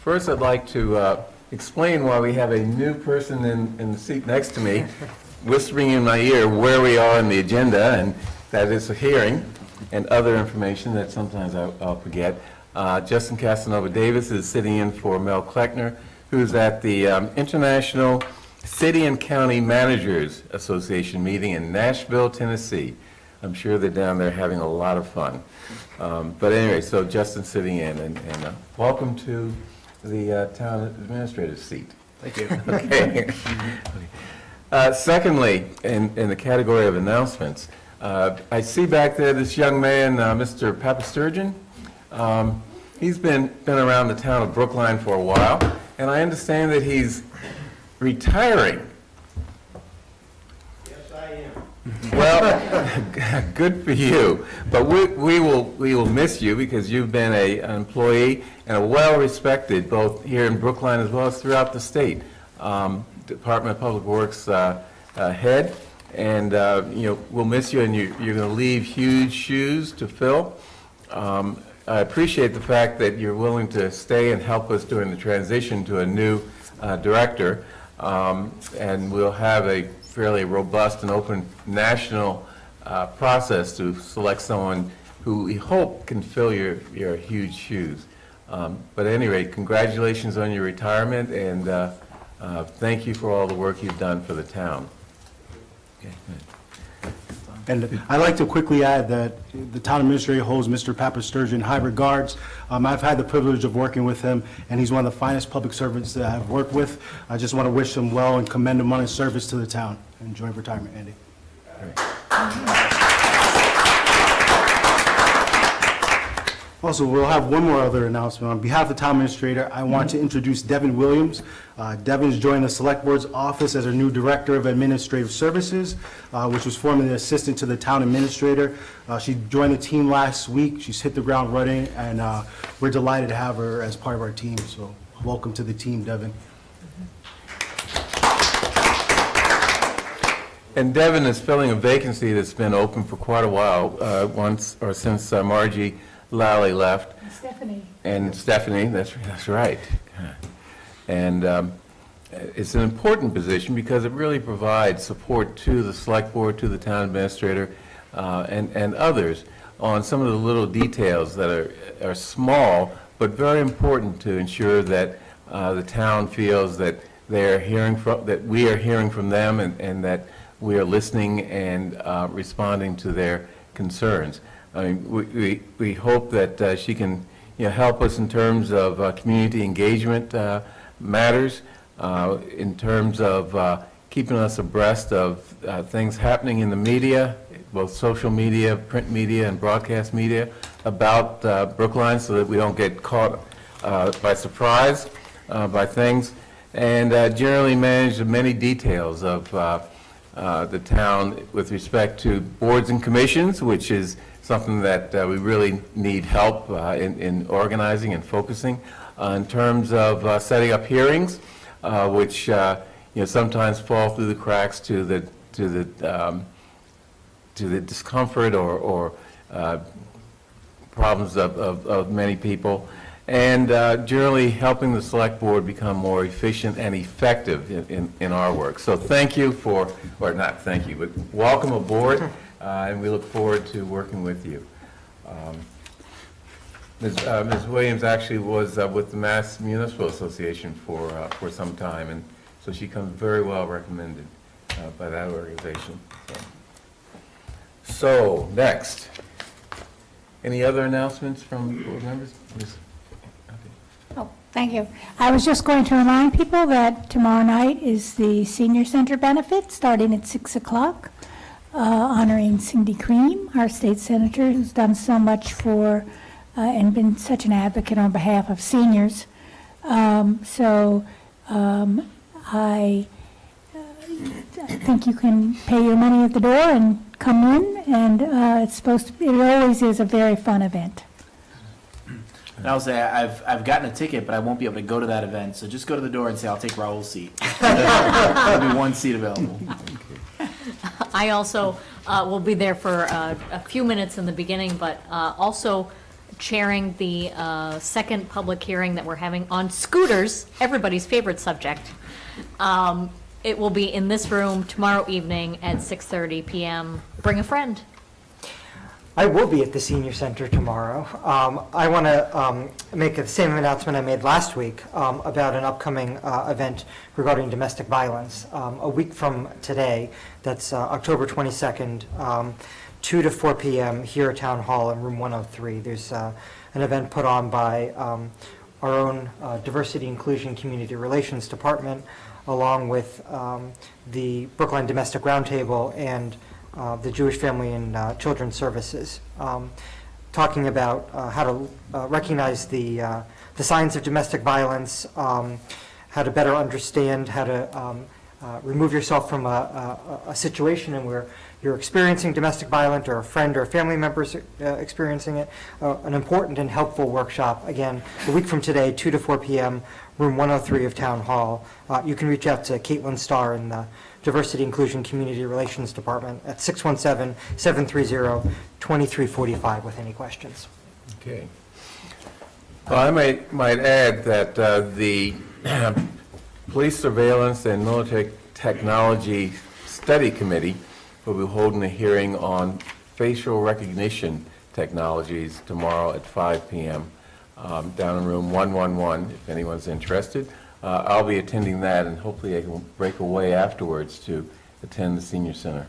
First, I'd like to explain why we have a new person in the seat next to me, whispering in my ear where we are in the agenda, and that is a hearing and other information that sometimes I'll forget. Justin Casanova Davis is sitting in for Mel Kleckner, who's at the International City and County Managers Association meeting in Nashville, Tennessee. I'm sure they're down there having a lot of fun. But anyway, so Justin's sitting in, and welcome to the town administrator's seat. Thank you. Okay. Secondly, in the category of announcements, I see back there this young man, Mr. Papasturgeon. He's been around the town of Brookline for a while, and I understand that he's retiring. Yes, I am. Well, good for you, but we will miss you because you've been an employee and a well-respected, both here in Brookline as well as throughout the state, Department of Public Works head, and we'll miss you, and you're going to leave huge shoes to fill. I appreciate the fact that you're willing to stay and help us during the transition to a new director, and we'll have a fairly robust and open national process to select someone who we hope can fill your huge shoes. But at any rate, congratulations on your retirement, and thank you for all the work you've done for the town. Okay, good. And I'd like to quickly add that the town administrator holds Mr. Papasturgeon in high regards. I've had the privilege of working with him, and he's one of the finest public servants that I've worked with. I just want to wish him well and commend him on his service to the town. Enjoy retirement, Andy. Also, we'll have one more other announcement. On behalf of the town administrator, I want to introduce Devin Williams. Devin's joined the Select Board's office as our new Director of Administrative Services, which was formerly the assistant to the town administrator. She joined the team last week. She's hit the ground running, and we're delighted to have her as part of our team. So welcome to the team, Devin. And Devin is filling a vacancy that's been open for quite a while, since Margie Lally left. And Stephanie, that's right. And it's an important position because it really provides support to the select board, to the town administrator, and others on some of the little details that are small, but very important to ensure that the town feels that that we are hearing from them, and that we are listening and responding to their concerns. I mean, we hope that she can, help us in terms of community engagement matters, in terms of keeping us abreast of things happening in the media, both social media, print media, and broadcast media about Brookline, so that we don't get caught by surprise by things, and generally manage the many details of the town with respect to boards and commissions, which is something that we really need help in organizing and focusing. In terms of setting up hearings, which sometimes fall through the cracks to the discomfort or problems of many people, and generally helping the select board become more efficient and effective in our work. So thank you or not thank you, but welcome aboard, and we look forward to working with you. Ms. Williams actually was with the Mass Municipal Association for some time, and so she comes very well recommended by that organization. So next, any other announcements from board members? Oh, thank you. I was just going to remind people that tomorrow night is the Senior Center benefit, starting at 6 o'clock, honoring Cindy Cream, our state senator, who's done so much for and been such an advocate on behalf of seniors. I think you can pay your money at the door and come in, and it always is a very fun event. And I'll say I've gotten a ticket, but I won't be able to go to that event. So just go to the door and say I'll take Raul's seat. There'll be one seat available. I also will be there for a few minutes in the beginning, but also chairing the second public hearing that we're having on scooters, everybody's favorite subject. It will be in this room tomorrow evening at 6:30 p.m. Bring a friend. I will be at the senior center tomorrow. I want to make the same announcement I made last week about an upcoming event regarding domestic violence. A week from today, that's October 22nd, 2 to 4 p.m. here at Town Hall in room 103. There's an event put on by our own Diversity, Inclusion, Community Relations Department, along with the Brookline Domestic Roundtable and the Jewish Family and Children's Services, talking about how to recognize the signs of domestic violence, how to better understand how to remove yourself from a situation in where you're experiencing domestic violence or a friend or a family member is experiencing it. An important and helpful workshop, again, a week from today, 2 to 4 p.m., room 103 of Town Hall. You can reach out to Caitlin Starr in the Diversity, Inclusion, Community Relations Department at 617-730-2345 with any questions. Okay. Well, I might add that the Police Surveillance and Military Technology Study Committee will be holding a hearing on facial recognition technologies tomorrow at 5 p.m. Down in room 111, if anyone's interested. I'll be attending that, and hopefully I can break away afterwards to attend the Senior Center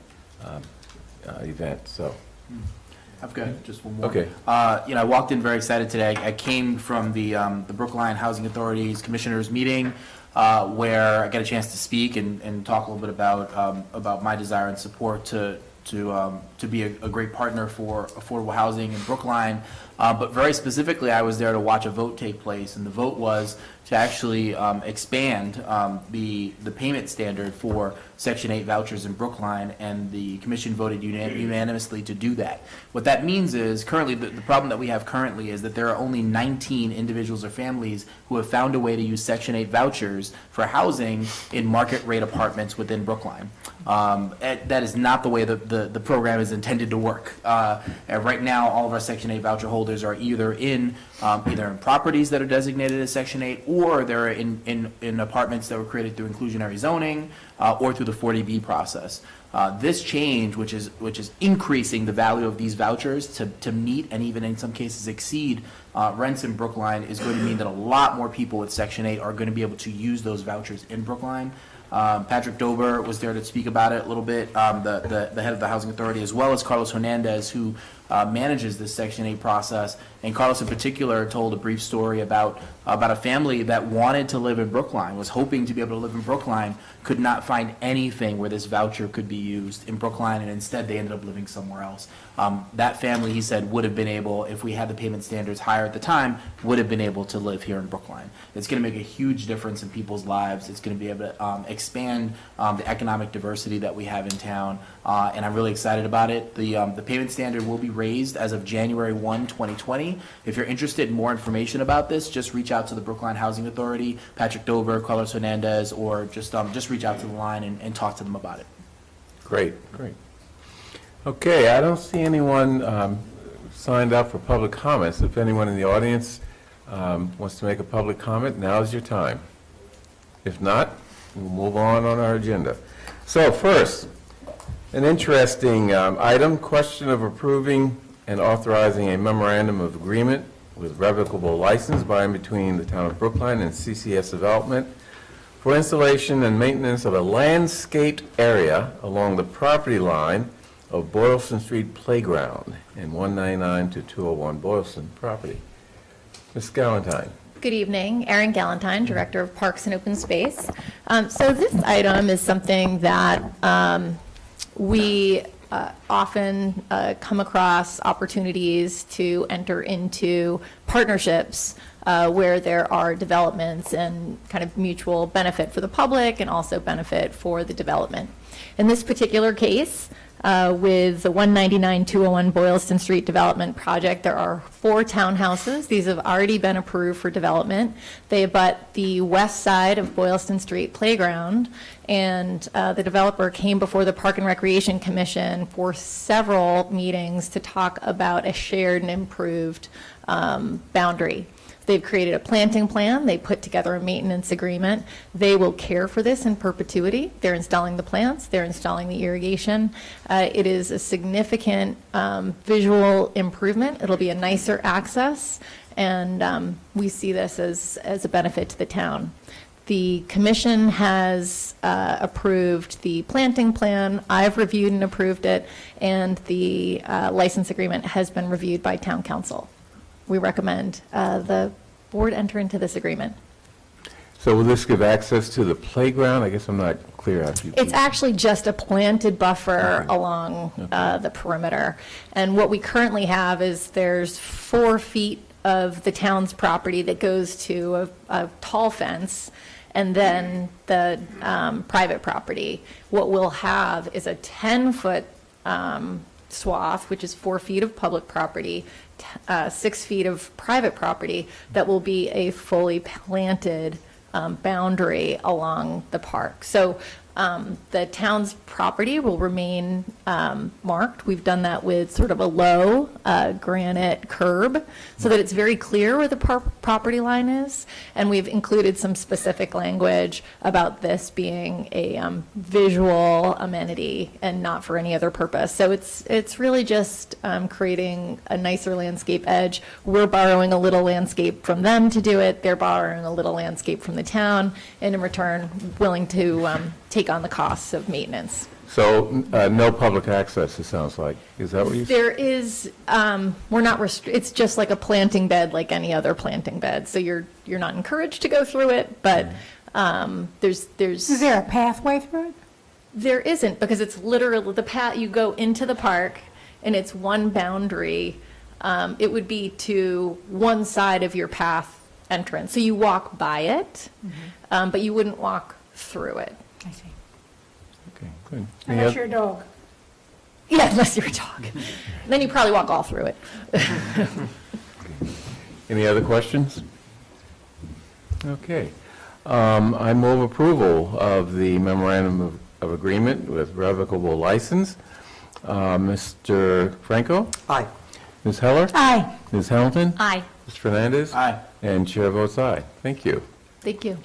event, so. I've got just one more. Okay. I walked in very excited today. I came from the Brookline Housing Authority's Commissioners meeting, where I got a chance to speak and talk a little bit about my desire and support to be a great partner for affordable housing in Brookline. But very specifically, I was there to watch a vote take place, and the vote was to actually expand the payment standard for Section 8 vouchers in Brookline, and the commission voted unanimously to do that. What that means is, currently, the problem that we have currently is that there are only 19 individuals or families who have found a way to use Section 8 vouchers for housing in market rate apartments within Brookline. That is not the way the program is intended to work. Right now, all of our Section 8 voucher holders are either in properties that are designated as Section 8, or they're in apartments that were created through inclusionary zoning or through the 40B process. This change, which is increasing the value of these vouchers to meet and even in some cases exceed rents in Brookline, is going to mean that a lot more people with Section 8 are going to be able to use those vouchers in Brookline. Patrick Dober was there to speak about it a little bit, the head of the Housing Authority, as well as Carlos Hernandez, who manages this Section 8 process. And Carlos in particular told a brief story about a family that wanted to live in Brookline, was hoping to be able to live in Brookline, could not find anything where this voucher could be used in Brookline, and instead they ended up living somewhere else. That family, he said, would have been able, if we had the payment standards higher at the time, would have been able to live here in Brookline. It's going to make a huge difference in people's lives. It's going to be able to expand the economic diversity that we have in town, and I'm really excited about it. The payment standard will be raised as of January 1, 2020. If you're interested in more information about this, just reach out to the Brookline Housing Authority, Patrick Dober, Carlos Hernandez, or just reach out to the line and talk to them about it. Great. Okay, I don't see anyone signed up for public comments. If anyone in the audience wants to make a public comment, now is your time. If not, we'll move on our agenda. So first, an interesting item, question of approving and authorizing a memorandum of agreement with revocable license by and between the town of Brookline and CCS Development for installation and maintenance of a landscaped area along the property line of Boylston Street Playground in 199 to 201 Boylston property. Ms. Galantine. Good evening, Erin Galantine, Director of Parks and Open Space. So this item is something that we often come across opportunities to enter into partnerships where there are developments and kind of mutual benefit for the public and also benefit for the development. In this particular case, with the 199-201 Boylston Street Development Project. There are 4 townhouses. These have already been approved for development. They abut the west side of Boylston Street Playground, and the developer came before the Park and Recreation Commission for several meetings to talk about a shared and improved boundary. They've created a planting plan. They put together a maintenance agreement. They will care for this in perpetuity. They're installing the plants. They're installing the irrigation. It is a significant visual improvement. It'll be a nicer access, and we see this as a benefit to the town. The commission has approved the planting plan. I've reviewed and approved it, and the license agreement has been reviewed by town council. We recommend the board enter into this agreement. So will this give access to the playground? I guess I'm not clear. It's actually just a planted buffer along the perimeter. And what we currently have is there's 4 feet of the town's property that goes to a tall fence, and then the private property. What we'll have is a 10-foot swath, which is 4 feet of public property, 6 feet of private property, that will be a fully planted boundary along the park. So the town's property will remain marked. We've done that with sort of a low granite curb so that it's very clear where the property line is. And we've included some specific language about this being a visual amenity and not for any other purpose. So it's really just creating a nicer landscape edge. We're borrowing a little landscape from them to do it. They're borrowing a little landscape from the town, and in return, willing to take on the costs of maintenance. So no public access, it sounds like. Is that what you said? There is, we're not, it's just like a planting bed, like any other planting bed. So you're not encouraged to go through it, but there's. Is there a pathway through it? There isn't, because it's literally the path, you go into the park and it's one boundary. It would be to one side of your path entrance. So you walk by it, but you wouldn't walk through it. I see. Okay, good. Unless you're a dog. Yeah, unless you're a dog. Then you probably walk all through it. Any other questions? Okay. I move approval of the memorandum of agreement with revocable license. Mr. Franco? Aye. Ms. Heller? Aye. Ms. Hamilton? Aye. Mr. Fernandez? Aye. And chair votes aye. Thank you. Thank you.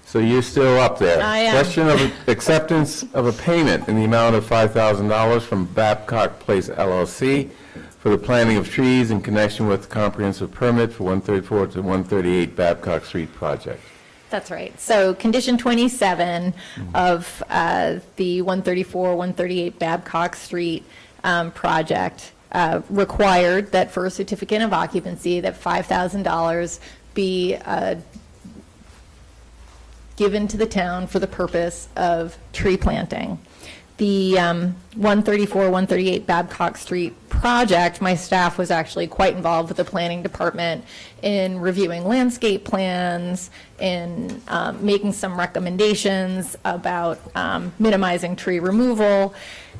So you're still up there. I am. Question of acceptance of a payment in the amount of $5,000 from Babcock Place LLC for the planting of trees in connection with the comprehensive permit for 134 to 138 Babcock Street project. That's right. So condition 27 of the 134, 138 Babcock Street project required that for a certificate of occupancy, that $5,000 be given to the town for the purpose of tree planting. The 134, 138 Babcock Street project, my staff was actually quite involved with the planning department in reviewing landscape plans, in making some recommendations about minimizing tree removal.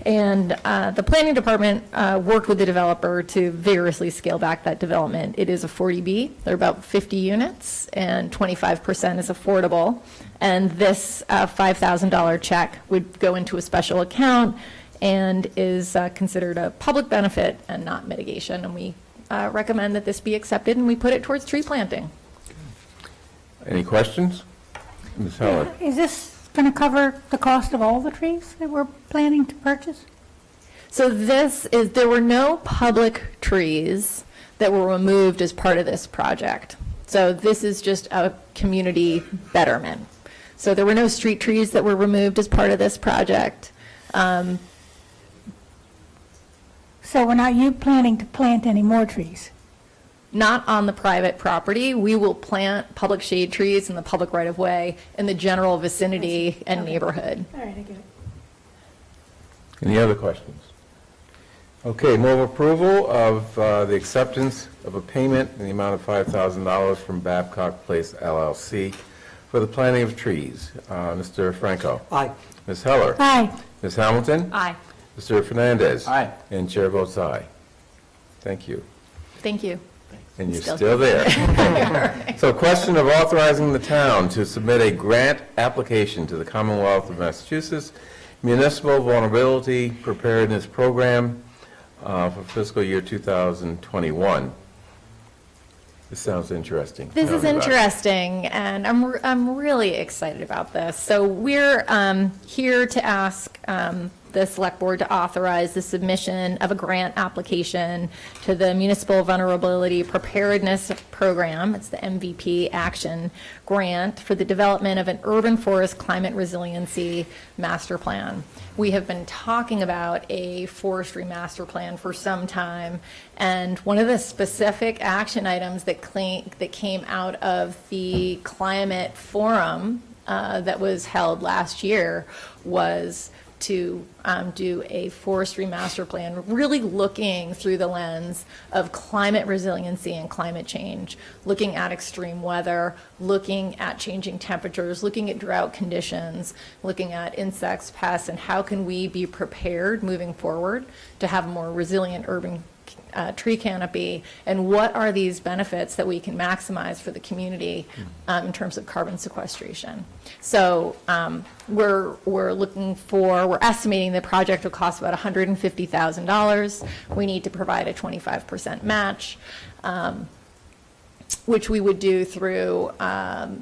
And the planning department worked with the developer to vigorously scale back that development. It is a 40B. There are about 50 units, and 25% is affordable. And this $5,000 check would go into a special account and is considered a public benefit and not mitigation. And we recommend that this be accepted, and we put it towards tree planting. Any questions? Ms. Heller? Is this going to cover the cost of all the trees that we're planning to purchase? So there were no public trees that were removed as part of this project. So this is just a community betterment. So there were no street trees that were removed as part of this project. So we're not planning to plant any more trees? Not on the private property. We will plant public shade trees in the public right-of-way in the general vicinity and neighborhood. All right, I get it. Any other questions? Okay, move approval of the acceptance of a payment in the amount of $5,000 from Babcock Place LLC for the planting of trees. Mr. Franco? Aye. Ms. Heller? Aye. Ms. Hamilton? Aye. Mr. Fernandez? Aye. And chair votes aye. Thank you. Thank you. And you're Still still there. So question of authorizing the town to submit a grant application to the Commonwealth of Massachusetts Municipal Vulnerability Preparedness Program for fiscal year 2021. This sounds interesting. This Tell is me about it. interesting, and I'm really excited about this. So we're here to ask the Select Board to authorize the submission of a grant application to the Municipal Vulnerability Preparedness Program. It's the MVP Action Grant for the development of an urban forest climate resiliency master plan. We have been talking about a forestry master plan for some time, and one of the specific action items that came out of the climate forum that was held last year was to do a forestry master plan, really looking through the lens of climate resiliency and climate change, looking at extreme weather, looking at changing temperatures, looking at drought conditions, looking at insects, pests, and how can we be prepared moving forward to have a more resilient urban tree canopy, and what are these benefits that we can maximize for the community in terms of carbon sequestration. So we're estimating the project will cost about $150,000. We need to provide a 25% match, which we would do through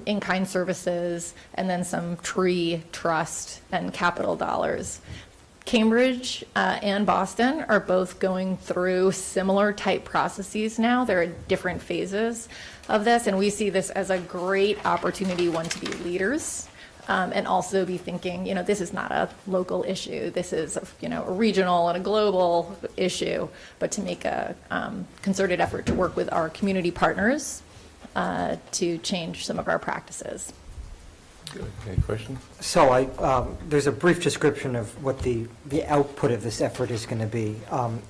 in-kind services and then some tree trust and capital dollars. Cambridge and Boston are both going through similar type processes now. They're at different phases of this, and we see this as a great opportunity, one, to be leaders, and also be thinking, this is not a local issue. This is, a regional and a global issue, but to make a concerted effort to work with our community partners to change some of our practices. Good. Any questions? So there's a brief description of what the output of this effort is going to be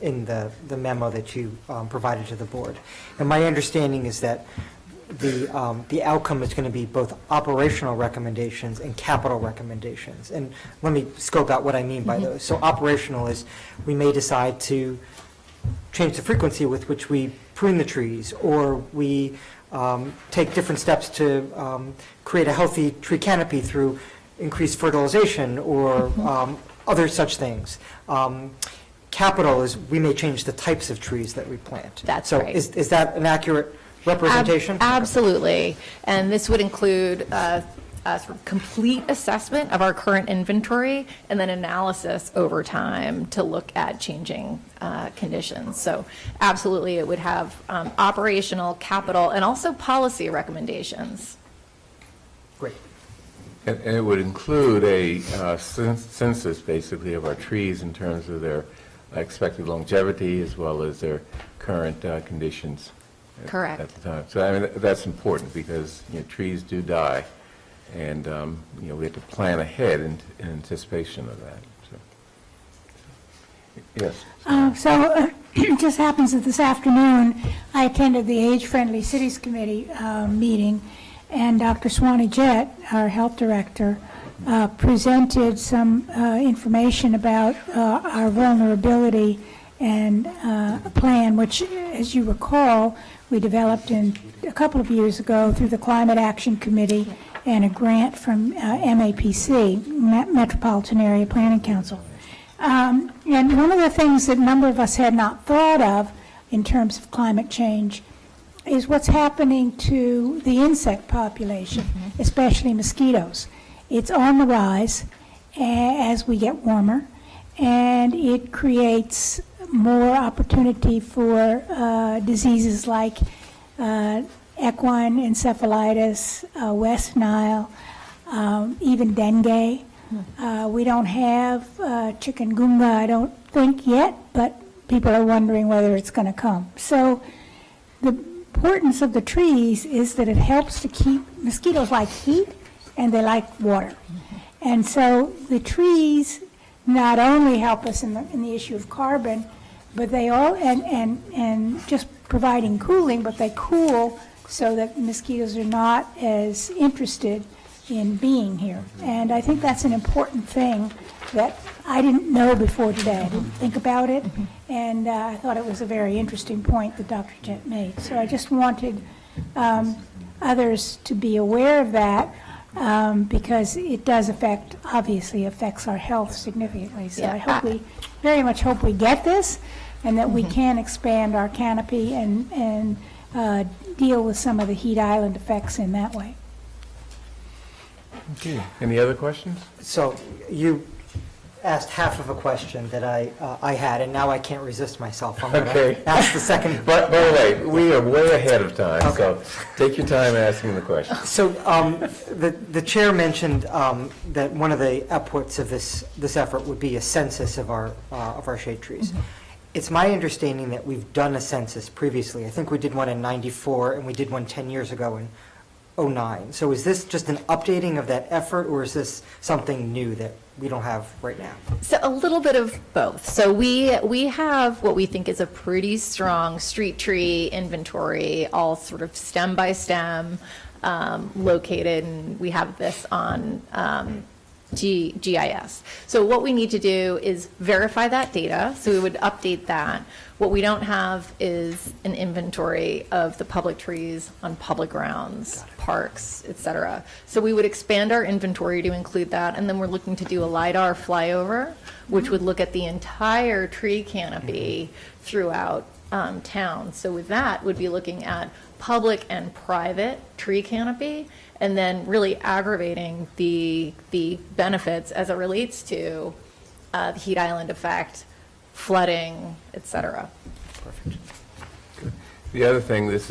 in the memo that you provided to the board. And my understanding is that the outcome is going to be both operational recommendations and capital recommendations. And let me scope out what I mean by those. So operational is we may decide to change the frequency with which we prune the trees, or we take different steps to create a healthy tree canopy through increased fertilization or other such things. Capital is we may change the types of trees that we plant. That's so right. Is that an accurate representation? Absolutely. And this would include a sort of complete assessment of our current inventory and then analysis over time to look at changing conditions. So absolutely, it would have operational, capital, and also policy recommendations. Great. And it would include a census, basically, of our trees in terms of their expected longevity as well as their current conditions. Correct. At the time. So, I mean, that's important because, trees do die, and, we have to plan ahead in anticipation of that. So, yes. It just happens that this afternoon, I attended the Age-Friendly Cities Committee meeting, and Dr. Swanee Jett, our health director, presented some information about our vulnerability and a plan, which, as you recall, we developed a couple of years ago through the Climate Action Committee and a grant from MAPC, Metropolitan Area Planning Council. And one of the things that a number of us had not thought of in terms of climate change is what's happening to the insect population, especially mosquitoes. It's on the rise as we get warmer, and it creates more opportunity for diseases like equine encephalitis, West Nile, even dengue. We don't have chikungunya, I don't think yet, but people are wondering whether it's going to come. So the importance of the trees is that it helps to keep, mosquitoes like heat and they like water. And so the trees not only help us in the issue of carbon, but they all, and just providing cooling, but they cool so that mosquitoes are not as interested in being here. And I think that's an important thing that I didn't know before today. I didn't think about it, and I thought it was a very interesting point that Dr. Jett made. So I just wanted others to be aware of that, because it does obviously affects our health significantly. So Yeah. I hope very much hope we get this, and that we can expand our canopy and deal with some of the heat island effects in that way. Okay. Any other questions? So you asked half of a question that I had, and now I can't resist myself. I'm going Okay. to ask the second. By the way, we are way ahead of time, so take your time asking the question. So the chair mentioned that one of the outputs of this effort would be a census of our shade trees. It's my understanding that we've done a census previously. I think we did one in '94, and we did one 10 years ago in '09. So is this just an updating of that effort, or is this something new that we don't have right now? So a little bit of both. So we have what we think is a pretty strong street tree inventory, all sort of stem by stem, located, and we have this on GIS. So what we need to do is verify that data, so we would update that. What we don't have is an inventory of the public trees on public grounds, parks, et cetera. So we would expand our inventory to include that, and then we're looking to do a LiDAR flyover, which would look at the entire tree canopy throughout town. So with that, we'd be looking at public and private tree canopy, and then really aggravating the benefits as it relates to the heat island effect, flooding, et cetera. The other thing, this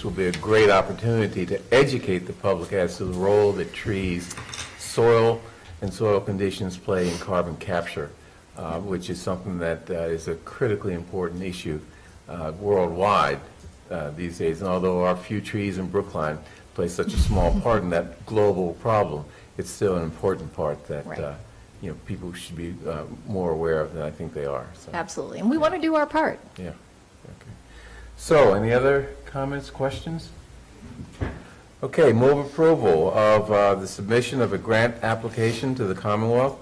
will be a great opportunity to educate the public as to the role that trees, soil, and soil conditions play in carbon capture, which is something that is a critically important issue worldwide these days. And although our few trees in Brookline play such a small part in that global problem, it's still an important part that Right. People should be more aware of than I think they are. So, Absolutely. And we want to do our part. yeah. Okay. So, any other comments, questions? Okay, move approval of the submission of a grant application to the Commonwealth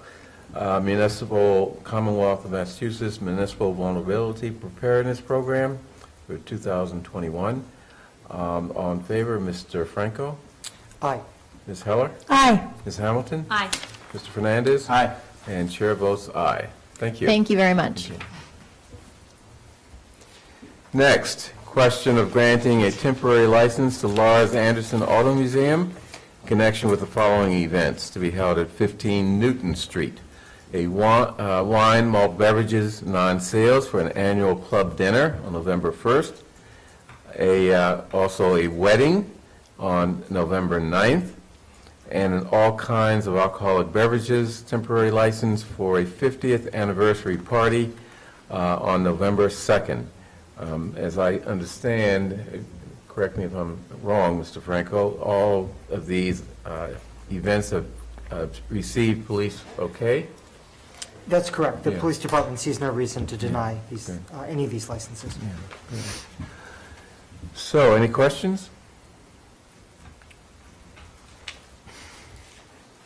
Commonwealth of Massachusetts Municipal Vulnerability Preparedness Program for 2021. All in favor, Mr. Franco? Aye. Ms. Heller? Aye. Ms. Hamilton? Aye. Mr. Fernandez? Aye. And chair votes aye. Thank you. Thank you very much. Next, question of granting a temporary license to Lars Anderson Auto Museum in connection with the following events to be held at 15 Newton Street. A wine, malt beverages, non-sales for an annual club dinner on November 1st. Also a wedding on November 9th. And an all kinds of alcoholic beverages temporary license for a 50th anniversary party on November 2nd. As I understand, correct me if I'm wrong, Mr. Franco, all of these events have received police okay? That's correct. The Yeah. police department sees no reason to deny these, Okay. any of these licenses. So, any questions?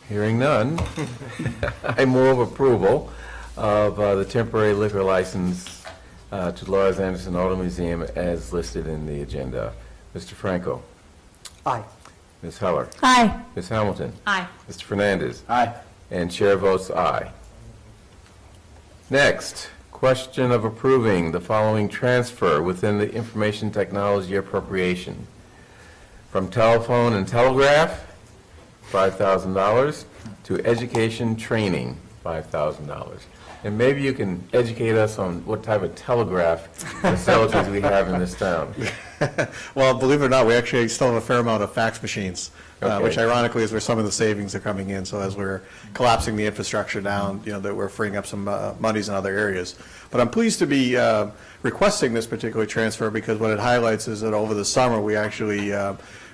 Hearing none, I move approval of the temporary liquor license to Lars Anderson Auto Museum as listed in the agenda. Mr. Franco? Aye. Ms. Heller? Aye. Ms. Hamilton? Aye. Mr. Fernandez? Aye. And chair votes aye. Next, question of approving the following transfer within the information technology appropriation. From telephone and telegraph, $5,000, to education training, $5,000. And maybe you can educate us on what type of telegraph facilities we have in this town. Well, believe it or not, we actually still have a fair amount of fax machines, Okay. which ironically is where some of the savings are coming in. So as we're collapsing the infrastructure down, that we're freeing up some monies in other areas. But I'm pleased to be requesting this particular transfer because what it highlights is that over the summer, we actually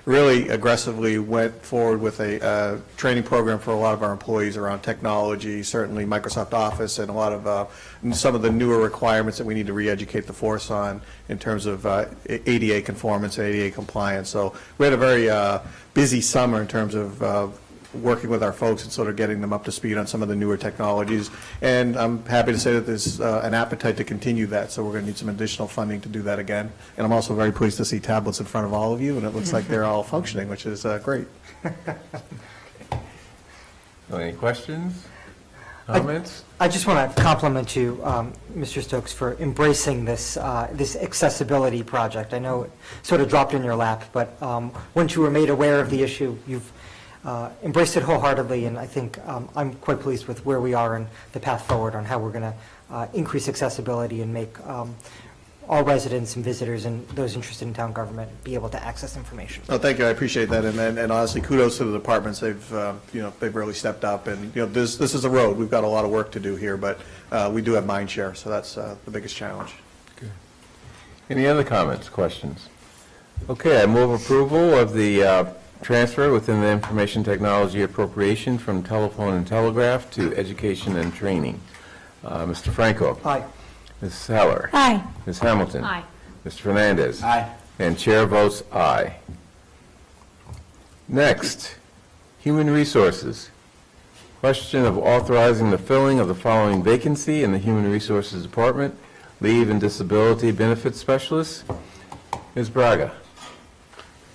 really aggressively went forward with a training program for a lot of our employees around technology, certainly Microsoft Office, and a lot of some of the newer requirements that we need to re-educate the force on in terms of ADA conformance and ADA compliance. So we had a very busy summer in terms of working with our folks and sort of getting them up to speed on some of the newer technologies. And I'm happy to say that there's an appetite to continue that, so we're going to need some additional funding to do that again. And I'm also very pleased to see tablets in front of all of you, and it looks like they're all functioning, which is great. Any questions, comments? I just want to compliment you, Mr. Stokes, for embracing this accessibility project. I know it sort of dropped in your lap, but once you were made aware of the issue, you've embraced it wholeheartedly, and I think I'm quite pleased with where we are and the path forward on how we're going to increase accessibility and make all residents and visitors and those interested in town government be able to access information. Oh, thank you, I appreciate that, and honestly, kudos to the departments, they've really stepped up, and, this is a road, we've got a lot of work to do here, but we do have mind share, so that's the biggest challenge. Good. Any other comments, questions? Okay, I move approval of the transfer within the information technology appropriation from telephone and telegraph to education and training. Mr. Franco? Aye. Ms. Heller? Aye. Ms. Hamilton? Aye. Mr. Fernandez? Aye. And chair votes aye. Next, Human Resources. Question of authorizing the filling of the following vacancy in the Human Resources Department, Leave and Disability Benefits Specialist. Ms. Braga.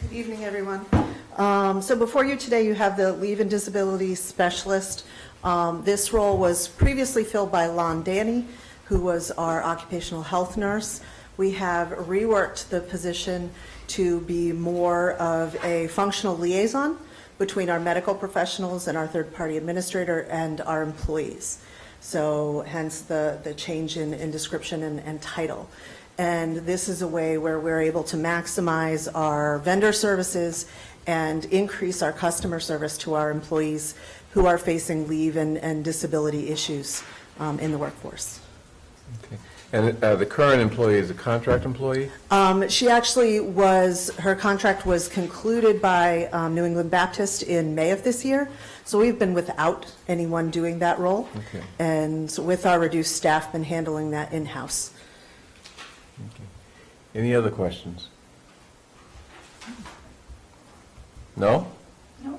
Good evening, everyone. So before you today, you have the Leave and Disability Specialist. This role was previously filled by Lon Danny, who was our occupational health nurse. We have reworked the position to be more of a functional liaison between our medical professionals and our third-party administrator and our employees. So hence the change in description and title. And this is a way where we're able to maximize our vendor services and increase our customer service to our employees who are facing leave and disability issues in the workforce. Okay. And the current employee is a contract employee? She actually her contract was concluded by New England Baptist in May of this year, so we've been without anyone doing that role. Okay. And so with our reduced staff, been handling that in-house. Okay. Any other questions? No? No.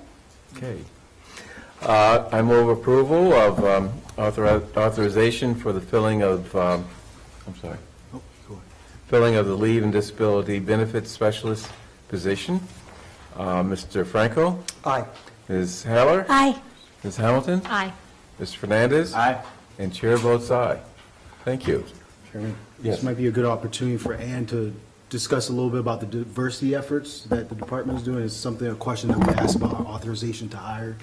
Okay. I move approval of authorization for the filling of, filling of the Leave and Disability Benefits Specialist position. Mr. Franco? Aye. Ms. Heller? Aye. Ms. Hamilton? Aye. Mr. Fernandez? Aye. And chair votes aye. Thank you. Chairman, Yes. this might be a good opportunity for Ann to discuss a little bit about the diversity efforts that the department is doing. It's a question that we asked about our authorization to hire.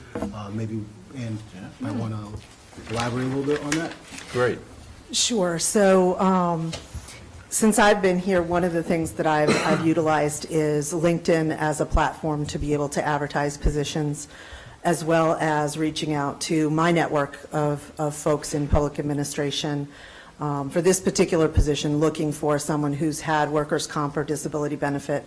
Maybe Ann might want to elaborate a little bit on that. Great. Sure. So since I've been here, one of the things that I've utilized is LinkedIn as a platform to be able to advertise positions, as well as reaching out to my network of folks in public administration. For this particular position, looking for someone who's had workers' comp or disability benefit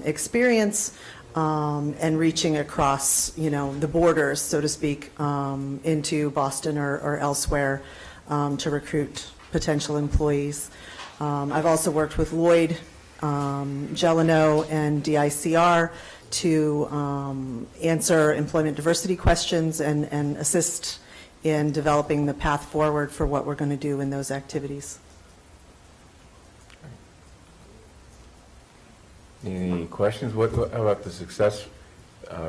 experience, and reaching across, the borders, so to speak, into Boston or elsewhere to recruit potential employees. I've also worked with Lloyd, Gelano, and DICR to answer employment diversity questions and assist in developing the path forward for what we're going to do in those activities. Any questions? How about the success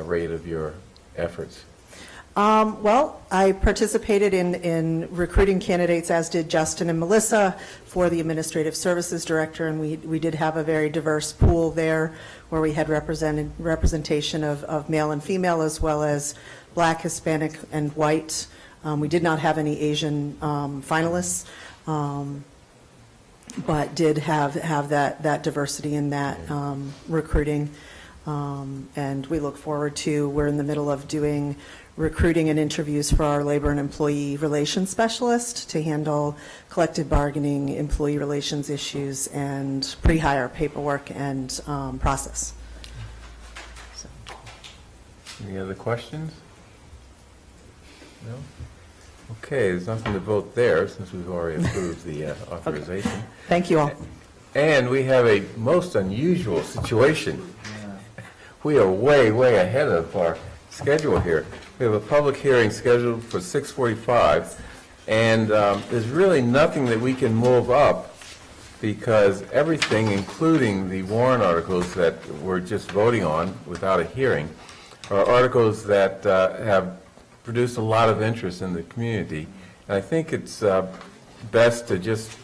rate of your efforts? Well, I participated in recruiting candidates, as did Justin and Melissa, for the Administrative Services Director, and we did have a very diverse pool there where we had representation of male and female, as well as Black, Hispanic, and white. We did not have any Asian finalists, but did have that diversity in that recruiting. And we look forward to, we're in the middle of doing recruiting and interviews for our labor and employee relations specialist to handle collective bargaining, employee relations issues, and pre-hire paperwork and process. So. Any other questions? No? Okay, there's nothing to vote there since we've already approved the authorization. Okay. Thank you all. And we have a most unusual situation. We are way, way ahead of our schedule here. We have a public hearing scheduled for 6:45, and there's really nothing that we can move up because everything, including the warrant articles that we're just voting on without a hearing, are articles that have produced a lot of interest in the community. And I think it's best to just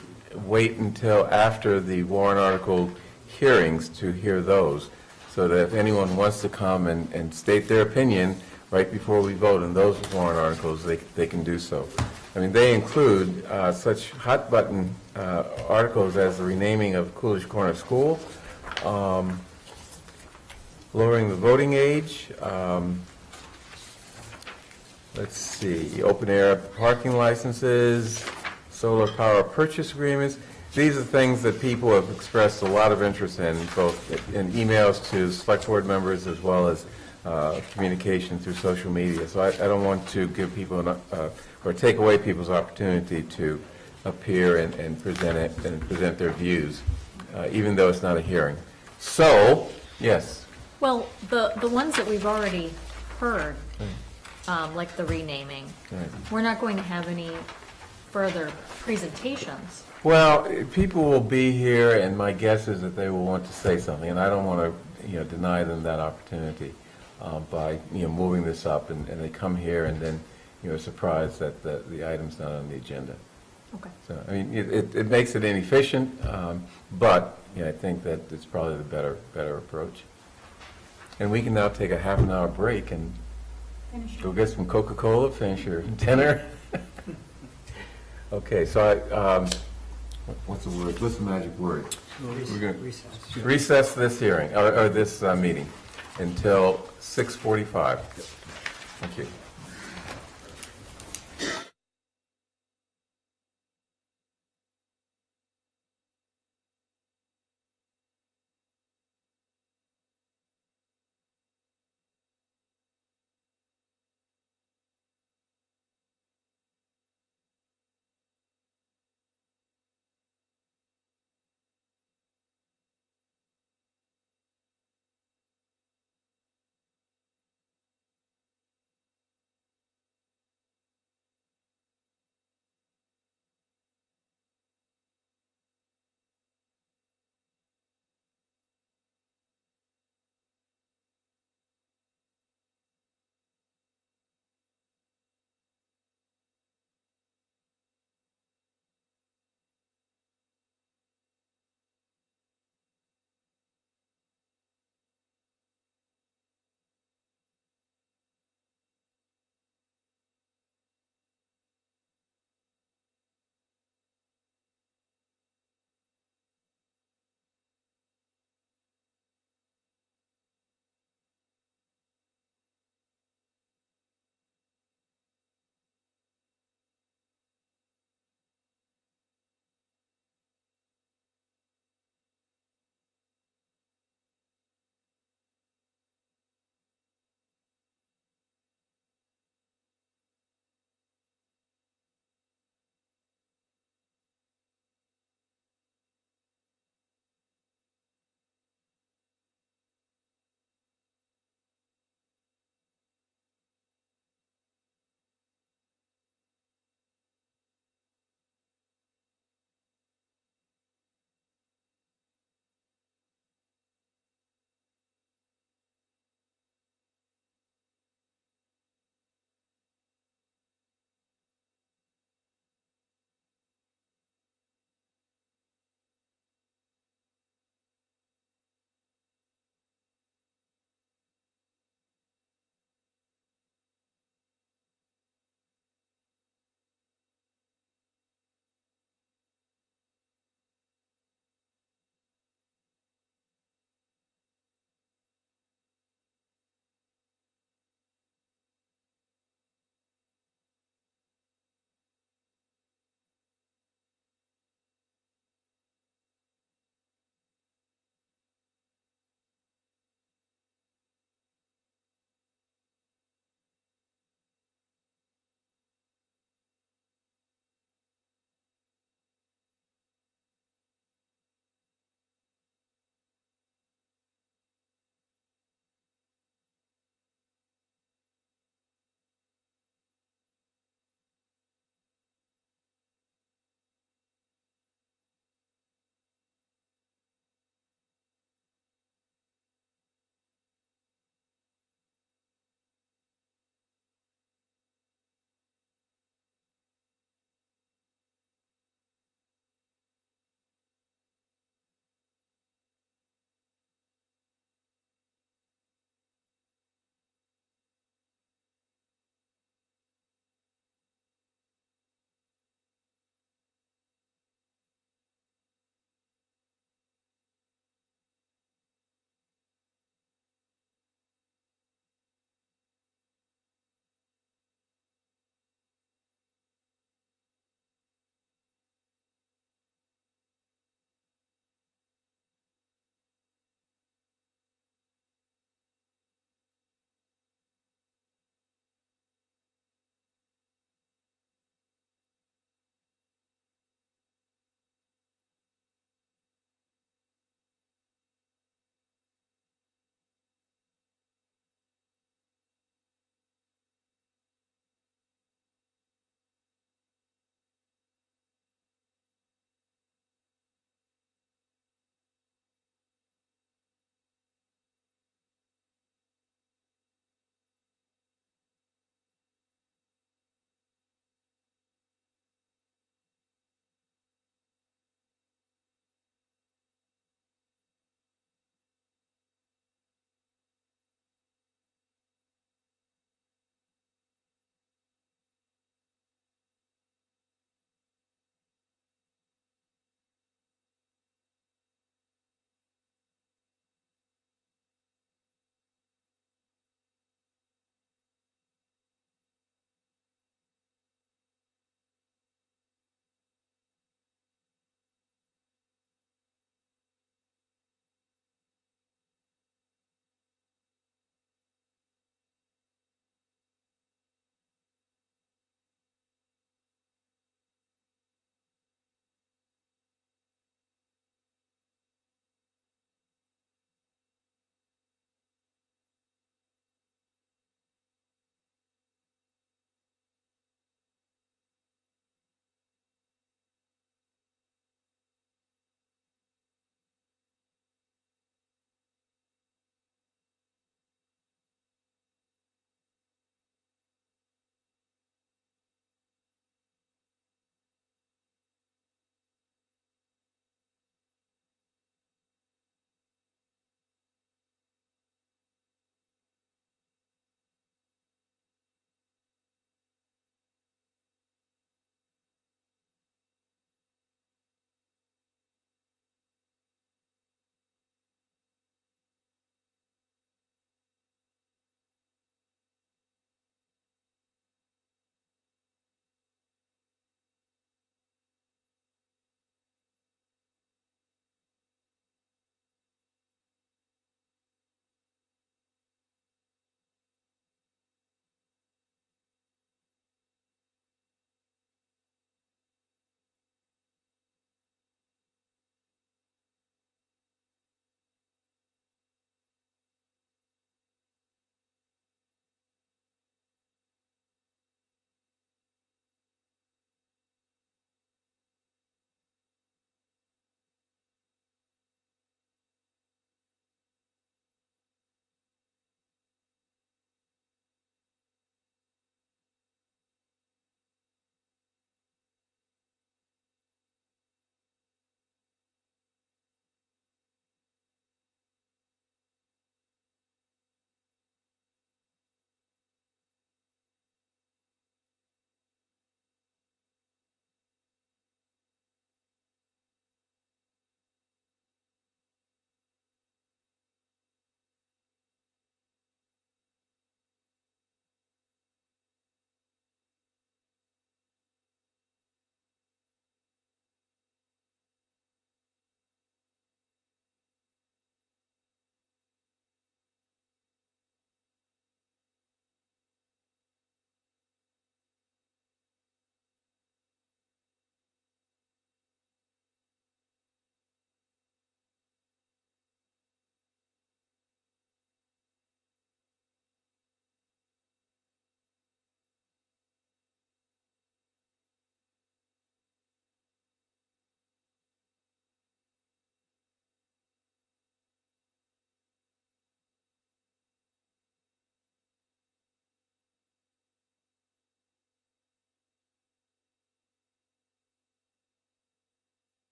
wait until after the warrant article hearings to hear those, so that if anyone wants to come and state their opinion right before we vote on those warrant articles, they can do so. I mean, they include such hot-button articles as the renaming of Coolidge Corner School, lowering the voting age, let's see, open-air parking licenses, solar power purchase agreements. These are things that people have expressed a lot of interest in, both in emails to select board members as well as communication through social media. So I don't want to give people or take away people's opportunity to appear and present it and present their views, even though it's not a hearing. So, yes. Well, the ones that we've already heard, like the renaming, Right. we're not going to have any further presentations. Well, people will be here, and my guess is that they will want to say something, and I don't want to, deny them that opportunity by, moving this up, and they come here and then, surprised that the item's not on the agenda. Okay. So, I mean, it makes it inefficient, but, I think that it's probably the better approach. And we can now take a half an hour break and go get some Coca-Cola, finish your dinner. Okay, so what's the word? What's the magic word? We're going to recess this hearing, or this meeting, until 6:45. Thank you.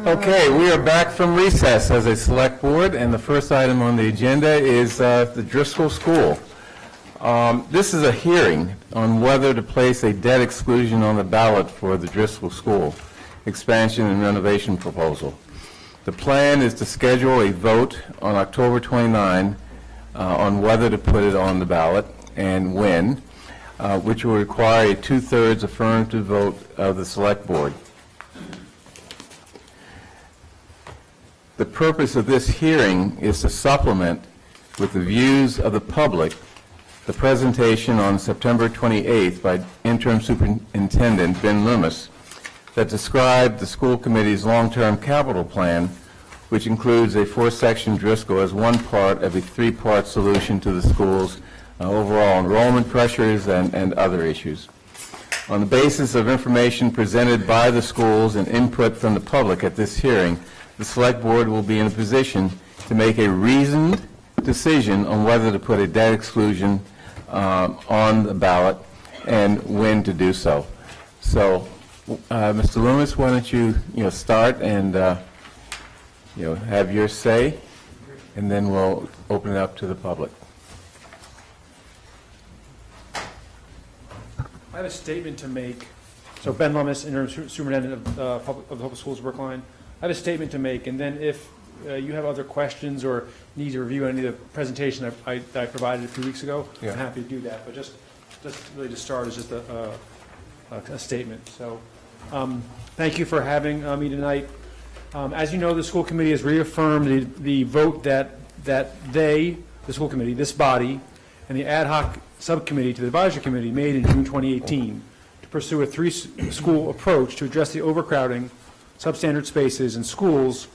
Okay, we are back from recess as a select board, and the first item on the agenda is the Driscoll School. This is a hearing on whether to place a debt exclusion on the ballot for the Driscoll School expansion and renovation proposal. The plan is to schedule a vote on October 29 on whether to put it on the ballot and when, which will require a 2/3 affirmative vote of the select board. The purpose of this hearing is to supplement with the views of the public the presentation on September 28th by Interim Superintendent Ben Loomis that described the school committee's long-term capital plan, which includes a 4-section Driscoll as one part of a 3-part solution to the school's overall enrollment pressures and other issues. On the basis of information presented by the schools and input from the public at this hearing, the Select Board will be in a position to make a reasoned decision on whether to put a debt exclusion on the ballot and when to do so. So, Mr. Loomis, why don't you start and have your say, and then we'll open it up to the public. I have a statement to make. So Ben Lummis, Interim Superintendent of the Public Schools of Brookline. I have a statement to make, and then if you have other questions or need to review any of the presentation that I provided a few weeks ago, Yeah. I'm happy to do that. But just really to start is just a statement. So thank you for having me tonight. As you know, the school committee has reaffirmed the vote that the school committee, this body, and the ad hoc subcommittee to the advisory committee made in June 2018 to pursue a 3-school approach to address the overcrowding, substandard spaces in schools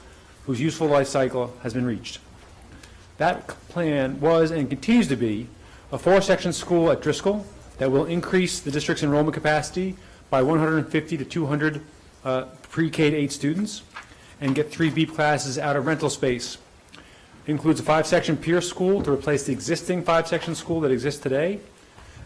whose useful life cycle has been reached. That plan was and continues to be a 4-section school at Driscoll that will increase the district's enrollment capacity by 150 to 200 pre-K to 8 students and get 3 B classes out of rental space. It includes a 5-section Pierce school to replace the existing 5-section school that exists today,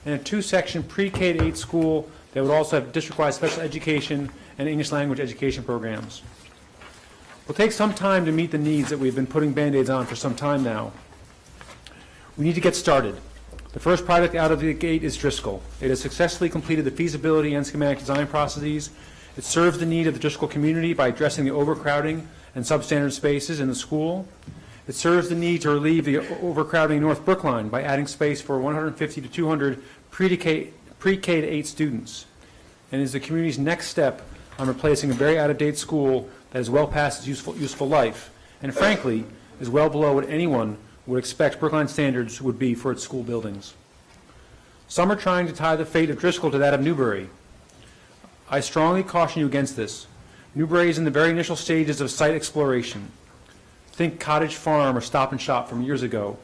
and a 2-section pre-K to 8 school that would also have district-wide special education and English language education programs. It will take some time to meet the needs that we've been putting Band-Aids on for some time now. We need to get started. The first project out of the gate is Driscoll. It has successfully completed the feasibility and schematic design processes. It serves the need of the Driscoll community by addressing the overcrowding and substandard spaces in the school. It serves the need to relieve the overcrowding in North Brookline by adding space for 150 to 200 pre-K to 8 students, and is the community's next step on replacing a very out-of-date school that is well past its useful life, and frankly, is well below what anyone would expect Brookline standards would be for its school buildings. Some are trying to tie the fate of Driscoll to that of Newbury. I strongly caution you against this. Newbury is in the very initial stages of site exploration. Think Cottage Farm or Stop and Shop from years ago.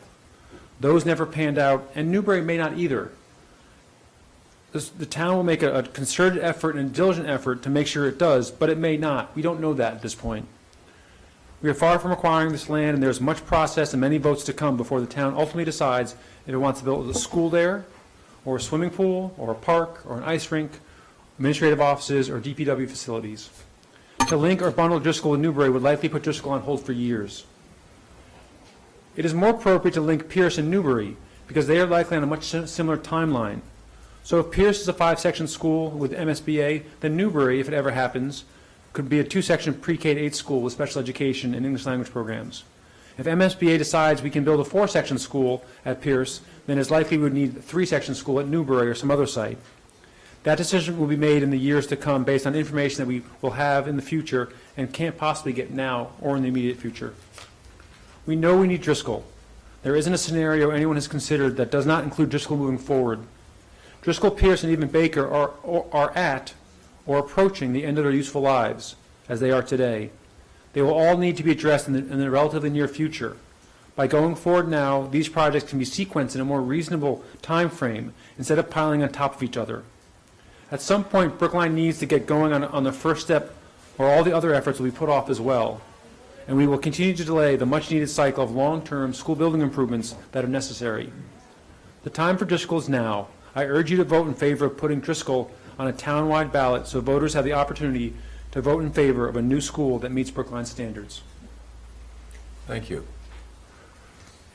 Those never panned out, and Newbury may not either. The town will make a concerted effort and a diligent effort to make sure it does, but it may not. We don't know that at this point. We are far from acquiring this land, and there's much process and many votes to come before the town ultimately decides if it wants to build a school there, or a swimming pool, or a park, or an ice rink, administrative offices, or DPW facilities. To link or bundle Driscoll with Newbury would likely put Driscoll on hold for years. It is more appropriate to link Pierce and Newbury because they are likely on a much similar timeline. So if Pierce is a 5-section school with MSBA, then Newbury, if it ever happens, could be a 2-section pre-K to 8 school with special education and English language programs. If MSBA decides we can build a 4-section school at Pierce, then it's likely we would need a 3-section school at Newbury or some other site. That decision will be made in the years to come based on information that we will have in the future and can't possibly get now or in the immediate future. We know we need Driscoll. There isn't a scenario anyone has considered that does not include Driscoll moving forward. Driscoll, Pierce, and even Baker are at or approaching the end of their useful lives, as they are today. They will all need to be addressed in the relatively near future. By going forward now, these projects can be sequenced in a more reasonable time frame instead of piling on top of each other. At some point, Brookline needs to get going on the first step, or all the other efforts will be put off as well. And we will continue to delay the much-needed cycle of long-term school building improvements that are necessary. The time for Driscoll is now. I urge you to vote in favor of putting Driscoll on a town-wide ballot so voters have the opportunity to vote in favor of a new school that meets Brookline standards. Thank you.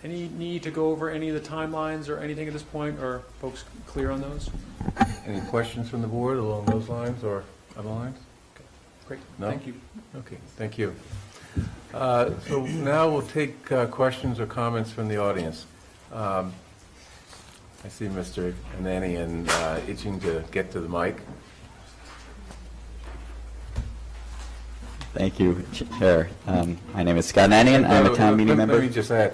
Any need to go over any of the timelines or anything at this point, or are folks clear on those? Any questions from the board along those lines or other lines? Great, No? thank you. Okay, thank you. So now we'll take questions or comments from the audience. I see Mr. Ananian itching to get to the mic. Thank you, Chair. My name is Scott Ananian. I'm a town meeting member. Let me just add,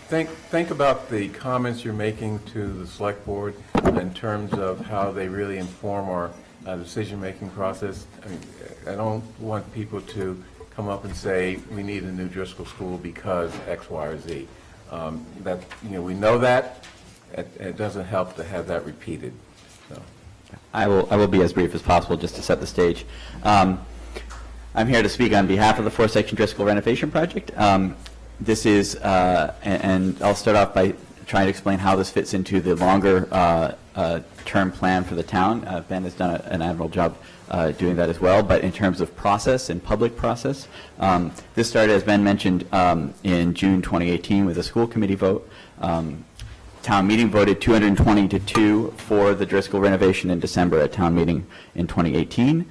think about the comments you're making to the select board in terms of how they really inform our decision-making process. I mean, I don't want people to come up and say, we need a new Driscoll school because X, Y, or Z. That, we know that. It doesn't help to have that repeated. So. I will be as brief as possible just to set the stage. I'm here to speak on behalf of the 4-section Driscoll renovation project. This is, and I'll start off by trying to explain how this fits into the longer term plan for the town. Ben has done an admirable job doing that as well, but in terms of process and public process, this started, as Ben mentioned, in June 2018 with a school committee vote. Town meeting voted 220-2 for the Driscoll renovation in December at town meeting in 2018.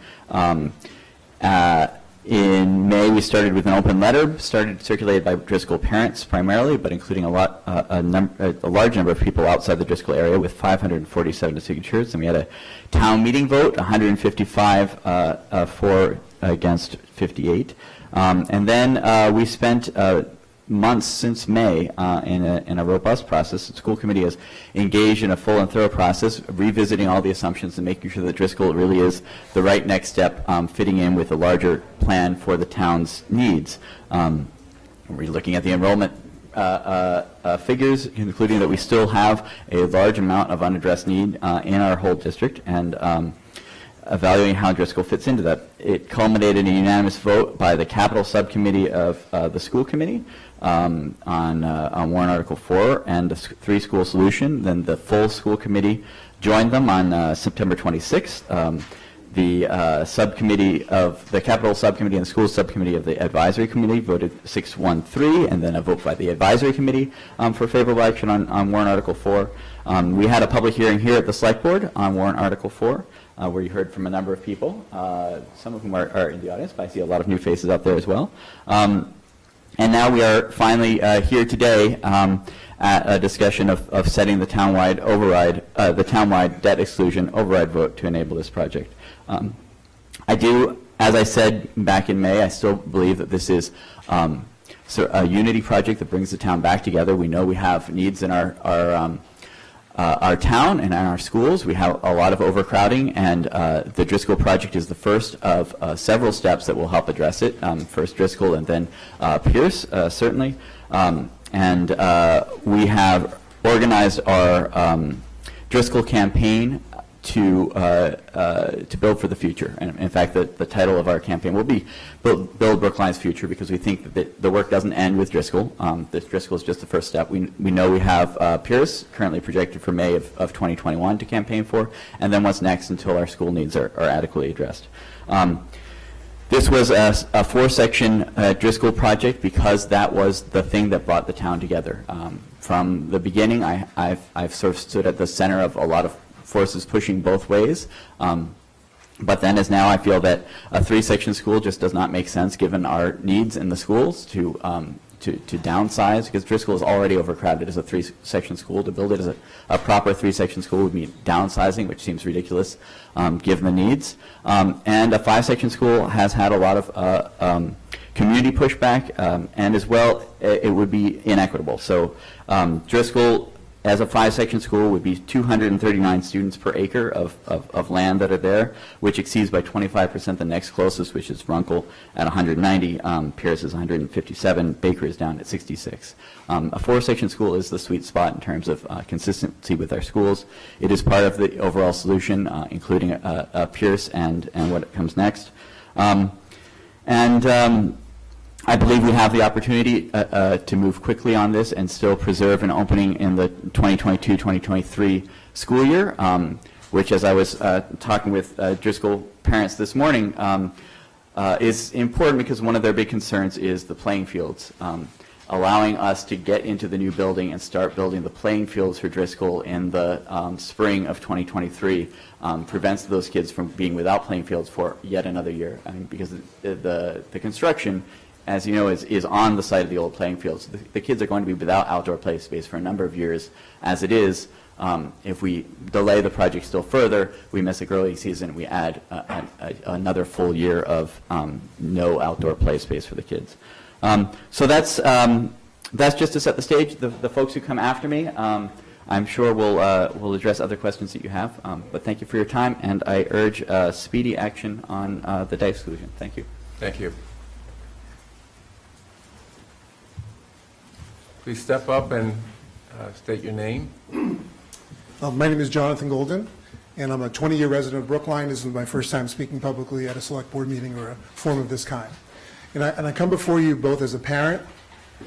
In May, we started with an open letter, circulated by Driscoll parents primarily, but including a large number of people outside the Driscoll area with 547 signatures. And we had a town meeting vote, 155 for against 58. And then we spent months since May in a robust process. The school committee has engaged in a full and thorough process, revisiting all the assumptions and making sure that Driscoll really is the right next step, fitting in with a larger plan for the town's needs. We're looking at the enrollment figures, including that we still have a large amount of unaddressed need in our whole district, and evaluating how Driscoll fits into that. It culminated in a unanimous vote by the capital subcommittee of the school committee on warrant article 4 and the 3-school solution. Then the full school committee joined them on September 26th. The subcommittee of the capital subcommittee and the school subcommittee of the advisory committee voted 6-1-3, and then a vote by the advisory committee for favorable action on warrant article 4. We had a public hearing here at the select board on warrant article 4. Where you heard from a number of people, some of whom are in the audience, but I see a lot of new faces out there as well. And now we are finally here today at a discussion of setting the townwide override, the townwide debt exclusion override vote to enable this project. I do, as I said back in May, I still believe that this is a unity project that brings the town back together. We know we have needs in our town and in our schools. We have a lot of overcrowding, and the Driscoll project is the first of several steps that will help address it. First Driscoll and then Pierce, certainly. And we have organized our Driscoll campaign to build for the future. And in fact, the title of our campaign will be Build Brookline's Future, because we think that the work doesn't end with Driscoll. This Driscoll is just the first step. We know we have Pierce currently projected for May of 2021 to campaign for, and then what's next until our school needs are adequately addressed. This was a 4-section Driscoll project because that was the thing that brought the town together. From the beginning, I've sort of stood at the center of a lot of forces pushing both ways. But then as now I feel that a 3-section school just does not make sense given our needs in the schools to downsize, because Driscoll is already overcrowded as a 3-section school. To build it as a proper 3-section school would mean downsizing, which seems ridiculous given the needs. And a 5-section school has had a lot of community pushback, and as well it would be inequitable. So Driscoll, as a 5-section school, would be 239 students per acre of land that are there, which exceeds by 25% the next closest, which is Runkle at 190, Pierce is 157, Baker is down at 66. A 4-section school is the sweet spot in terms of consistency with our schools. It is part of the overall solution, including Pierce and what comes next. I believe we have the opportunity to move quickly on this and still preserve an opening in the 2022-2023 school year which, as I was talking with Driscoll parents this morning, is important because one of their big concerns is the playing fields. Allowing us to get into the new building and start building the playing fields for Driscoll in the spring of 2023 prevents those kids from being without playing fields for yet another year. I mean, because the construction, as you know, is on the site of the old playing fields. The kids are going to be without outdoor play space for a number of years. As it is, if we delay the project still further, we miss a growing season, we add another full year of no outdoor play space for the kids. So that's just to set the stage. The folks who come after me, I'm sure will address other questions that you have. But thank you for your time, and I urge speedy action on the debt exclusion. Thank you. Thank you. Please step up and state your name. My name is Jonathan Golden, and I'm a 20-year resident of Brookline. This is my first time speaking publicly at a select board meeting or a forum of this kind. And I come before you both as a parent,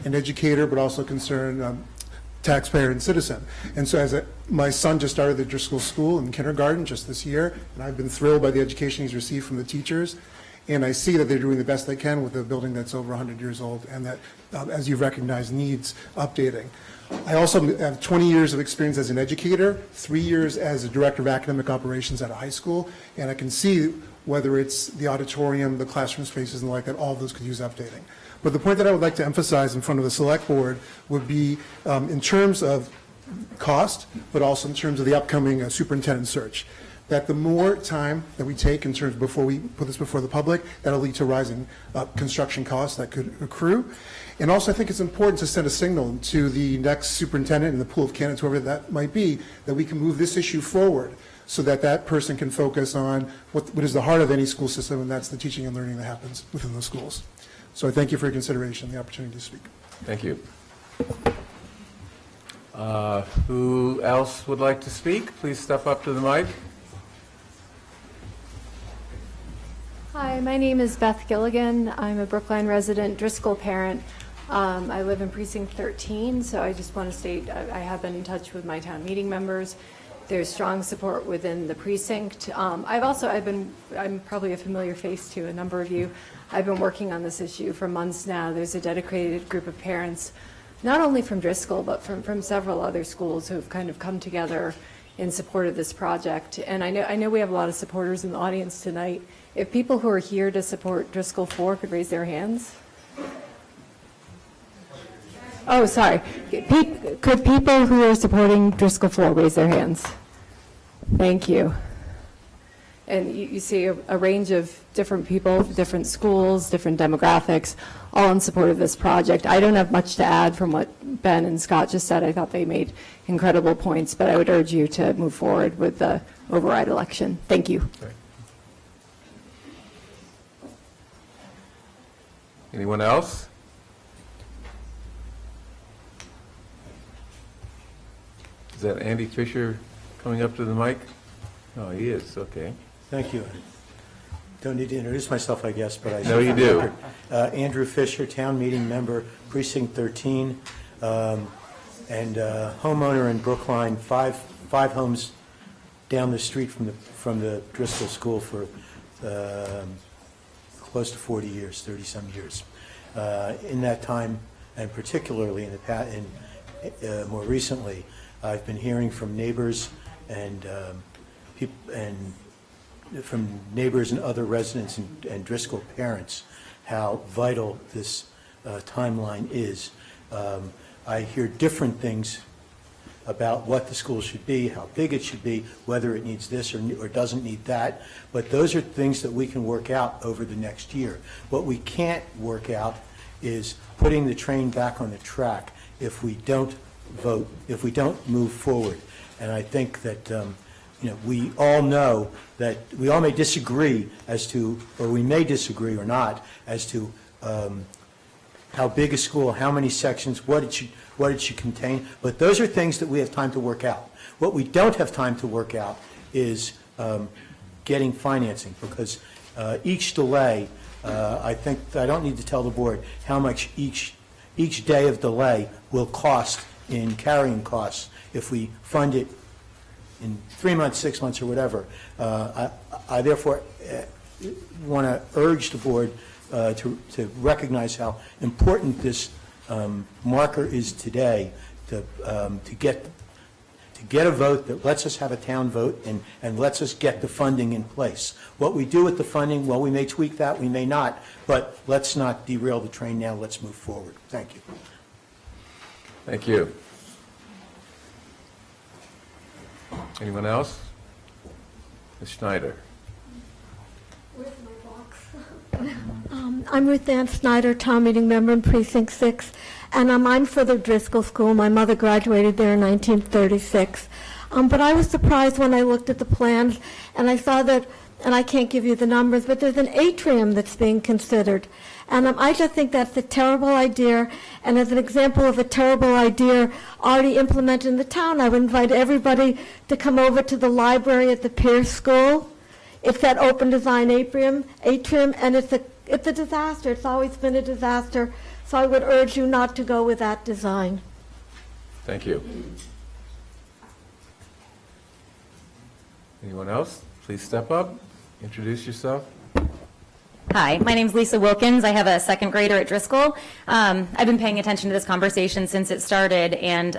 an educator, but also concerned taxpayer and citizen. And so my son just started the Driscoll School in kindergarten just this year, and I've been thrilled by the education he's received from the teachers. And I see that they're doing the best they can with a building that's over 100 years old and that, as you've recognized, needs updating. I also have 20 years of experience as an educator, 3 years as a director of academic operations at a high school, and I can see whether it's the auditorium, the classroom spaces, and the like, that all of those could use updating. But the point that I would like to emphasize in front of the select board would be in terms of cost, but also in terms of the upcoming superintendent search. That the more time that we take in terms before we put this before the public, that'll lead to rising construction costs that could accrue. And also, I think it's important to send a signal to the next superintendent and the pool of candidates, whoever that might be, that we can move this issue forward so that that person can focus on what is the heart of any school system, and that's the teaching and learning that happens within those schools. So I thank you for your consideration and the opportunity to speak. Thank you. Who else would like to speak? Please step up to the mic. Hi, my name is Beth Gilligan. I'm a Brookline resident, Driscoll parent. I live in precinct 13, so I just want to state I have been in touch with my town meeting members. There's strong support within the precinct. I'm probably a familiar face to a number of you. I've been working on this issue for months now. There's a dedicated group of parents, not only from Driscoll, but from several other schools who have kind of come together in support of this project. And I know we have a lot of supporters in the audience tonight. If people who are here to support Driscoll 4 could raise their hands. Oh, sorry. Could people who are supporting Driscoll 4 raise their hands? Thank you. And you see a range of different people, different schools, different demographics, all in support of this project. I don't have much to add from what Ben and Scott just said. I thought they made incredible points, but I would urge you to move forward with the override election. Thank you. Okay. Anyone else? Is that Andy Fisher coming up to the mic? Oh, he is, okay. Thank you. Don't need to introduce myself, I guess, but I... No, you do. Andrew Fisher, town meeting member, precinct 13, and homeowner in Brookline, five homes down the street from the Driscoll School for close to 40 years, 30-some years. In that time, and particularly in the past, more recently, I've been hearing from neighbors and from neighbors and other residents and Driscoll parents how vital this timeline is. I hear different things about what the school should be, how big it should be, whether it needs this or doesn't need that. But those are things that we can work out over the next year. What we can't work out is putting the train back on the track if we don't vote, if we don't move forward. And I think that we all know that we all may disagree as to, or we may disagree or not, as to how big a school, how many sections, what it should contain. But those are things that we have time to work out. What we don't have time to work out is getting financing, because each delay, I don't need to tell the board how much each day of delay will cost in carrying costs if we fund it in 3 months, 6 months, or whatever. I therefore want to urge the board to recognize how important this marker is today to get a vote that lets us have a town vote and lets us get the funding in place. What we do with the funding, well, we may tweak that, we may not, but let's not derail the train now. Let's move forward. Thank you. Thank you. Anyone else? Ms. Schneider. I'm Ruth Ann Snyder, town meeting member in Precinct 6, and I'm for the Driscoll School. My mother graduated there in 1936. But I was surprised when I looked at the plans, and I saw that, and I can't give you the numbers, but there's an atrium that's being considered. And I just think that's a terrible idea, and as an example of a terrible idea already implemented in the town, I would invite everybody to come over to the library at the Pierce School. It's that open design atrium, and it's a disaster. It's always been a disaster. So I would urge you not to go with that design. Thank you. Anyone else? Please step up, introduce yourself. Hi, my name's Lisa Wilkins. I have a second grader at Driscoll. I've been paying attention to this conversation since it started, and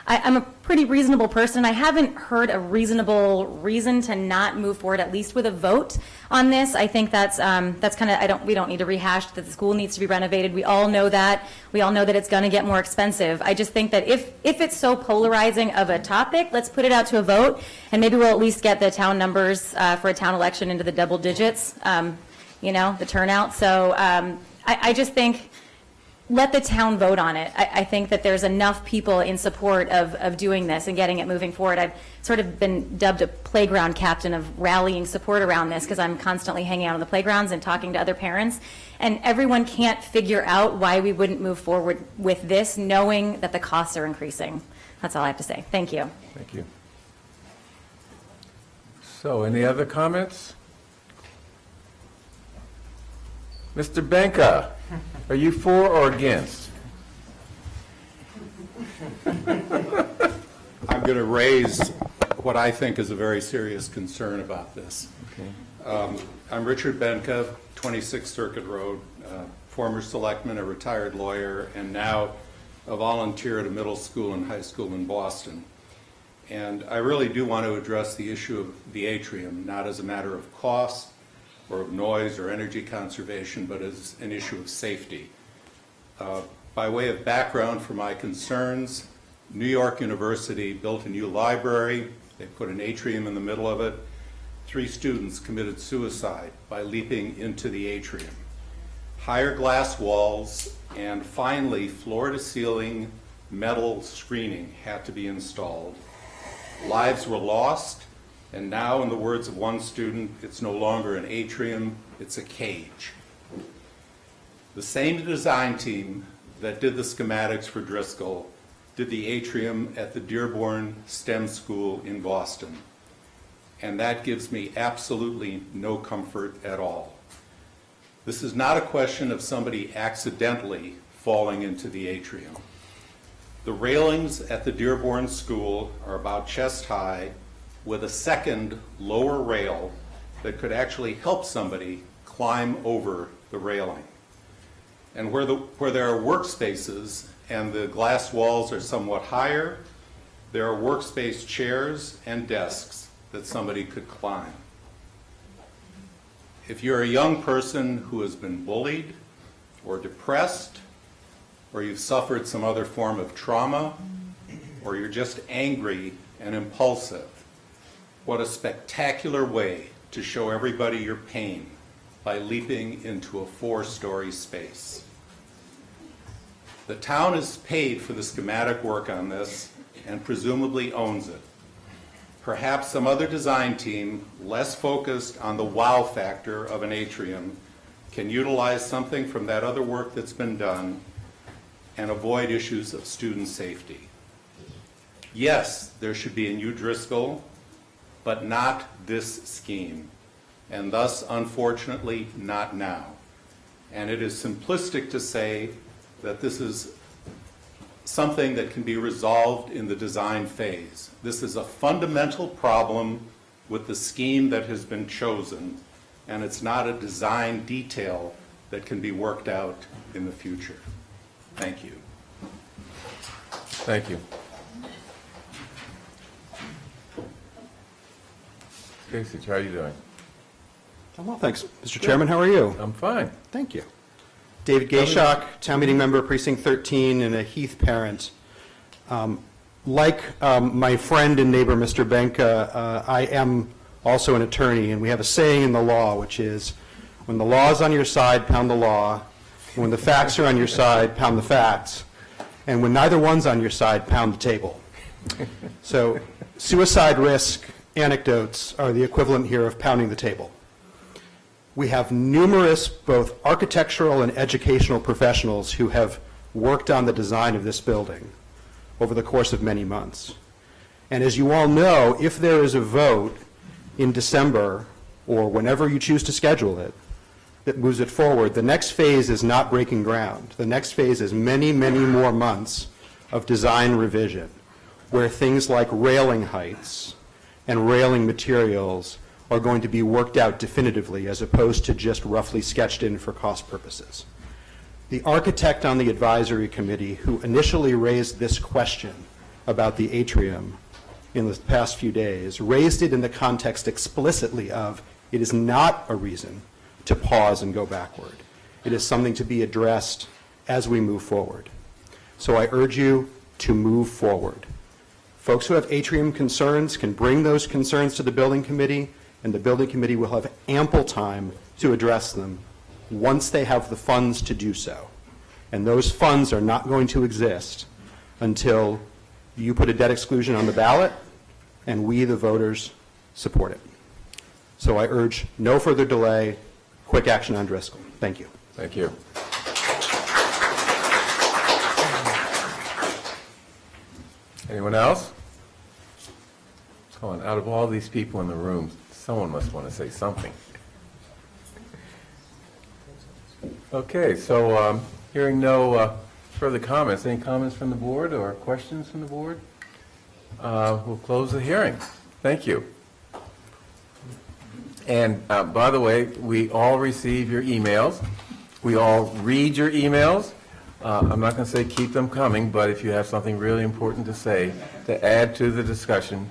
I'm a pretty reasonable person. I haven't heard a reasonable reason to not move forward, at least with a vote on this. I think that's kind of, we don't need to rehash that the school needs to be renovated. We all know that. We all know that it's going to get more expensive. I just think that if it's so polarizing of a topic, let's put it out to a vote, and maybe we'll at least get the town numbers for a town election into the double digits. The turnout. So I just think let the town vote on it. I think that there's enough people in support of doing this and getting it moving forward. I've sort of been dubbed a playground captain of rallying support around this because I'm constantly hanging out on the playgrounds and talking to other parents. And everyone can't figure out why we wouldn't move forward with this, knowing that the costs are increasing. That's all I have to say. Thank you. Thank you. So, any other comments? Mr. Benka, are you for or against? I'm going to raise what I think is a very serious concern about this. Okay. I'm Richard Benka, 26th Circuit Road, former selectman, a retired lawyer, and now a volunteer at a middle school and high school in Boston. And I really do want to address the issue of the atrium, not as a matter of cost or of noise or energy conservation, but as an issue of safety. By way of background for my concerns, New York University built a new library. They put an atrium in the middle of it. 3 students committed suicide by leaping into the atrium. Higher glass walls and finally floor-to-ceiling metal screening had to be installed. Lives were lost. And now, in the words of one student, it's no longer an atrium, it's a cage. The same design team that did the schematics for Driscoll did the atrium at the Dearborn STEM School in Boston. And that gives me absolutely no comfort at all. This is not a question of somebody accidentally falling into the atrium. The railings at the Dearborn School are about chest high, with a second lower rail that could actually help somebody climb over the railing. And where there are workspaces and the glass walls are somewhat higher, there are workspace chairs and desks that somebody could climb. If you're a young person who has been bullied or depressed, or you've suffered some other form of trauma, or you're just angry and impulsive, what a spectacular way to show everybody your pain by leaping into a 4-story space. The town has paid for the schematic work on this and presumably owns it. Perhaps some other design team, less focused on the wow factor of an atrium, can utilize something from that other work that's been done and avoid issues of student safety. Yes, there should be a new Driscoll, but not this scheme, and thus, unfortunately, not now. And it is simplistic to say that this is something that can be resolved in the design phase. This is a fundamental problem with the scheme that has been chosen, and it's not a design detail that can be worked out in the future. Thank you. Thank you. Casey, how are you doing? I'm well, thanks. Mr. Chairman, how are you? I'm fine. Thank you. David Gayshock, Town Meeting Member, Precinct 13, and a Heath parent. Like my friend and neighbor, Mr. Benka, I am also an attorney, and we have a saying in the law, which is, when the law is on your side, pound the law, and when the facts are on your side, pound the facts, and when neither one's on your side, pound the table. So suicide risk anecdotes are the equivalent here of pounding the table. We have numerous both architectural and educational professionals who have worked on the design of this building over the course of many months. And as you all know, if there is a vote in December or whenever you choose to schedule it that moves it forward, the next phase is not breaking ground. The next phase is many, many more months of design revision where things like railing heights and railing materials are going to be worked out definitively as opposed to just roughly sketched in for cost purposes. The architect on the advisory committee who initially raised this question about the atrium in the past few days raised it in the context explicitly of it is not a reason to pause and go backward. It is something to be addressed as we move forward. So I urge you to move forward. Folks who have atrium concerns can bring those concerns to the building committee, and the building committee will have ample time to address them once they have the funds to do so. And those funds are not going to exist until you put a debt exclusion on the ballot and we, the voters, support it. So I urge no further delay, quick action on Driscoll. Thank you. Thank you. Anyone else? Come on, out of all these people in the room, someone must want to say something. Okay, so hearing no further comments, any comments from the board or questions from the board? We'll close the hearing. Thank you. And by the way, we all receive your emails. We all read your emails. I'm not going to say keep them coming, but if you have something really important to say, to add to the discussion,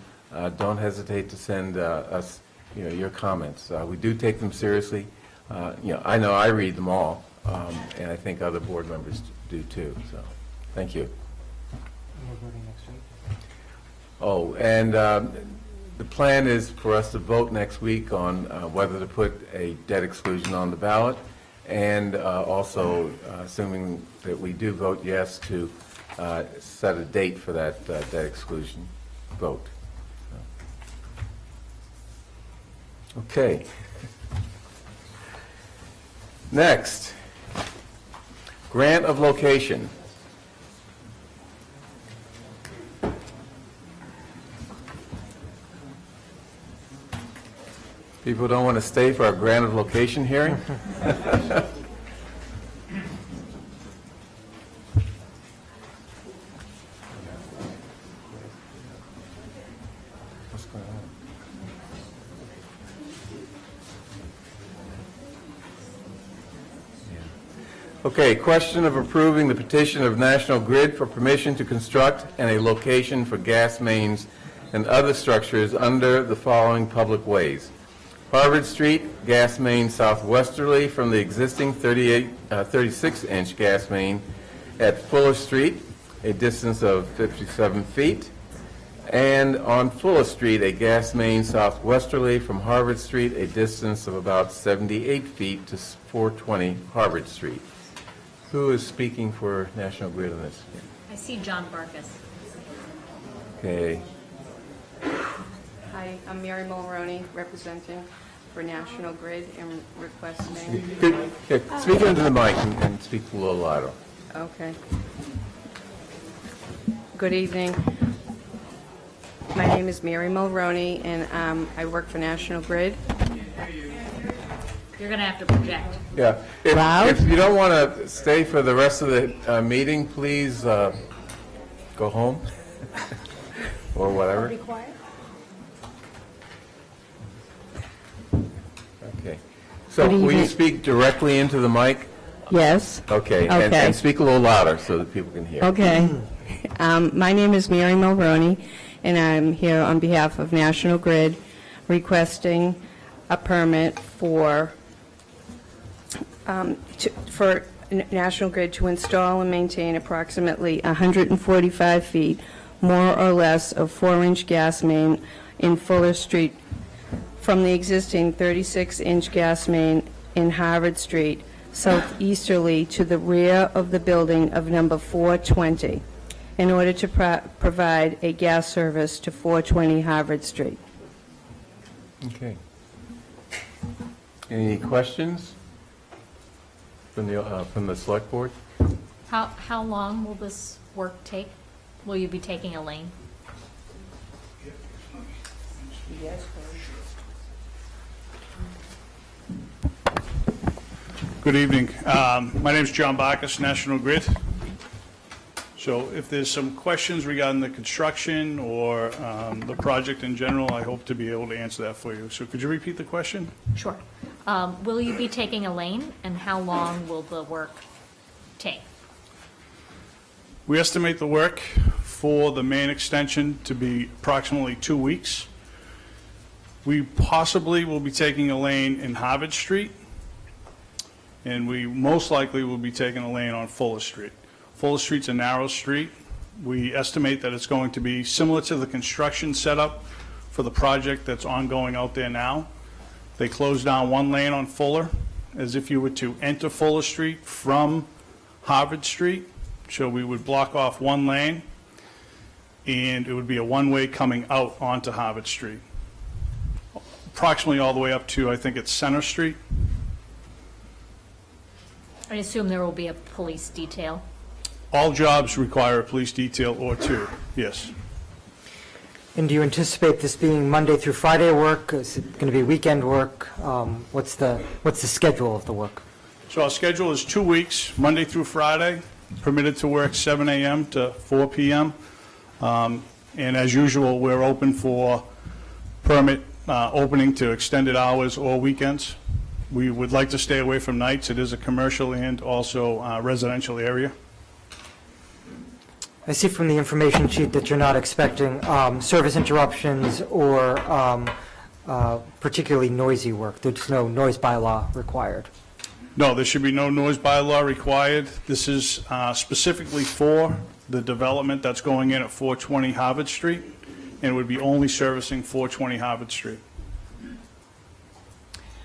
don't hesitate to send us your comments. We do take them seriously. I know I read them all, and I think other board members do too. So, thank you. Oh, and the plan is for us to vote next week on whether to put a debt exclusion on the ballot, and also, assuming that we do vote yes, to set a date for that debt exclusion vote. Okay. Next, grant of location. People don't want to stay for our grant of location hearing? What's going on? Okay, question of approving the petition of National Grid for permission to construct and a location for gas mains and other structures under the following public ways. Harvard Street, gas main southwesterly from the existing 36-inch gas main at Fuller Street, a distance of 57 feet. And on Fuller Street, a gas main southwesterly from Harvard Street, a distance of about 78 feet to 420 Harvard Street. Who is speaking for National Grid on this? I see John Barkus. Okay. Hi, I'm Mary Mulroney, representing for National Grid and requesting... Speak into the mic and speak a little louder. Okay. Good evening. My name is Mary Mulroney, and I work for National Grid. You're going to have to project. Yeah. If you don't want to stay for the rest of the meeting, please go home or whatever. Be quiet. Okay. So Good will you evening. speak directly into the mic? Yes. Okay. Okay. And speak a little louder so that people can hear. Okay. My name is Mary Mulroney, and I'm here on behalf of National Grid requesting a permit for National Grid to install and maintain approximately 145 feet, more or less, of 4-inch gas main in Fuller Street from the existing 36-inch gas main in Harvard Street southeasterly to the rear of the building of number 420 in order to provide a gas service to 420 Harvard Street. Okay. Any questions from the select board? How long will this work take? Will you be taking a lane? Good evening. My name is John Bacchus, National Grid. So if there's some questions regarding the construction or the project in general, I hope to be able to answer that for you. So could you repeat the question? Sure. Will you be taking a lane, and how long will the work take? We estimate the work for the main extension to be approximately 2 weeks. We possibly will be taking a lane in Harvard Street, and we most likely will be taking a lane on Fuller Street. Fuller Street's a narrow street. We estimate that it's going to be similar to the construction setup for the project that's ongoing out there now. They closed down one lane on Fuller as if you were to enter Fuller Street from Harvard Street. So we would block off one lane, and it would be a one-way coming out onto Harvard Street. Approximately all the way up to, I think it's Center Street. I assume there will be a police detail. All jobs require a police detail or two, yes. And do you anticipate this being Monday through Friday work? Is it going to be weekend work? What's the schedule of the work? So our schedule is 2 weeks, Monday through Friday, permitted to work 7 a.m. to 4 p.m. And as usual, we're open for permit opening to extended hours or weekends. We would like to stay away from nights. It is a commercial and also residential area. I see from the information sheet that you're not expecting service interruptions or particularly noisy work. There's no noise bylaw required. No, there should be no noise bylaw required. This is specifically for the development that's going in at 420 Harvard Street, and would be only servicing 420 Harvard Street.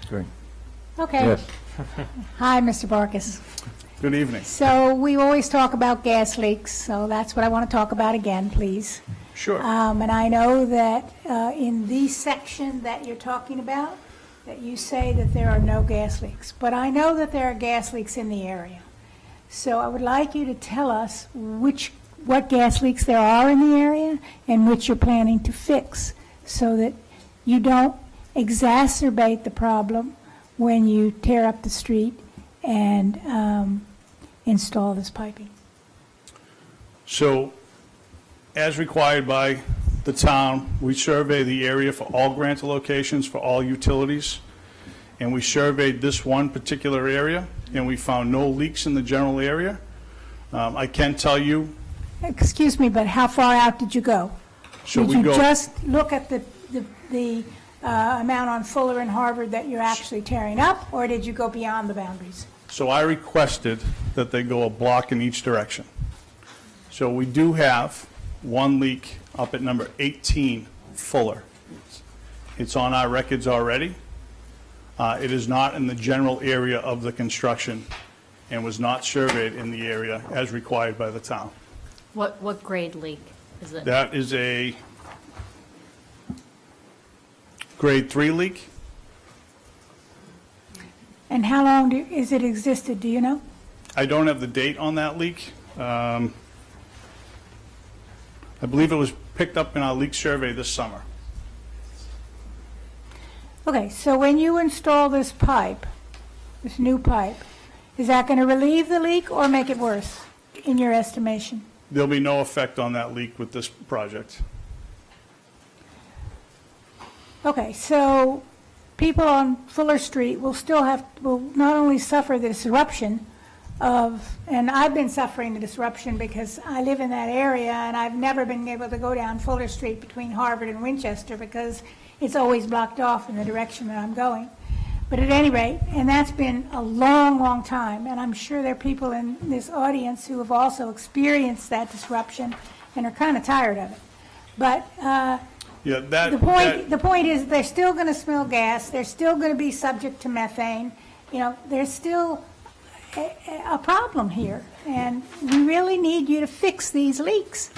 Great. Okay. Yes. Hi, Mr. Barkis. Good evening. So we always talk about gas leaks, so that's what I want to talk about again, please. Sure. And I know that in the section that you're talking about, that you say that there are no gas leaks. But I know that there are gas leaks in the area. So I would like you to tell us what gas leaks there are in the area and which you're planning to fix so that you don't exacerbate the problem when you tear up the street and install this piping. So, as required by the town, we survey the area for all granted locations for all utilities, and we surveyed this one particular area, and we found no leaks in the general area. I can tell you, Excuse me, but how far out did you go? So Did we you go- just look at the amount on Fuller and Harvard that you're actually tearing up, or did you go beyond the boundaries? so I requested that they go a block in each direction. So we do have one leak up at number 18 Fuller. It's on our records already. It is not in the general area of the construction and was not surveyed in the area as required by the town. What grade leak is it? That is a grade 3 leak. And how long is it existed, do you know? I don't have the date on that leak. I believe it was picked up in our leak survey this summer. Okay, so when you install this pipe, this new pipe, is that going to relieve the leak or make it worse, in your estimation? there'll be no effect on that leak with this project. Okay, so people on Fuller Street will not only suffer the disruption of, and I've been suffering the disruption because I live in that area and I've never been able to go down Fuller Street between Harvard and Winchester because it's always blocked off in the direction that I'm going. But at any rate, and that's been a long, long time, and I'm sure there are people in this audience who have also experienced that disruption and are kind of tired of it. But Yeah, the point is they're still going to smell gas, they're still going to be subject to methane. You know, there's still a problem here, and we really need you to fix these leaks.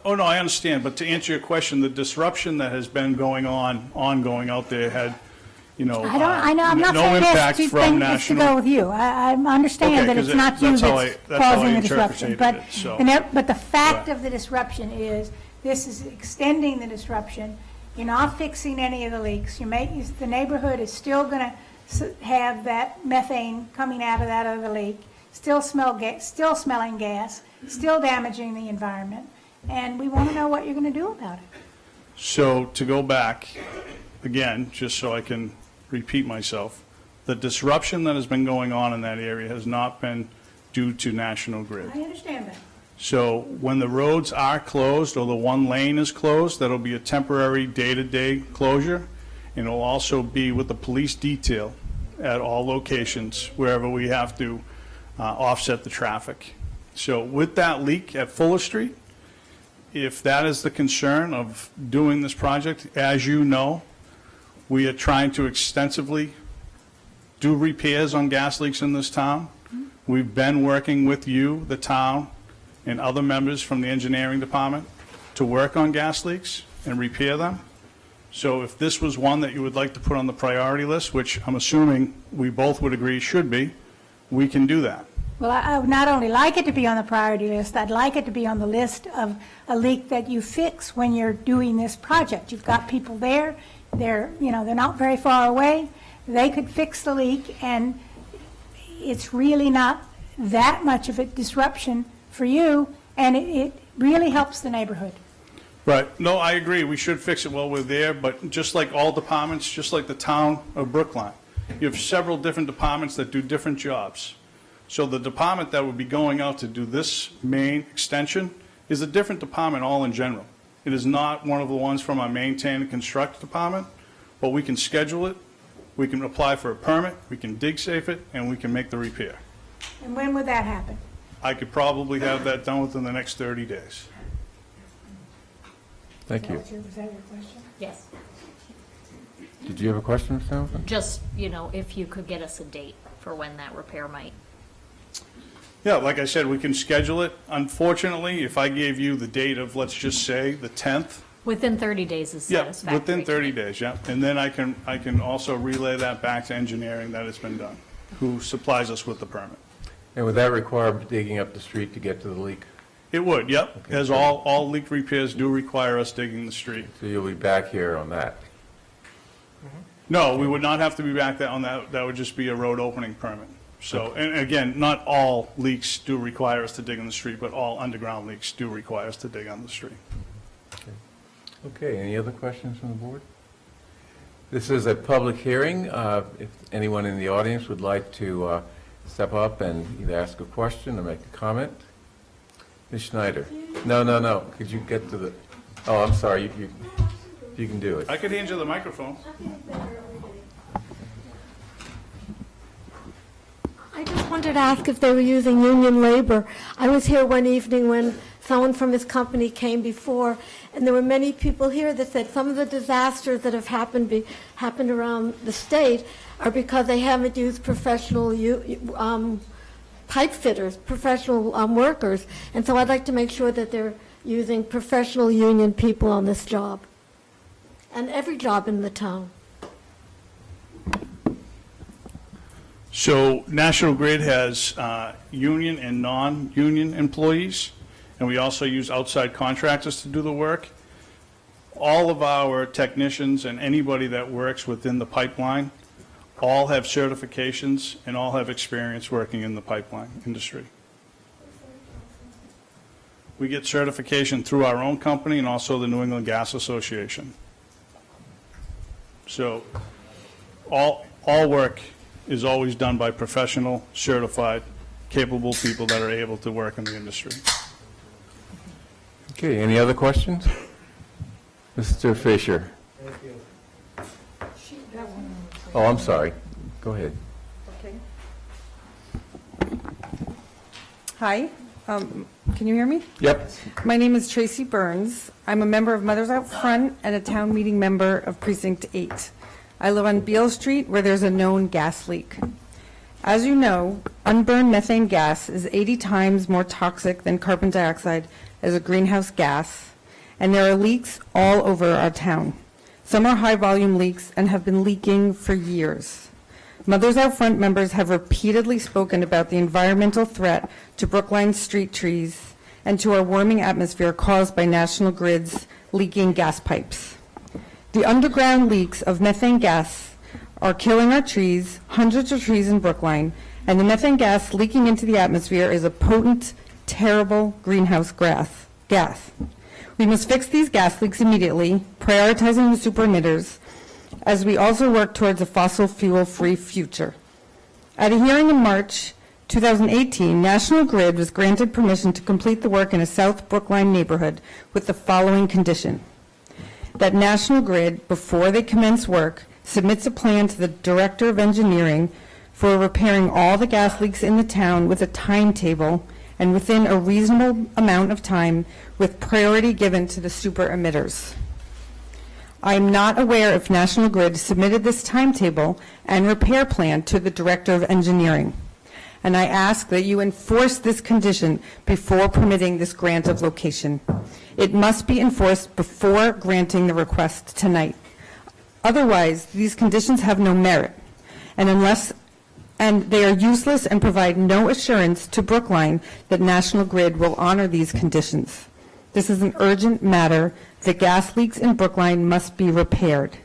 Oh, no, I understand, but to answer your question, the disruption that has been ongoing out there had, I'm not no saying impact this from to national. go with you. I understand Okay, that 'cause it's not you that's how that's that's how I causing the disruption. interpreted But, it, so. but the fact Right. of the disruption is, this is extending the disruption. You're not fixing any of the leaks. The neighborhood is still going to have that methane coming out of that other leak, still smelling gas, still damaging the environment. And we want to know what you're going to do about it. So to go back, again, just so I can repeat myself, the disruption that has been going on in that area has not been due to National Grid. I understand that. So when the roads are closed or the one lane is closed, that'll be a temporary day-to-day closure. And it'll also be with the police detail at all locations wherever we have to offset the traffic. So with that leak at Fuller Street, if that is the concern of doing this project, as you know, we are trying to extensively do repairs on gas leaks in this town. We've been working with you, the town, and other members from the engineering department to work on gas leaks and repair them. So if this was one that you would like to put on the priority list, which I'm assuming we both would agree should be, we can do that. Well, I would not only like it to be on the priority list, I'd like it to be on the list of a leak that you fix when you're doing this project. You've got people there, they're not very far away, they could fix the leak, and it's really not that much of a disruption for you, and it really helps the neighborhood. Right. No, I agree. We should fix it while we're there, but just like all departments, just like the town of Brookline, you have several different departments that do different jobs. So the department that would be going out to do this main extension is a different department all in general. It is not one of the ones from our maintain and construct department, but we can schedule it, we can apply for a permit, we can dig safe it, and we can make the repair. And when would that happen? I could probably have that done within the next 30 days. Thank you. Was that your question? Yes. Did you have a question, Mr. Hamilton? Just, if you could get us a date for when that repair might. Yeah, like I said, we can schedule it. Unfortunately, if I gave you the date of, let's just say, the 10th. Within 30 days is Yeah, satisfactory. within 30 days, yeah. And then I can also relay that back to engineering that it's been done, who supplies us with the permit. And would that require digging up the street to get to the leak? It would, yep. Okay. As all leak repairs do require us digging the street. So you'll be back here on that? No, we would not have to be back on that. That would just be a road opening permit. So, and again, not all leaks do require us to dig in the street, but all underground leaks do require us to dig on the street. Okay, any other questions from the board? This is a public hearing. If anyone in the audience would like to step up and either ask a question or make a comment. Ms. Schneider? No. Could you get to the, oh, I'm sorry, you can do it. I could hand you the microphone. I just wanted to ask if they were using union labor. I was here one evening when someone from his company came before, and there were many people here that said some of the disasters that have happened around the state are because they haven't used professional pipe fitters, professional workers. And so I'd like to make sure that they're using professional union people on this job, and every job in the town. So National Grid has union and non-union employees, and we also use outside contractors to do the work. All of our technicians and anybody that works within the pipeline all have certifications and all have experience working in the pipeline industry. We get certification through our own company and also the New England Gas Association. So all work is always done by professional, certified, capable people that are able to work in the industry. Okay, any other questions? Mr. Fisher? Oh, I'm sorry. Go ahead. Hi, can you hear me? Yep. My name is Tracy Burns. I'm a member of Mothers Out Front and a town meeting member of Precinct 8. I live on Beale Street where there's a known gas leak. As you know, unburned methane gas is 80 times more toxic than carbon dioxide as a greenhouse gas, and there are leaks all over our town. Some are high-volume leaks and have been leaking for years. Mothers Out Front members have repeatedly spoken about the environmental threat to Brookline street trees and to our warming atmosphere caused by National Grid's leaking gas pipes. The underground leaks of methane gas are killing our trees, hundreds of trees in Brookline, and the methane gas leaking into the atmosphere is a potent, terrible greenhouse gas. We must fix these gas leaks immediately, prioritizing the super emitters, as we also work towards a fossil fuel-free future. At a hearing in March 2018, National Grid was granted permission to complete the work in a South Brookline neighborhood with the following condition: that National Grid, before they commence work, submits a plan to the Director of Engineering for repairing all the gas leaks in the town with a timetable and within a reasonable amount of time, with priority given to the super emitters. I am not aware if National Grid submitted this timetable and repair plan to the Director of Engineering, and I ask that you enforce this condition before permitting this grant of location. It must be enforced before granting the request tonight. Otherwise, these conditions have no merit, and they are useless and provide no assurance to Brookline that National Grid will honor these conditions. This is an urgent matter. The gas leaks in Brookline must be repaired.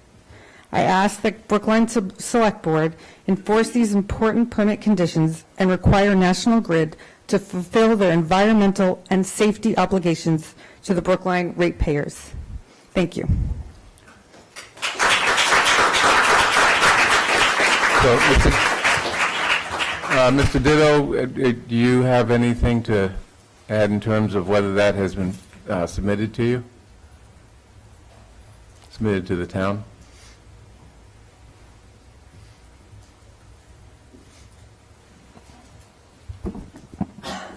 I ask that Brookline Select Board enforce these important permit conditions and require National Grid to fulfill their environmental and safety obligations to the Brookline ratepayers. Thank you. So, Mr. Ditto, do you have anything to add in terms of whether that has been submitted to you? Submitted to the town?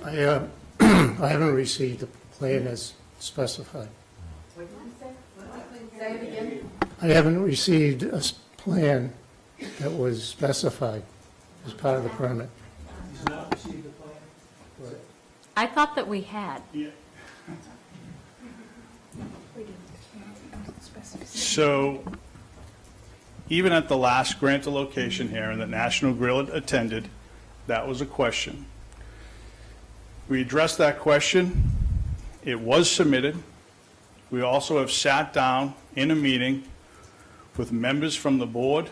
I haven't received the plan as specified. I haven't received a plan that was specified as part of the permit. I thought that we had. So even at the last grant of location hearing that National Grid attended, that was a question. We addressed that question. It was submitted. We also have sat down in a meeting with members from the board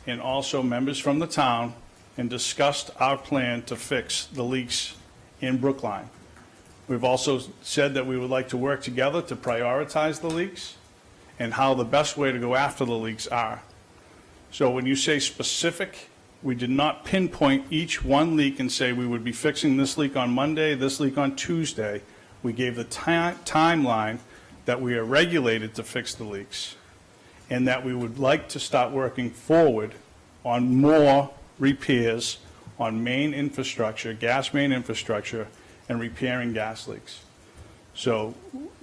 and also members from the town and discussed our plan to fix the leaks in Brookline. We've also said that we would like to work together to prioritize the leaks and how the best way to go after the leaks are. So when you say specific, we did not pinpoint each one leak and say we would be fixing this leak on Monday, this leak on Tuesday. We gave the timeline that we are regulated to fix the leaks and that we would like to start working forward on more repairs on main infrastructure, gas main infrastructure, and repairing gas leaks. So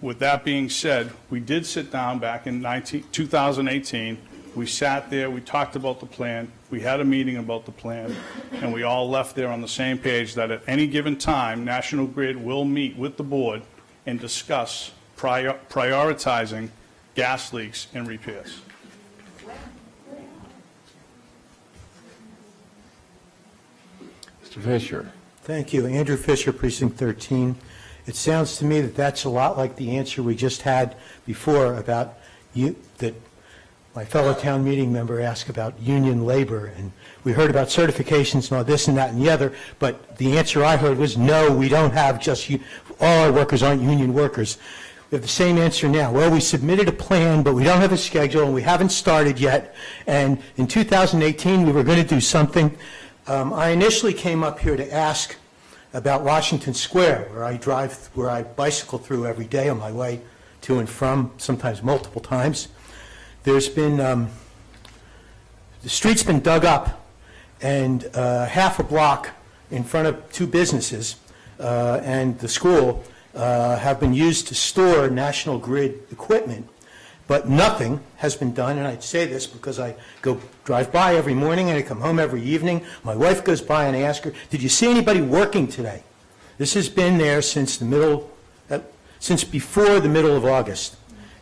with that being said, we did sit down back in 2018. We sat there, we talked about the plan, we had a meeting about the plan, and we all left there on the same page that at any given time, National Grid will meet with the board and discuss prioritizing gas leaks and repairs. Mr. Fisher. Thank you. Andrew Fisher, Precinct 13. It sounds to me that that's a lot like the answer we just had before about that my fellow town meeting member asked about union labor, and we heard about certifications and all this and that and the other, but the answer I heard was no, we don't have just all our workers aren't union workers. We have the same answer now. Well, we submitted a plan, but we don't have a schedule, and we haven't started yet. And in 2018, we were going to do something. I initially came up here to ask about Washington Square, where I bicycle through every day on my way to and from, sometimes multiple times. There's been, the street's been dug up, and half a block in front of two businesses and the school have been used to store National Grid equipment, but nothing has been done. And I'd say this because I drive by every morning and I come home every evening. My wife goes by and I ask her, did you see anybody working today? This has been there since before the middle of August,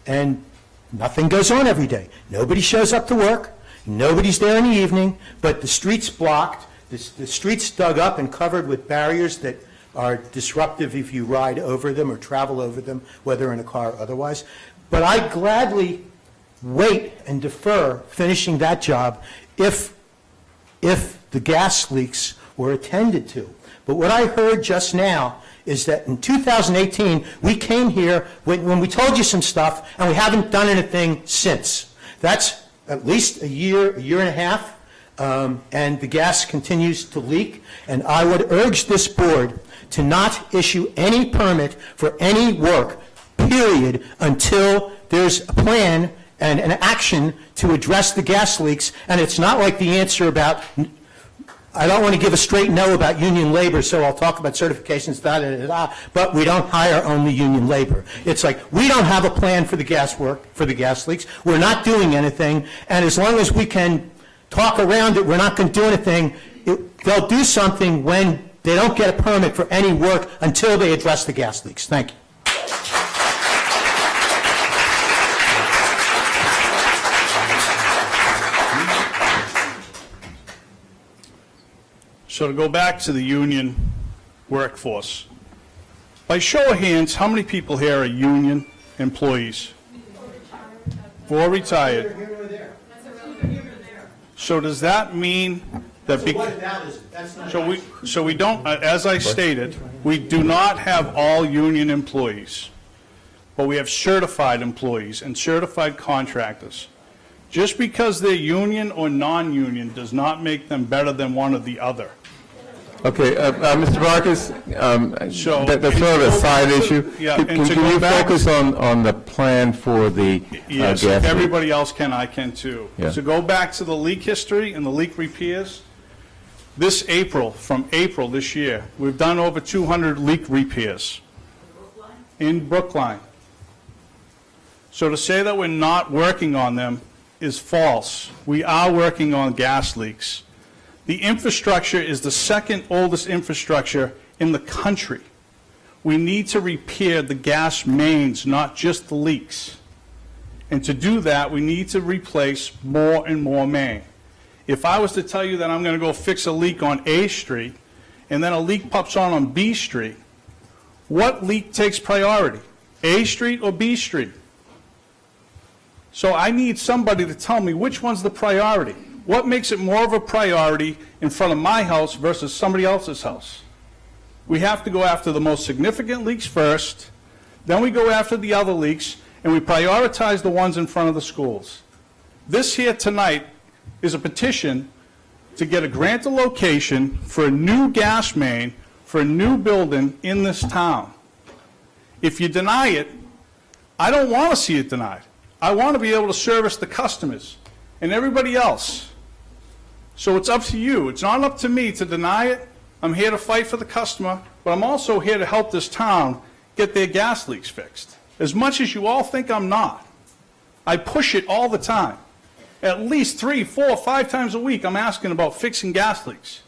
and nothing goes on every day. Nobody shows up to work. Nobody's there in the evening, but the street's blocked. The street's dug up and covered with barriers that are disruptive if you ride over them or travel over them, whether in a car or otherwise. But I gladly wait and defer finishing that job if the gas leaks were attended to. But what I heard just now is that in 2018, we came here when we told you some stuff, and we haven't done anything since. That's at least a year and a half, and the gas continues to leak. And I would urge this board to not issue any permit for any work, period, until there's a plan and an action to address the gas leaks. And it's not like the answer about, I don't want to give a straight no about union labor, so I'll talk about certifications, but we don't hire only union labor. It's like, we don't have a plan for the gas work, for the gas leaks. We're not doing anything, and as long as we can talk around it, we're not going to do anything. They'll do something when they don't get a permit for any work until they address the gas leaks. Thank you. So to go back to the union workforce, by show of hands, how many people here are union employees? 4 retired. So does that mean that? So we don't, as I stated, we do not have all union employees, but we have certified employees and certified contractors. Just because they're union or non-union does not make them better than one or the other. Okay, Mr. Marcus, So- that's sort of a side issue. Yeah, Can and to can go you back- focus on the plan for the Yes, gas if leak? everybody else can, I can too. Yeah. So go back to the leak history and the leak repairs. From April this year, we've done over 200 leak repairs in Brookline. So to say that we're not working on them is false. We are working on gas leaks. The infrastructure is the second oldest infrastructure in the country. We need to repair the gas mains, not just the leaks. And to do that, we need to replace more and more main. If I was to tell you that I'm going to go fix a leak on A Street, and then a leak pops on B Street, what leak takes priority, A Street or B Street? So I need somebody to tell me which one's the priority. What makes it more of a priority in front of my house versus somebody else's house? We have to go after the most significant leaks first, then we go after the other leaks, and we prioritize the ones in front of the schools. This here tonight is a petition to get a grant of location for a new gas main for a new building in this town. If you deny it, I don't want to see it denied. I want to be able to service the customers and everybody else. So it's up to you. It's not up to me to deny it. I'm here to fight for the customer, but I'm also here to help this town get their gas leaks fixed. As much as you all think I'm not, I push it all the time. At least 3, 4, 5 times a week, I'm asking about fixing gas leaks.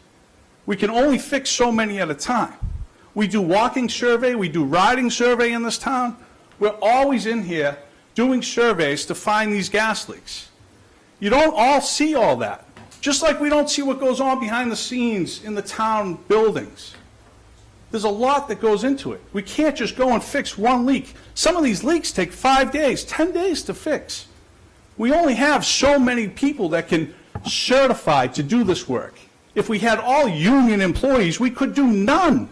We can only fix so many at a time. We do walking survey, we do riding survey in this town. We're always in here doing surveys to find these gas leaks. You don't all see all that. Just like we don't see what goes on behind the scenes in the town buildings. There's a lot that goes into it. We can't just go and fix one leak. Some of these leaks take 5 days, 10 days to fix. We only have so many people that can certify to do this work. If we had all union employees, we could do none.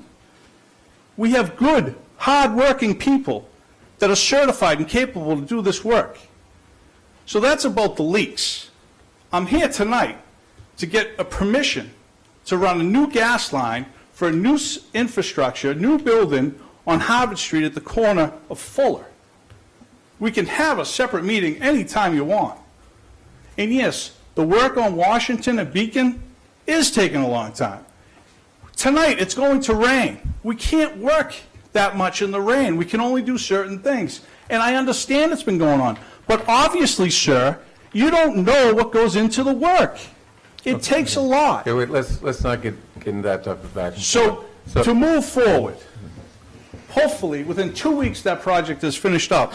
We have good, hard-working people that are certified and capable to do this work. So that's about the leaks. I'm here tonight to get a permission to run a new gas line for a new infrastructure, new building on Harvard Street at the corner of Fuller. We can have a separate meeting anytime you want. And yes, the work on Washington and Beacon is taking a long time. Tonight, it's going to rain. We can't work that much in the rain. We can only do certain things. And I understand it's been going on. But obviously, sir, you don't know what goes into the work. It takes a lot. Okay, wait, let's not get into that type of action. So to move forward, hopefully, within 2 weeks, that project is finished up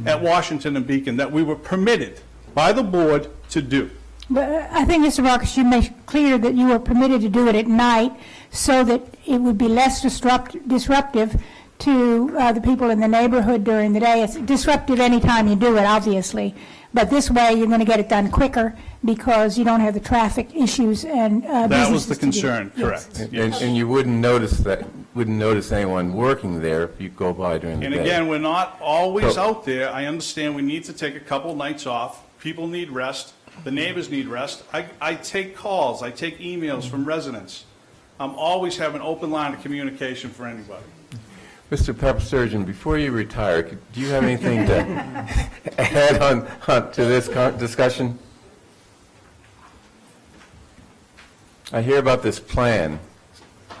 at Washington and Beacon that we were permitted by the board to do. But I think, Mr. Marcus, you made clear that you were permitted to do it at night so that it would be less disruptive to the people in the neighborhood during the day. It's disruptive anytime you do it, obviously. But this way, you're going to get it done quicker because you don't have the traffic issues and That was the businesses to do. concern, correct. Yes. And you wouldn't notice anyone working there if you go by during the And day. again, we're not always So- out there. I understand we need to take a couple nights off. People need rest. The neighbors need rest. I take calls. I take emails from residents. I'm always have an open line of communication for anybody. Mr. Pepper Surgeon, before you retire, do you have anything to add on to this discussion? I hear about this plan.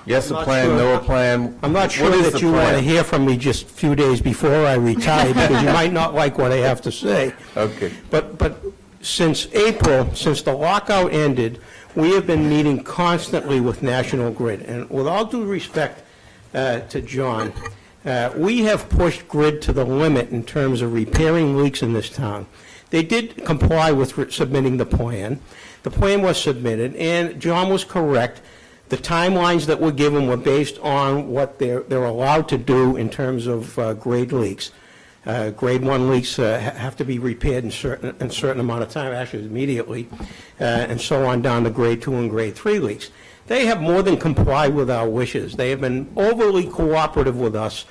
Yes, a I'm not plan, sure. no a plan. I'm not What sure is that the you want to plan? hear from me just a few days before I retire, because you might not like what I have to say. Okay. But since April, since the lockout ended, we have been meeting constantly with National Grid. And with all due respect to John, we have pushed Grid to the limit in terms of repairing leaks in this town. They did comply with submitting the plan. The plan was submitted, and John was correct. The timelines that were given were based on what they're allowed to do in terms of grade leaks. Grade 1 leaks have to be repaired in certain amount of time, actually immediately, and so on down to grade 2 and grade 3 leaks. They have more than complied with our wishes. They have been overly cooperative with us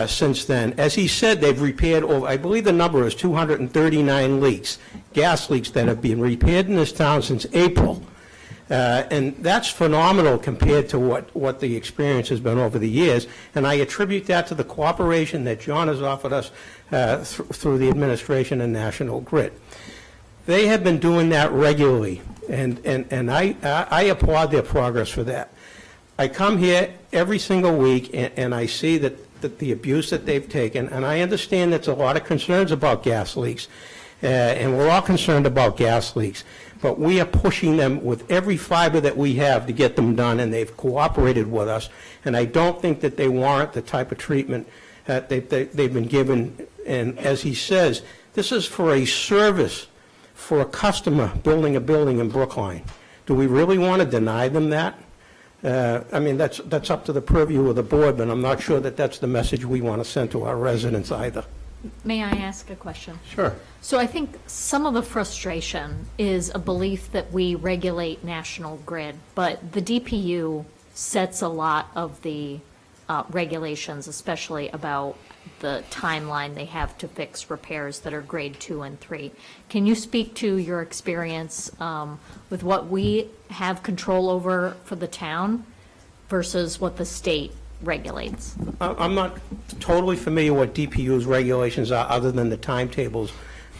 since then. As he said, they've repaired over, I believe the number is 239 leaks, gas leaks that have been repaired in this town since April. And that's phenomenal compared to what the experience has been over the years. And I attribute that to the cooperation that John has offered us through the administration and National Grid. They have been doing that regularly, and I applaud their progress for that. I come here every single week, and I see that the abuse that they've taken, and I understand there's a lot of concerns about gas leaks, and we're all concerned about gas leaks. But we are pushing them with every fiber that we have to get them done, and they've cooperated with us. And I don't think that they warrant the type of treatment that they've been given. And as he says, this is for a service for a customer building a building in Brookline. Do we really want to deny them that? I mean, that's up to the purview of the board, but I'm not sure that that's the message we want to send to our residents either. May I ask a question? Sure. So I think some of the frustration is a belief that we regulate National Grid, but the DPU sets a lot of the regulations, especially about the timeline they have to fix repairs that are grade 2 and 3. Can you speak to your experience with what we have control over for the town versus what the state regulates? I'm not totally familiar what DPU's regulations are, other than the timetables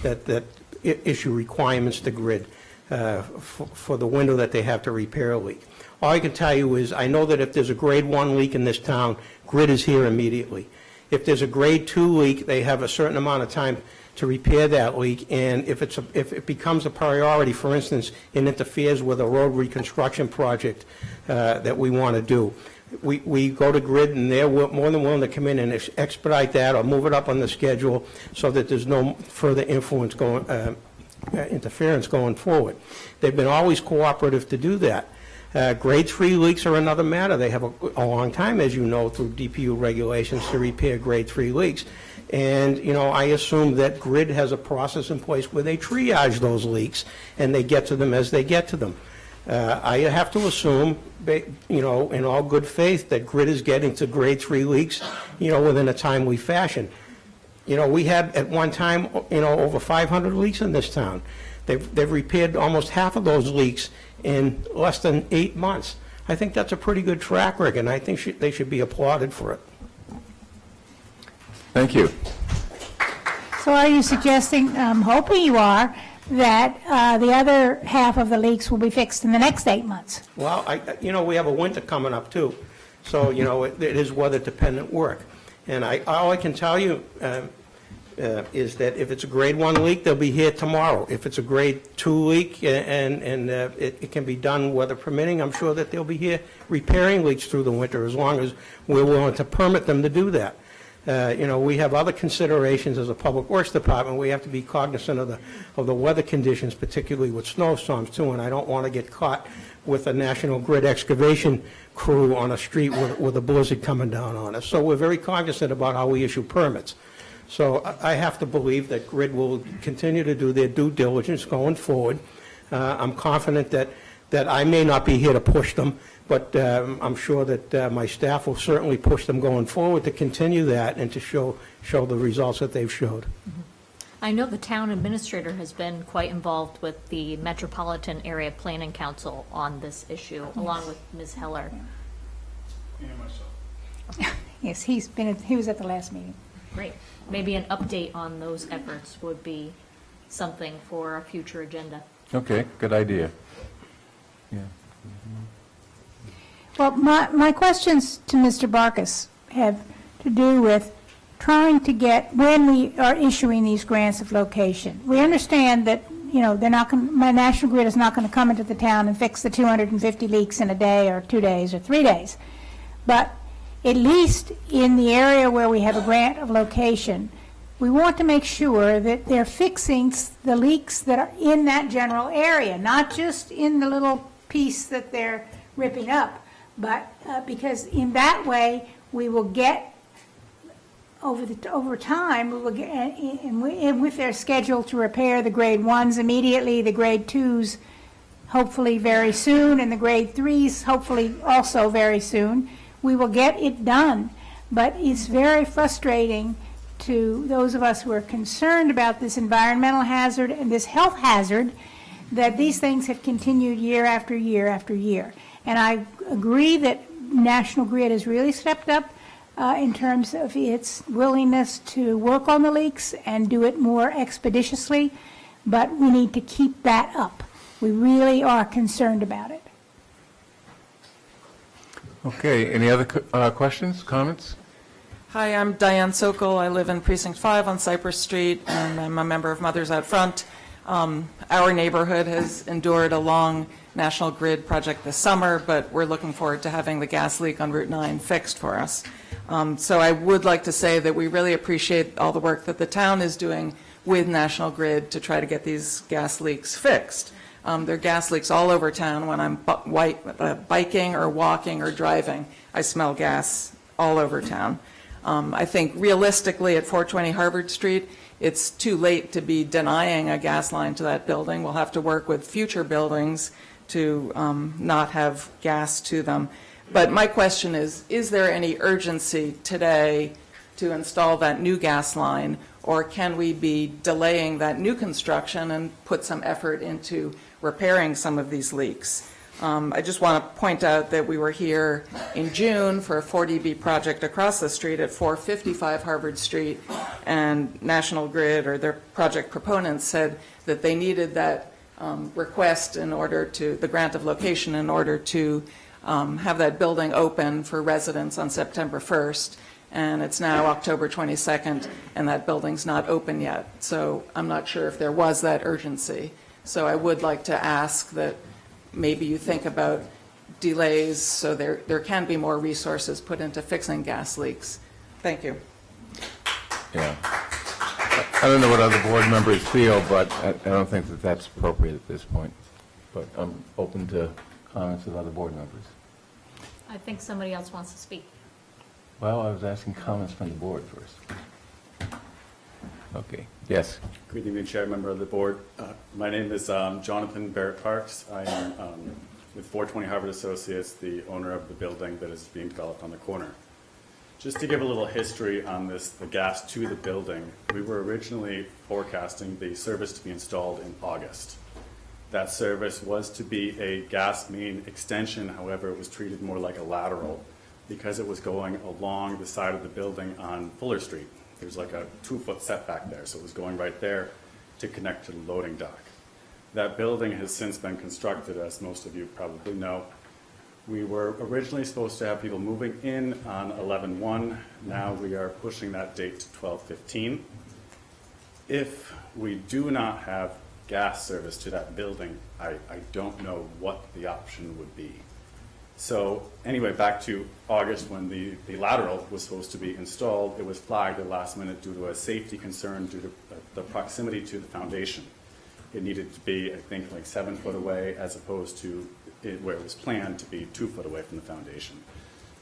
that issue requirements to Grid for the window that they have to repair a leak. All I can tell you is, I know that if there's a grade 1 leak in this town, Grid is here immediately. If there's a grade 2 leak, they have a certain amount of time to repair that leak, and if it becomes a priority, for instance, it interferes with a road reconstruction project that we want to do, we go to Grid, and they're more than willing to come in and expedite that or move it up on the schedule so that there's no further interference going forward. They've been always cooperative to do that. Grade 3 leaks are another matter. They have a long time, as you know, through DPU regulations to repair grade 3 leaks. And, you know, I assume that Grid has a process in place where they triage those leaks and they get to them as they get to them. I have to assume, in all good faith, that Grid is getting to grade 3 leaks, within a timely fashion. We had at one time, over 500 leaks in this town. They've repaired almost half of those leaks in less than 8 months. I think that's a pretty good track record, and I think they should be applauded for it. Thank you. So are you suggesting, I'm hoping you are, that the other half of the leaks will be fixed in the next 8 months? Well, we have a winter coming up too, so, it is weather-dependent work. And all I can tell you is that if it's a grade 1 leak, they'll be here tomorrow. If it's a grade 2 leak and it can be done weather permitting, I'm sure that they'll be here repairing leaks through the winter, as long as we're willing to permit them to do that. We have other considerations as a public works department. We have to be cognizant of the weather conditions, particularly with snowstorms too, and I don't want to get caught with a National Grid excavation crew on a street with a blizzard coming down on us. So we're very cognizant about how we issue permits. So I have to believe that Grid will continue to do their due diligence going forward. I'm confident that I may not be here to push them, but I'm sure that my staff will certainly push them going forward to continue that and to show the results that they've showed. I know the town administrator has been quite involved with the Metropolitan Area Planning Council on this issue, along with Ms. Heller. And myself. Yes, he was at the last meeting. Great. Maybe an update on those efforts would be something for a future agenda. Okay, good idea. Yeah. Well, my questions to Mr. Barkus have to do with trying to get, when we are issuing these grants of location, we understand that, they're not my National Grid is not going to come into the town and fix the 250 leaks in a day or 2 days or 3 days. But at least in the area where we have a grant of location, we want to make sure that they're fixing the leaks that are in that general area, not just in the little piece that they're ripping up, but because in that way, we will get, over time, we will get, and with their schedule to repair the grade 1s immediately, the grade 2s hopefully very soon, and the grade 3s hopefully also very soon, we will get it done. But it's very frustrating to those of us who are concerned about this environmental hazard and this health hazard that these things have continued year after year after year. And I agree that National Grid has really stepped up in terms of its willingness to work on the leaks and do it more expeditiously, but we need to keep that up. We really are concerned about it. Okay, any other questions, comments? Hi, I'm Diane Sokol. I live in Precinct 5 on Cypress Street, and I'm a member of Mothers Out Front. Our neighborhood has endured a long National Grid project this summer, but we're looking forward to having the gas leak on Route 9 fixed for us. So I would like to say that we really appreciate all the work that the town is doing with National Grid to try to get these gas leaks fixed. There are gas leaks all over town. When I'm biking or walking or driving, I smell gas all over town. I think realistically at 420 Harvard Street, it's too late to be denying a gas line to that building. We'll have to work with future buildings to not have gas to them. But my question is there any urgency today to install that new gas line, or can we be delaying that new construction and put some effort into repairing some of these leaks? I just want to point out that we were here in June for a 4dB project across the street at 455 Harvard Street, and National Grid, or their project proponents, said that they needed that request in order to, the grant of location, in order to have that building open for residents on September 1st. And it's now October 22nd, and that building's not open yet. So I'm not sure if there was that urgency. So I would like to ask that maybe you think about delays so there can be more resources put into fixing gas leaks. Thank you. Yeah. I don't know what other board members feel, but I don't think that that's appropriate at this point. But I'm open to comments of other board members. I think somebody else wants to speak. Well, I was asking comments from the board first. Okay, yes. Good evening, Chair, member of the board. My name is Jonathan Barrett Parks. I am with 420 Harvard Associates, the owner of the building that is being developed on the corner. Just to give a little history on this, the gas to the building, we were originally forecasting the service to be installed in August. That service was to be a gas main extension, however, it was treated more like a lateral because it was going along the side of the building on Fuller Street. There's like a 2-foot setback there, so it was going right there to connect to the loading dock. That building has since been constructed, as most of you probably know. We were originally supposed to have people moving in on 11/1. Now we are pushing that date to 12/15. If we do not have gas service to that building, I don't know what the option would be. So anyway, back to August when the lateral was supposed to be installed, it was flagged at the last minute due to a safety concern due to the proximity to the foundation. It needed to be, I think, like 7 foot away as opposed to where it was planned to be 2 foot away from the foundation.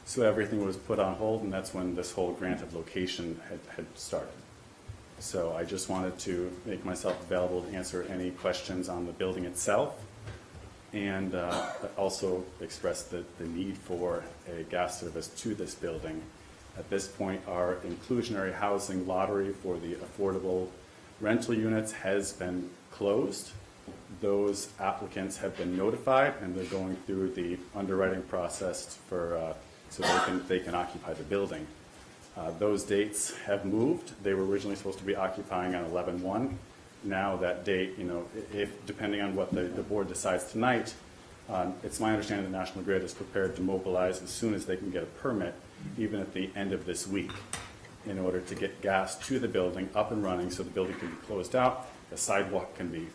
So everything was put on hold, and that's when this whole grant of location had started. So I just wanted to make myself available to answer any questions on the building itself, and also express the need for a gas service to this building. At this point, our inclusionary housing lottery for the affordable rental units has been closed. Those applicants have been notified, and they're going through the underwriting process for so they can occupy the building. Those dates have moved. They were originally supposed to be occupying on 11/1. Now that date, if depending on what the board decides tonight, it's my understanding that National Grid is prepared to mobilize as soon as they can get a permit, even at the end of this week, in order to get gas to the building up and running so the building can be closed out, the sidewalk can be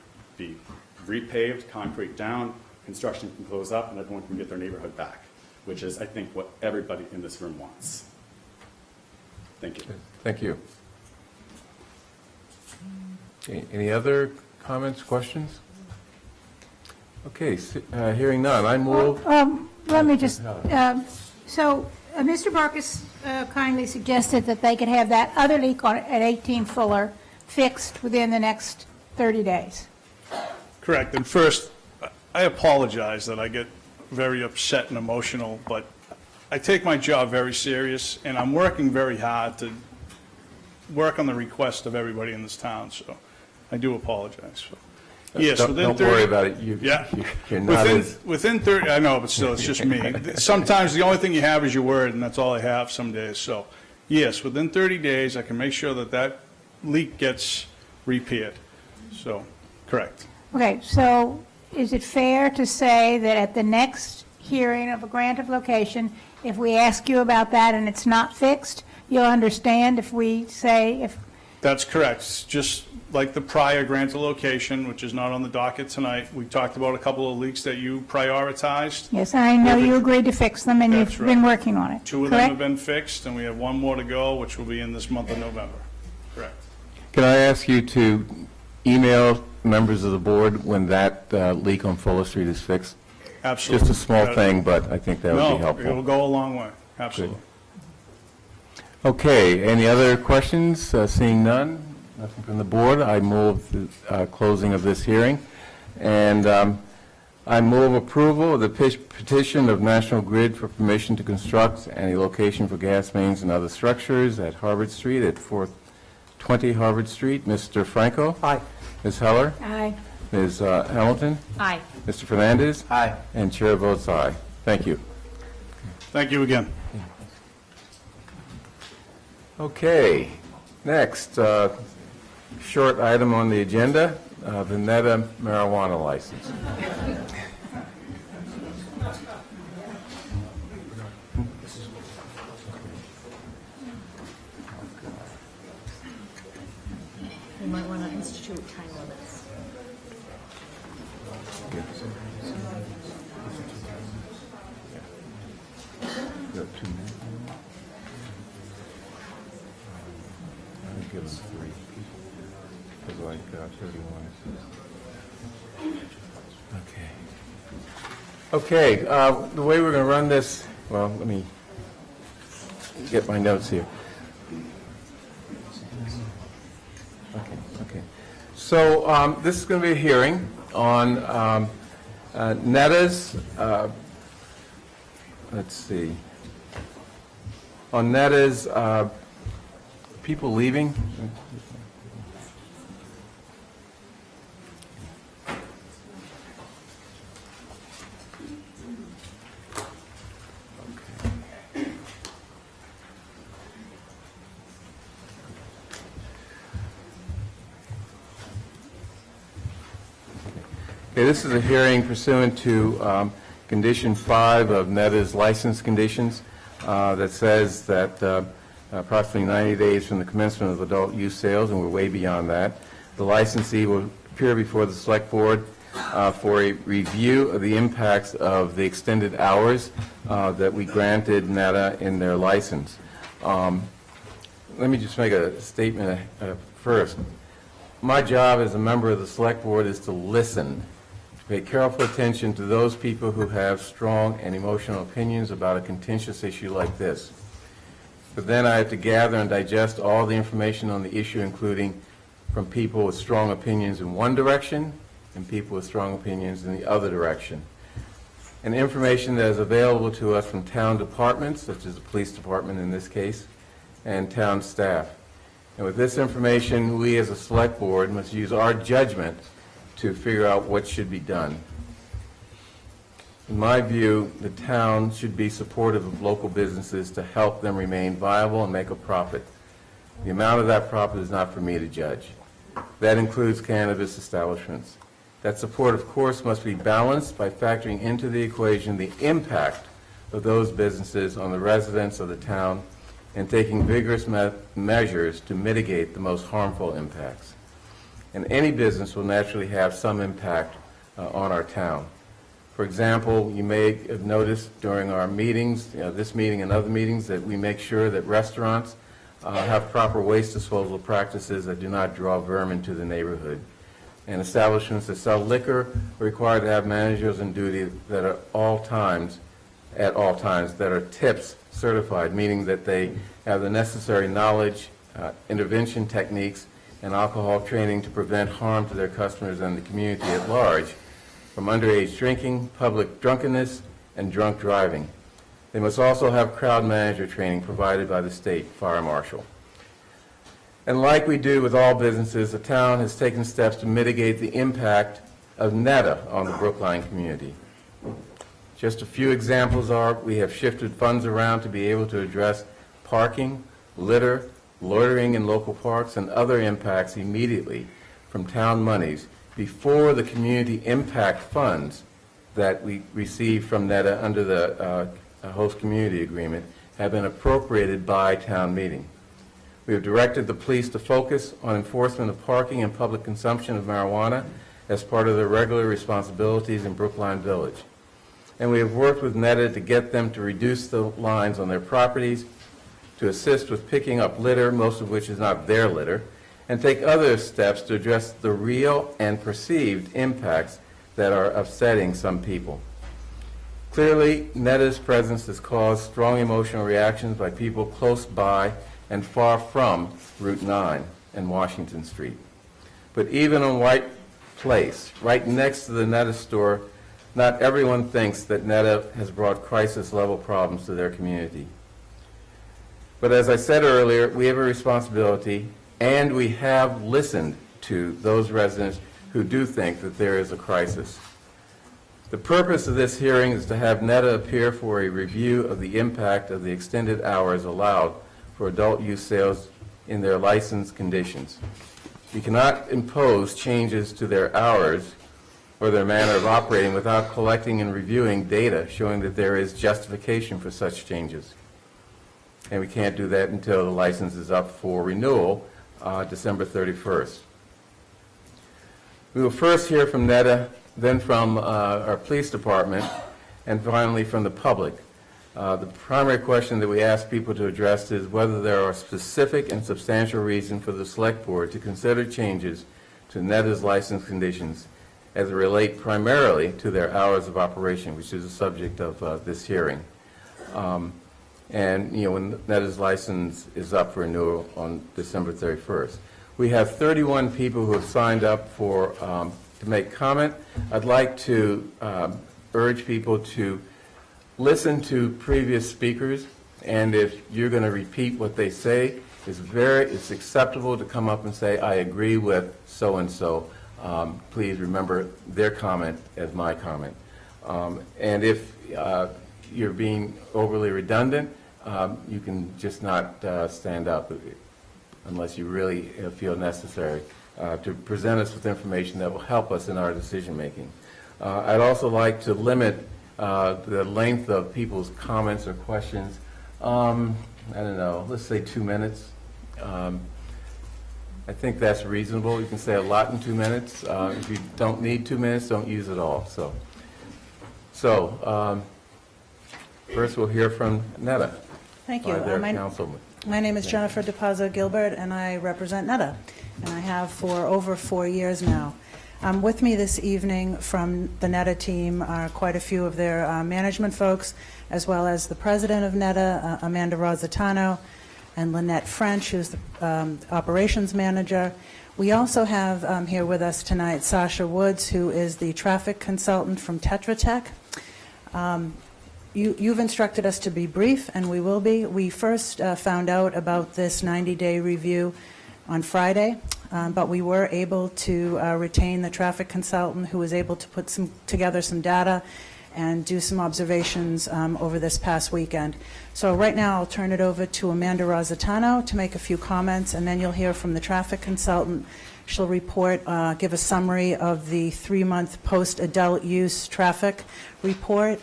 repaved, concrete down, construction can close up, and everyone can get their neighborhood back, which is, I think, what everybody in this room wants. Thank you. Thank you. Okay, any other comments, questions? Okay, hearing none, I move. Let me just, Mr. Marcus kindly suggested that they could have that other leak at 18 Fuller fixed within the next 30 days. Correct. And first, I apologize that I get very upset and emotional, but I take my job very serious, and I'm working very hard to work on the request of everybody in this town, so I do apologize. So, yes, don't worry about it. You're not within 30, I know, but still, it's just me. Sometimes the only thing you have is your word, and that's all I have some days. So, yes, within 30 days, I can make sure that that leak gets repaired. So, correct. Okay, so is it fair to say that at the next hearing of a grant of location, if we ask you about that and it's not fixed, you'll understand if we say if... That's correct. It's just like the prior grant of location, which is not on the docket tonight. We talked about a couple of leaks that you prioritized. Yes, I know you agreed to fix them, and you've been working on it. 2 of them have been fixed, and we have 1 more to go, which will be in this month of November. Correct. Can I ask you to email members of the board when that leak on Fuller Street is fixed? Absolutely. Just a small thing, but I think that would be helpful. No, it will go a long way. Absolutely. Good. Okay, any other questions? Seeing none, nothing from the board, I move the closing of this hearing. And I move approval of the petition of National Grid for permission to construct any location for gas mains and other structures at Harvard Street at 420 Harvard Street. Mr. Franco? Aye. Ms. Heller? Aye. Ms. Hamilton? Aye. Mr. Fernandez? Aye. And chair votes aye. Thank you. Thank you again. Okay, next, short item on the agenda, Veneta marijuana license. We might want to institute time limits. Give them 3, because like 31. Okay, the way we're going to run this, well, let me get my notes here. Okay. So this is going to be a hearing on Netta's, let's see. On Netta's, people leaving. Okay, this is a hearing pursuant to Condition 5 of NETA's license conditions that says that approximately 90 days from the commencement of adult use sales, and we're way beyond that, the licensee will appear before the Select Board for a review of the impacts of the extended hours that we granted NETA in their license. Let me just make a statement first. My job as a member of the Select Board is to listen, to pay careful attention to those people who have strong and emotional opinions about a contentious issue like this. But then I have to gather and digest all the information on the issue, including from people with strong opinions in one direction and people with strong opinions in the other direction. And information that is available to us from town departments, such as the police department in this case, and town staff. And with this information, we as a Select Board must use our judgment to figure out what should be done. In my view, the town should be supportive of local businesses to help them remain viable and make a profit. The amount of that profit is not for me to judge. That includes cannabis establishments. That support, of course, must be balanced by factoring into the equation the impact of those businesses on the residents of the town and taking vigorous measures to mitigate the most harmful impacts. And any business will naturally have some impact on our town. For example, you may have noticed during our meetings, this meeting and other meetings, that we make sure that restaurants have proper waste disposal practices that do not draw vermin to the neighborhood. And establishments that sell liquor are required to have managers on duty that are at all times, that are TIPS certified, meaning that they have the necessary knowledge, intervention techniques, and alcohol training to prevent harm to their customers and the community at large from underage drinking, public drunkenness, and drunk driving. They must also have crowd manager training provided by the state fire marshal. And like we do with all businesses, the town has taken steps to mitigate the impact of NETA on the Brookline community. Just a few examples are, we have shifted funds around to be able to address parking, litter, loitering in local parks, and other impacts immediately from town monies before the community impact funds that we receive from NETA under the host community agreement have been appropriated by town meeting. We have directed the police to focus on enforcement of parking and public consumption of marijuana as part of their regular responsibilities in Brookline Village. And we have worked with NETA to get them to reduce the lines on their properties, to assist with picking up litter, most of which is not their litter, and take other steps to address the real and perceived impacts that are upsetting some people. Clearly, NETA's presence has caused strong emotional reactions by people close by and far from Route 9 and Washington Street. But even on White Place, right next to the NETA store, not everyone thinks that NETA has brought crisis-level problems to their community. But as I said earlier, we have a responsibility, and we have listened to those residents who do think that there is a crisis. The purpose of this hearing is to have NETA appear for a review of the impact of the extended hours allowed for adult use sales in their license conditions. We cannot impose changes to their hours or their manner of operating without collecting and reviewing data showing that there is justification for such changes. And we can't do that until the license is up for renewal December 31st. We will first hear from NETA, then from our police department, and finally from the public. The primary question that we ask people to address is whether there are specific and substantial reasons for the Select Board to consider changes to NETA's license conditions as it relate primarily to their hours of operation, which is the subject of this hearing. And, when NETA's license is up for renewal on December 31st. We have 31 people who have signed up for to make comment. I'd like to urge people to listen to previous speakers, and if you're going to repeat what they say, it's acceptable to come up and say, I agree with so-and-so. Please remember their comment as my comment. And if you're being overly redundant, you can just not stand up unless you really feel necessary to present us with information that will help us in our decision-making. I'd also like to limit the length of people's comments or questions. I don't know, let's say 2 minutes. I think that's reasonable. You can say a lot in 2 minutes. If you don't need 2 minutes, don't use it all. So first we'll hear from Netta. Thank you. By their councilman. My name is Jennifer DePazzo Gilbert, and I represent Netta, and I have for over 4 years now. With me this evening from the Netta team are quite a few of their management folks, as well as the president of Netta, Amanda Rosatano, and Lynette French, who's the operations manager. We also have here with us tonight Sasha Woods, who is the traffic consultant from Tetra Tech. You've instructed us to be brief, and we will be. We first found out about this 90-day review on Friday, but we were able to retain the traffic consultant who was able to put together some data and do some observations over this past weekend. So right now I'll turn it over to Amanda Rosatano to make a few comments, and then you'll hear from the traffic consultant. She'll report, give a summary of the 3-month post-adult use traffic report,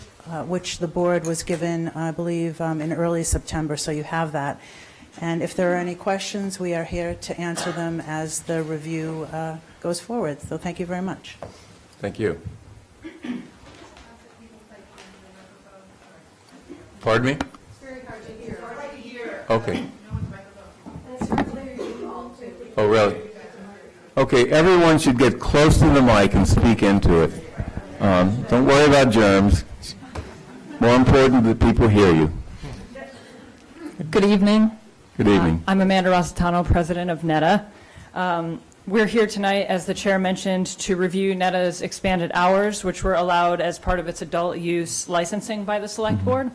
which the board was given, I believe, in early September, so you have that. And if there are any questions, we are here to answer them as the review goes forward. So thank you very much. Thank you. Pardon me? Okay. Oh, really? Okay, everyone should get close to the mic and speak into it. Don't worry about germs. More important that people hear you. Good evening. Good evening. I'm Amanda Rosatano, president of Netta. We're here tonight, as the chair mentioned, to review Netta's expanded hours, which were allowed as part of its adult use licensing by the select board.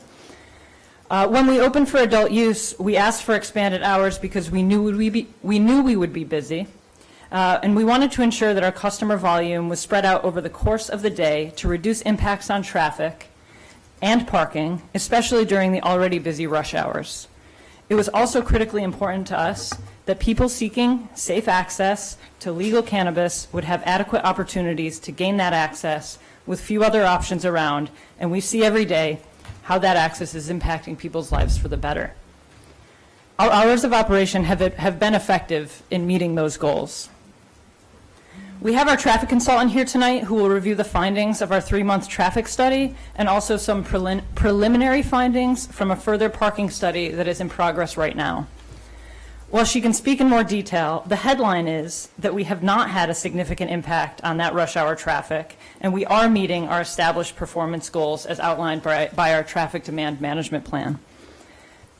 When we opened for adult use, we asked for expanded hours because we knew we would be busy, and we wanted to ensure that our customer volume was spread out over the course of the day to reduce impacts on traffic and parking, especially during the already busy rush hours. It was also critically important to us that people seeking safe access to legal cannabis would have adequate opportunities to gain that access with few other options around, and we see every day how that access is impacting people's lives for the better. Our hours of operation have been effective in meeting those goals. We have our traffic consultant here tonight who will review the findings of our 3-month traffic study and also some preliminary findings from a further parking study that is in progress right now. While she can speak in more detail, the headline is that we have not had a significant impact on that rush hour traffic, and we are meeting our established performance goals as outlined by our traffic demand management plan.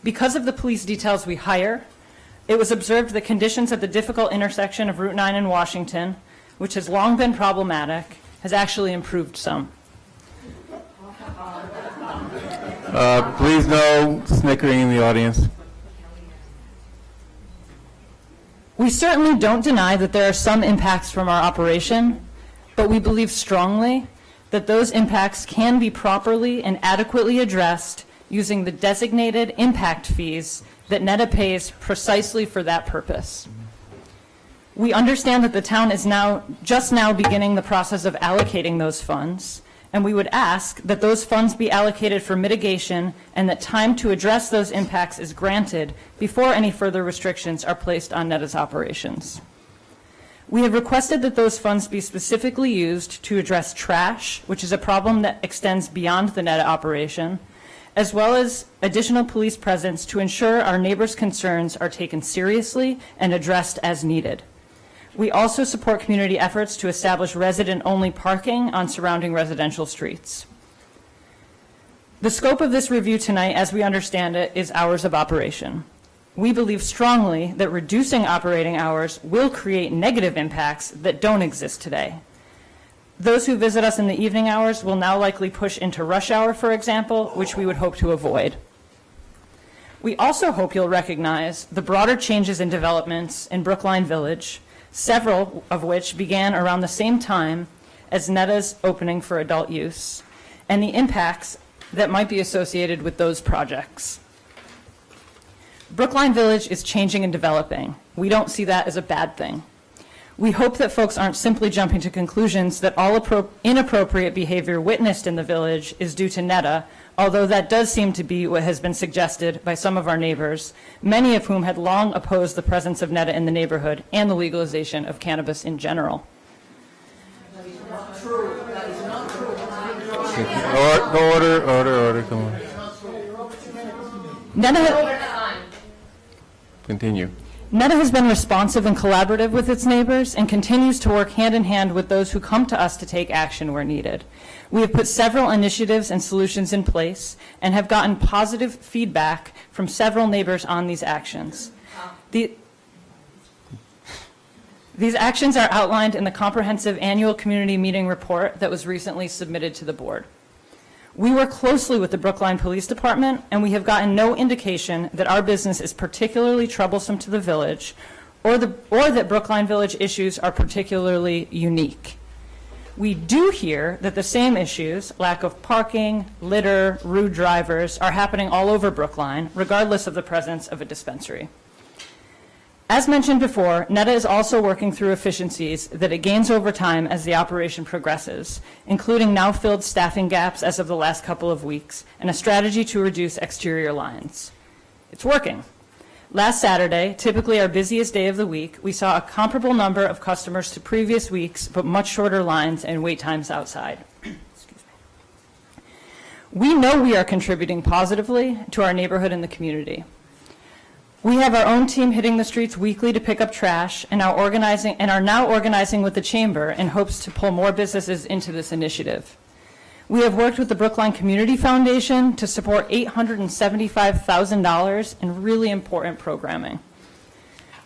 Because of the police details we hire, it was observed that conditions at the difficult intersection of Route 9 and Washington, which has long been problematic, has actually improved some. Please no snickering in the audience. We certainly don't deny that there are some impacts from our operation, but we believe strongly that those impacts can be properly and adequately addressed using the designated impact fees that Netta pays precisely for that purpose. We understand that the town is just now beginning the process of allocating those funds, and we would ask that those funds be allocated for mitigation and that time to address those impacts is granted before any further restrictions are placed on Netta's operations. We have requested that those funds be specifically used to address trash, which is a problem that extends beyond the Netta operation, as well as additional police presence to ensure our neighbors' concerns are taken seriously and addressed as needed. We also support community efforts to establish resident-only parking on surrounding residential streets. The scope of this review tonight, as we understand it, is hours of operation. We believe strongly that reducing operating hours will create negative impacts that don't exist today. Those who visit us in the evening hours will now likely push into rush hour, for example, which we would hope to avoid. We also hope you'll recognize the broader changes and developments in Brookline Village, several of which began around the same time as Netta's opening for adult use, and the impacts that might be associated with those projects. Brookline Village is changing and developing. We don't see that as a bad thing. We hope that folks aren't simply jumping to conclusions that all inappropriate behavior witnessed in the village is due to Netta, although that does seem to be what has been suggested by some of our neighbors, many of whom had long opposed the presence of Netta in the neighborhood and the legalization of cannabis in general. Order, come on. Continue. Netta has been responsive and collaborative with its neighbors and continues to work hand in hand with those who come to us to take action where needed. We have put several initiatives and solutions in place and have gotten positive feedback from several neighbors on these actions. These actions are outlined in the comprehensive annual community meeting report that was recently submitted to the board. We work closely with the Brookline Police Department, and we have gotten no indication that our business is particularly troublesome to the village or that Brookline Village issues are particularly unique. We do hear that the same issues, lack of parking, litter, rude drivers, are happening all over Brookline, regardless of the presence of a dispensary. As mentioned before, Netta is also working through efficiencies that it gains over time as the operation progresses, including now filled staffing gaps as of the last couple of weeks, and a strategy to reduce exterior lines. It's working. Last Saturday, typically our busiest day of the week, we saw a comparable number of customers to previous weeks, but much shorter lines and wait times outside. We know we are contributing positively to our neighborhood and the community. We have our own team hitting the streets weekly to pick up trash and are now organizing with the chamber in hopes to pull more businesses into this initiative. We have worked with the Brookline Community Foundation to support $875,000 in really important programming.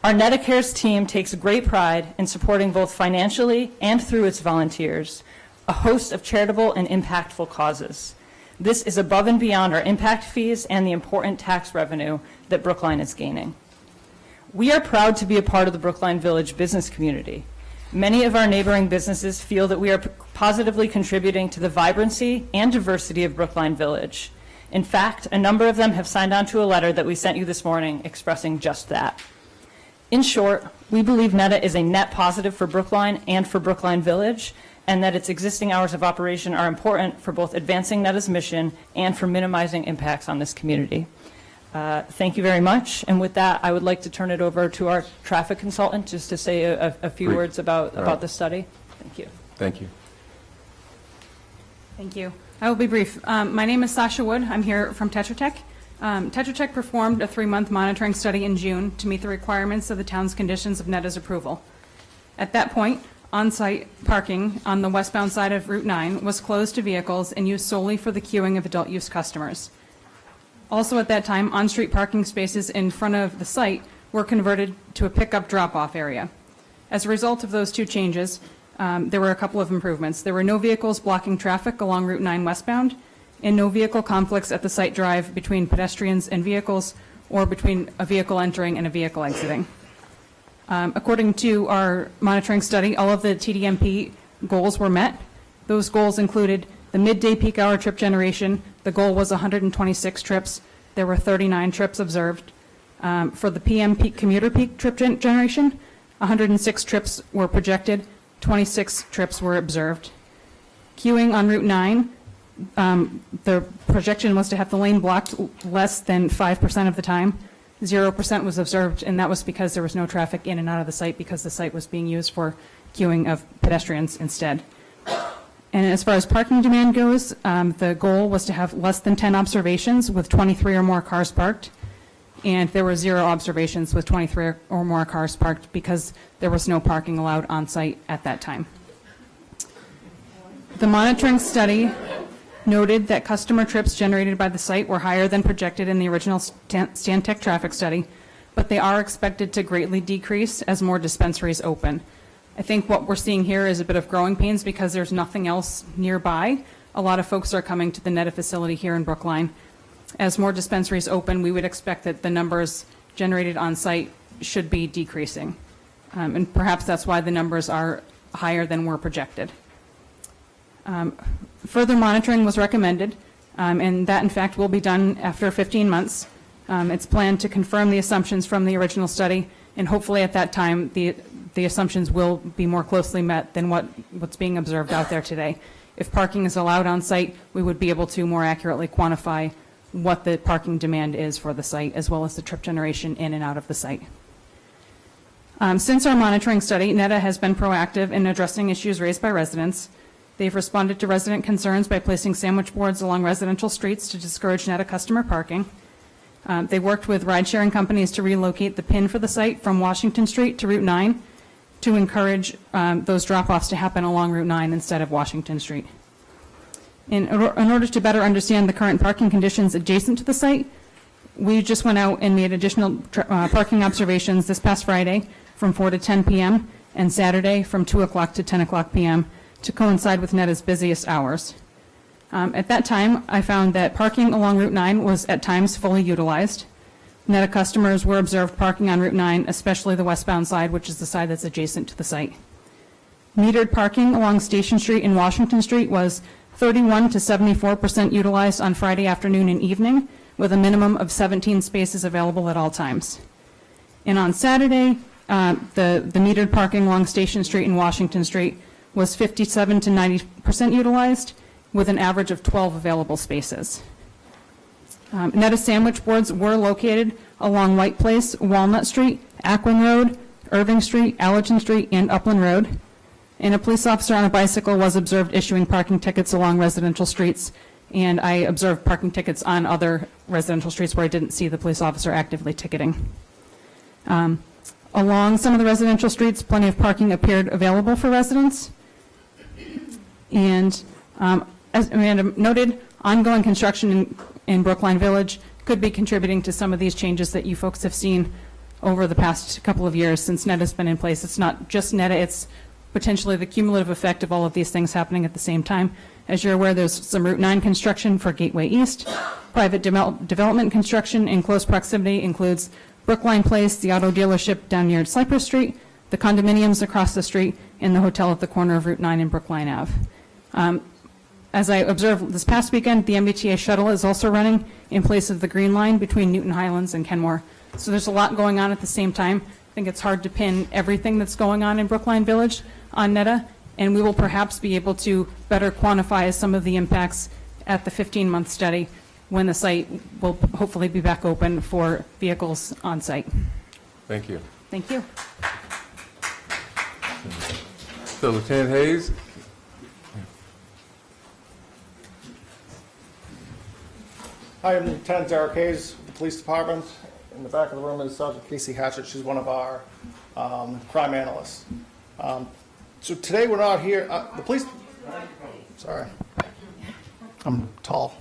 Our Netta Cares team takes great pride in supporting both financially and through its volunteers a host of charitable and impactful causes. This is above and beyond our impact fees and the important tax revenue that Brookline is gaining. We are proud to be a part of the Brookline Village business community. Many of our neighboring businesses feel that we are positively contributing to the vibrancy and diversity of Brookline Village. In fact, a number of them have signed on to a letter that we sent you this morning expressing just that. In short, we believe Netta is a net positive for Brookline and for Brookline Village, and that its existing hours of operation are important for both advancing Netta's mission and for minimizing impacts on this community. Thank you very much. And with that, I would like to turn it over to our traffic consultant just to say a few Brief. words about All right. the study. Thank you. Thank you. Thank you. I will be brief. My name is Sasha Wood. I'm here from Tetra Tech. Tetra Tech performed a 3-month monitoring study in June to meet the requirements of the town's conditions of Netta's approval. At that point, on-site parking on the westbound side of Route 9 was closed to vehicles and used solely for the queuing of adult-use customers. Also at that time, on-street parking spaces in front of the site were converted to a pickup drop-off area. As a result of those two changes, there were a couple of improvements. There were no vehicles blocking traffic along Route 9 westbound, and no vehicle conflicts at the site drive between pedestrians and vehicles or between a vehicle entering and a vehicle exiting. According to our monitoring study, all of the TDMP goals were met. Those goals included the midday peak hour trip generation. The goal was 126 trips. There were 39 trips observed. For the PM peak commuter peak trip generation, 106 trips were projected, 26 trips were observed. Queuing on Route 9, the projection was to have the lane blocked less than 5% of the time. 0% was observed, and that was because there was no traffic in and out of the site because the site was being used for queuing of pedestrians instead. And as far as parking demand goes, the goal was to have less than 10 observations with 23 or more cars parked, and there were 0 observations with 23 or more cars parked because there was no parking allowed on site at that time. The monitoring study noted that customer trips generated by the site were higher than projected in the original Stantec traffic study, but they are expected to greatly decrease as more dispensaries open. I think what we're seeing here is a bit of growing pains because there's nothing else nearby. A lot of folks are coming to the Netta facility here in Brookline. As more dispensaries open, we would expect that the numbers generated on site should be decreasing. And perhaps that's why the numbers are higher than were projected. Further monitoring was recommended, and that in fact will be done after 15 months. It's planned to confirm the assumptions from the original study, and hopefully at that time the assumptions will be more closely met than what's being observed out there today. If parking is allowed on site, we would be able to more accurately quantify what the parking demand is for the site, as well as the trip generation in and out of the site. Since our monitoring study, Netta has been proactive in addressing issues raised by residents. They've responded to resident concerns by placing sandwich boards along residential streets to discourage Netta customer parking. They worked with ride-sharing companies to relocate the pin for the site from Washington Street to Route 9 to encourage those drop-offs to happen along Route 9 instead of Washington Street. In order to better understand the current parking conditions adjacent to the site, we just went out and made additional parking observations this past Friday from 4 to 10 p.m. and Saturday from 2 o'clock to 10 o'clock p.m. to coincide with Netta's busiest hours. At that time, I found that parking along Route 9 was at times fully utilized. Netta customers were observed parking on Route 9, especially the westbound side, which is the side that's adjacent to the site. Metered parking along Station Street and Washington Street was 31 to 74% utilized on Friday afternoon and evening, with a minimum of 17 spaces available at all times. And on Saturday, the metered parking along Station Street and Washington Street was 57 to 90% utilized, with an average of 12 available spaces. Netta sandwich boards were located along White Place, Walnut Street, Aquin Road, Irving Street, Allerton Street, and Upland Road. And a police officer on a bicycle was observed issuing parking tickets along residential streets, and I observed parking tickets on other residential streets where I didn't see the police officer actively ticketing. Along some of the residential streets, plenty of parking appeared available for residents. And as Amanda noted, ongoing construction in Brookline Village could be contributing to some of these changes that you folks have seen over the past couple of years since Netta's been in place. It's not just Netta, it's potentially the cumulative effect of all of these things happening at the same time. As you're aware, there's some Route 9 construction for Gateway East. Private development construction in close proximity includes Brookline Place, the auto dealership down near Cypress Street, the condominiums across the street, and the hotel at the corner of Route 9 and Brookline Ave. As I observed this past weekend, the MBTA shuttle is also running in place of the Green Line between Newton Highlands and Kenmore. So there's a lot going on at the same time. I think it's hard to pin everything that's going on in Brookline Village on Netta, and we will perhaps be able to better quantify some of the impacts at the 15-month study when the site will hopefully be back open for vehicles on site. Thank you. Thank you. So Lieutenant Hayes? Hi, I'm Lieutenant Derek Hayes, with the Police Department. In the back of the room is Sergeant Casey Hatchett. She's one of our crime analysts. So today we're not here, the police, sorry, I'm tall.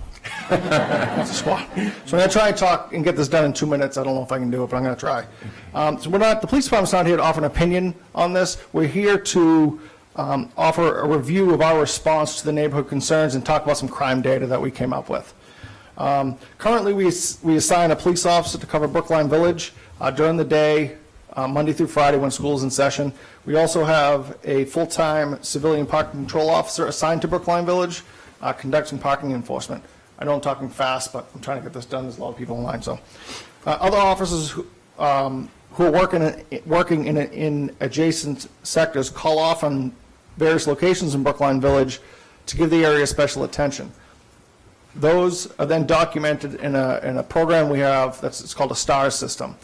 That's a squat. So I'm going to try and talk and get this done in 2 minutes. I don't know if I can do it, but I'm going to try. So the police department's not here to offer an opinion on this. We're here to offer a review of our response to the neighborhood concerns and talk about some crime data that we came up with. Currently, we assign a police officer to cover Brookline Village during the day, Monday through Friday when school is in session. We also have a full-time civilian parking control officer assigned to Brookline Village, conducting parking enforcement. I know I'm talking fast, but I'm trying to get this done. There's a lot of people online. So, other officers who are working in adjacent sectors call off on various locations in Brookline Village to give the area special attention. Those are then documented in a program we have it's called a STAR system,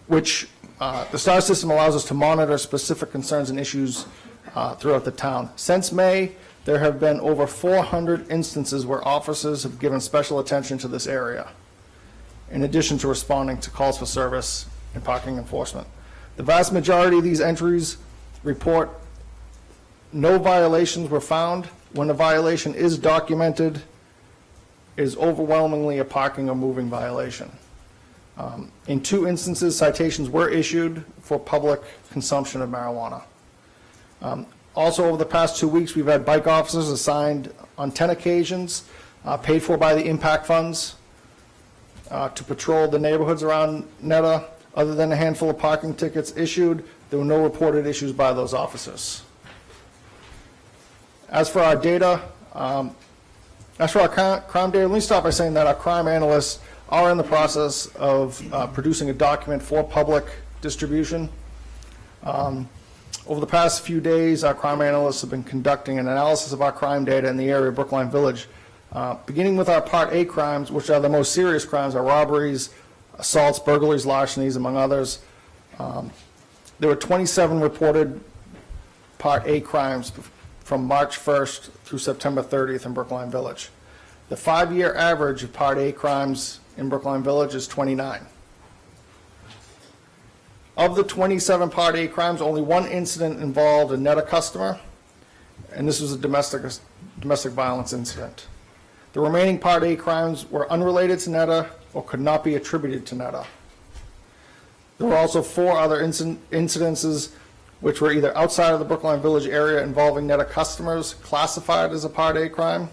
which the STAR system allows us to monitor specific concerns and issues throughout the town. Since May, there have been over 400 instances where officers have given special attention to this area, in addition to responding to calls for service and parking enforcement. The vast majority of these entries report no violations were found. When a violation is documented, it is overwhelmingly a parking or moving violation. In 2 instances, citations were issued for public consumption of marijuana. Also, over the past 2 weeks, we've had bike officers assigned on 10 occasions, paid for by the impact funds, to patrol the neighborhoods around Netta. Other than a handful of parking tickets issued, there were no reported issues by those officers. As for our data, crime data, let me start by saying that our crime analysts are in the process of producing a document for public distribution. Over the past few days, our crime analysts have been conducting an analysis of our crime data in the area of Brookline Village, beginning with our Part A crimes, which are the most serious crimes, are robberies, assaults, burglaries, larcenies, among others. There were 27 reported Part A crimes from March 1st through September 30th in Brookline Village. The 5-year average of Part A crimes in Brookline Village is 29. Of the 27 Part A crimes, only 1 incident involved a Netta customer, and this was a domestic violence incident. The remaining Part A crimes were unrelated to Netta or could not be attributed to Netta. There were also 4 other incidences which were either outside of the Brookline Village area involving Netta customers classified as a Part A crime,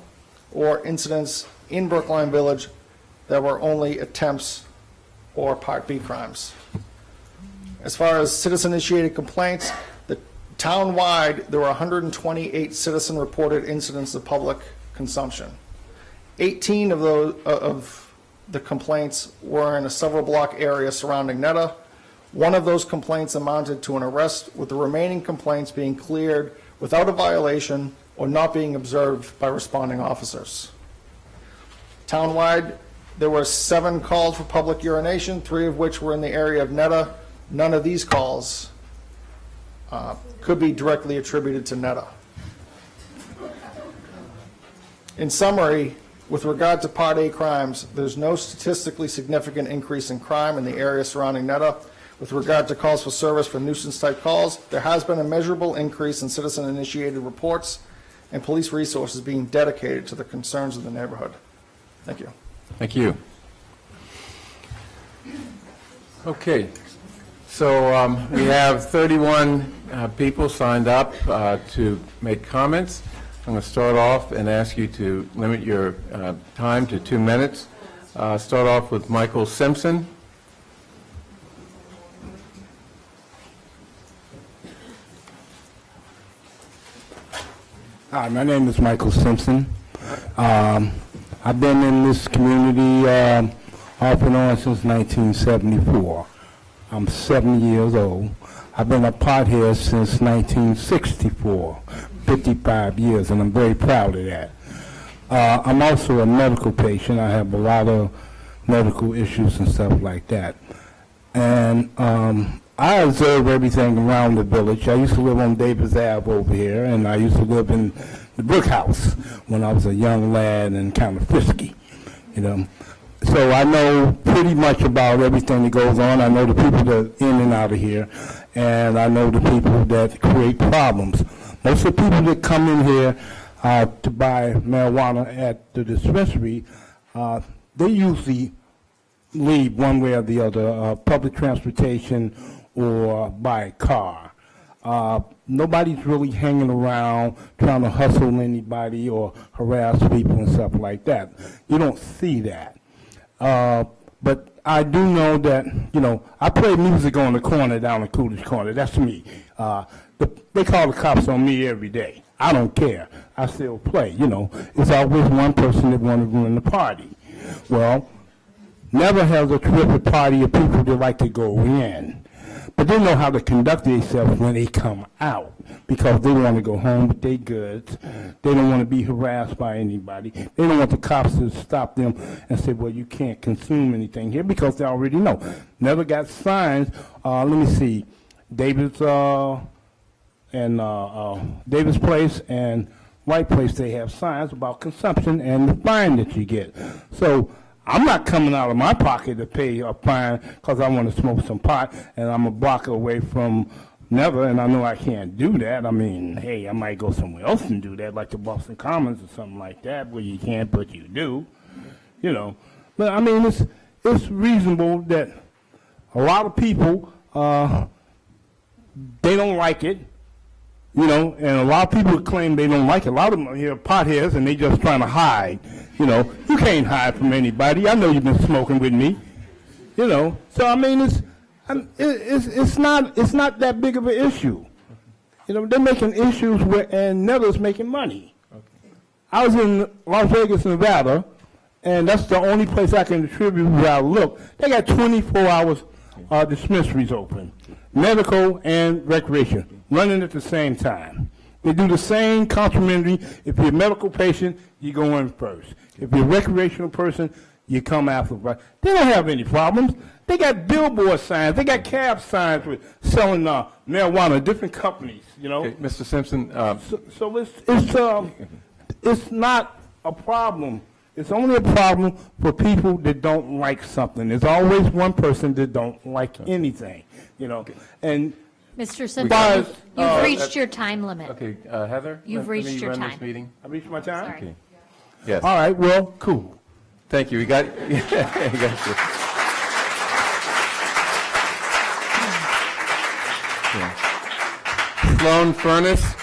or incidents in Brookline Village that were only attempts or Part B crimes. As far as citizen-initiated complaints, town-wide, there were 128 citizen-reported incidents of public consumption. 18 of the complaints were in a several-block area surrounding Netta. 1 of those complaints amounted to an arrest, with the remaining complaints being cleared without a violation or not being observed by responding officers. Town-wide, there were 7 calls for public urination, 3 of which were in the area of Netta. None of these calls could be directly attributed to Netta. In summary, with regard to Part A crimes, there's no statistically significant increase in crime in the area surrounding Netta. With regard to calls for service for nuisance-type calls, there has been a measurable increase in citizen-initiated reports and police resources being dedicated to the concerns of the neighborhood. Thank you. Thank you. Okay. So we have 31 people signed up to make comments. I'm going to start off and ask you to limit your time to 2 minutes. Start off with Michael Simpson. Hi, my name is Michael Simpson. I've been in this community off and on since 1974. I'm 70 years old. I've been a pothead since 1964, 55 years, and I'm very proud of that. I'm also a medical patient. I have a lot of medical issues and stuff like that. And I observe everything around the village. I used to live on Davis Ave over here, and I used to live in the Brook House when I was a young lad and kind of frisky, you know. So I know pretty much about everything that goes on. I know the people that are in and out of here, and I know the people that create problems. Most of the people that come in here to buy marijuana at the dispensary, they usually leave one way or the other, public transportation or by car. Nobody's really hanging around trying to hustle anybody or harass people and stuff like that. You don't see that. But I do know that, you know, I play music on the corner down the Coolidge Corner. That's me. They call the cops on me every day. I don't care. I still play, you know. It's always one person that wants to ruin the party. Well, never has a terrific party of people that like to go in. But they know how to conduct themselves when they come out because they want to go home with their goods. They don't want to be harassed by anybody. They don't want the cops to stop them and say, well, you can't consume anything here because they already know. Never got signs. Let me see. Davis Place and White Place, they have signs about consumption and the fine that you get. So I'm not coming out of my pocket to pay a fine because I want to smoke some pot and I'm a block away from Never, and I know I can't do that. I mean, hey, I might go somewhere else and do that, like the Boston Commons or something like that, where you can't, but you do, you know. But I mean, it's reasonable that a lot of people, they don't like it, you know, and a lot of people claim they don't like it. A lot of them are here potheads, and they just trying to hide, you know. You can't hide from anybody. I know you've been smoking with me, you know. So, I mean, it's not that big of an issue. You know, they're making issues and Netta's making money. I was in Las Vegas, Nevada, and that's the only place I can attribute where I look. They got 24 hours dispensaries open, medical and recreation, running at the same time. They do the same complimentary. If you're a medical patient, you go in first. If you're a recreational person, you come after. They don't have any problems. They got billboard signs. They got cab signs with selling marijuana, different companies, you know. Okay, Mr. Simpson. So it's not a problem. It's only a problem for people that don't like something. There's always one person that don't like anything, you know. And Mr. Simpson, you've reached your time limit. Okay, Heather? You've let me reached your run time. this meeting. I reached my time? Sorry. Okay. Yes. All right, well, cool. Thank you. We got, you got you. Yeah. Sloan Furnace.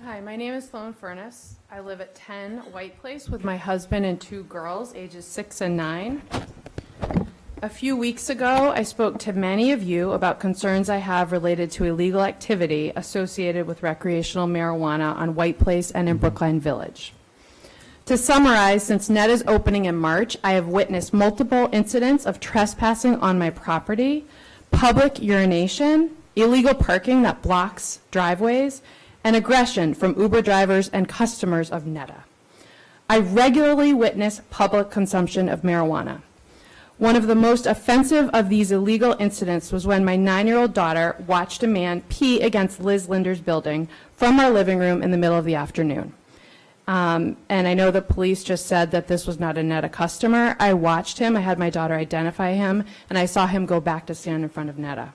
Hi, my name is Sloan Furnace. I live at 10 White Place with my husband and 2 girls, ages 6 and 9. A few weeks ago, I spoke to many of you about concerns I have related to illegal activity associated with recreational marijuana on White Place and in Brookline Village. To summarize, since Netta's opening in March, I have witnessed multiple incidents of trespassing on my property, public urination, illegal parking that blocks driveways, and aggression from Uber drivers and customers of Netta. I regularly witness public consumption of marijuana. One of the most offensive of these illegal incidents was when my 9-year-old daughter watched a man pee against Liz Linder's building from our living room in the middle of the afternoon. And I know the police just said that this was not a Netta customer. I watched him, I had my daughter identify him, and I saw him go back to stand in front of Netta.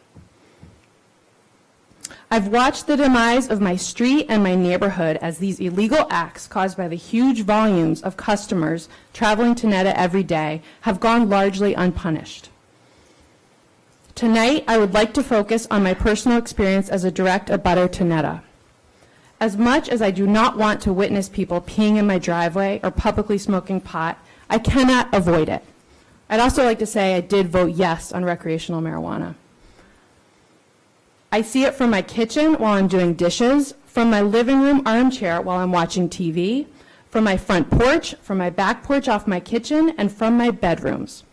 I've watched the demise of my street and my neighborhood as these illegal acts caused by the huge volumes of customers traveling to Netta every day have gone largely unpunished. Tonight, I would like to focus on my personal experience as a direct abutter to Netta. As much as I do not want to witness people peeing in my driveway or publicly smoking pot, I cannot avoid it. I'd also like to say I did vote yes on recreational marijuana. I see it from my kitchen while I'm doing dishes, from my living room armchair while I'm watching TV, from my front porch, from my back porch off my kitchen, and from my bedrooms.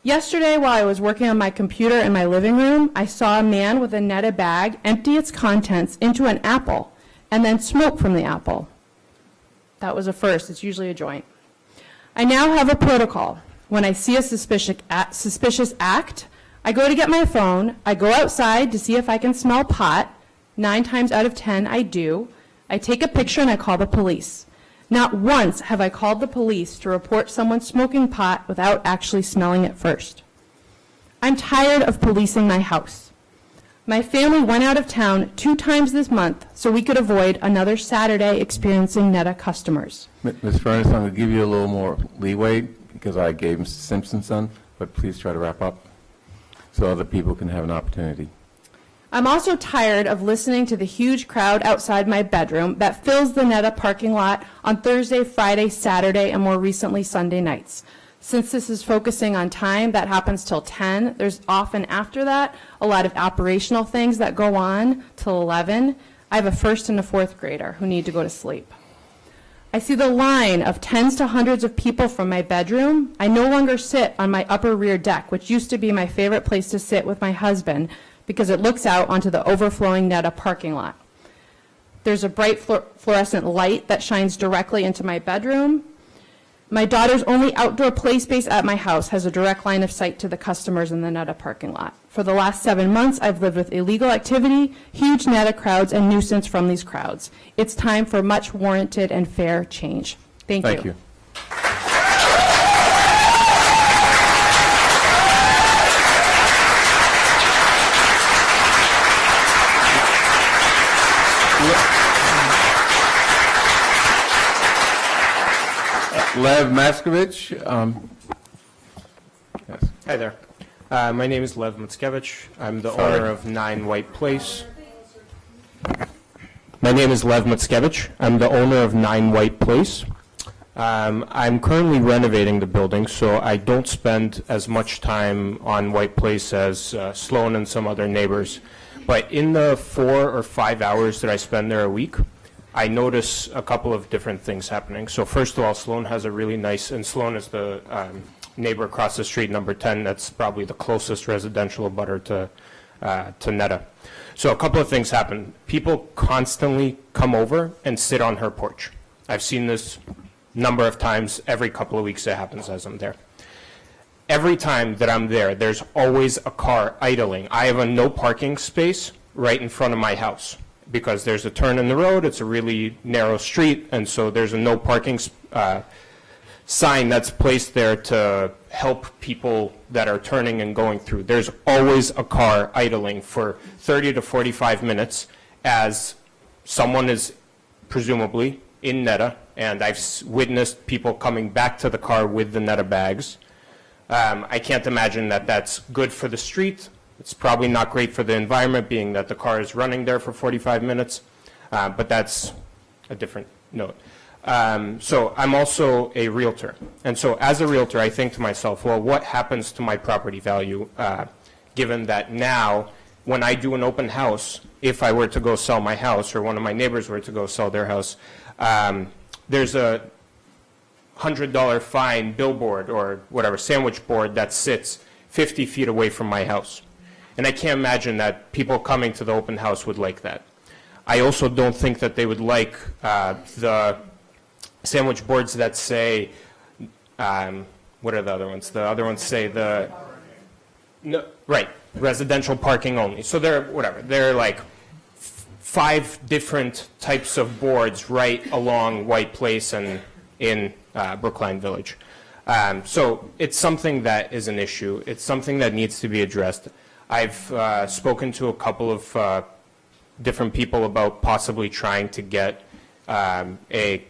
Yesterday, while I was working on my computer in my living room, I saw a man with a Netta bag empty its contents into an apple and then smoke from the apple. That was a first. It's usually a joint. I now have a protocol. When I see a suspicious act, I go to get my phone, I go outside to see if I can smell pot. 9 times out of 10, I do. I take a picture and I call the police. Not once have I called the police to report someone smoking pot without actually smelling it first. I'm tired of policing my house. My family went out of town 2 times this month so we could avoid another Saturday experiencing Netta customers. Ms. Furnace, I'm going to give you a little more leeway because I gave Mr. Simpson some, but please try to wrap up so other people can have an opportunity. I'm also tired of listening to the huge crowd outside my bedroom that fills the Netta parking lot on Thursday, Friday, Saturday, and more recently Sunday nights. Since this is focusing on time, that happens till 10. There's often after that a lot of operational things that go on till 11. I have a 1st and a 4th grader who need to go to sleep. I see the line of tens to hundreds of people from my bedroom. I no longer sit on my upper rear deck, which used to be my favorite place to sit with my husband because it looks out onto the overflowing Netta parking lot. There's a bright fluorescent light that shines directly into my bedroom. My daughter's only outdoor play space at my house has a direct line of sight to the customers in the Netta parking lot. For the last 7 months, I've lived with illegal activity, huge Netta crowds, and nuisance from these crowds. It's time for much warranted and fair change. Thank you. Thank you. Lev Maskovich. Yes. Hi there. My name is Lev Mickiewicz. I'm the Sorry. owner of 9 White Place. My name is Lev Mickiewicz. I'm the owner of 9 White Place. I'm currently renovating the building, so I don't spend as much time on White Place as Sloan and some other neighbors. But in the 4 or 5 hours that I spend there a week, I notice a couple of different things happening. So first of all, Sloan has a really nice, and Sloan is the neighbor across the street, number 10, that's probably the closest residential abutter to Netta. So a couple of things happen. People constantly come over and sit on her porch. I've seen this number of times. Every couple of weeks it happens as I'm there. Every time that I'm there, there's always a car idling. I have a no parking space right in front of my house because there's a turn in the road. It's a really narrow street, and so there's a no parking sign that's placed there to help people that are turning and going through. There's always a car idling for 30 to 45 minutes as someone is presumably in Netta, and I've witnessed people coming back to the car with the Netta bags. I can't imagine that that's good for the street. It's probably not great for the environment, being that the car is running there for 45 minutes, but that's a different note. So I'm also a realtor. And so as a realtor, I think to myself, well, what happens to my property value, given that now when I do an open house, if I were to go sell my house or one of my neighbors were to go sell their house, there's a $100 fine billboard or whatever, sandwich board that sits 50 feet away from my house. And I can't imagine that people coming to the open house would like that. I also don't think that they would like the sandwich boards that say, what are the other ones? The other ones say no, right, residential parking only. So they're like 5 different types of boards right along White Place and in Brookline Village. So it's something that is an issue. It's something that needs to be addressed. I've spoken to a couple of different people about possibly trying to get a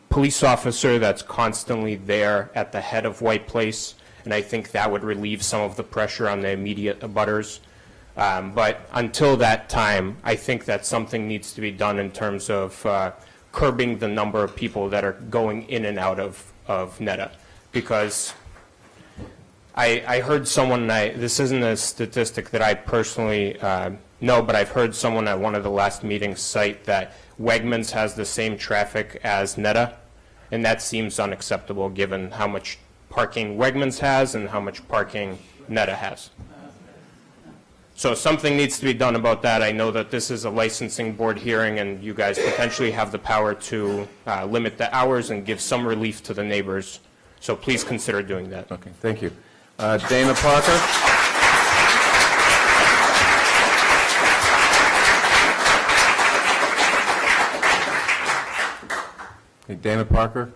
police officer that's constantly there at the head of White Place, and I think that would relieve some of the pressure on the immediate abutters. But until that time, I think that something needs to be done in terms of curbing the number of people that are going in and out of Netta, because I heard someone, this isn't a statistic that I personally know, but I've heard someone at one of the last meetings cite that Wegmans has the same traffic as Netta, and that seems unacceptable given how much parking Wegmans has and how much parking Netta has. So something needs to be done about that. I know that this is a licensing board hearing, and you guys potentially have the power to limit the hours and give some relief to the neighbors. So please consider doing that. Okay, thank you. Dana Parker? Okay, Dana Parker?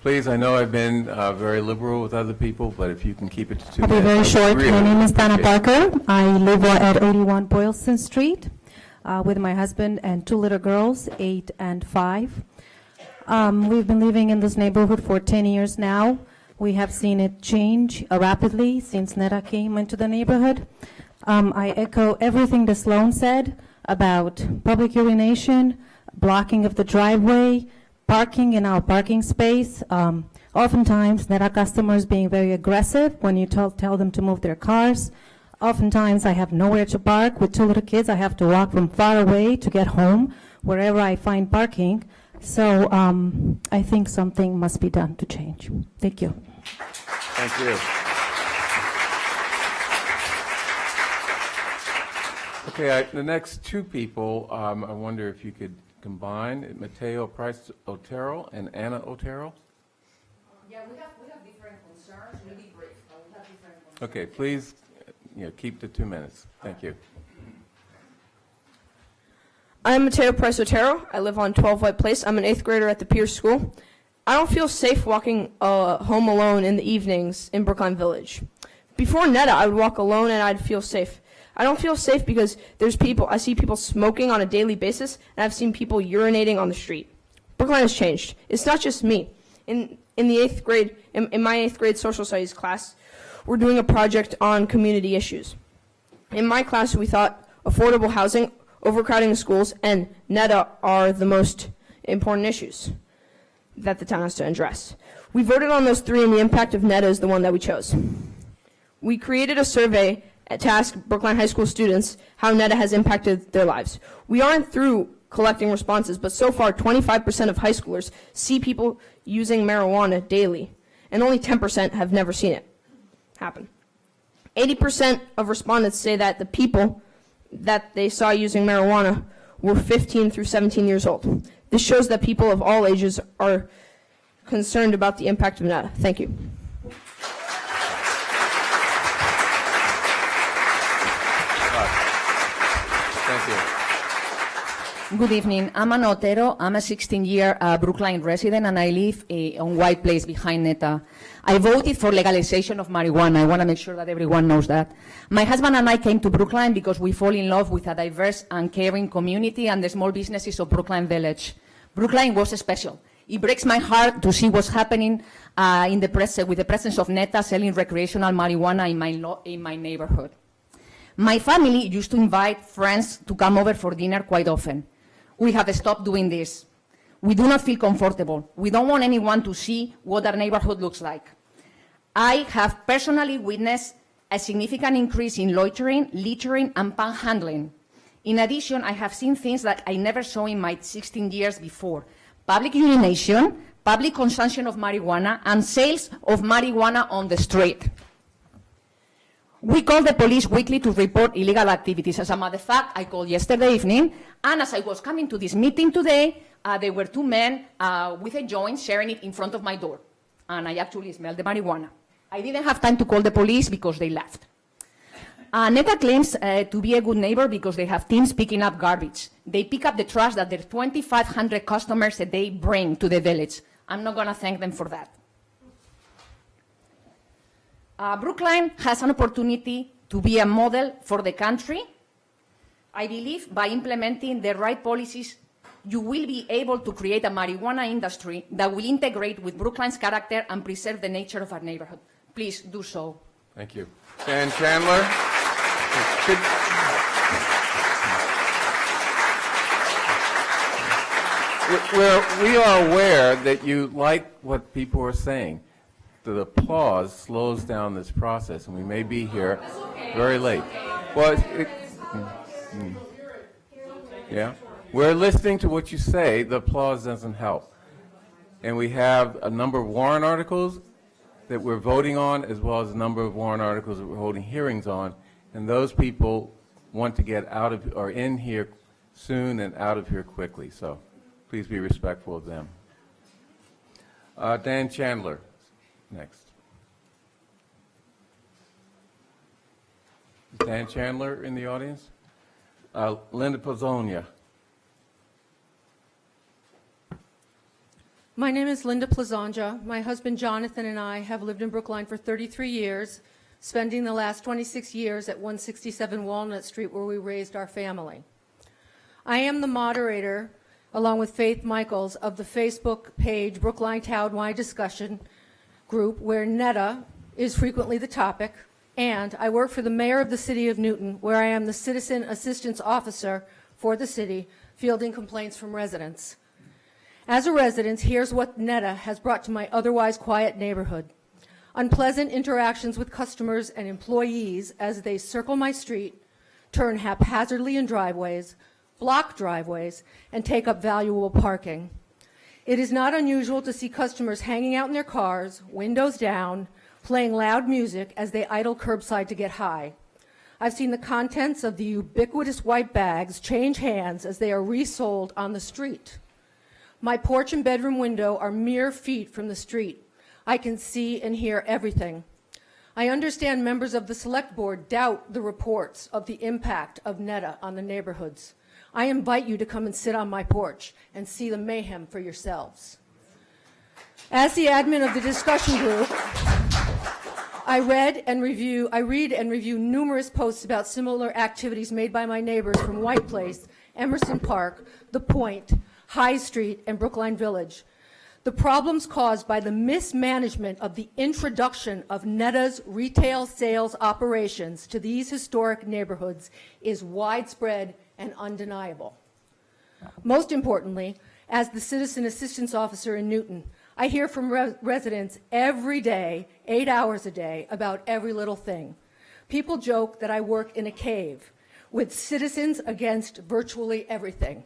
Please, I know I've been very liberal with other people, but if you can keep it to 2 minutes. I'll be very short. really My name is Dana appreciate it. Parker. I live at 81 Boylston Street with my husband and 2 little girls, 8 and 5. We've been living in this neighborhood for 10 years now. We have seen it change rapidly since Netta came into the neighborhood. I echo everything that Sloan said about public urination, blocking of the driveway, parking in our parking space. Oftentimes, Netta customers being very aggressive when you tell them to move their cars. Oftentimes, I have nowhere to park. With 2 little kids, I have to walk from far away to get home, wherever I find parking. So I think something must be done to change. Thank you. Thank you. Okay, the next 2 people, I wonder if you could combine Mateo Price Otero and Anna Otero. Yeah, we have different concerns. We'll be brief, but we have different concerns. Okay, please, keep to 2 minutes. Thank you. I'm Mateo Price Otero. I live on 12 White Place. I'm an 8th grader at the Pierce School. I don't feel safe walking home alone in the evenings in Brookline Village. Before Netta, I would walk alone and I'd feel safe. I don't feel safe because I see people smoking on a daily basis, and I've seen people urinating on the street. Brookline has changed. It's not just me. In the 8th grade, in my 8th grade social studies class, we're doing a project on community issues. In my class, we thought affordable housing, overcrowding the schools, and Netta are the most important issues that the town has to address. We voted on those 3, and the impact of Netta is the one that we chose. We created a survey to ask Brookline High School students how Netta has impacted their lives. We aren't through collecting responses, but so far 25% of high schoolers see people using marijuana daily, and only 10% have never seen it happen. 80% of respondents say that the people that they saw using marijuana were 15 through 17 years old. This shows that people of all ages are concerned about the impact of Netta. Thank you. Thank you. Good evening. I'm Ana Otero. I'm a 16-year Brookline resident, and I live on White Place behind Netta. I voted for legalization of marijuana. I want to make sure that everyone knows that. My husband and I came to Brookline because we fall in love with a diverse and caring community and the small businesses of Brookline Village. Brookline was special. It breaks my heart to see what's happening with the presence of Netta selling recreational marijuana in my neighborhood. My family used to invite friends to come over for dinner quite often. We have stopped doing this. We do not feel comfortable. We don't want anyone to see what our neighborhood looks like. I have personally witnessed a significant increase in loitering, littering, and panhandling. In addition, I have seen things that I never saw in my 16 years before. Public urination, public consumption of marijuana, and sales of marijuana on the street. We call the police weekly to report illegal activities. As a matter of fact, I called yesterday evening, and as I was coming to this meeting today, there were 2 men with a joint sharing it in front of my door, and I actually smelled the marijuana. I didn't have time to call the police because they left. Netta claims to be a good neighbor because they have teams picking up garbage. They pick up the trash that their 2,500 customers a day bring to the village. I'm not going to thank them for that. Brookline has an opportunity to be a model for the country. I believe by implementing the right policies, you will be able to create a marijuana industry that will integrate with Brookline's character and preserve the nature of our neighborhood. Please do so. Thank you. Dan Chandler? We are aware that you like what people are saying. The applause slows down this process, and we may be here very late. Well, yeah, we're listening to what you say. The applause doesn't help. And we have a number of warrant articles that we're voting on, as well as a number of warrant articles that we're holding hearings on. And those people want to get out of or in here soon and out of here quickly. So please be respectful of them. Dan Chandler. Next. Is Dan Chandler in the audience? Linda Pizzonia. My name is Linda Plazonja. My husband Jonathan and I have lived in Brookline for 33 years, spending the last 26 years at 167 Walnut Street, where we raised our family. I am the moderator, along with Faith Michaels, of the Facebook page Brookline Townwide Discussion Group, where Netta is frequently the topic, and I work for the mayor of the city of Newton, where I am the citizen assistance officer for the city, fielding complaints from residents. As a resident, here's what Netta has brought to my otherwise quiet neighborhood. Unpleasant interactions with customers and employees as they circle my street, turn haphazardly in driveways, block driveways, and take up valuable parking. It is not unusual to see customers hanging out in their cars, windows down, playing loud music as they idle curbside to get high. I've seen the contents of the ubiquitous white bags change hands as they are resold on the street. My porch and bedroom window are mere feet from the street. I can see and hear everything. I understand members of the select board doubt the reports of the impact of Netta on the neighborhoods. I invite you to come and sit on my porch and see the mayhem for yourselves. As the admin of the discussion group, I read and review numerous posts about similar activities made by my neighbors from White Place, Emerson Park, The Point, High Street, and Brookline Village. The problems caused by the mismanagement of the introduction of Netta's retail sales operations to these historic neighborhoods is widespread and undeniable. Most importantly, as the Citizen Assistance Officer in Newton, I hear from residents every day, 8 hours a day, about every little thing. People joke that I work in a cave with citizens against virtually everything.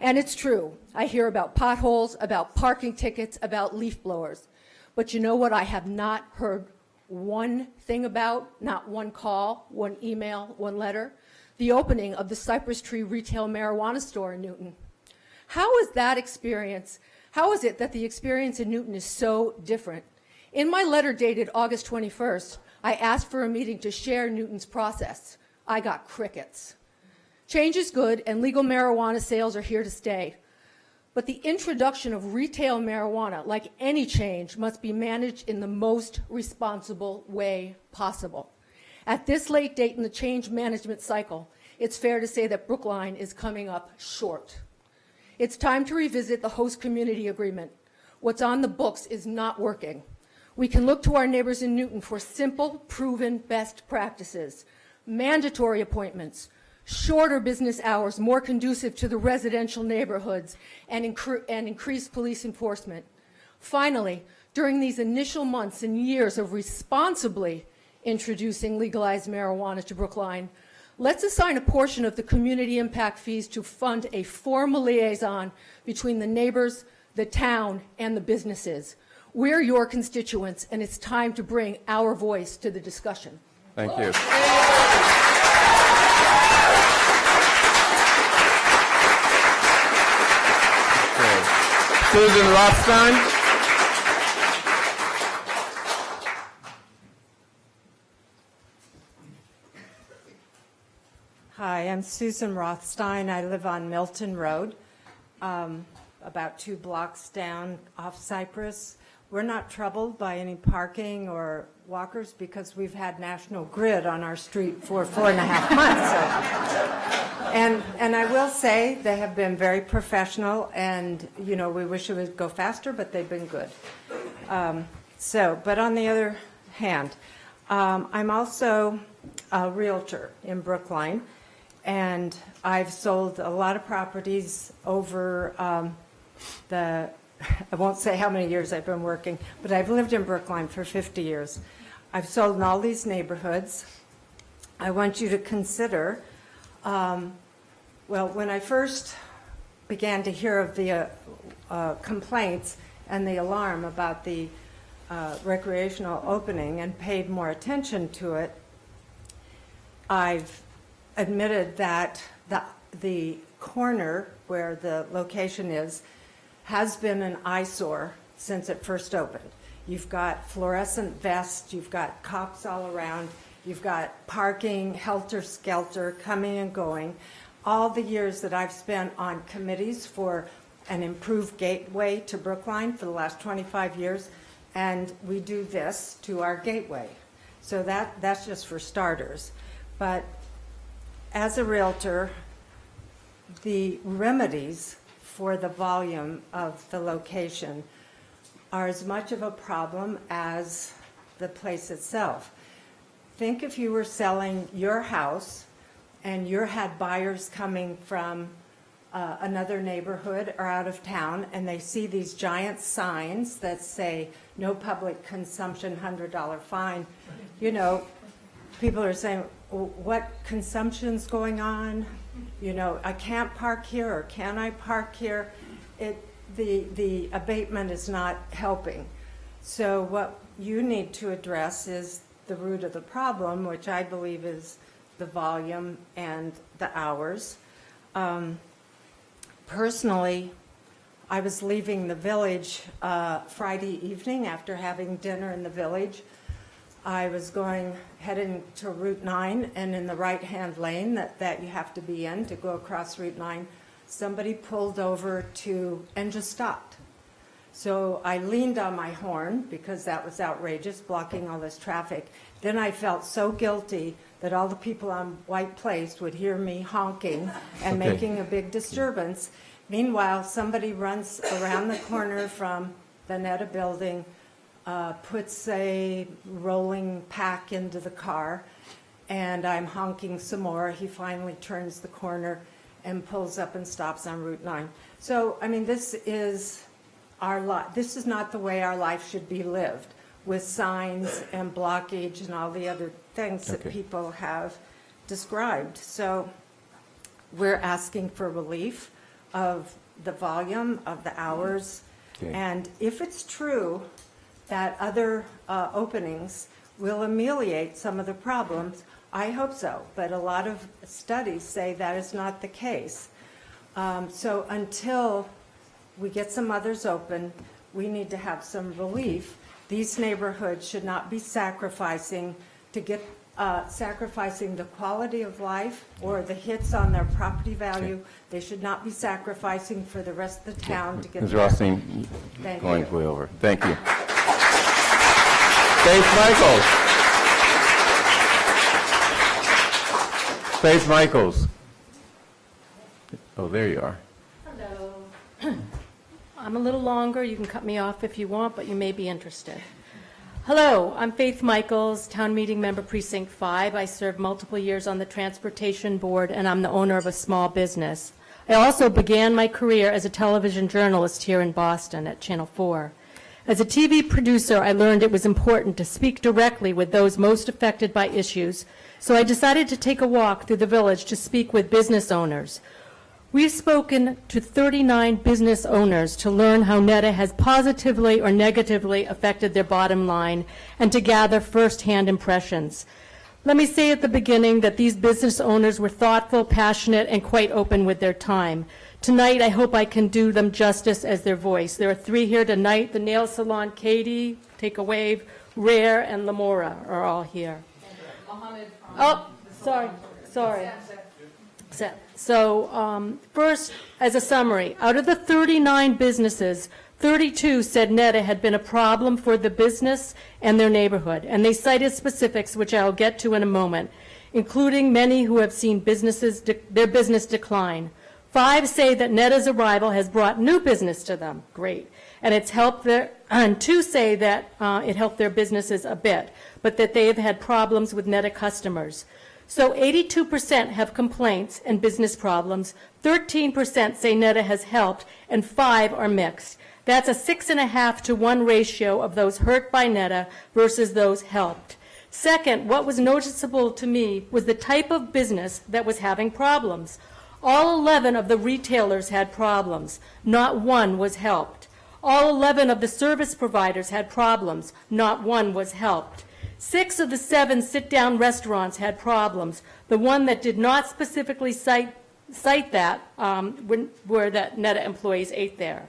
And it's true. I hear about potholes, about parking tickets, about leaf blowers. But you know what I have not heard one thing about? Not one call, one email, one letter? The opening of the Cypress Tree retail marijuana store in Newton. How is that experience? How is it that the experience in Newton is so different? In my letter dated August 21st, I asked for a meeting to share Newton's process. I got crickets. Change is good, and legal marijuana sales are here to stay. But the introduction of retail marijuana, like any change, must be managed in the most responsible way possible. At this late date in the change management cycle, it's fair to say that Brookline is coming up short. It's time to revisit the host community agreement. What's on the books is not working. We can look to our neighbors in Newton for simple, proven best practices, mandatory appointments, shorter business hours more conducive to the residential neighborhoods, and increased police enforcement. Finally, during these initial months and years of responsibly introducing legalized marijuana to Brookline, let's assign a portion of the community impact fees to fund a formal liaison between the neighbors, the town, and the businesses. We're your constituents, and it's time to bring our voice to the discussion. Thank you. Susan Rothstein. Hi, I'm Susan Rothstein. I live on Milton Road, about 2 blocks down off Cypress. We're not troubled by any parking or walkers because we've had National Grid on our street for 4.5 months. So. And I will say they have been very professional, and you know, we wish it would go faster, but they've been good. But on the other hand, I'm also a realtor in Brookline, and I've sold a lot of properties over I won't say how many years I've been working, but I've lived in Brookline for 50 years. I've sold in all these neighborhoods. I want you to consider, well, when I first began to hear of the complaints and the alarm about the recreational opening and paid more attention to it, I've admitted that the corner where the location is has been an eyesore since it first opened. You've got fluorescent vests, you've got cops all around, you've got parking, helter-skelter, coming and going. All the years that I've spent on committees for an improved gateway to Brookline for the last 25 years, and we do this to our gateway. So that's just for starters. But as a realtor, the remedies for the volume of the location are as much of a problem as the place itself. Think if you were selling your house and you had buyers coming from another neighborhood or out of town, and they see these giant signs that say no public consumption, $100 fine. You know, people are saying, well, what consumption's going on? You know, I can't park here, or can I park here? The abatement is not helping. So what you need to address is the root of the problem, which I believe is the volume and the hours. Personally, I was leaving the village Friday evening after having dinner in the village. I was heading to Route 9, and in the right-hand lane that you have to be in to go across Route 9, somebody pulled over and just stopped. So I leaned on my horn because that was outrageous, blocking all this traffic. Then I felt so guilty that all the people on White Place would hear me honking and Okay. making a big disturbance. Meanwhile, somebody runs around the corner from the Netta building, puts a rolling pack into the car, and I'm honking some more. He finally turns the corner and pulls up and stops on Route 9. So, I mean, this is our life. This is not the way our life should be lived, with signs and blockage and all the other things that Okay. people have described. So we're asking for relief of the volume, of the hours. Okay. And if it's true that other openings will ameliorate some of the problems, I hope so. But a lot of studies say that is not the case. So until we get some others open, we need to have some relief. These neighborhoods should not be sacrificing to get, sacrificing the quality of life or the hits on their property value. They should not be sacrificing for the rest of the town to get. Ms. Rothstein, Thank going you. way over. Thank you. Faith Michaels. Faith Michaels. Oh, there you are. Hello. I'm a little longer. You can cut me off if you want, but you may be interested. Hello, I'm Faith Michaels, Town Meeting Member Precinct 5. I served multiple years on the Transportation Board, and I'm the owner of a small business. I also began my career as a television journalist here in Boston at Channel 4. As a TV producer, I learned it was important to speak directly with those most affected by issues, so I decided to take a walk through the village to speak with business owners. We've spoken to 39 business owners to learn how Netta has positively or negatively affected their bottom line and to gather firsthand impressions. Let me say at the beginning that these business owners were thoughtful, passionate, and quite open with their time. Tonight, I hope I can do them justice as their voice. There are 3 here tonight. The nail salon, Katie, Take a Wave, Rare, and Lamora are all here. Oh, sorry. So, first, as a summary, out of the 39 businesses, 32 said Netta had been a problem for the business and their neighborhood, and they cited specifics, which I'll get to in a moment, including many who have seen their business decline. 5 say that Netta's arrival has brought new business to them. Great. And it's helped and 2 say that it helped their businesses a bit, but that they have had problems with Netta customers. So 82% have complaints and business problems, 13% say Netta has helped, and 5 are mixed. That's a 6.5 to 1 ratio of those hurt by Netta versus those helped. Second, what was noticeable to me was the type of business that was having problems. All 11 of the retailers had problems. Not 1 was helped. All 11 of the service providers had problems. Not 1 was helped. 6 of the 7 sit-down restaurants had problems. The one that did not specifically cite that were that Netta employees ate there.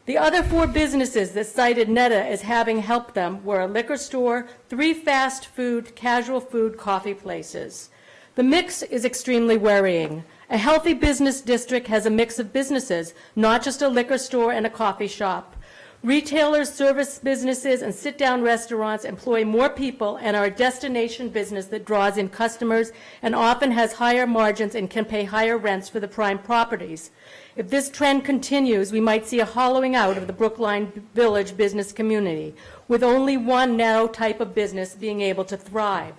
The other 4 businesses that cited Netta as having helped them were a liquor store, 3 fast food, casual food, coffee places. The mix is extremely worrying. A healthy business district has a mix of businesses, not just a liquor store and a coffee shop. Retailers, service businesses, and sit-down restaurants employ more people and are a destination business that draws in customers and often has higher margins and can pay higher rents for the prime properties. If this trend continues, we might see a hollowing out of the Brookline Village business community, with only one narrow type of business being able to thrive.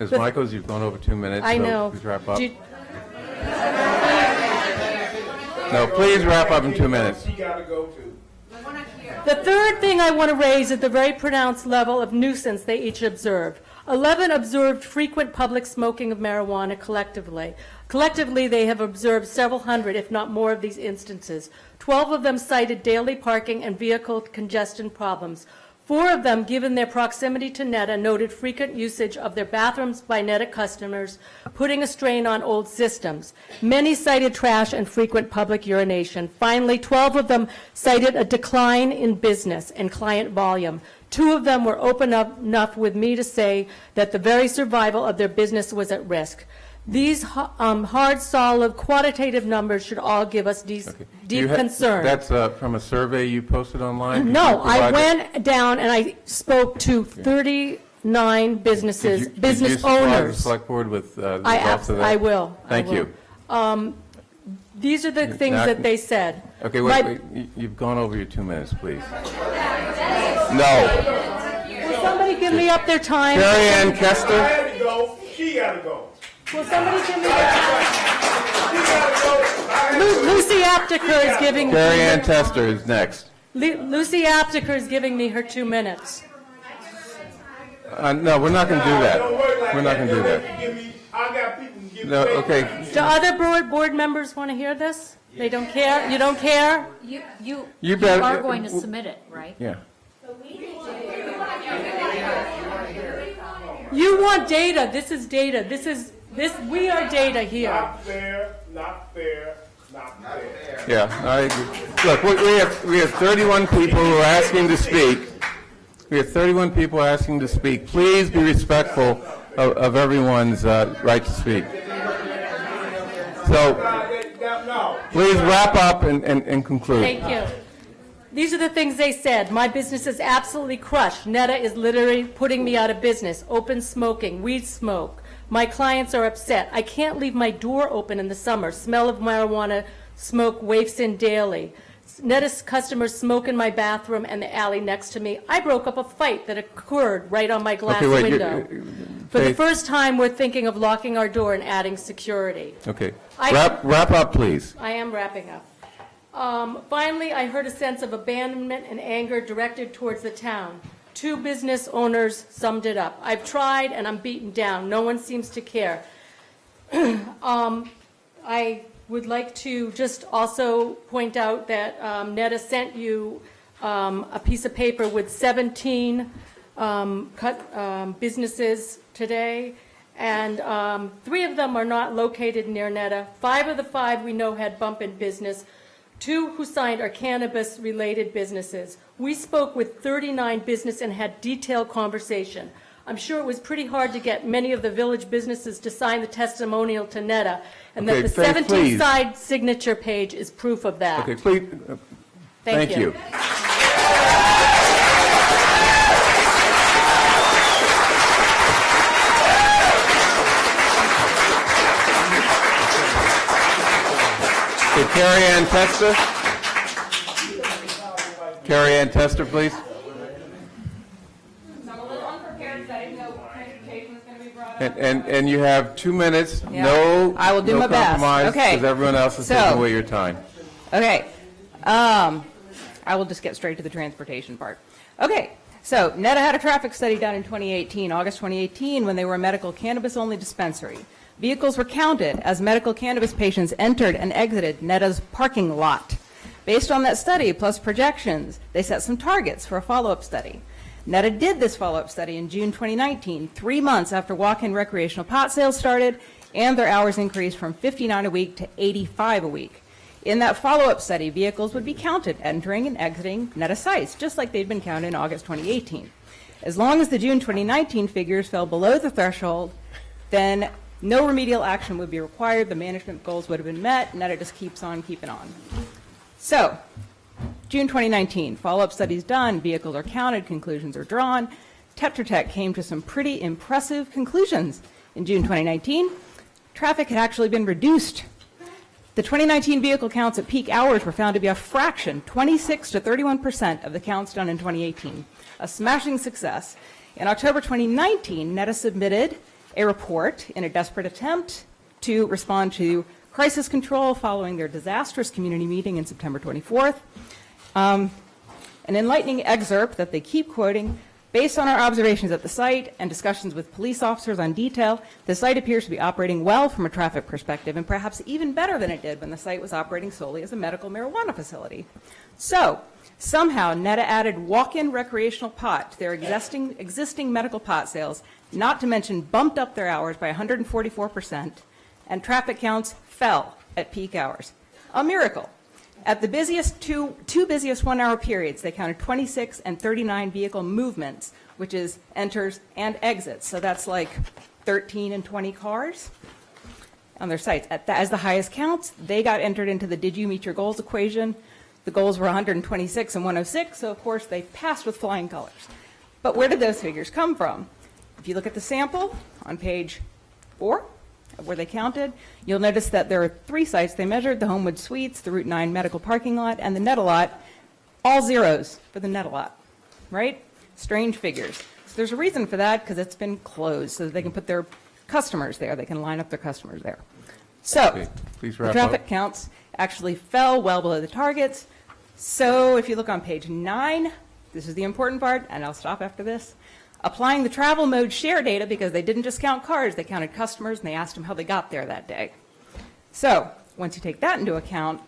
Ms. Michaels, you've gone over 2 minutes. I so know. Please wrap up. Do you- No, please wrap up in 2 minutes. The third thing I want to raise is the very pronounced level of nuisance they each observe. 11 observed frequent public smoking of marijuana collectively. Collectively, they have observed several hundred, if not more, of these instances. 12 of them cited daily parking and vehicle congestion problems. 4 of them, given their proximity to Netta, noted frequent usage of their bathrooms by Netta customers, putting a strain on old systems. Many cited trash and frequent public urination. Finally, 12 of them cited a decline in business and client volume. 2 of them were open enough with me to say that the very survival of their business was at risk. These hard, solid, quantitative numbers should all give us deep concern. That's from a survey you posted online? Could No, you I provide went down and I spoke to 39 businesses, Could you business supply the owners. select board with the results of that? I will. Thank I will. you. These are the things Now- that they said. Okay, My- wait, you've gone over your 2 minutes, please. No. Will somebody give me up their time? Carrie Ann Kester? I had to go, she gotta go. Will somebody give me their time? Lucy Apteker is giving. Carrie Ann Tester is next. Lucy Apteker is giving me her 2 minutes. No, we're not going to do that. We're not going to do that. I got people give me. No, okay. Do other board members want to hear this? They don't care? You don't care? You better- are going to submit it, right? Yeah. You want data. This is data. We are data here. Not fair, not fair, not fair. Yeah, I agree. Look, we have 31 people who are asking to speak. We have 31 people asking to speak. Please be respectful of everyone's right to speak. So, please wrap up and conclude. Thank you. These are the things they said. My business is absolutely crushed. Netta is literally putting me out of business. Open smoking, weed smoke. My clients are upset. I can't leave my door open in the summer. Smell of marijuana smoke wafts in daily. Netta's customers smoke in my bathroom and the alley next to me. I broke up a fight that occurred right on my glass window. For the first time, we're thinking of locking our door and adding security. Okay. Wrap up, please. I am wrapping up. Finally, I heard a sense of abandonment and anger directed towards the town. 2 business owners summed it up. I've tried and I'm beaten down. No one seems to care. I would like to just also point out that Netta sent you a piece of paper with 17 businesses today, and 3 of them are not located near Netta. 5 of the 5 we know had bump in business. 2 who signed are cannabis-related businesses. We spoke with 39 business and had detailed conversation. I'm sure it was pretty hard to get many of the village businesses to sign the testimonial to Netta, and that Okay, the please. 17-side signature page is proof of that. Okay, please. Thank you. Okay, Carrie Ann Tester? Carrie Ann Tester, please. And you have 2 minutes. Yeah. No, I will do no my best. compromise, Okay. because everyone else is So- taking away your time. Okay. I will just get straight to the transportation part. Okay. So Netta had a traffic study done in 2018, August 2018, when they were a medical cannabis-only dispensary. Vehicles were counted as medical cannabis patients entered and exited Netta's parking lot. Based on that study, plus projections, they set some targets for a follow-up study. Netta did this follow-up study in June 2019, 3 months after walk-in recreational pot sales started, and their hours increased from 59 a week to 85 a week. In that follow-up study, vehicles would be counted entering and exiting Netta sites, just like they'd been counted in August 2018. As long as the June 2019 figures fell below the threshold, then no remedial action would be required, the management goals would have been met, Netta just keeps on keeping on. So, June 2019, follow-up studies done, vehicles are counted, conclusions are drawn. Tetra Tech came to some pretty impressive conclusions. In June 2019, traffic had actually been reduced. The 2019 vehicle counts at peak hours were found to be a fraction, 26 to 31% of the counts done in 2018, a smashing success. In October 2019, Netta submitted a report in a desperate attempt to respond to crisis control following their disastrous community meeting in September 24th. An enlightening excerpt that they keep quoting. Based on our observations at the site and discussions with police officers on detail, the site appears to be operating well from a traffic perspective, and perhaps even better than it did when the site was operating solely as a medical marijuana facility. So, somehow Netta added walk-in recreational pot to their existing medical pot sales, not to mention bumped up their hours by 144%, and traffic counts fell at peak hours. A miracle. At the busiest, two busiest 1 hour periods, they counted 26 and 39 vehicle movements, which is enters and exits. So that's like 13 and 20 cars on their sites. As the highest counts, they got entered into the did you meet your goals equation. The goals were 126 and 106, so of course they passed with flying colors. But where did those figures come from? If you look at the sample on page 4, where they counted, you'll notice that there are 3 sites they measured: the Homewood Suites, the Route 9 medical parking lot, and the Netta lot. All zeros for the Netta lot, right? Strange figures. So there's a reason for that, because it's been closed so that they can put their customers there. They can line up their customers there. So Okay, please the wrap traffic up. counts actually fell well below the targets. So if you look on page 9, this is the important part, and I'll stop after this. Applying the travel mode share data, because they didn't just count cars, they counted customers, and they asked them how they got there that day. So once you take that into account,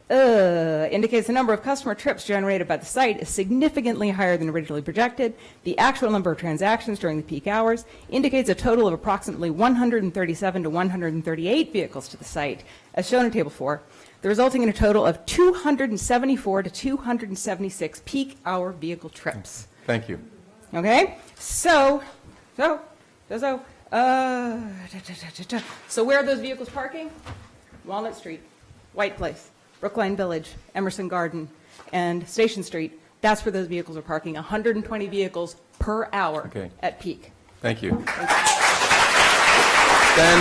indicates the number of customer trips generated by the site is significantly higher than originally projected. The actual number of transactions during the peak hours indicates a total of approximately 137 to 138 vehicles to the site, as shown in Table 4, resulting in a total of 274 to 276 peak hour vehicle trips. Thank you. Okay, so where are those vehicles parking? Walnut Street, White Place, Brookline Village, Emerson Garden, and Station Street. That's where those vehicles are parking, 120 vehicles per hour Okay. at peak. Thank you. Dan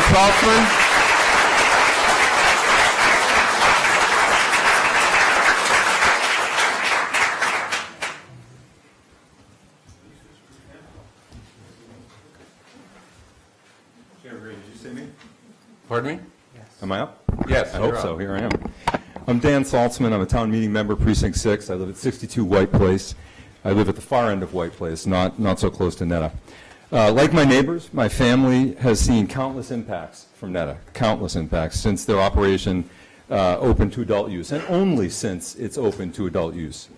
Saltzman? Pardon me? Am I up? Yes, I you're hope so. up. Here I am. I'm Dan Saltzman. I'm a town meeting member, Precinct 6. I live at 62 White Place. I live at the far end of White Place, not so close to Netta. Like my neighbors, my family has seen countless impacts from Netta, countless impacts since their operation opened to adult use, and only since it's open to adult use.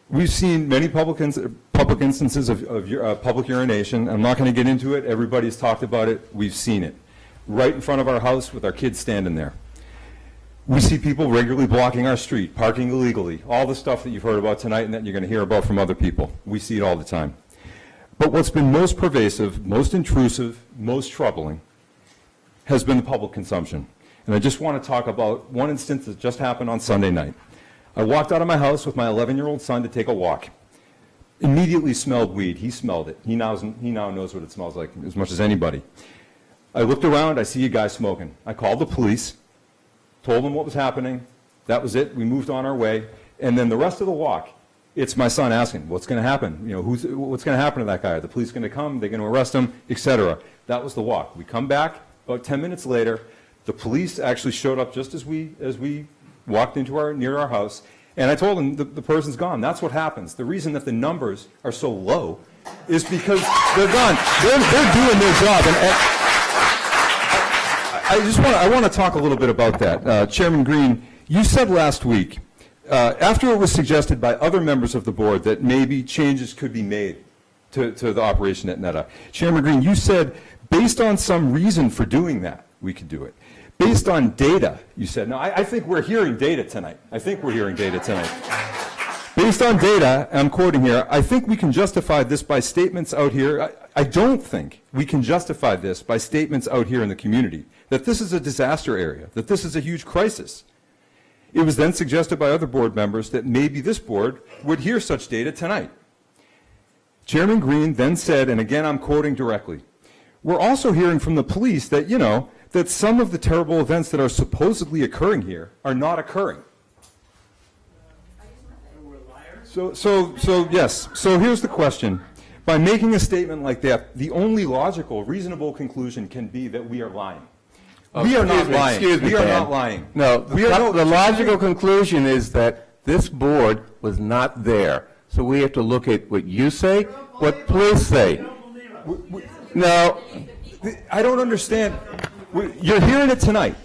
We've seen many public instances of public urination. I'm not going to get into it. Everybody's talked about it. We've seen it. Right in front of our house with our kids standing there. We see people regularly blocking our street, parking illegally, all the stuff that you've heard about tonight and that you're going to hear about from other people. We see it all the time. But what's been most pervasive, most intrusive, most troubling has been the public consumption. And I just want to talk about one instance that just happened on Sunday night. I walked out of my house with my 11-year-old son to take a walk. Immediately smelled weed. He smelled it. He now knows what it smells like as much as anybody. I looked around. I see a guy smoking. I called the police, told them what was happening. That was it. We moved on our way. And then the rest of the walk, it's my son asking, what's going to happen? You know, what's going to happen to that guy? Are the police going to come? They're going to arrest him, etc. That was the walk. We come back about 10 minutes later. The police actually showed up just as we walked into near our house. And I told them the person's gone. That's what happens. The reason that the numbers are so low is because they're gone. They're doing their job. And I want to talk a little bit about that. Chairman Green, you said last week, after it was suggested by other members of the board that maybe changes could be made to the operation at Netta. Chairman Green, you said based on some reason for doing that, we could do it. Based on data, you said. Now, I think we're hearing data tonight. Based on data, I'm quoting here, I think we can justify this by statements out here. I don't think we can justify this by statements out here in the community, that this is a disaster area, that this is a huge crisis. It was then suggested by other board members that maybe this board would hear such data tonight. Chairman Green then said, and again I'm quoting directly, we're also hearing from the police that, that some of the terrible events that are supposedly occurring here are not occurring. So yes. So here's the question. By making a statement like that, the only logical, reasonable conclusion can be that we are lying. We are not lying. We are not lying. No, the logical conclusion is that this board was not there. So we have to look at what you say, what police say. No, I don't understand. You're hearing it tonight.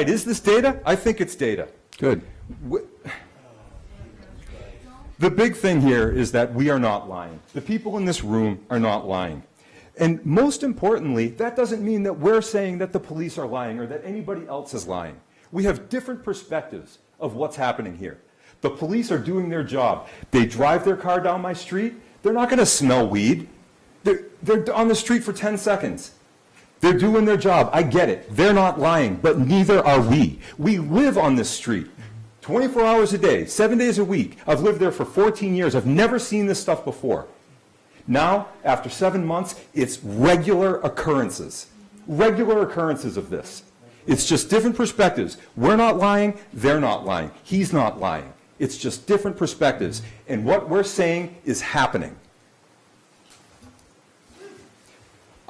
Is this data? I think it's data. Good. The big thing here is that we are not lying. The people in this room are not lying. And most importantly, that doesn't mean that we're saying that the police are lying or that anybody else is lying. We have different perspectives of what's happening here. The police are doing their job. They drive their car down my street. They're not going to smell weed. They're on the street for 10 seconds. They're doing their job. I get it. They're not lying, but neither are we. We live on this street 24 hours a day, 7 days a week. I've lived there for 14 years. I've never seen this stuff before. Now, after 7 months, it's regular occurrences of this. It's just different perspectives. We're not lying, they're not lying. He's not lying. It's just different perspectives. And what we're saying is happening.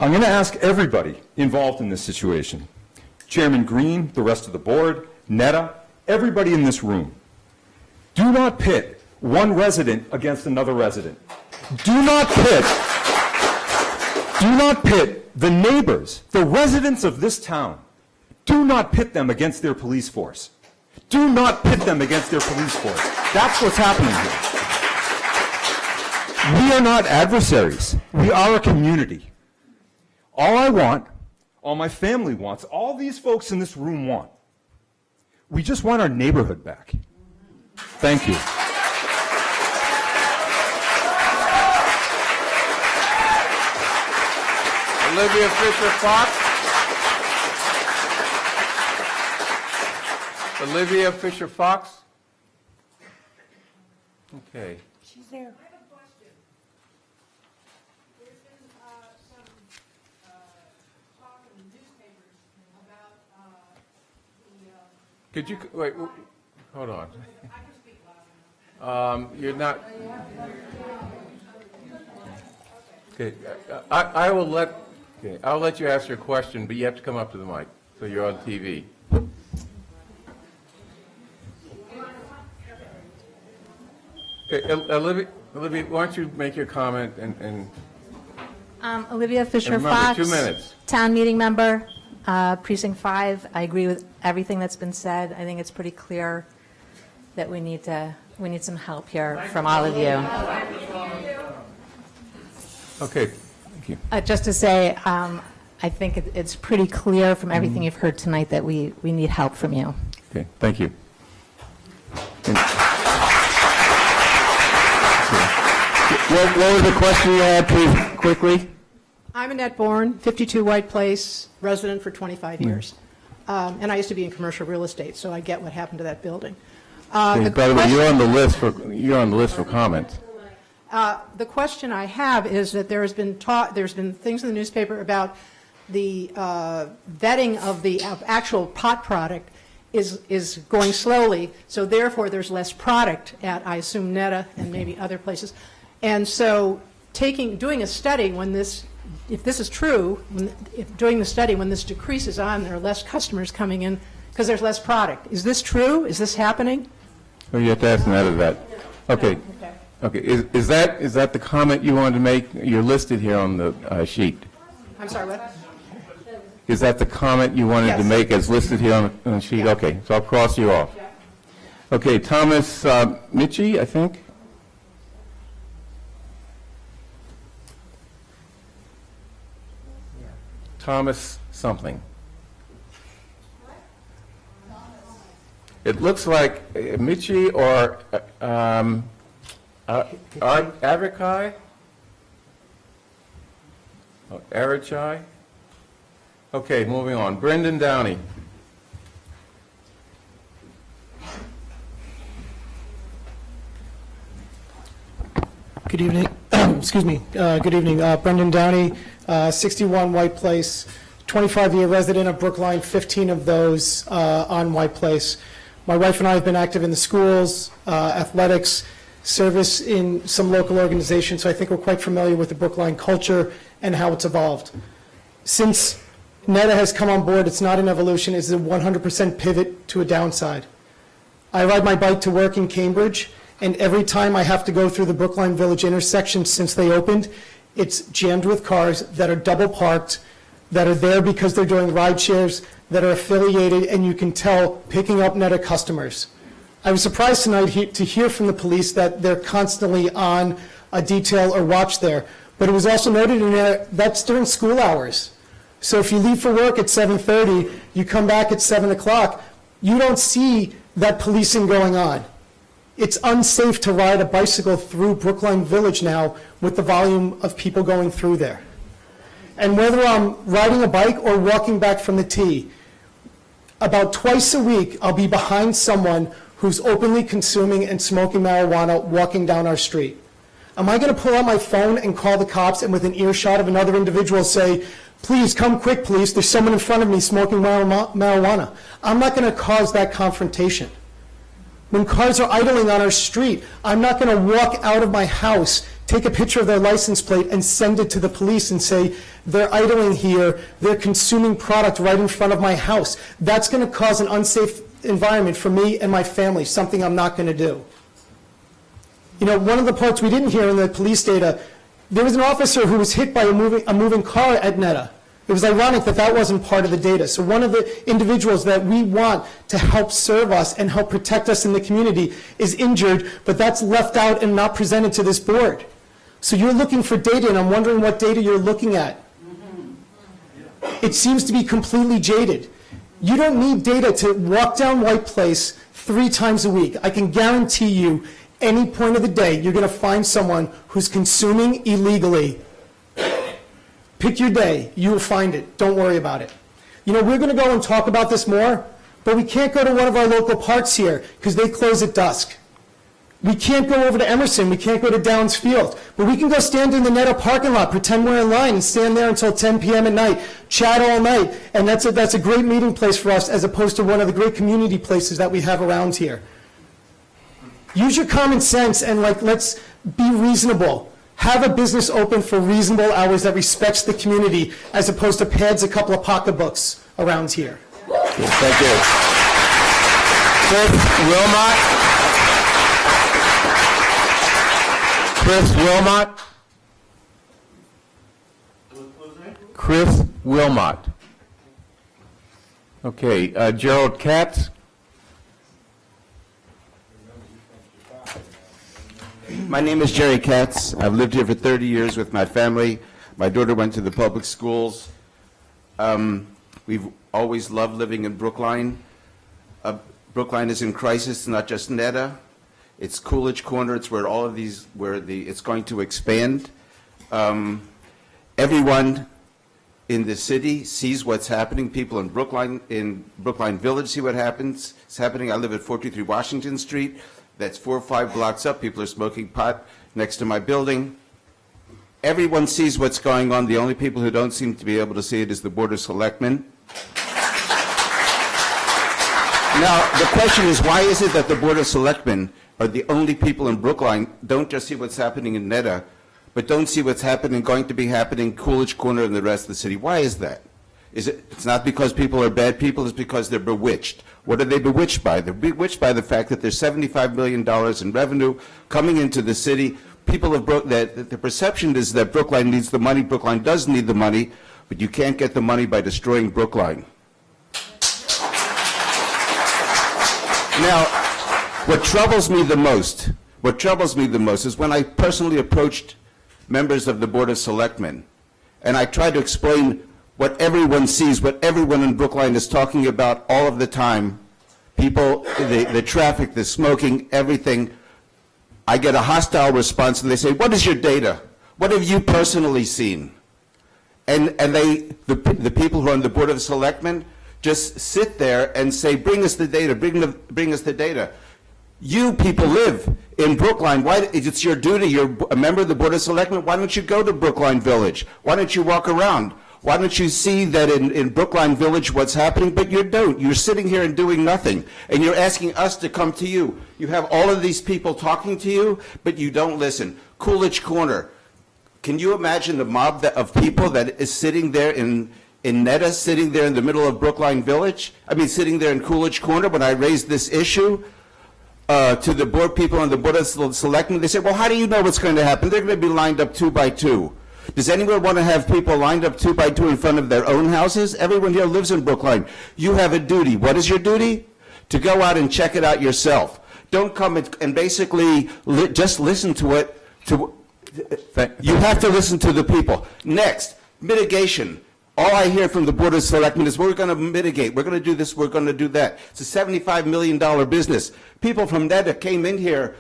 I'm going to ask everybody involved in this situation, Chairman Green, the rest of the board, Netta, everybody in this room, do not pit one resident against another resident. Do not pit the neighbors, the residents of this town. Do not pit them against their police force. Do not pit them against their police force. That's what's happening here. We are not adversaries. We are a community. All I want, all my family wants, all these folks in this room want, we just want our neighborhood back. Thank you. Olivia Fisher-Fox. Olivia Fisher-Fox. Okay. She's there. Could you, wait, hold on. You're not. Okay, I'll let you ask your question, but you have to come up to the mic, so you're on TV. Okay, Olivia, why don't you make your comment and Olivia remember, Fisher-Fox. 2 minutes. Town meeting member, Precinct 5. I agree with everything that's been said. I think it's pretty clear that we need some help here from all of you. Okay, thank you. Just to say, I think it's pretty clear from everything you've heard tonight that we need help from you. Okay, thank you. What was the question you had, please, quickly? I'm Annette Bourne, 52 White Place, resident for 25 years. And I used to be in commercial real estate, so I get what happened to that building. By the way, you're on the list for comments. The question I have is that there's been things in the newspaper about the vetting of the actual pot product is going slowly, so therefore there's less product at, I assume, Netta and maybe other places. And so doing a study when this, if this is true, doing the study when this decreases on, there are less customers coming in because there's less product. Is this true? Is this happening? Oh, you have to ask Netta that. Okay. Okay. Is that the comment you wanted to make? You're listed here on the sheet. I'm sorry, what? Is that the comment you wanted to make as listed here on the sheet? Yeah. Okay, so I'll cross you off. Yeah. Okay, Thomas Mitchie, I think. Thomas something. It looks like Mitchie or Avikai? Oh, Arichai? Okay, moving on. Brendan Downey. Good evening. Excuse me. Good evening. Brendan Downey, 61 White Place, 25-year resident of Brookline, 15 of those on White Place. My wife and I have been active in the schools, athletics, service in some local organizations, so I think we're quite familiar with the Brookline culture and how it's evolved. Since Netta has come on board, it's not an evolution, it's a 100% pivot to a downside. I ride my bike to work in Cambridge, and every time I have to go through the Brookline Village intersection since they opened, it's jammed with cars that are double parked, that are there because they're doing ride shares, that are affiliated, and you can tell, picking up Netta customers. I was surprised tonight to hear from the police that they're constantly on a detail or watch there, but it was also noted in there that's during school hours. So if you leave for work at 7:30, you come back at 7 o'clock, You don't see that policing going on. It's unsafe to ride a bicycle through Brookline Village now with the volume of people going through there. And whether I'm riding a bike or walking back from the tee, about twice a week, I'll be behind someone who's openly consuming and smoking marijuana walking down our street. Am I going to pull out my phone and call the cops and within earshot of another individual say, please come quick, police, there's someone in front of me smoking marijuana? I'm not going to cause that confrontation. When cars are idling on our street, I'm not going to walk out of my house, take a picture of their license plate, and send it to the police and say, they're idling here, they're consuming product right in front of my house. That's going to cause an unsafe environment for me and my family, something I'm not going to do. You know, one of the parts we didn't hear in the police data, there was an officer who was hit by a moving car at Netta. It was ironic that that wasn't part of the data. So one of the individuals that we want to help serve us and help protect us in the community is injured, but that's left out and not presented to this board. So you're looking for data, and I'm wondering what data you're looking at. It seems to be completely jaded. You don't need data to walk down White Place 3 times a week. I can guarantee you, any point of the day, you're going to find someone who's consuming illegally. Pick your day. You will find it. Don't worry about it. You know, we're going to go and talk about this more, but we can't go to one of our local parks here because they close at dusk. We can't go over to Emerson. We can't go to Downs Field. But we can go stand in the Netta parking lot, pretend we're in line, and stand there until 10 p.m. at night, chat all night. And that's a great meeting place for us as opposed to one of the great community places that we have around here. Use your common sense and let's be reasonable. Have a business open for reasonable hours that respects the community as opposed to pads a couple of pocketbooks around here. Thank you. Chris Wilmot. Chris Wilmot. Chris Wilmot. Okay, Gerald Katz. My name is Jerry Katz. I've lived here for 30 years with my family. My daughter went to the public schools. We've always loved living in Brookline. Brookline is in crisis, not just Netta. It's Coolidge Corner. It's where all of these, it's going to expand. Everyone in the city sees what's happening. People in Brookline Village see what happens. It's happening. I live at 423 Washington Street. That's 4 or 5 blocks up. People are smoking pot next to my building. Everyone sees what's going on. The only people who don't seem to be able to see it is the Board of Selectmen. Now, the question is, why is it that the Board of Selectmen are the only people in Brookline don't just see what's happening in Netta, but don't see what's going to be happening Coolidge Corner and the rest of the city? Why is that? It's not because people are bad people, it's because they're bewitched. What are they bewitched by? They're bewitched by the fact that there's $75 million in revenue coming into the city. People have that the perception is that Brookline needs the money. Brookline does need the money, but you can't get the money by destroying Brookline. Now, what troubles me the most is when I personally approached members of the Board of Selectmen, and I tried to explain what everyone sees, what everyone in Brookline is talking about all of the time, people, the traffic, the smoking, everything, I get a hostile response, and they say, what is your data? What have you personally seen? And the people who are on the Board of Selectmen just sit there and say, bring us the data, bring us the data. You people live in Brookline. Why? It's your duty. You're a member of the Board of Selectmen. Why don't you go to Brookline Village? Why don't you walk around? Why don't you see that in Brookline Village what's happening? But you don't. You're sitting here and doing nothing. And you're asking us to come to you. You have all of these people talking to you, but you don't listen. Coolidge Corner. Can you imagine the mob of people that is sitting there in Netta, sitting there in the middle of Brookline Village? I mean, sitting there in Coolidge Corner when I raised this issue to the board people on the Board of Selectmen? They said, well, how do you know what's going to happen? They're going to be lined up 2 by 2. Does anyone want to have people lined up 2 by 2 in front of their own houses? Everyone here lives in Brookline. You have a duty. What is your duty? To go out and check it out yourself. Don't come and basically just listen to it. You have to listen to the people. Next, mitigation. All I hear from the Board of Selectmen is, we're going to mitigate, we're going to do this, we're going to do that. It's a $75 million business. People from NETA came in here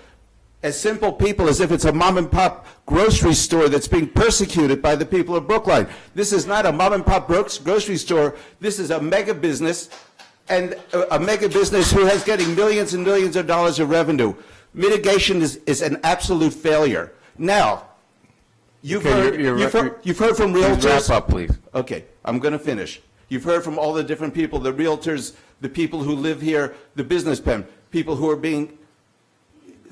as simple people, as if it's a mom-and-pop grocery store that's being persecuted by the people of Brookline. This is not a mom-and-pop grocery store. This is a mega business, and a mega business who has getting millions and millions of dollars of revenue. Mitigation is an absolute failure. Now, you've heard from realtors. Wrap up, please. Okay, I'm going to finish. You've heard from all the different people, the realtors, the people who live here, the businessmen, people who are being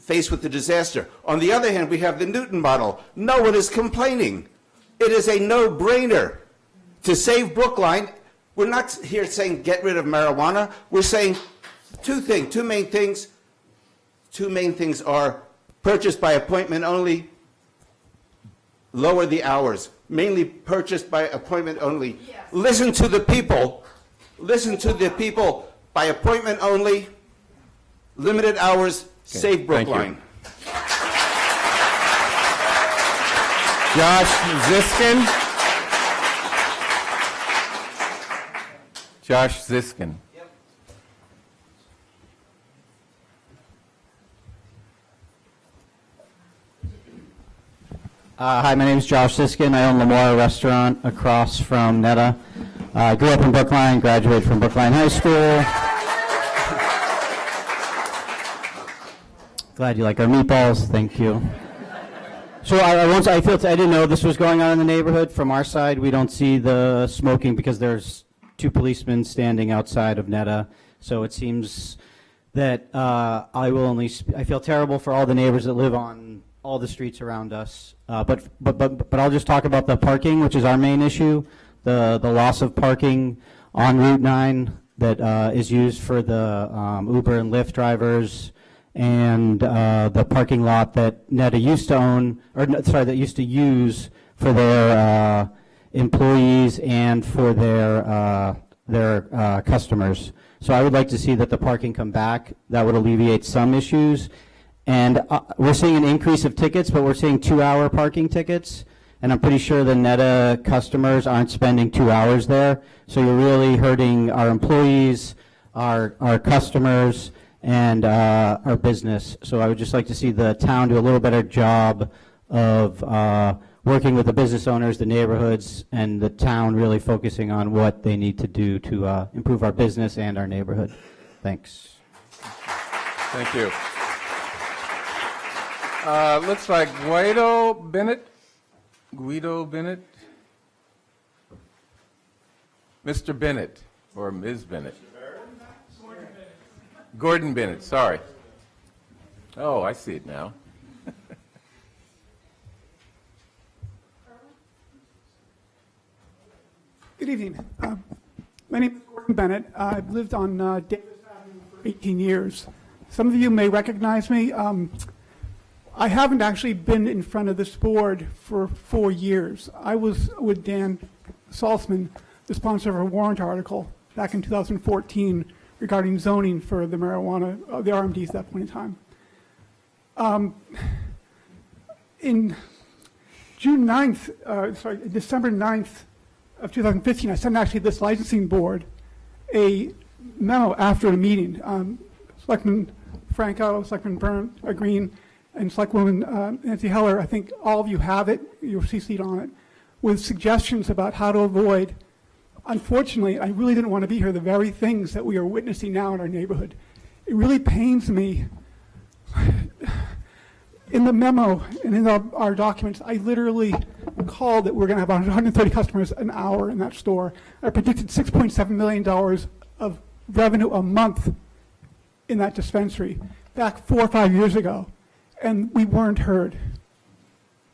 faced with the disaster. On the other hand, we have the Newton model. No one is complaining. It is a no-brainer to save Brookline. We're not here saying get rid of marijuana. We're saying two main things. Two main things are purchase by appointment only, lower the hours, mainly purchased by appointment only. Yes. Listen to the people. Listen to the people. By appointment only, limited hours, save Brookline. Josh Ziskin. Josh Ziskin. Hi, my name is Josh Siskin. I own Lamora Restaurant across from Netta. I grew up in Brookline, graduated from Brookline High School. Glad you like our meatballs. Thank you. So I didn't know this was going on in the neighborhood. From our side, we don't see the smoking because there's 2 policemen standing outside of Netta. So it seems that I feel terrible for all the neighbors that live on all the streets around us. But I'll just talk about the parking, which is our main issue, the loss of parking on Route 9 that is used for the Uber and Lyft drivers, and the parking lot that Netta used to own, that used to use for their employees and for their customers. So I would like to see that the parking come back. That would alleviate some issues. And we're seeing an increase of tickets, but we're seeing 2-hour parking tickets. And I'm pretty sure the Netta customers aren't spending 2 hours there. So you're really hurting our employees, our customers, and our business. So I would just like to see the town do a little better job of working with the business owners, the neighborhoods, and the town really focusing on what they need to do to improve our business and our neighborhood. Thanks. Thank you. Looks like Guido Bennett. Mr. Bennett, or Ms. Bennett. Gordon Bennett, sorry. Oh, I see it now. Good evening. My name is Gordon Bennett. I've lived on Davis Avenue for 18 years. Some of you may recognize me. I haven't actually been in front of this board for 4 years. I was with Dan Saltzman, the sponsor of a warrant article back in 2014 regarding zoning for the marijuana, the RMDs at that point in time. In December 9th of 2015, I sent actually this licensing board a memo after a meeting. Selectman Franco, Selectman Green, and Selectwoman Nancy Heller, I think all of you have it, you're CC'd on it, with suggestions about how to avoid. Unfortunately, I really didn't want to be here, the very things that we are witnessing now in our neighborhood. It really pains me. In the memo and in our documents, I literally called that we're going to have 130 customers an hour in that store. I predicted $6.7 million of revenue a month in that dispensary back 4 or 5 years ago. And we weren't heard.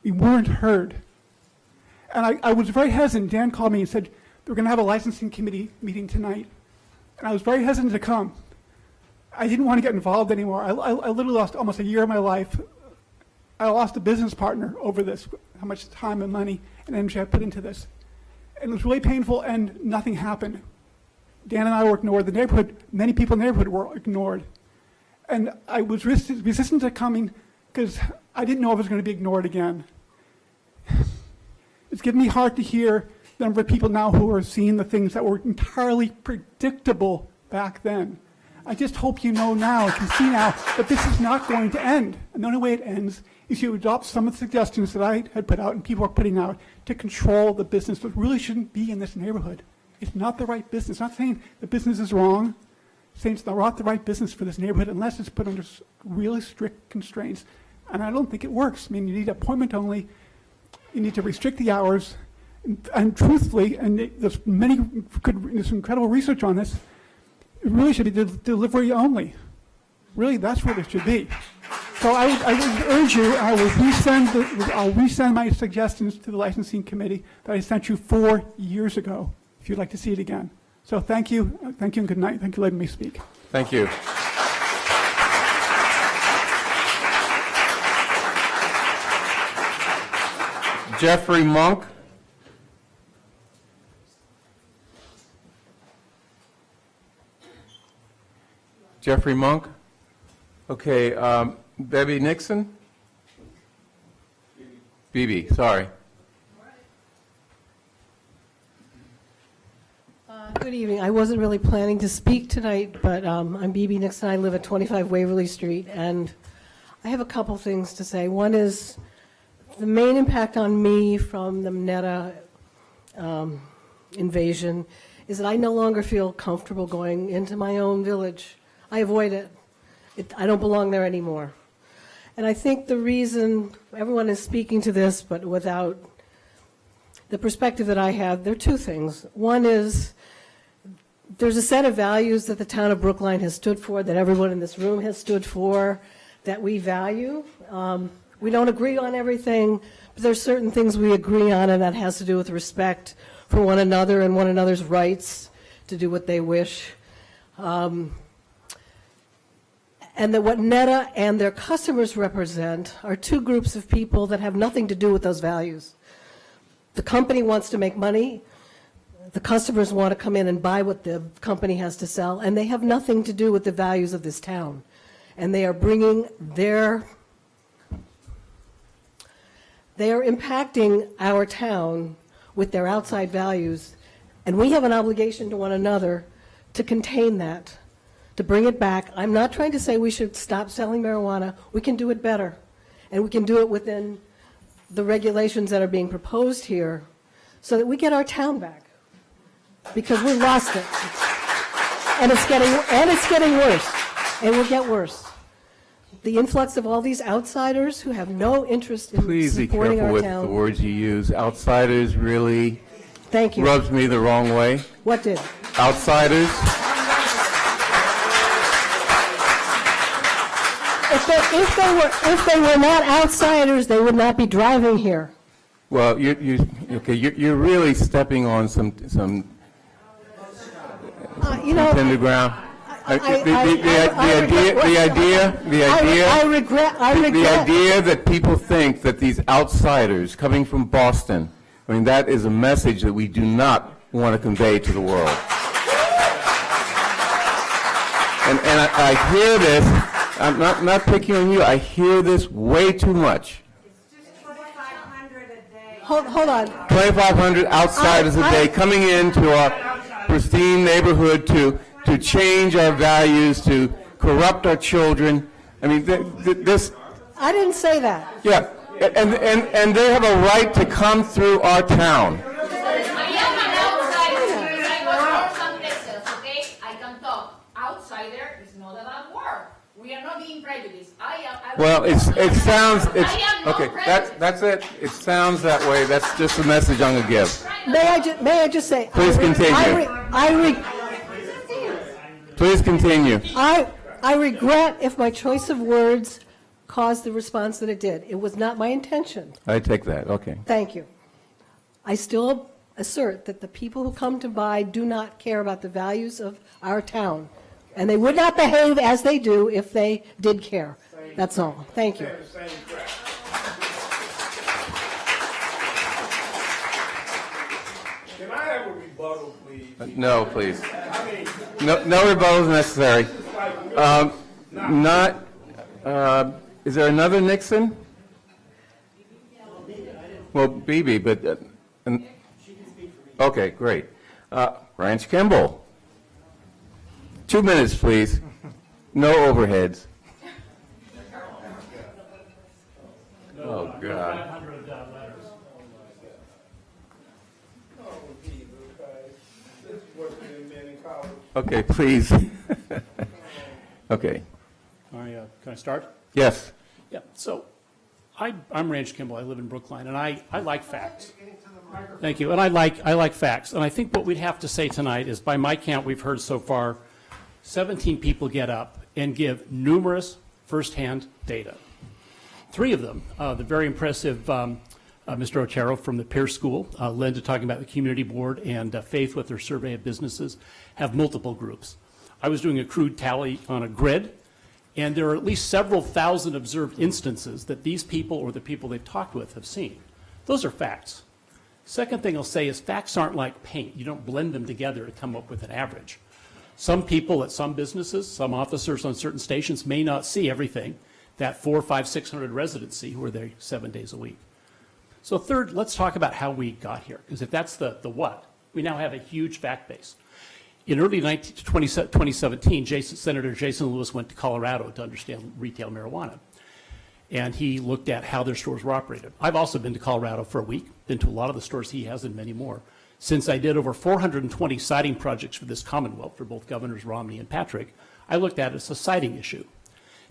We weren't heard. And I was very hesitant. Dan called me and said, we're going to have a licensing committee meeting tonight. And I was very hesitant to come. I didn't want to get involved anymore. I literally lost almost a year of my life. I lost a business partner over this, how much time and money and energy I put into this. And it was really painful, and nothing happened. Dan and I were ignored. The neighborhood, many people in the neighborhood were ignored. And I was resistant to coming because I didn't know I was going to be ignored again. It's given me heart to hear number of people now who are seeing the things that were entirely predictable back then. I just hope you know now, can see now, that this is not going to end. And the only way it ends is you adopt some of the suggestions that I had put out and people are putting out to control the business that really shouldn't be in this neighborhood. It's not the right business. Not saying the business is wrong, saying it's not the right business for this neighborhood unless it's put under really strict constraints. And I don't think it works. I mean, you need appointment only. You need to restrict the hours. And truthfully, and there's incredible research on this, it really should be delivery only. Really, that's what it should be. So I would urge you, I'll resend my suggestions to the licensing committee that I sent you 4 years ago, if you'd like to see it again. So thank you and good night. Thank you for letting me speak. Thank you. Jeffrey Monk. Jeffrey Monk. Okay, Bebby Nixon? BB, sorry. Good evening. I wasn't really planning to speak tonight, but I'm BB Nixon. I live at 25 Waverly Street, and I have a couple things to say. One is the main impact on me from the Netta invasion is that I no longer feel comfortable going into my own village. I avoid it. I don't belong there anymore. And I think the reason everyone is speaking to this, but without the perspective that I have, there are two things. One is there's a set of values that the town of Brookline has stood for, that everyone in this room has stood for, that we value. We don't agree on everything, but there's certain things we agree on, and that has to do with respect for one another and one another's rights to do what they wish. And that what Netta and their customers represent are two groups of people that have nothing to do with those values. The company wants to make money. The customers want to come in and buy what the company has to sell, and they have nothing to do with the values of this town. And they are bringing they are impacting our town with their outside values, and we have an obligation to one another to contain that, to bring it back. I'm not trying to say we should stop selling marijuana. We can do it better, and we can do it within the regulations that are being proposed here so that we get our town back, because we lost it. And it's getting worse, and will get worse. The influx of all these outsiders who have no interest in Please be supporting careful our with town. the words you use. Outsiders really Thank you. rubs me the wrong way. What did? Outsiders. If they were not outsiders, they would not be driving here. Well, you're really stepping on some tender ground. The idea that people think that these outsiders coming from Boston, I mean, that is a message that we do not want to convey to the world. And I hear this. I'm not picking on you. I hear this way too much. Hold on. 2,500 outsiders a day coming into our pristine neighborhood to change our values, to corrupt our children. I mean, this. I didn't say that. Yeah, and they have a right to come through our town. I am an outsider. I was born in Texas, okay? I can talk. Outsider is not a bad word. We are not being prejudiced. Well, it sounds, okay, that's it. It sounds that way. That's just the message I'm going to give. May I just say? Please continue. Please continue. I regret if my choice of words caused the response that it did. It was not my intention. I take that, okay. Thank you. I still assert that the people who come to buy do not care about the values of our town, and they would not behave as they do if they did care. That's all. Thank you. Can I have a rebuttal, please? No, please. No rebuttal is necessary. Is there another Nixon? Well, BB, but Okay, great. Ranch Kimball. 2 minutes, please. No overheads. Oh, God. Okay, please. Okay. Can I start? Yes. Yeah, so I'm Ranch Kimball. I live in Brookline, and I like facts. Thank you. And I like facts. And I think what we'd have to say tonight is, by my count, we've heard so far 17 people get up and give numerous firsthand data. 3 of them, the very impressive Mr. Otero from the Pierce School, Linda talking about the community board, and Faith with her survey of businesses, have multiple groups. I was doing a crude tally on a grid, and there are at least several thousand observed instances that these people or the people they've talked with have seen. Those are facts. Second thing I'll say is facts aren't like paint. You don't blend them together to come up with an average. Some people at some businesses, some officers on certain stations may not see everything that 400, 500, 600 residents see who are there 7 days a week. So third, let's talk about how we got here, because if that's the what, we now have a huge fact base. In early 2017, Senator Jason Lewis went to Colorado to understand retail marijuana, and he looked at how their stores were operated. I've also been to Colorado for a week, been to a lot of the stores he has and many more. Since I did over 420 siting projects for this Commonwealth for both Governors Romney and Patrick, I looked at it as a siting issue.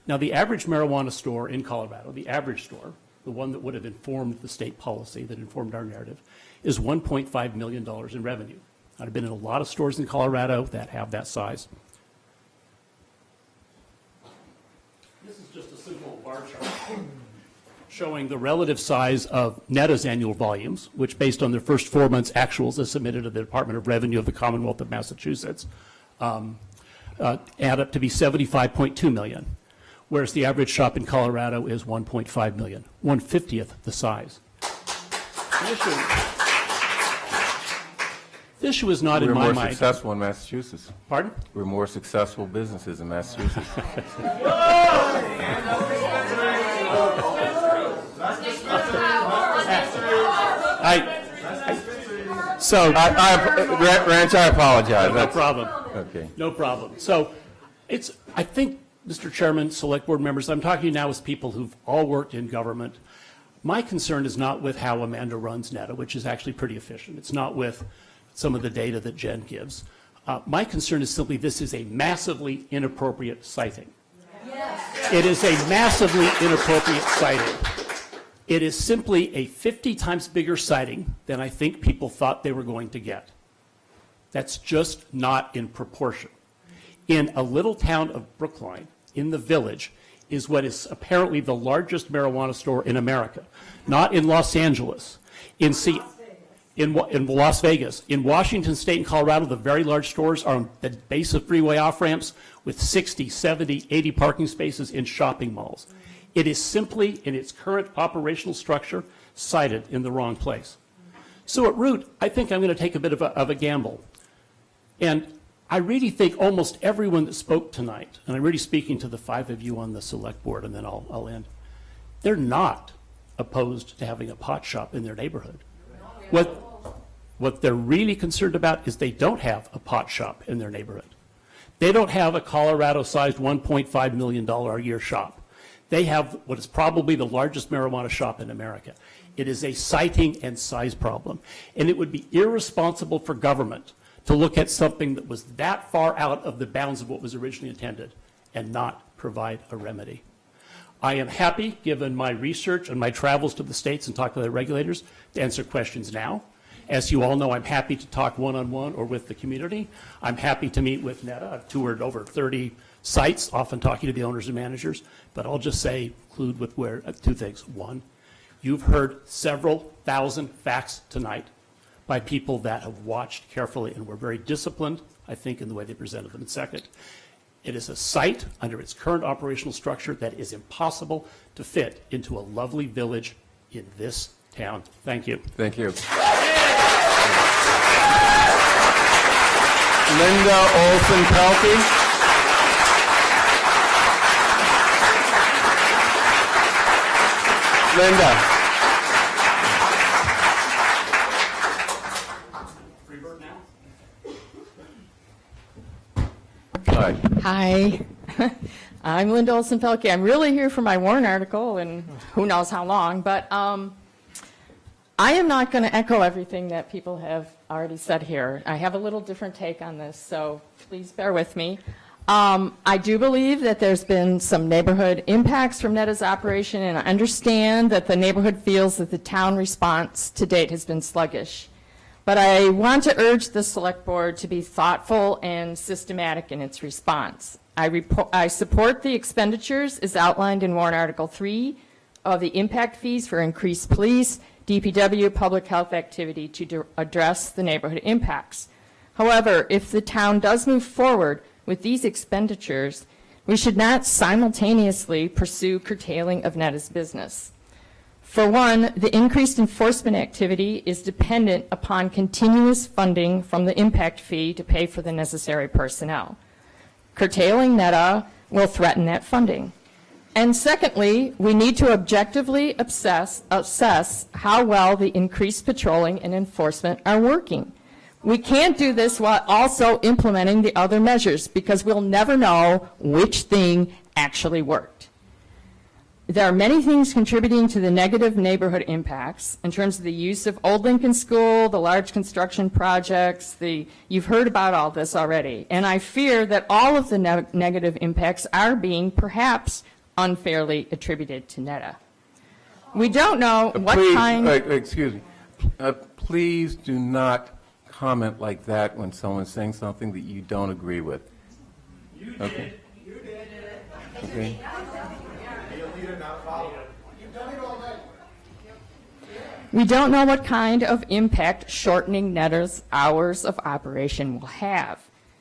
Now, the average marijuana store in Colorado, the average store, the one that would have informed the state policy, that informed our narrative, is $1.5 million in revenue. I've been in a lot of stores in Colorado that have that size. This is just a simple bar chart showing the relative size of Netta's annual volumes, which, based on their first 4 months' actuals as submitted to the Department of Revenue of the Commonwealth of Massachusetts, add up to be 75.2 million, whereas the average shop in Colorado is 1.5 million, 1/50th the size. The issue is not in my mind. We're more successful in Massachusetts. Pardon? We're more successful businesses in Massachusetts. Ranch, I apologize. No problem. Okay. No problem. So I think, Mr. Chairman, select board members, I'm talking to you now as people who've all worked in government. My concern is not with how Amanda runs Netta, which is actually pretty efficient. It's not with some of the data that Jen gives. My concern is simply this is a massively inappropriate citing. Yes. It is a massively inappropriate citing. It is simply a 50 times bigger citing than I think people thought they were going to get. That's just not in proportion. In a little town of Brookline, in the village, is what is apparently the largest marijuana store in America. Not in Los Angeles. In Las Vegas. In Washington State and Colorado, the very large stores are on the base of freeway off-ramps with 60, 70, 80 parking spaces in shopping malls. It is simply, in its current operational structure, sited in the wrong place. So at root, I think I'm going to take a bit of a gamble. And I really think almost everyone that spoke tonight, and I'm really speaking to the 5 of you on the select board, and then I'll end, they're not opposed to having a pot shop in their neighborhood. What they're really concerned about is they don't have a pot shop in their neighborhood. They don't have a Colorado-sized $1.5 million a year shop. They have what is probably the largest marijuana shop in America. It is a siting and size problem. And it would be irresponsible for government to look at something that was that far out of the bounds of what was originally intended and not provide a remedy. I am happy, given my research and my travels to the states and talk to the regulators, to answer questions now. As you all know, I'm happy to talk one-on-one or with the community. I'm happy to meet with Netta. I've toured over 30 sites, often talking to the owners and managers. But I'll just say, conclude with 2 things. One, you've heard several thousand facts tonight by people that have watched carefully and were very disciplined, I think, in the way they presented them. And second, it is a site under its current operational structure that is impossible to fit into a lovely village in this town. Thank you. Thank you. Linda Olson-Pelkey. Linda. Hi. Hi. I'm Linda Olson-Pelkey. I'm really here for my Warren article, and who knows how long, but I am not going to echo everything that people have already said here. I have a little different take on this, so please bear with me. I do believe that there's been some neighborhood impacts from NETA's operation, and I understand that the neighborhood feels that the town response to date has been sluggish. But I want to urge the Select Board to be thoughtful and systematic in its response. I support the expenditures as outlined in Warrant Article 3 of the impact fees for increased police, DPW, public health activity to address the neighborhood impacts. However, if the town does move forward with these expenditures, we should not simultaneously pursue curtailing of NETA's business. For one, the increased enforcement activity is dependent upon continuous funding from the impact fee to pay for the necessary personnel. Curtailing NETA will threaten that funding. And secondly, we need to objectively assess how well the increased patrolling and enforcement are working. We can't do this while also implementing the other measures because we'll never know which thing actually worked. There are many things contributing to the negative neighborhood impacts in terms of the use of Old Lincoln School, the large construction projects, you've heard about all this already. And I fear that all of the negative impacts are being perhaps unfairly attributed to NETA. We don't know what kind... Excuse me. Please do not comment like that when someone's saying something that you don't agree with. You did. Okay. You did. Okay. We don't know what kind of impact shortening NETA's hours of operation will have.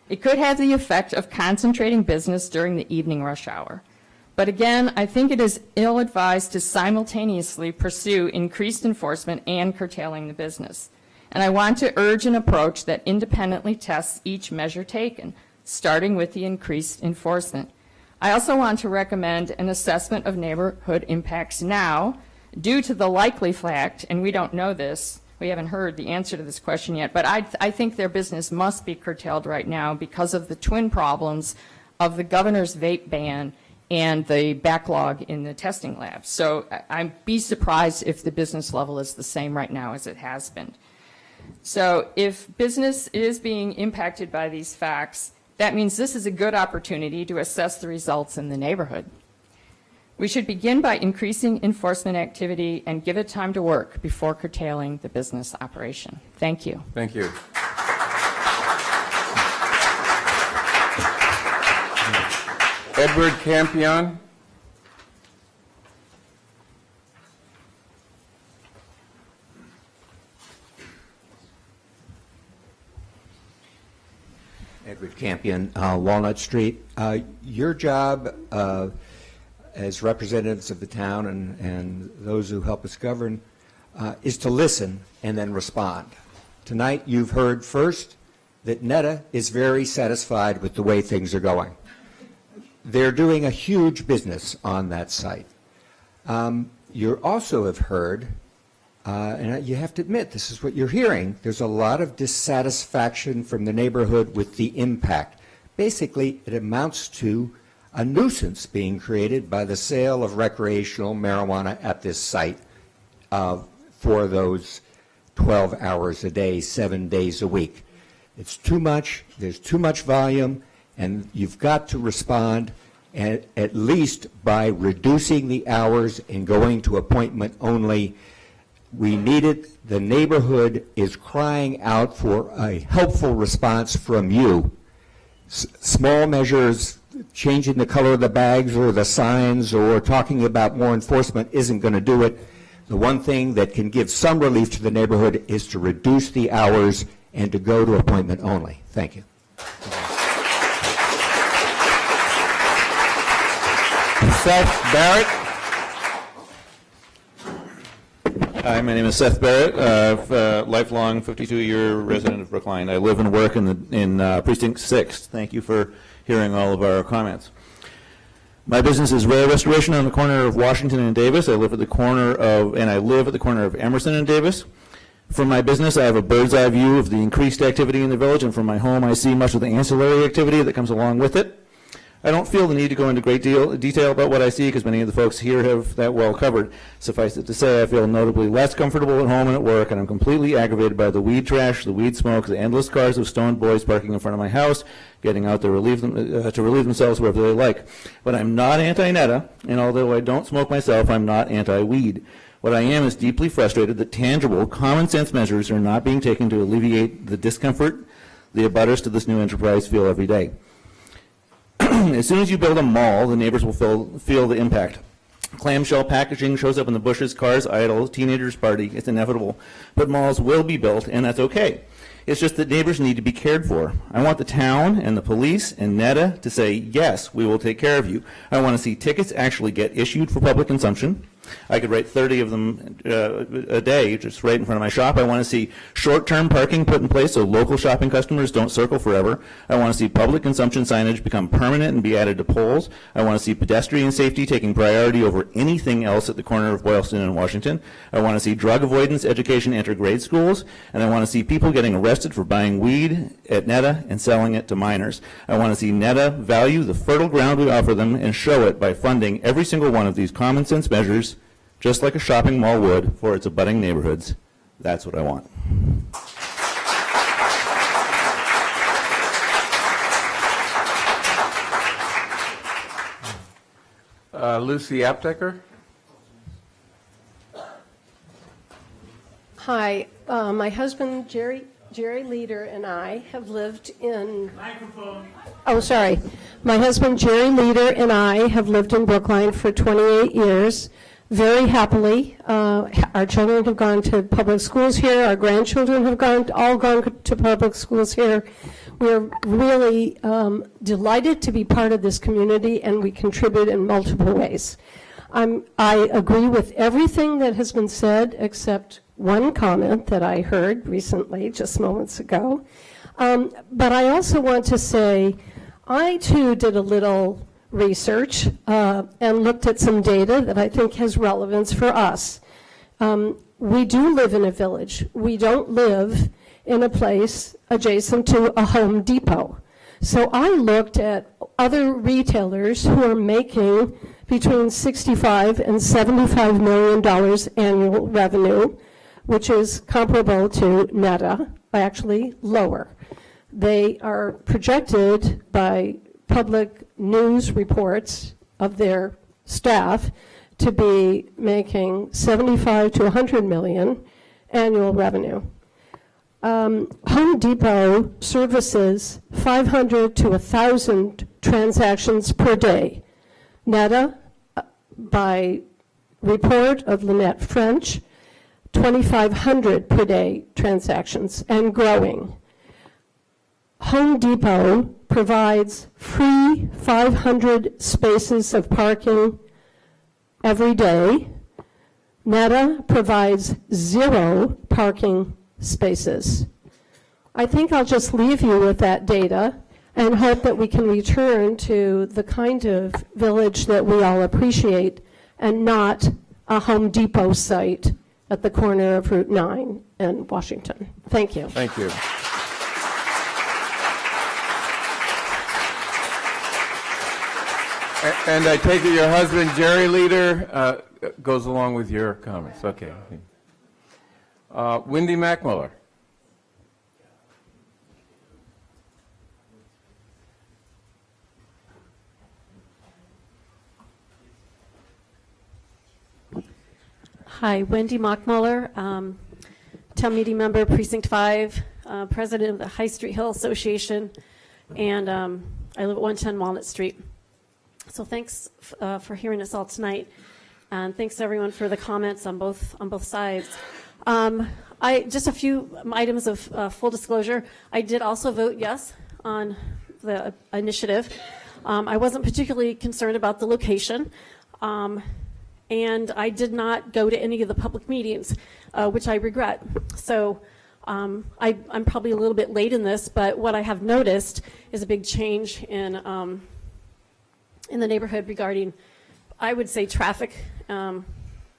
It could have the effect of concentrating business during the evening rush hour. But again, I think it is ill-advised to simultaneously pursue increased enforcement and curtailing the business. And I want to urge an approach that independently tests each measure taken, starting with the increased enforcement. I also want to recommend an assessment of neighborhood impacts now, due to the likely fact, and we don't know this, we haven't heard the answer to this question yet, but I think their business must be curtailed right now because of the twin problems of the governor's vape ban and the backlog in the testing labs. So I'd be surprised if the business level is the same right now as it has been. So if business is being impacted by these facts, that means this is a good opportunity to assess the results in the neighborhood. We should begin by increasing enforcement activity and give it time to work before curtailing the business operation. Thank you. Thank you. Edward Campion. Edward Campion, Walnut Street. Your job as representatives of the town and those who help us govern is to listen and then respond. Tonight you've heard first that NETA is very satisfied with the way things are going. They're doing a huge business on that site. You also have heard, and you have to admit this is what you're hearing, there's a lot of dissatisfaction from the neighborhood with the impact. Basically, it amounts to a nuisance being created by the sale of recreational marijuana at this site for those 12 hours a day, 7 days a week. It's too much, there's too much volume, and you've got to respond at least by reducing the hours and going to appointment only. We need it. The neighborhood is crying out for a helpful response from you. Small measures, changing the color of the bags or the signs or talking about more enforcement isn't going to do it. The one thing that can give some relief to the neighborhood is to reduce the hours and to go to appointment only. Thank you. Seth Barrett. Hi, my name is Seth Barrett, lifelong 52-year resident of Brookline. I live and work in Precinct 6. Thank you for hearing all of our comments. My business is Rare Restoration on the corner of Washington and Davis. I live at the corner of Emerson and Davis. From my business, I have a bird's eye view of the increased activity in the village, and from my home, I see much of the ancillary activity that comes along with it. I don't feel the need to go into great detail about what I see, because many of the folks here have that well covered. Suffice it to say, I feel notably less comfortable at home and at work, and I'm completely aggravated by the weed trash, the weed smoke, the endless cars of stoned boys parking in front of my house, getting out to relieve themselves wherever they like. But I'm not anti-NETA, and although I don't smoke myself, I'm not anti-weed. What I am is deeply frustrated that tangible, common-sense measures are not being taken to alleviate the discomfort the abutters to this new enterprise feel every day. As soon as you build a mall, the neighbors will feel the impact. Clamshell packaging shows up in the bushes, cars idle, teenagers party. It's inevitable. But malls will be built, and that's okay. It's just that neighbors need to be cared for. I want the town and the police and NETA to say, yes, we will take care of you. I want to see tickets actually get issued for public consumption. I could write 30 of them a day just right in front of my shop. I want to see short-term parking put in place so local shopping customers don't circle forever. I want to see public consumption signage become permanent and be added to poles. I want to see pedestrian safety taking priority over anything else at the corner of Boylston and Washington. I want to see drug avoidance education enter grade schools. And I want to see people getting arrested for buying weed at NETA and selling it to minors. I want to see NETA value the fertile ground we offer them and show it by funding every single one of these common sense measures, just like a shopping mall would for its abutting neighborhoods. That's what I want. Lucy Aptecker? Hi, my husband Jerry Leader and I have lived in... Microphone. Oh, sorry. My husband Jerry Leader and I have lived in Brookline for 28 years. Very happily. Our children have gone to public schools here. Our grandchildren have all gone to public schools here. We're really delighted to be part of this community, and we contribute in multiple ways. I agree with everything that has been said except one comment that I heard recently, just moments ago. But I also want to say, I too did a little research and looked at some data that I think has relevance for us. We do live in a village. We don't live in a place adjacent to a Home Depot. So I looked at other retailers who are making between $65 and $75 million annual revenue, which is comparable to NETA, actually lower. They are projected by public news reports of their staff to be making 75 to 100 million annual revenue. Home Depot services 500 to 1,000 transactions per day. NETA, by report of Lynette French, 2,500 per day transactions and growing. Home Depot provides free 500 spaces of parking every day. NETA provides 0 parking spaces. I think I'll just leave you with that data and hope that we can return to the kind of village that we all appreciate and not a Home Depot site at the corner of Route 9 and Washington. Thank you. Thank you. And I take it your husband, Jerry Leader, goes along with your comments. Okay. Wendy Mackmuller. Hi, Wendy Mockmuller, town meeting member, Precinct 5, president of the High Street Hill Association, and I live at 110 Walnut Street. So thanks for hearing us all tonight, and thanks everyone for the comments on both sides. Just a few items of full disclosure. I did also vote yes on the initiative. I wasn't particularly concerned about the location. And I did not go to any of the public meetings, which I regret. So I'm probably a little bit late in this, but what I have noticed is a big change in the neighborhood regarding, I would say, traffic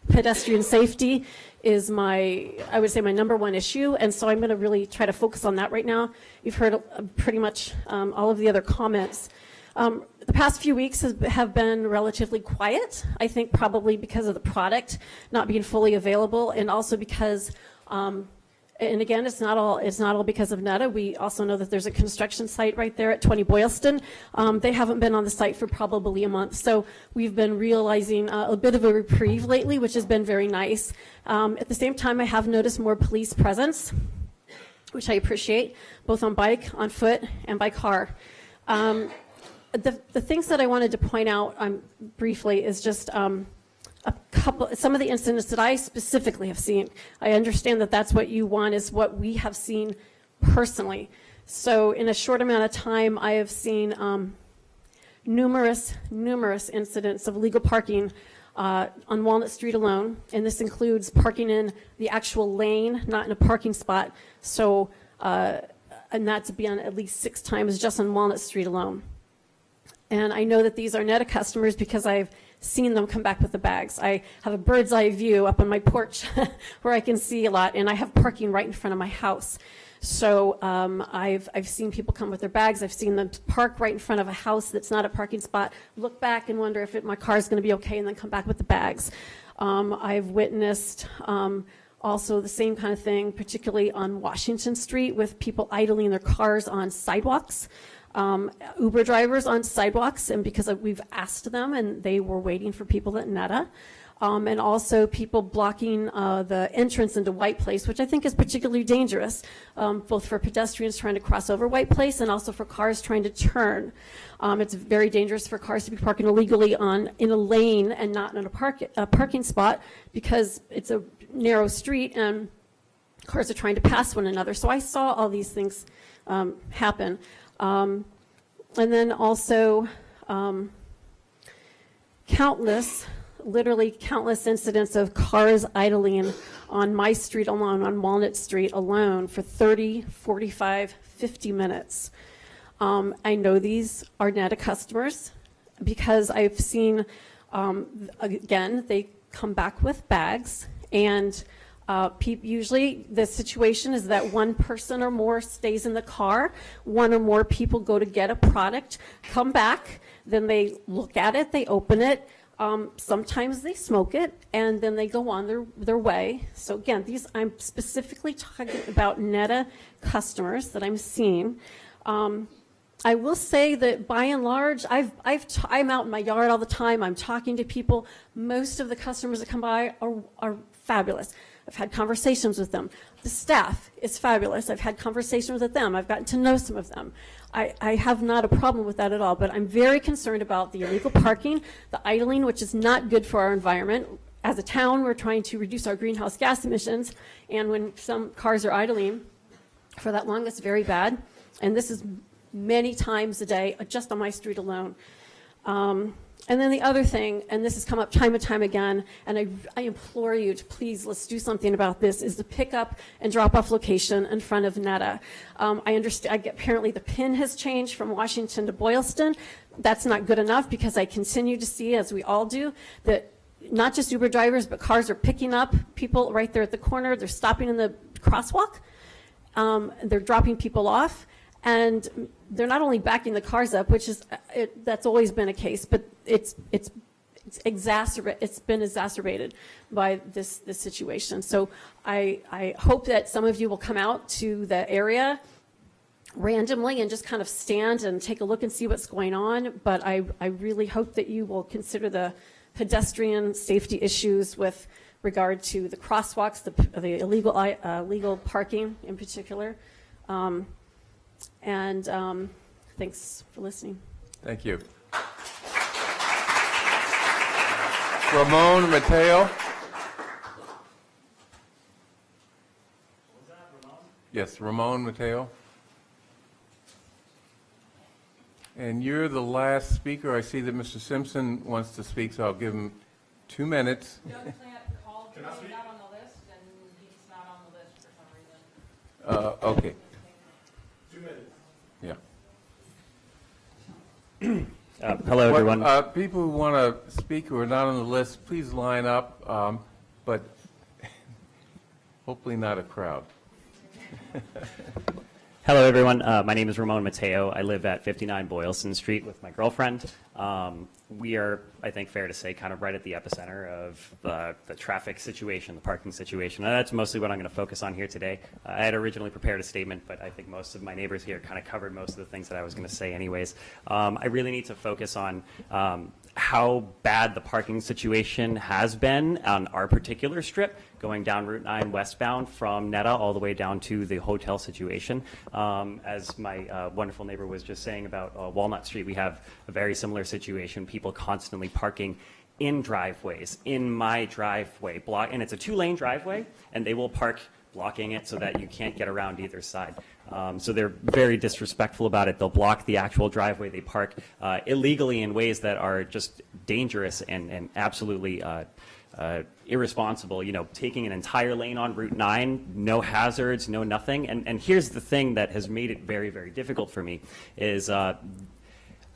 pedestrian safety is I would say my number one issue, and so I'm going to really try to focus on that right now. You've heard pretty much all of the other comments. The past few weeks have been relatively quiet, I think probably because of the product not being fully available, and also because, and again, it's not all because of Netta. We also know that there's a construction site right there at 20 Boylston. They haven't been on the site for probably a month, so we've been realizing a bit of a reprieve lately, which has been very nice. At the same time, I have noticed more police presence, which I appreciate, both on bike, on foot, and by car. The things that I wanted to point out briefly is just some of the incidents that I specifically have seen. I understand that that's what you want, is what we have seen personally. So in a short amount of time, I have seen numerous incidents of illegal parking on Walnut Street alone, and this includes parking in the actual lane, not in a parking spot. So, and that's been at least 6 times just on Walnut Street alone. And I know that these are Netta customers because I've seen them come back with the bags. I have a bird's eye view up on my porch where I can see a lot, and I have parking right in front of my house. So I've seen people come with their bags. I've seen them park right in front of a house that's not a parking spot, look back and wonder if my car is going to be okay, and then come back with the bags. I've witnessed also the same kind of thing, particularly on Washington Street, with people idling their cars on sidewalks. Uber drivers on sidewalks, and because we've asked them and they were waiting for people at Netta, and also people blocking the entrance into White Place, which I think is particularly dangerous, both for pedestrians trying to cross over White Place and also for cars trying to turn. It's very dangerous for cars to be parking illegally in a lane and not in a parking spot, because it's a narrow street and cars are trying to pass one another. So I saw all these things happen. And then also literally countless incidents of cars idling on my street alone, on Walnut Street alone, for 30, 45, 50 minutes. I know these are Netta customers because I've seen, again, they come back with bags, and usually the situation is that one person or more stays in the car, one or more people go to get a product, come back, then they look at it, they open it, sometimes they smoke it, and then they go on their way. So again, I'm specifically talking about Netta customers that I'm seeing. I will say that by and large, I'm out in my yard all the time, I'm talking to people. Most of the customers that come by are fabulous. I've had conversations with them. The staff is fabulous. I've had conversations with them. I've gotten to know some of them. I have not a problem with that at all, but I'm very concerned about the illegal parking, the idling, which is not good for our environment. As a town, we're trying to reduce our greenhouse gas emissions, and when some cars are idling for that long, it's very bad. And this is many times a day, just on my street alone. And then the other thing, and this has come up time and time again, and I implore you to please, let's do something about this, is the pickup and drop-off location in front of Netta. I understand, apparently the PIN has changed from Washington to Boylston. That's not good enough, because I continue to see, as we all do, that not just Uber drivers, but cars are picking up people right there at the corner. They're stopping in the crosswalk. They're dropping people off. And they're not only backing the cars up, which is that's always been a case, but it's been exacerbated by this situation. So I hope that some of you will come out to the area randomly and just kind of stand and take a look and see what's going on. But I really hope that you will consider the pedestrian safety issues with regard to the crosswalks, the illegal parking in particular. And thanks for listening. Thank you. Ramon Mateo. Yes, Ramon Mateo. And you're the last speaker. I see that Mr. Simpson wants to speak, so I'll give him 2 minutes. Doug Plant called, he's not on the list, and he's not on the list for some reason. Okay. 2 minutes. Yeah. Hello, everyone. People who want to speak who are not on the list, please line up. but hopefully not a crowd. Hello, everyone. My name is Ramon Mateo. I live at 59 Boylston Street with my girlfriend. We are, I think, fair to say, kind of right at the epicenter of the traffic situation, the parking situation. And that's mostly what I'm going to focus on here today. I had originally prepared a statement, but I think most of my neighbors here kind of covered most of the things that I was going to say anyways. I really need to focus on how bad the parking situation has been on our particular strip, going down Route 9 westbound from Netta all the way down to the hotel situation. As my wonderful neighbor was just saying about Walnut Street, we have a very similar situation, people constantly parking in driveways, in my driveway, and it's a 2-lane driveway, and they will park blocking it so that you can't get around either side. So they're very disrespectful about it. They'll block the actual driveway. They park illegally in ways that are just dangerous and absolutely irresponsible. You know, taking an entire lane on Route 9, no hazards, no nothing. And here's the thing that has made it very, very difficult for me is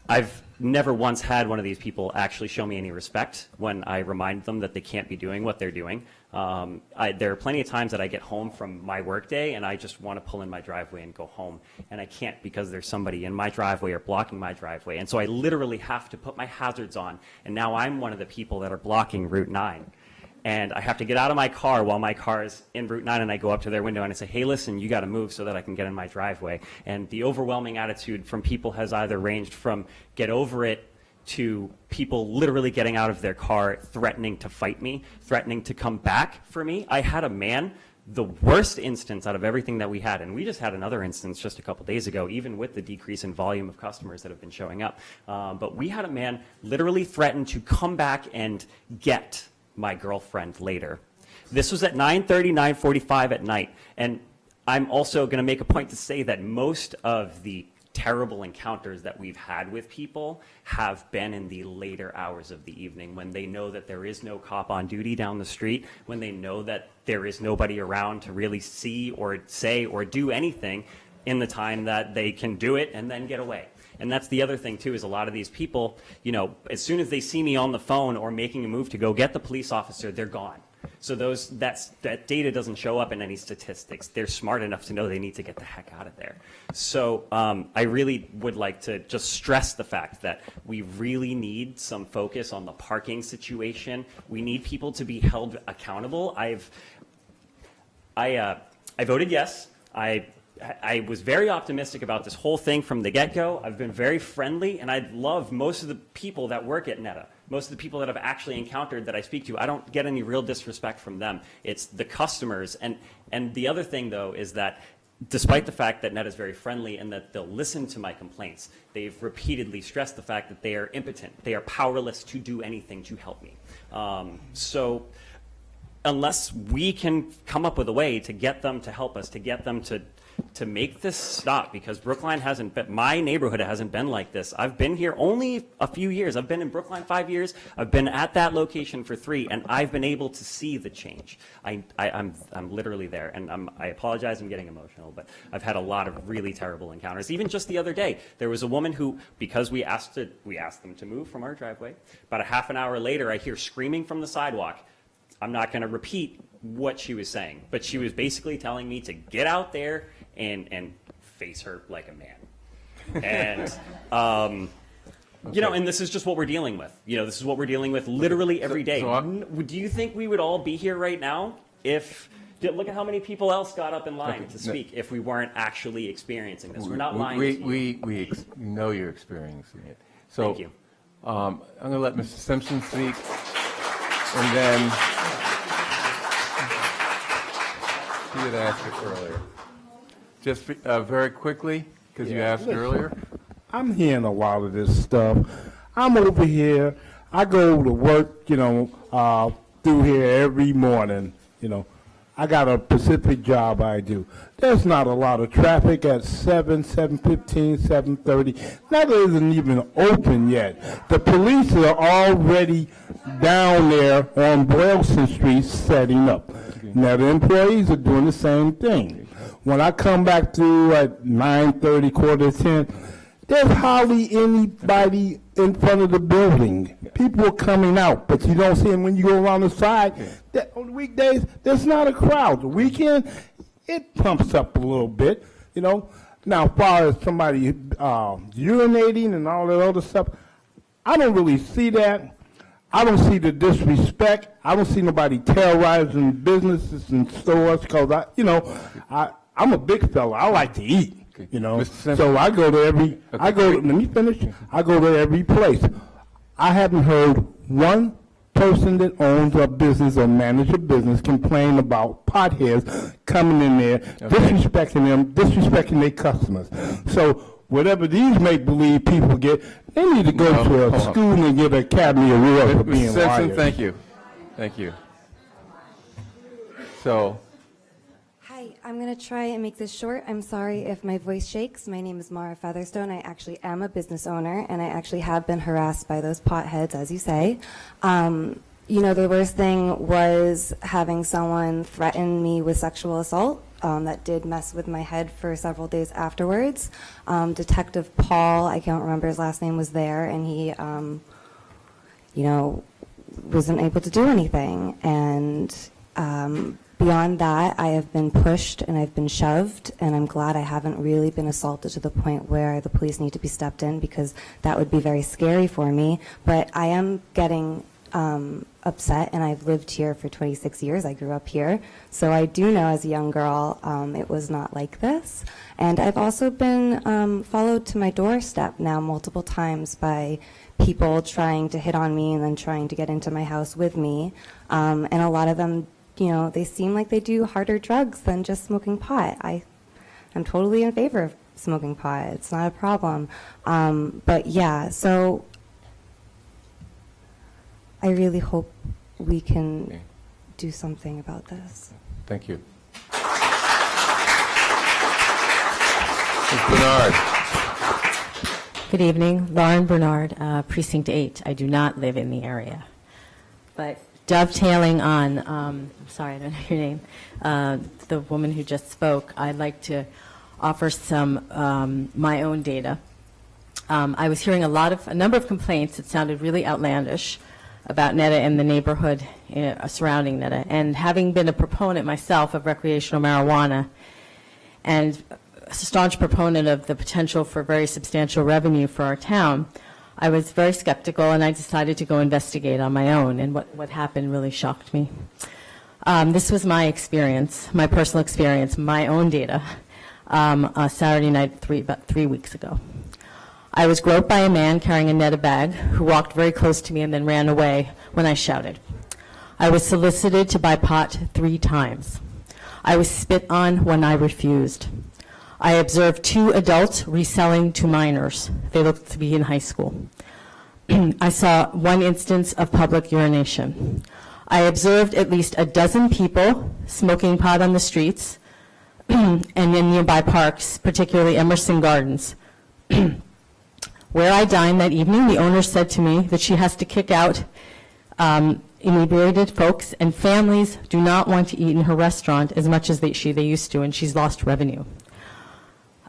I've never once had one of these people actually show me any respect when I remind them that they can't be doing what they're doing. There are plenty of times that I get home from my workday and I just want to pull in my driveway and go home, and I can't because there's somebody in my driveway or blocking my driveway. And so I literally have to put my hazards on, and now I'm one of the people that are blocking Route 9. And I have to get out of my car while my car is in Route 9, and I go up to their window and I say, hey, listen, you got to move so that I can get in my driveway. And the overwhelming attitude from people has either ranged from get over it to people literally getting out of their car, threatening to fight me, threatening to come back for me. I had a man, the worst instance out of everything that we had, and we just had another instance just a couple days ago, even with the decrease in volume of customers that have been showing up. But we had a man literally threaten to come back and get my girlfriend later. This was at 9:30, 9:45 at night. And I'm also going to make a point to say that most of the terrible encounters that we've had with people have been in the later hours of the evening, when they know that there is no cop on duty down the street, when they know that there is nobody around to really see or say or do anything in the time that they can do it and then get away. And that's the other thing, too, is a lot of these people, you know, as soon as they see me on the phone or making a move to go get the police officer, they're gone. So that data doesn't show up in any statistics. They're smart enough to know they need to get the heck out of there. So I really would like to just stress the fact that we really need some focus on the parking situation. We need people to be held accountable. I voted yes. I was very optimistic about this whole thing from the get-go. I've been very friendly, and I love most of the people that work at Netta. Most of the people that I've actually encountered that I speak to, I don't get any real disrespect from them. It's the customers. And the other thing, though, is that despite the fact that Netta is very friendly and that they'll listen to my complaints, they've repeatedly stressed the fact that they are impotent. They are powerless to do anything to help me. So unless we can come up with a way to get them to help us, to get them to make this stop, because Brookline hasn't been, my neighborhood hasn't been like this. I've been here only a few years. I've been in Brookline 5 years. I've been at that location for 3, and I've been able to see the change. I'm literally there, and I apologize, I'm getting emotional, but I've had a lot of really terrible encounters. Even just the other day, there was a woman who, because we asked them to move from our driveway, about a half an hour later, I hear screaming from the sidewalk. I'm not going to repeat what she was saying, but she was basically telling me to get out there and face her like a man. And, you know, and this is just what we're dealing with. You know, this is what we're dealing with literally every day. Do you think we would all be here right now if, look at how many people else got up in line to speak if we weren't actually experiencing this? We're not lying to you. We know you're experiencing it. So, Thank you. I'm going to let Mr. Simpson speak, and then he had asked it earlier. Just very quickly, because you asked earlier. I'm hearing a lot of this stuff. I'm over here. I go to work, you know, through here every morning. You know, I got a specific job I do. There's not a lot of traffic at 7, 7:15, 7:30. That isn't even open yet. The police are already down there on Boylston Street setting up. Now the employees are doing the same thing. When I come back through at 9:30, 9:45, there's hardly anybody in front of the building. People are coming out, but you don't see them when you go around the side. On the weekdays, there's not a crowd. The weekend, it pumps up a little bit, you know. Now, as far as somebody urinating and all that other stuff, I don't really see that. I don't see the disrespect. I don't see nobody terrorizing businesses and stores because I'm a big fella. I like to eat, you know. So I go to every. Let me finish. I go to every place. I haven't heard one person that owns a business or manages a business complain about potheads coming in there, disrespecting them, disrespecting their customers. So whatever these make-believe people get, they need to go to a school and get an Academy Award for being Simpson, liars. thank you. Thank you. So, Hi, I'm going to try and make this short. I'm sorry if my voice shakes. My name is Mara Featherstone. I actually am a business owner, and I actually have been harassed by those potheads, as you say. The worst thing was having someone threaten me with sexual assault. That did mess with my head for several days afterwards. Detective Paul, I can't remember his last name, was there, and he, wasn't able to do anything. And beyond that, I have been pushed and I've been shoved, and I'm glad I haven't really been assaulted to the point where the police need to be stepped in, because that would be very scary for me. But I am getting upset, and I've lived here for 26 years. I grew up here. So I do know as a young girl it was not like this. And I've also been followed to my doorstep now multiple times by people trying to hit on me and then trying to get into my house with me. And a lot of them, they seem like they do harder drugs than just smoking pot. I'm totally in favor of smoking pot. It's not a problem. But yeah, so I really hope we can do something about this. thank you. Ms. Bernard. Good evening, Lauren Bernard, Precinct 8. I do not live in the area. But dovetailing on, sorry, I don't know your name, the woman who just spoke, I'd like to offer some my own data. I was hearing a number of complaints that sounded really outlandish about Netta and the neighborhood surrounding Netta. And having been a proponent myself of recreational marijuana and a staunch proponent of the potential for very substantial revenue for our town, I was very skeptical, and I decided to go investigate on my own, and what happened really shocked me. This was my experience, my personal experience, my own data, a Saturday night about 3 weeks ago. I was groped by a man carrying a Netta bag who walked very close to me and then ran away when I shouted. I was solicited to buy pot 3 times. I was spit on when I refused. I observed 2 adults reselling to minors. They looked to be in high school. I saw 1 instance of public urination. I observed at least a dozen people smoking pot on the streets and in nearby parks, particularly Emerson Gardens. Where I dined that evening, the owner said to me that she has to kick out inebriated folks, and families do not want to eat in her restaurant as much as they used to, and she's lost revenue.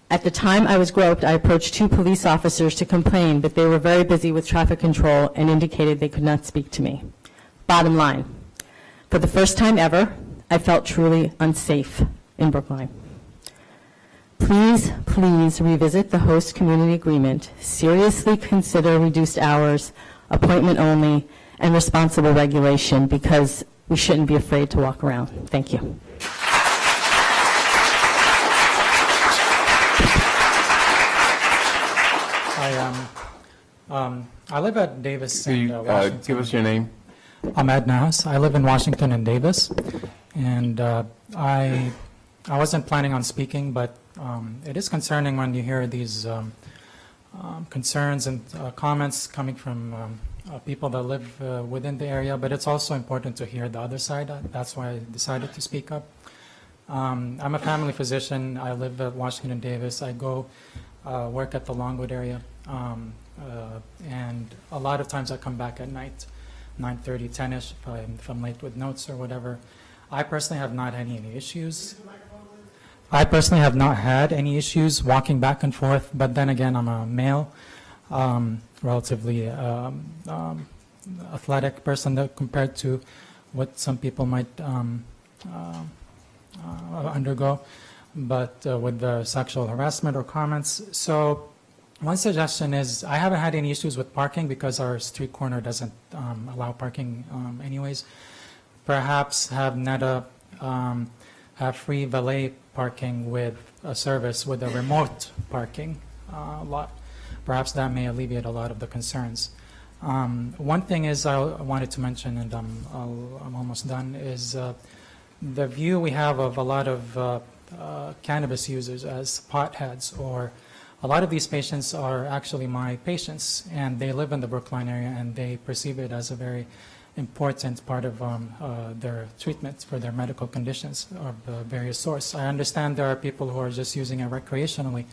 At the time I was groped, I approached 2 police officers to complain, but they were very busy with traffic control and indicated they could not speak to me. Bottom line, for the first time ever, I felt truly unsafe in Brookline. Please, please revisit the host community agreement. Seriously consider reduced hours, appointment only, and responsible regulation, because we shouldn't be afraid to walk around. Thank you. I live at Davis Can you, and Washington. give us your name? I'm Ed Nahas. I live in Washington and Davis, and I wasn't planning on speaking, but it is concerning when you hear these concerns and comments coming from people that live within the area, but it's also important to hear the other side. That's why I decided to speak up. I'm a family physician. I live at Washington and Davis. I go work at the Longwood area, and a lot of times I come back at night, 9:30, 10-ish, if I'm late with notes or whatever. I personally have not had any issues. I personally have not had any issues walking back and forth, but then again, I'm a male, relatively athletic person compared to what some people might undergo, but with the sexual harassment or comments. So one suggestion is, I haven't had any issues with parking because our street corner doesn't allow parking anyways. Perhaps have NETA have free valet parking with a service with a remote parking lot. Perhaps that may alleviate a lot of the concerns. One thing is I wanted to mention, and I'm almost done, is the view we have of a lot of cannabis users as potheads, or a lot of these patients are actually my patients, and they live in the Brookline area, and they perceive it as a very important part of their treatments for their medical conditions of various sorts. I understand there are people who are just using it recreationally,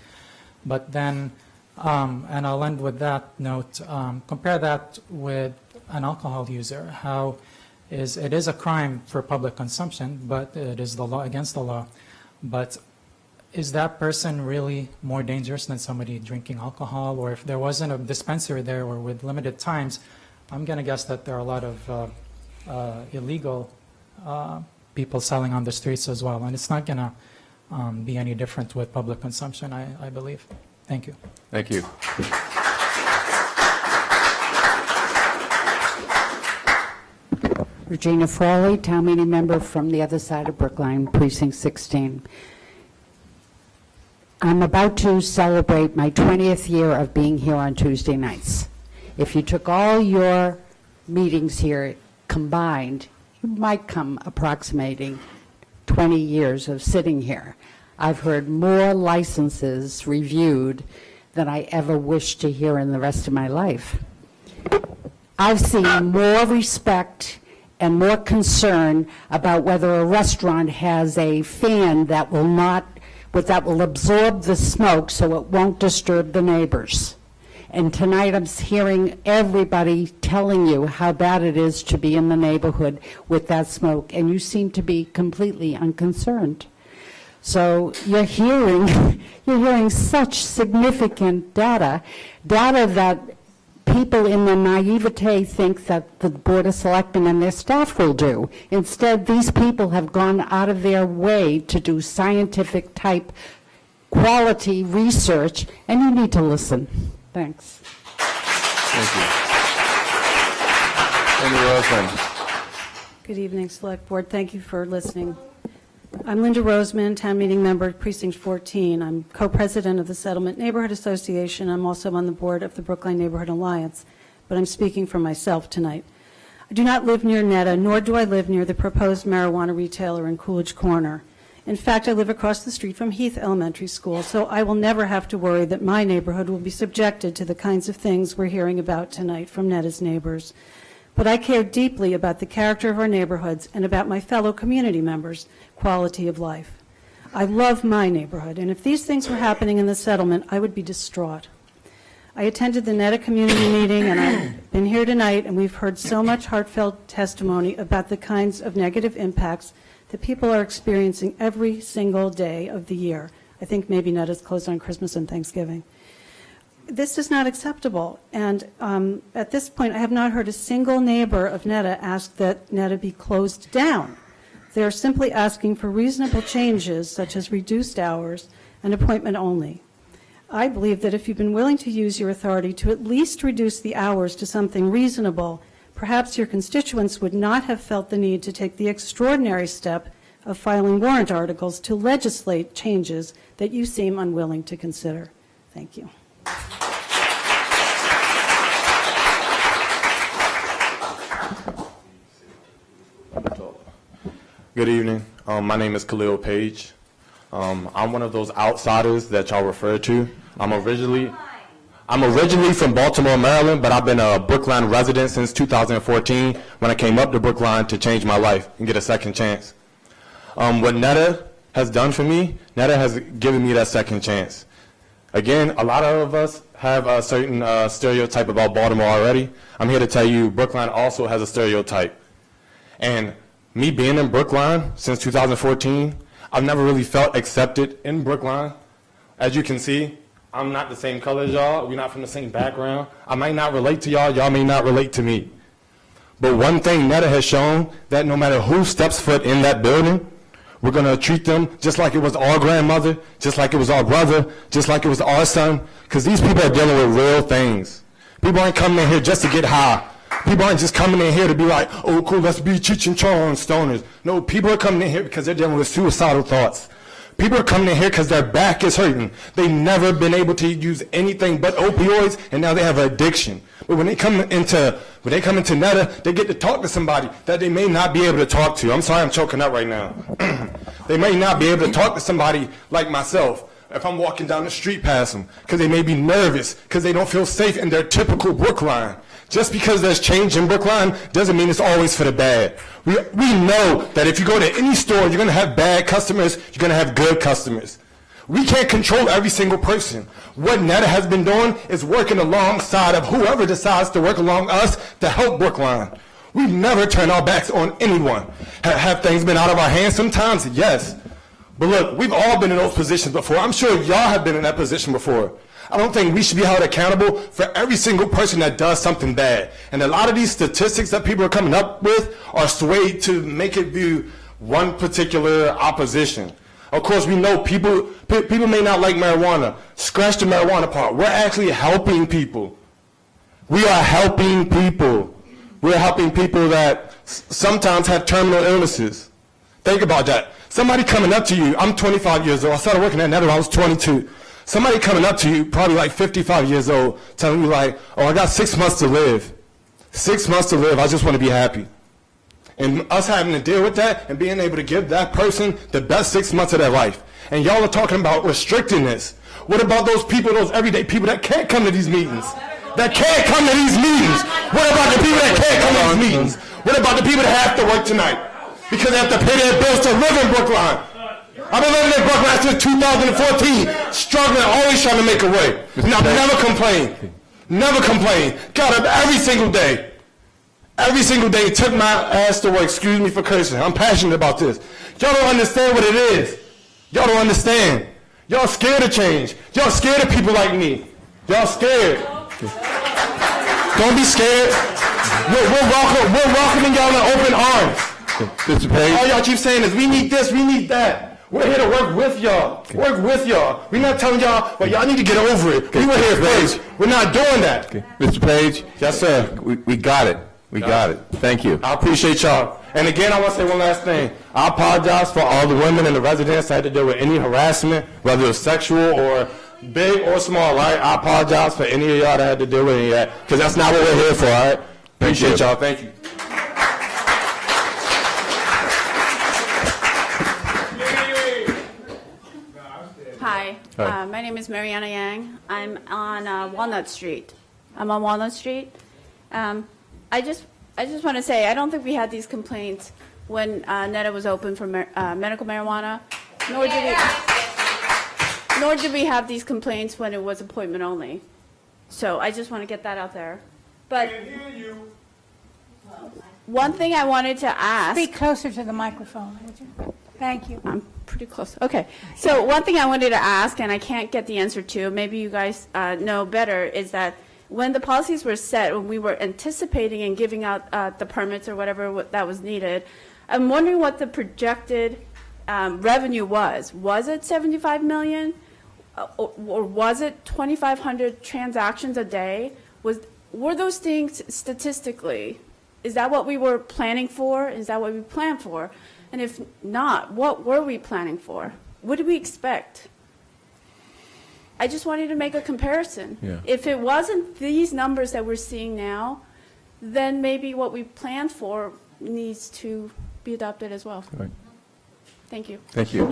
but then, and I'll end with that note, compare that with an alcohol user. How it is a crime for public consumption, but it is the law against the law. But is that person really more dangerous than somebody drinking alcohol? Or if there wasn't a dispensary there or with limited times, I'm going to guess that there are a lot of illegal people selling on the streets as well. And it's not going to be any different with public consumption, I believe. Thank you. Thank you. Regina Frawley, town meeting member from the other side of Brookline, precinct 16. I'm about to celebrate my 20th year of being here on Tuesday nights. If you took all your meetings here combined, you might come approximating 20 years of sitting here. I've heard more licenses reviewed than I ever wished to hear in the rest of my life. I've seen more respect and more concern about whether a restaurant has a fan that will absorb the smoke so it won't disturb the neighbors. And tonight I'm hearing everybody telling you how bad it is to be in the neighborhood with that smoke, and you seem to be completely unconcerned. So you're hearing such significant data that people in their naivete think that the Board of Selectmen and their staff will do. Instead, these people have gone out of their way to do scientific type quality research, and you need to listen. Thanks. Thank you. Linda Roseman. Good evening, Select Board. Thank you for listening. I'm Linda Roseman, town meeting member, Precinct 14. I'm co-president of the Settlement Neighborhood Association. I'm also on the board of the Brookline Neighborhood Alliance, but I'm speaking for myself tonight. I do not live near NETA, nor do I live near the proposed marijuana retailer in Coolidge Corner. In fact, I live across the street from Heath Elementary School, so I will never have to worry that my neighborhood will be subjected to the kinds of things we're hearing about tonight from NETA's neighbors. But I care deeply about the character of our neighborhoods and about my fellow community members' quality of life. I love my neighborhood, and if these things were happening in the settlement, I would be distraught. I attended the NETA community meeting, and I've been here tonight, and we've heard so much heartfelt testimony about the kinds of negative impacts that people are experiencing every single day of the year. I think maybe NETA's closed on Christmas and Thanksgiving. This is not acceptable, and at this point, I have not heard a single neighbor of NETA ask that NETA be closed down. They are simply asking for reasonable changes, such as reduced hours and appointment only. I believe that if you've been willing to use your authority to at least reduce the hours to something reasonable, perhaps your constituents would not have felt the need to take the extraordinary step of filing warrant articles to legislate changes that you seem unwilling to consider. Thank you. Good evening. My name is Khalil Page. I'm one of those outsiders that y'all refer to. I'm originally from Baltimore, Maryland, but I've been a Brookline resident since 2014 when I came up to Brookline to change my life and get a second chance. What NETA has done for me, NETA has given me that second chance. Again, a lot of us have a certain stereotype about Baltimore already. I'm here to tell you Brookline also has a stereotype. And me being in Brookline since 2014, I've never really felt accepted in Brookline. As you can see, I'm not the same color as y'all. We're not from the same background. I might not relate to y'all. Y'all may not relate to me. But one thing Netta has shown, that no matter who steps foot in that building, we're going to treat them just like it was our grandmother, just like it was our brother, just like it was our son, because these people are dealing with real things. People aren't coming in here just to get high. People aren't just coming in here to be like, oh, cool, let's be Cheech and Chong stoners. No, people are coming in here because they're dealing with suicidal thoughts. People are coming in here because their back is hurting. They've never been able to use anything but opioids, and now they have an addiction. But when they come into Netta, they get to talk to somebody that they may not be able to talk to. I'm sorry, I'm choking up right now. They may not be able to talk to somebody like myself if I'm walking down the street past them, because they may be nervous, because they don't feel safe in their typical Brookline. Just because there's change in Brookline doesn't mean it's always for the bad. We know that if you go to any store, you're going to have bad customers, you're going to have good customers. We can't control every single person. What Netta has been doing is working alongside of whoever decides to work along us to help Brookline. We've never turned our backs on anyone. Have things been out of our hands sometimes? Yes. But look, we've all been in those positions before. I'm sure y'all have been in that position before. I don't think we should be held accountable for every single person that does something bad. And a lot of these statistics that people are coming up with are swayed to make it view one particular opposition. Of course, we know people may not like marijuana. Scratch the marijuana part. We're actually helping people. We are helping people. We're helping people that sometimes have terminal illnesses. Think about that. Somebody coming up to you, I'm 25 years old. I started working at Netta when I was 22. Somebody coming up to you, probably like 55 years old, telling you like, oh, I got 6 months to live. 6 months to live, I just want to be happy. And us having to deal with that and being able to give that person the best 6 months of their life. And y'all are talking about restricting this. What about those people, those everyday people that can't come to these meetings? That can't come to these meetings? What about the people that can't come to these meetings? What about the people that have to work tonight? Because they have to pay their bills to live in Brookline. I've been living in Brookline since 2014, struggling, always trying to make a way. And I've never complained. Never complained. Got up every single day. Every single day, took my ass to work. Excuse me for cursing. I'm passionate about this. Y'all don't understand what it is. Y'all don't understand. Y'all scared of change. Y'all scared of people like me. Y'all scared. Don't be scared. We're welcoming y'all in open arms. Mr. Page. All y'all keep saying is, we need this, we need that. We're here to work with y'all. Work with y'all. We're not telling y'all, well, y'all need to get over it. We were here first. We're not doing that. Mr. Page. Yes, sir. We got it. We got it. Thank you. I appreciate y'all. And again, I want to say one last thing. I apologize for all the women and the residents that had to deal with any harassment, whether it's sexual or big or small, right? I apologize for any of y'all that had to deal with any of that, because that's not what we're here for, all right? Appreciate y'all. Thank you. Hi, Hi. My name is Mariana Yang. I'm on Walnut Street. I'm on Walnut Street. I just want to say, I don't think we had these complaints when Netta was open for medical marijuana, nor did we have these complaints when it was appointment only. So I just want to get that out there. But one thing I wanted to ask. Speak closer to the microphone, would you? Thank you. I'm pretty close. Okay. So one thing I wanted to ask, and I can't get the answer to, maybe you guys know better, is that when the policies were set, when we were anticipating and giving out the permits or whatever that was needed, I'm wondering what the projected revenue was. Was it 75 million? Or was it 2,500 transactions a day? Were those things statistically, is that what we were planning for? Is that what we planned for? And if not, what were we planning for? What did we expect? I just wanted to make a comparison. Yeah. If it wasn't these numbers that we're seeing now, then maybe what we planned for needs to be adopted as well. Right. Thank you. Thank you.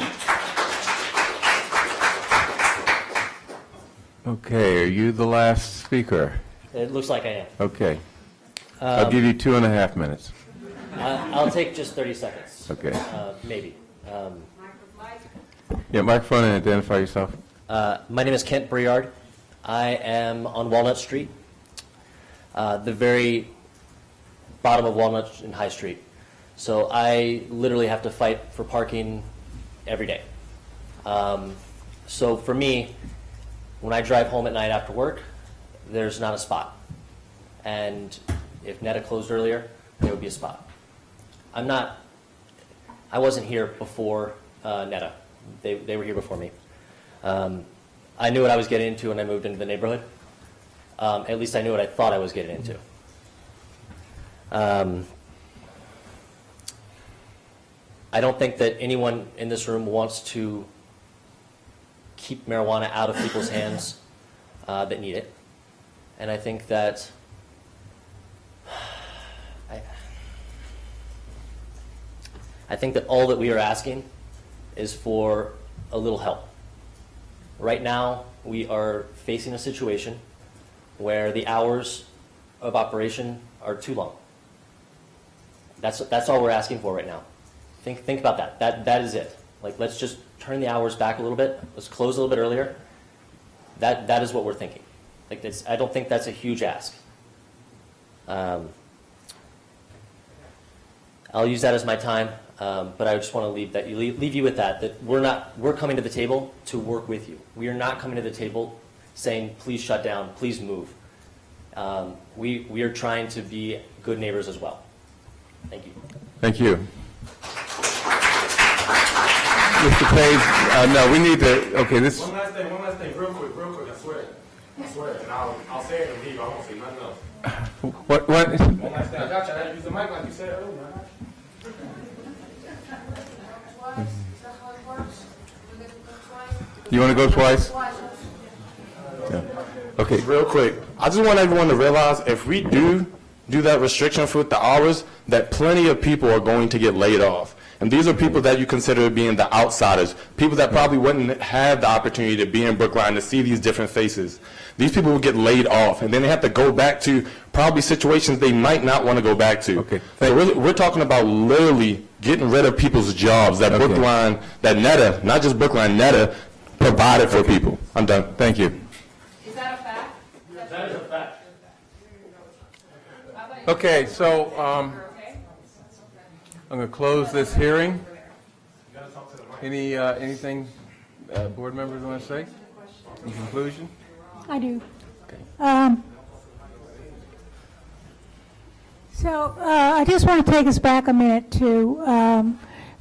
Okay, are you the last speaker? It looks like I am. Okay. I'll give you 2.5 minutes. I'll take just 30 seconds. Okay. Maybe. Yeah, microphone and identify yourself. My name is Kent Briard. I am on Walnut Street, the very bottom of Walnut and High Street. So I literally have to fight for parking every day. So for me, when I drive home at night after work, there's not a spot. And if Netta closed earlier, there would be a spot. I wasn't here before Netta. They were here before me. I knew what I was getting into when I moved into the neighborhood. At least I knew what I thought I was getting into. I don't think that anyone in this room wants to keep marijuana out of people's hands that need it. And I think that I think that all that we are asking is for a little help. Right now, we are facing a situation where the hours of operation are too long. That's all we're asking for right now. Think about that. That is it. Like, let's just turn the hours back a little bit. Let's close a little bit earlier. That is what we're thinking. Like, I don't think that's a huge ask. I'll use that as my time, but I just want to leave you with that we're coming to the table to work with you. We are not coming to the table saying, please shut down, please move. We are trying to be good neighbors as well. Thank you. Thank you. Mr. Page, no, we need to, okay, this. One last thing, real quick, I swear, and I'll say it and leave, I won't say nothing else. What? One last thing, I got you, I had to use the mic like you said earlier. You want to go twice? Yeah. Okay. Real quick, I just want everyone to realize if we do that restriction for the hours, that plenty of people are going to get laid off. And these are people that you consider being the outsiders, people that probably wouldn't have the opportunity to be in Brookline to see these different faces. These people will get laid off, and then they have to go back to probably situations they might not want to go back to. Okay. So we're talking about literally getting rid of people's jobs that Brookline, that Netta, not just Brookline, Netta provided for people. I'm done. Thank you. Is that a fact? That is a fact. Okay, so I'm going to close this hearing. Anything board members want to say in conclusion? I do. Okay. So I just want to take us back a minute to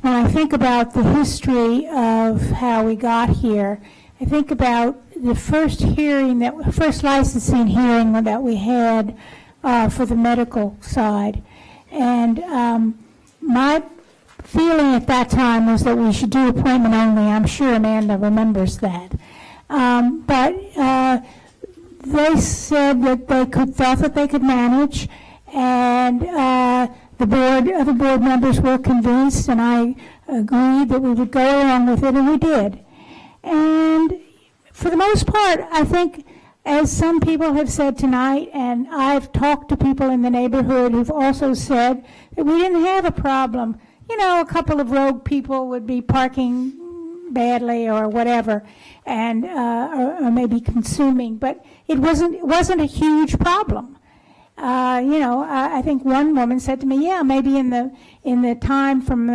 when I think about the history of how we got here. I think about the first licensing hearing that we had for the medical side, and my feeling at that time was that we should do appointment only. I'm sure Amanda remembers that. But they said that thought that they could manage, and the other board members were convinced, and I agreed that we would go along with it, and we did. And for the most part, I think, as some people have said tonight, and I've talked to people in the neighborhood who've also said that we didn't have a problem. You know, a couple of rogue people would be parking badly or whatever, and or maybe consuming, but it wasn't a huge problem. I think one woman said to me, "Yeah, maybe in the time from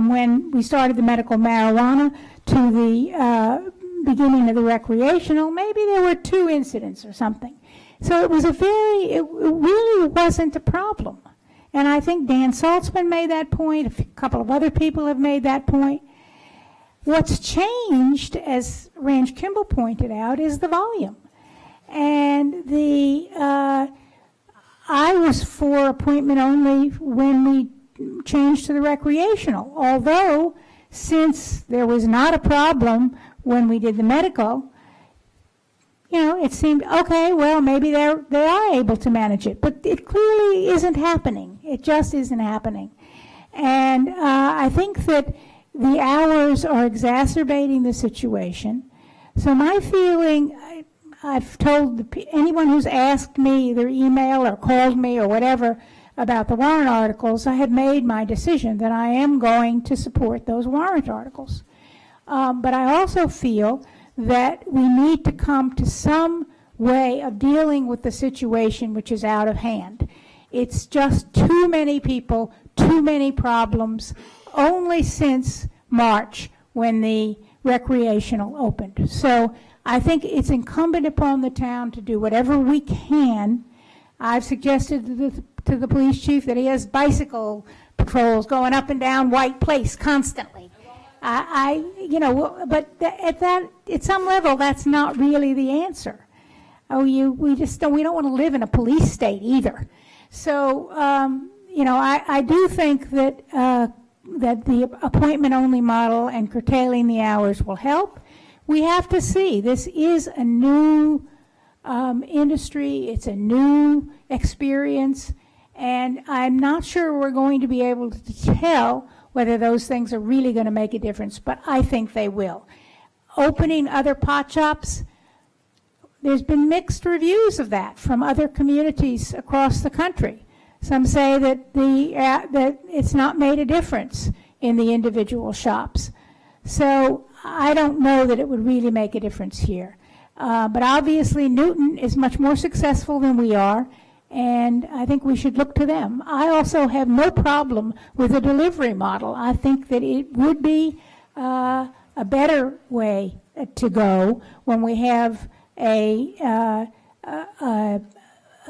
when we started the medical marijuana to the beginning of the recreational, maybe there were 2 incidents or something." So it really wasn't a problem. And I think Dan Saltzman made that point, a couple of other people have made that point. What's changed, as Ranch Kimball pointed out, is the volume. And I was for appointment only when we changed to the recreational, although since there was not a problem when we did the medical, it seemed, okay, well, maybe they are able to manage it. But it clearly isn't happening. It just isn't happening. And I think that the hours are exacerbating the situation. So my feeling, I've told anyone who's asked me, either email or called me or whatever, about the warrant articles, I have made my decision that I am going to support those warrant articles. But I also feel that we need to come to some way of dealing with the situation which is out of hand. It's just too many people, too many problems. Only since March, when the recreational opened. So I think it's incumbent upon the town to do whatever we can. I've suggested to the police chief that he has bicycle patrols going up and down White Place constantly. But at some level, that's not really the answer. We don't want to live in a police state either. So, I do think that the appointment-only model and curtailing the hours will help. We have to see. This is a new industry. It's a new experience. And I'm not sure we're going to be able to tell whether those things are really going to make a difference, but I think they will. Opening other pot shops, there's been mixed reviews of that from other communities across the country. Some say that that it's not made a difference in the individual shops. So I don't know that it would really make a difference here. But obviously Newton is much more successful than we are, and I think we should look to them. I also have no problem with the delivery model. I think that it would be a better way to go when we have a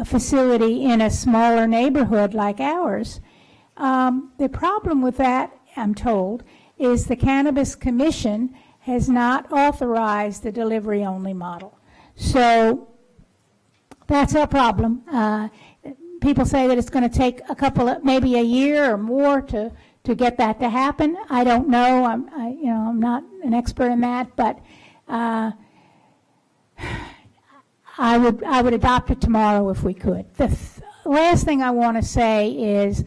facility in a smaller neighborhood like ours. The problem with that, I'm told, is the Cannabis Commission has not authorized the delivery-only model. So that's a problem. People say that it's going to take maybe a year or more to get that to happen. I don't know. I'm not an expert in that, but I would adopt it tomorrow if we could. The last thing I want to say is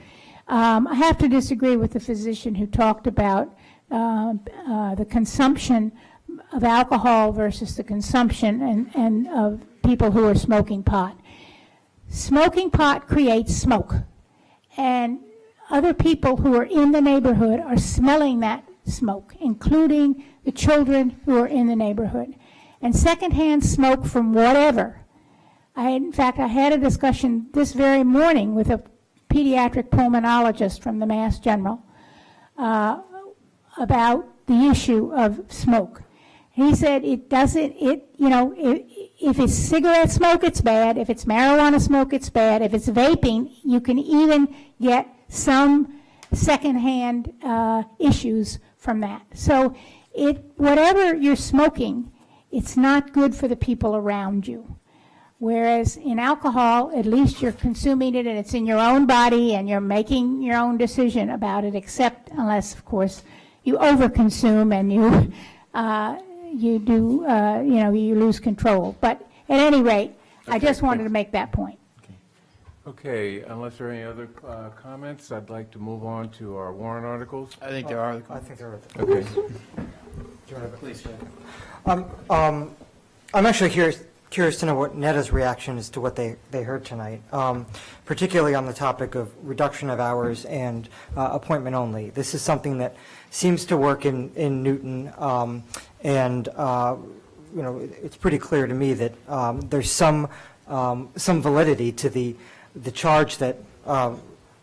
I have to disagree with the physician who talked about the consumption of alcohol versus the consumption and of people who are smoking pot. Smoking pot creates smoke, and other people who are in the neighborhood are smelling that smoke, including the children who are in the neighborhood. And secondhand smoke from whatever. In fact, I had a discussion this very morning with a pediatric pulmonologist from the Mass General about the issue of smoke. He said if it's cigarette smoke, it's bad. If it's marijuana smoke, it's bad. If it's vaping, you can even get some secondhand issues from that. So whatever you're smoking, it's not good for the people around you. Whereas in alcohol, at least you're consuming it and it's in your own body and you're making your own decision about it, except unless, of course, you overconsume and you lose control. But at any rate, I just wanted to make that point. Okay, unless there are any other comments, I'd like to move on to our warrant articles. I think there are. I think there are. Okay. Please, I'm actually curious to know what Netta's reaction is to what they heard tonight, particularly on the topic of reduction of hours and appointment only. This is something that seems to work in Newton, and it's pretty clear to me that there's some validity to the charge that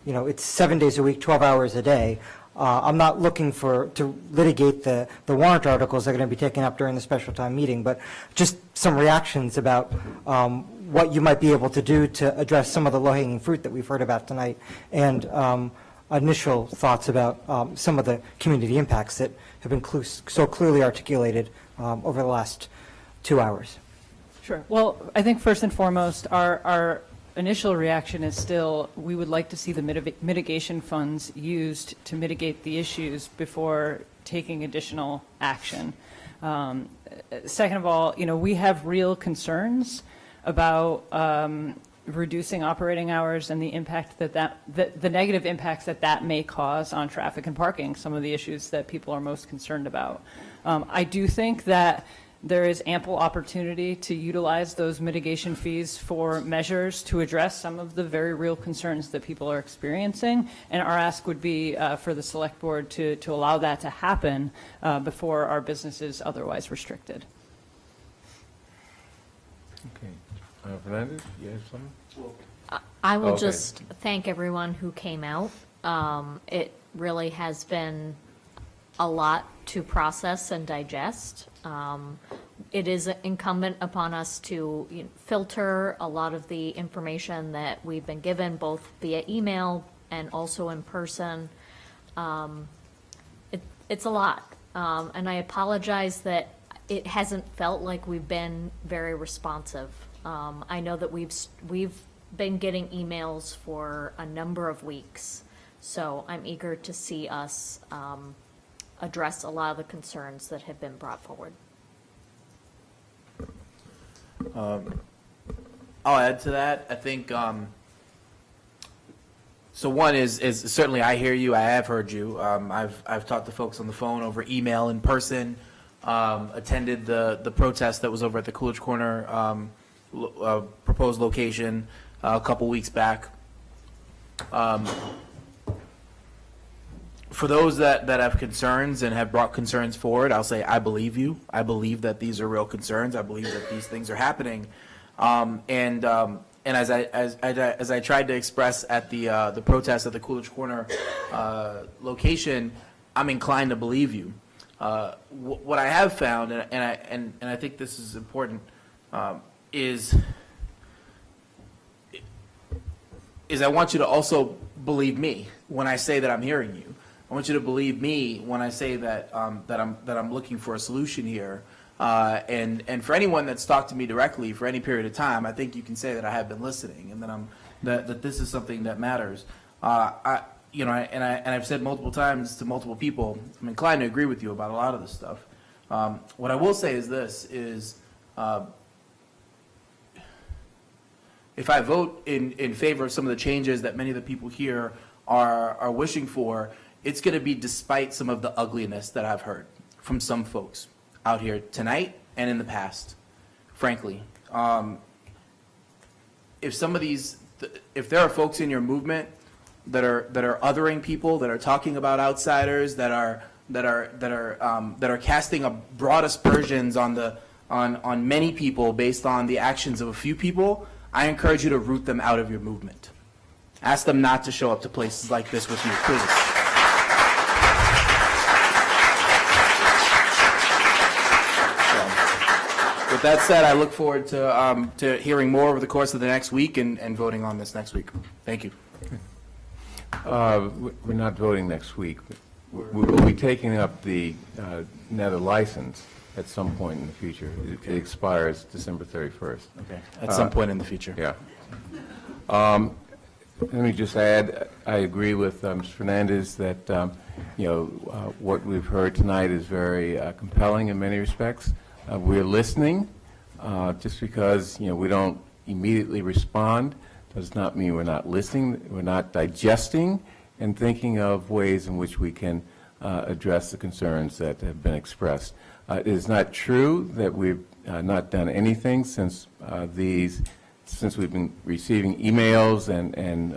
it's 7 days a week, 12 hours a day. I'm not looking to litigate the warrant articles that are going to be taken up during the special time meeting, but just some reactions about what you might be able to do to address some of the low-hanging fruit that we've heard about tonight, and initial thoughts about some of the community impacts that have been so clearly articulated over the last 2 hours. Sure. Well, I think first and foremost, our initial reaction is still we would like to see the mitigation funds used to mitigate the issues before taking additional action. Second of all, we have real concerns about reducing operating hours and the impact the negative impacts that may cause on traffic and parking, some of the issues that people are most concerned about. I do think that there is ample opportunity to utilize those mitigation fees for measures to address some of the very real concerns that people are experiencing. And our ask would be for the select board to allow that to happen before our business is otherwise restricted. Okay. Fernandez, you have something? I will Okay. just thank everyone who came out. It really has been a lot to process and digest. It is incumbent upon us to filter a lot of the information that we've been given, both via email and also in person. It's a lot, and I apologize that it hasn't felt like we've been very responsive. I know that we've been getting emails for a number of weeks, so I'm eager to see us address a lot of the concerns that have been brought forward. I'll add to that. I think, so one is certainly I hear you, I have heard you. I've talked to folks on the phone, over email, in person, attended the protest that was over at the Coolidge Corner proposed location a couple weeks back. For those that have concerns and have brought concerns forward, I'll say I believe you. I believe that these are real concerns. I believe that these things are happening. And as I tried to express at the protest at the Coolidge Corner location, I'm inclined to believe you. What I have found, and I think this is important, is I want you to also believe me when I say that I'm hearing you. I want you to believe me when I say that that I'm looking for a solution here. And for anyone that's talked to me directly for any period of time, I think you can say that I have been listening and that this is something that matters. I've said multiple times to multiple people, I'm inclined to agree with you about a lot of this stuff. What I will say is this: if I vote in favor of some of the changes that many of the people here are wishing for, it's going to be despite some of the ugliness that I've heard from some folks out here tonight and in the past, frankly. If there are folks in your movement that are othering people, that are talking about outsiders, that are casting a broad aspersions on many people based on the actions of a few people, I encourage you to root them out of your movement. Ask them not to show up to places like this with you, please. With that said, I look forward to hearing more over the course of the next week and voting on this next week. Thank you. We're not voting next week. We'll be taking up the NETA license at some point in the future. It expires December 31st. Okay. At some point in the future. Yeah. Let me just add, I agree with Mr. Fernandez that what we've heard tonight is very compelling in many respects. We're listening. Just because we don't immediately respond does not mean we're not listening. We're not digesting and thinking of ways in which we can address the concerns that have been expressed. It is not true that we've not done anything since we've been receiving emails and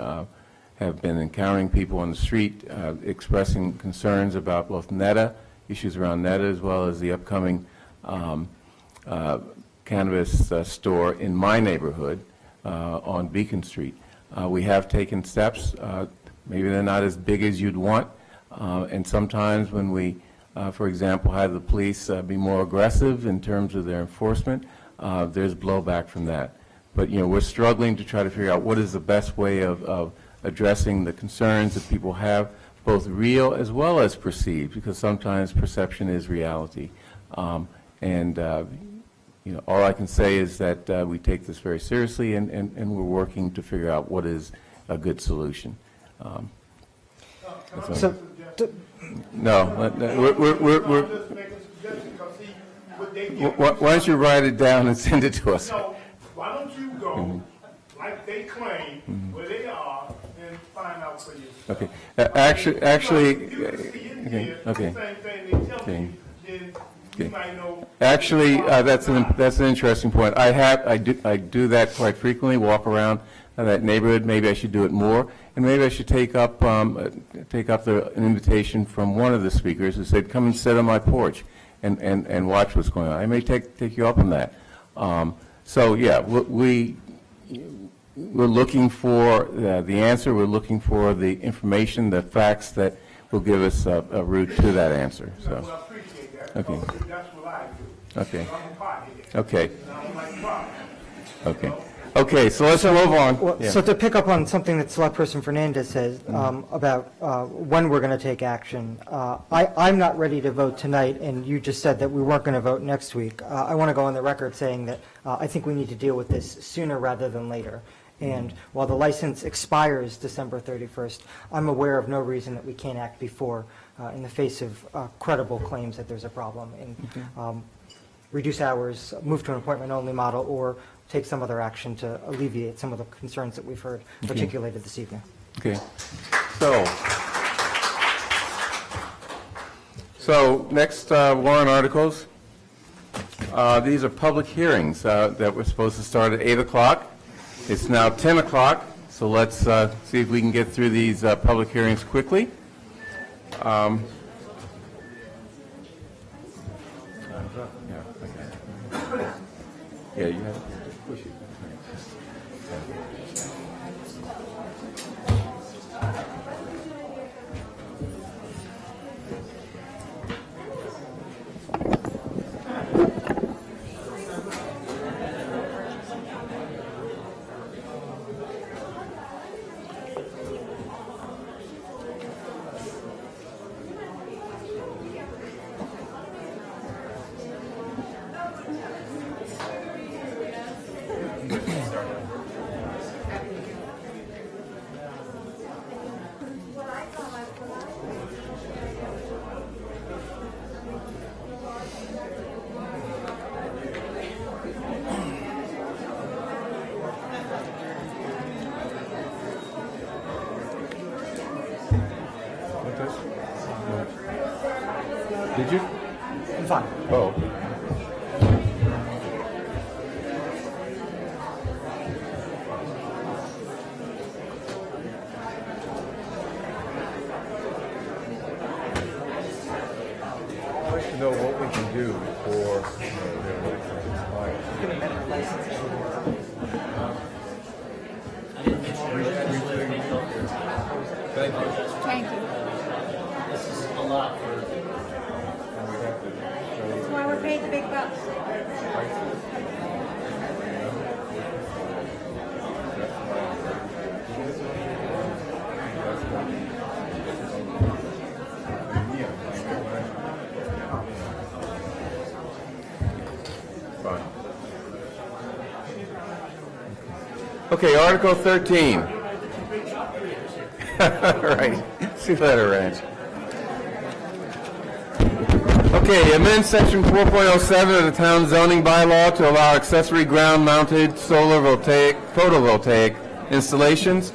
have been encountering people on the street expressing concerns about both NETA, issues around NETA, as well as the upcoming cannabis store in my neighborhood on Beacon Street. We have taken steps. Maybe they're not as big as you'd want, and sometimes when we, for example, have the police be more aggressive in terms of their enforcement, there's blowback from that. But we're struggling to try to figure out what is the best way of addressing the concerns that people have, both real as well as perceived, because sometimes perception is reality. All I can say is that we take this very seriously, and we're working to figure out what is a good solution. No, why don't you write it down and send it to us? No, why don't you go, like they claim, where they are, and find out for yourself. Okay. Actually, that's an interesting point. I do that quite frequently. Walk around that neighborhood. Maybe I should do it more, and maybe I should take up an invitation from one of the speakers who said, "Come and sit on my porch and watch what's going on." I may take you up on that. So yeah, we're looking for the answer. We're looking for the information, the facts that will give us a route to that answer, so. Well, I appreciate that. Okay. That's what I do. Okay. I'm a pothead. Okay. I don't like problems. Okay. Okay, so let's move on. Well, Yeah. so to pick up on something that Select Person Fernandez says about when we're going to take action, I'm not ready to vote tonight, and you just said that we weren't going to vote next week. I want to go on the record saying that I think we need to deal with this sooner rather than later. And while the license expires December 31st, I'm aware of no reason that we can't act before in the face of credible claims that there's a problem, and reduce hours, move to an appointment-only model, or take some other action to alleviate some of the concerns that we've heard articulated this evening. Okay. So next warrant articles. These are public hearings that were supposed to start at 8 o'clock. It's now 10 o'clock, so let's see if we can get through these public hearings quickly. Yeah, you have to push it. Did you? I'm fine. Oh. I'd like to know what we can do before Thank you. Thank you. This is a lot for. That's why we're paid the big bucks. Fine. Okay, Article 13. Right. See you later, Ranch. Okay, amend section 4.07 of the town zoning bylaw to allow accessory ground-mounted solar photovoltaic installations.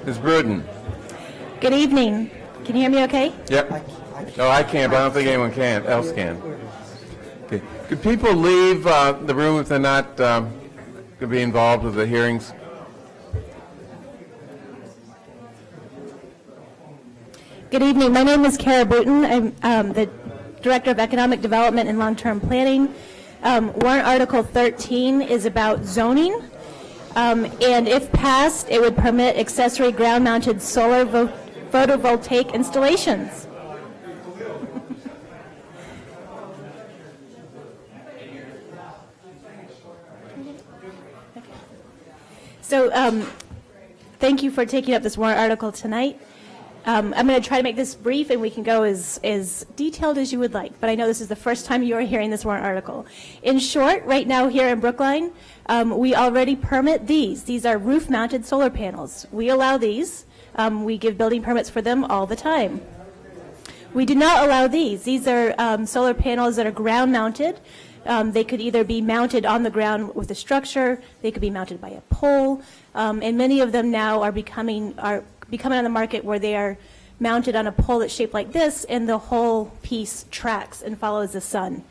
Ms. Bruden. Good evening. Can you hear me okay? Yep. No, I can't, but I don't think anyone else can. Okay. Could people leave the room if they're not going to be involved with the hearings? Good evening. My name is Kara Booten. I'm the Director of Economic Development and Long-Term Planning. Warrant Article 13 is about zoning, and if passed, it would permit accessory ground-mounted solar photovoltaic installations. So, thank you for taking up this warrant article tonight. I'm going to try to make this brief, and we can go as detailed as you would like, but I know this is the first time you are hearing this warrant article. In short, right now here in Brookline, we already permit these. These are roof-mounted solar panels. We allow these. We give building permits for them all the time. We do not allow these. These are solar panels that are ground-mounted. They could either be mounted on the ground with a structure, they could be mounted by a pole, and many of them now are becoming on the market where they are mounted on a pole that's shaped like this, and the whole piece tracks and follows the sun.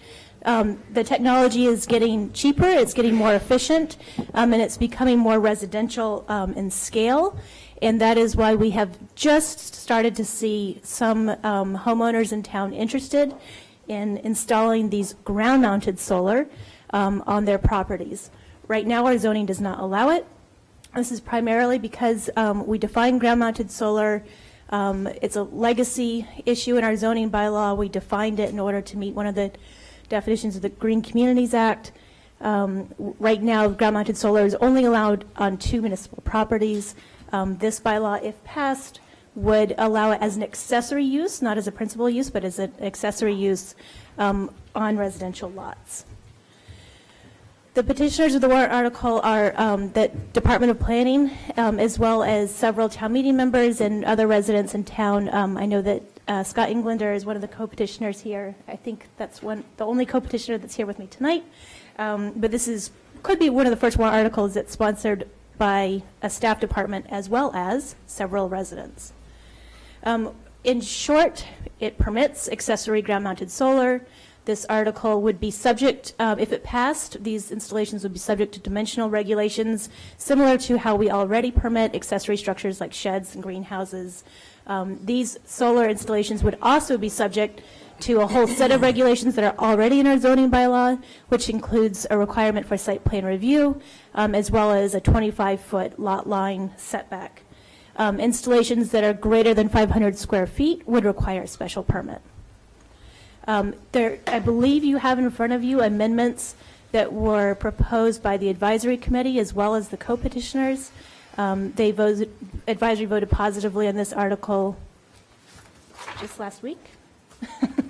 The technology is getting cheaper, it's getting more efficient, and it's becoming more residential in scale, and that is why we have just started to see some homeowners in town interested in installing these ground-mounted solar on their properties. Right now, our zoning does not allow it. This is primarily because we define ground-mounted solar It's a legacy issue in our zoning bylaw. We defined it in order to meet one of the definitions of the Green Communities Act. Right now, ground-mounted solar is only allowed on 2 municipal properties. This bylaw, if passed, would allow it as an accessory use, not as a principal use, but as an accessory use on residential lots. The petitioners of the warrant article are the Department of Planning, as well as several town meeting members and other residents in town. I know that Scott Englander is one of the co-petitioners here. I think that's the only co-petitioner that's here with me tonight. But this could be one of the first warrant articles that's sponsored by a staff department as well as several residents. In short, it permits accessory ground-mounted solar. This article would be subject, if it passed, these installations would be subject to dimensional regulations, similar to how we already permit accessory structures like sheds and greenhouses. These solar installations would also be subject to a whole set of regulations that are already in our zoning bylaw, which includes a requirement for site plan review, as well as a 25-foot lot line setback. Installations that are greater than 500 square feet would require a special permit. I believe you have in front of you amendments that were proposed by the advisory committee as well as the co-petitioners. Advisory voted positively on this article just last week.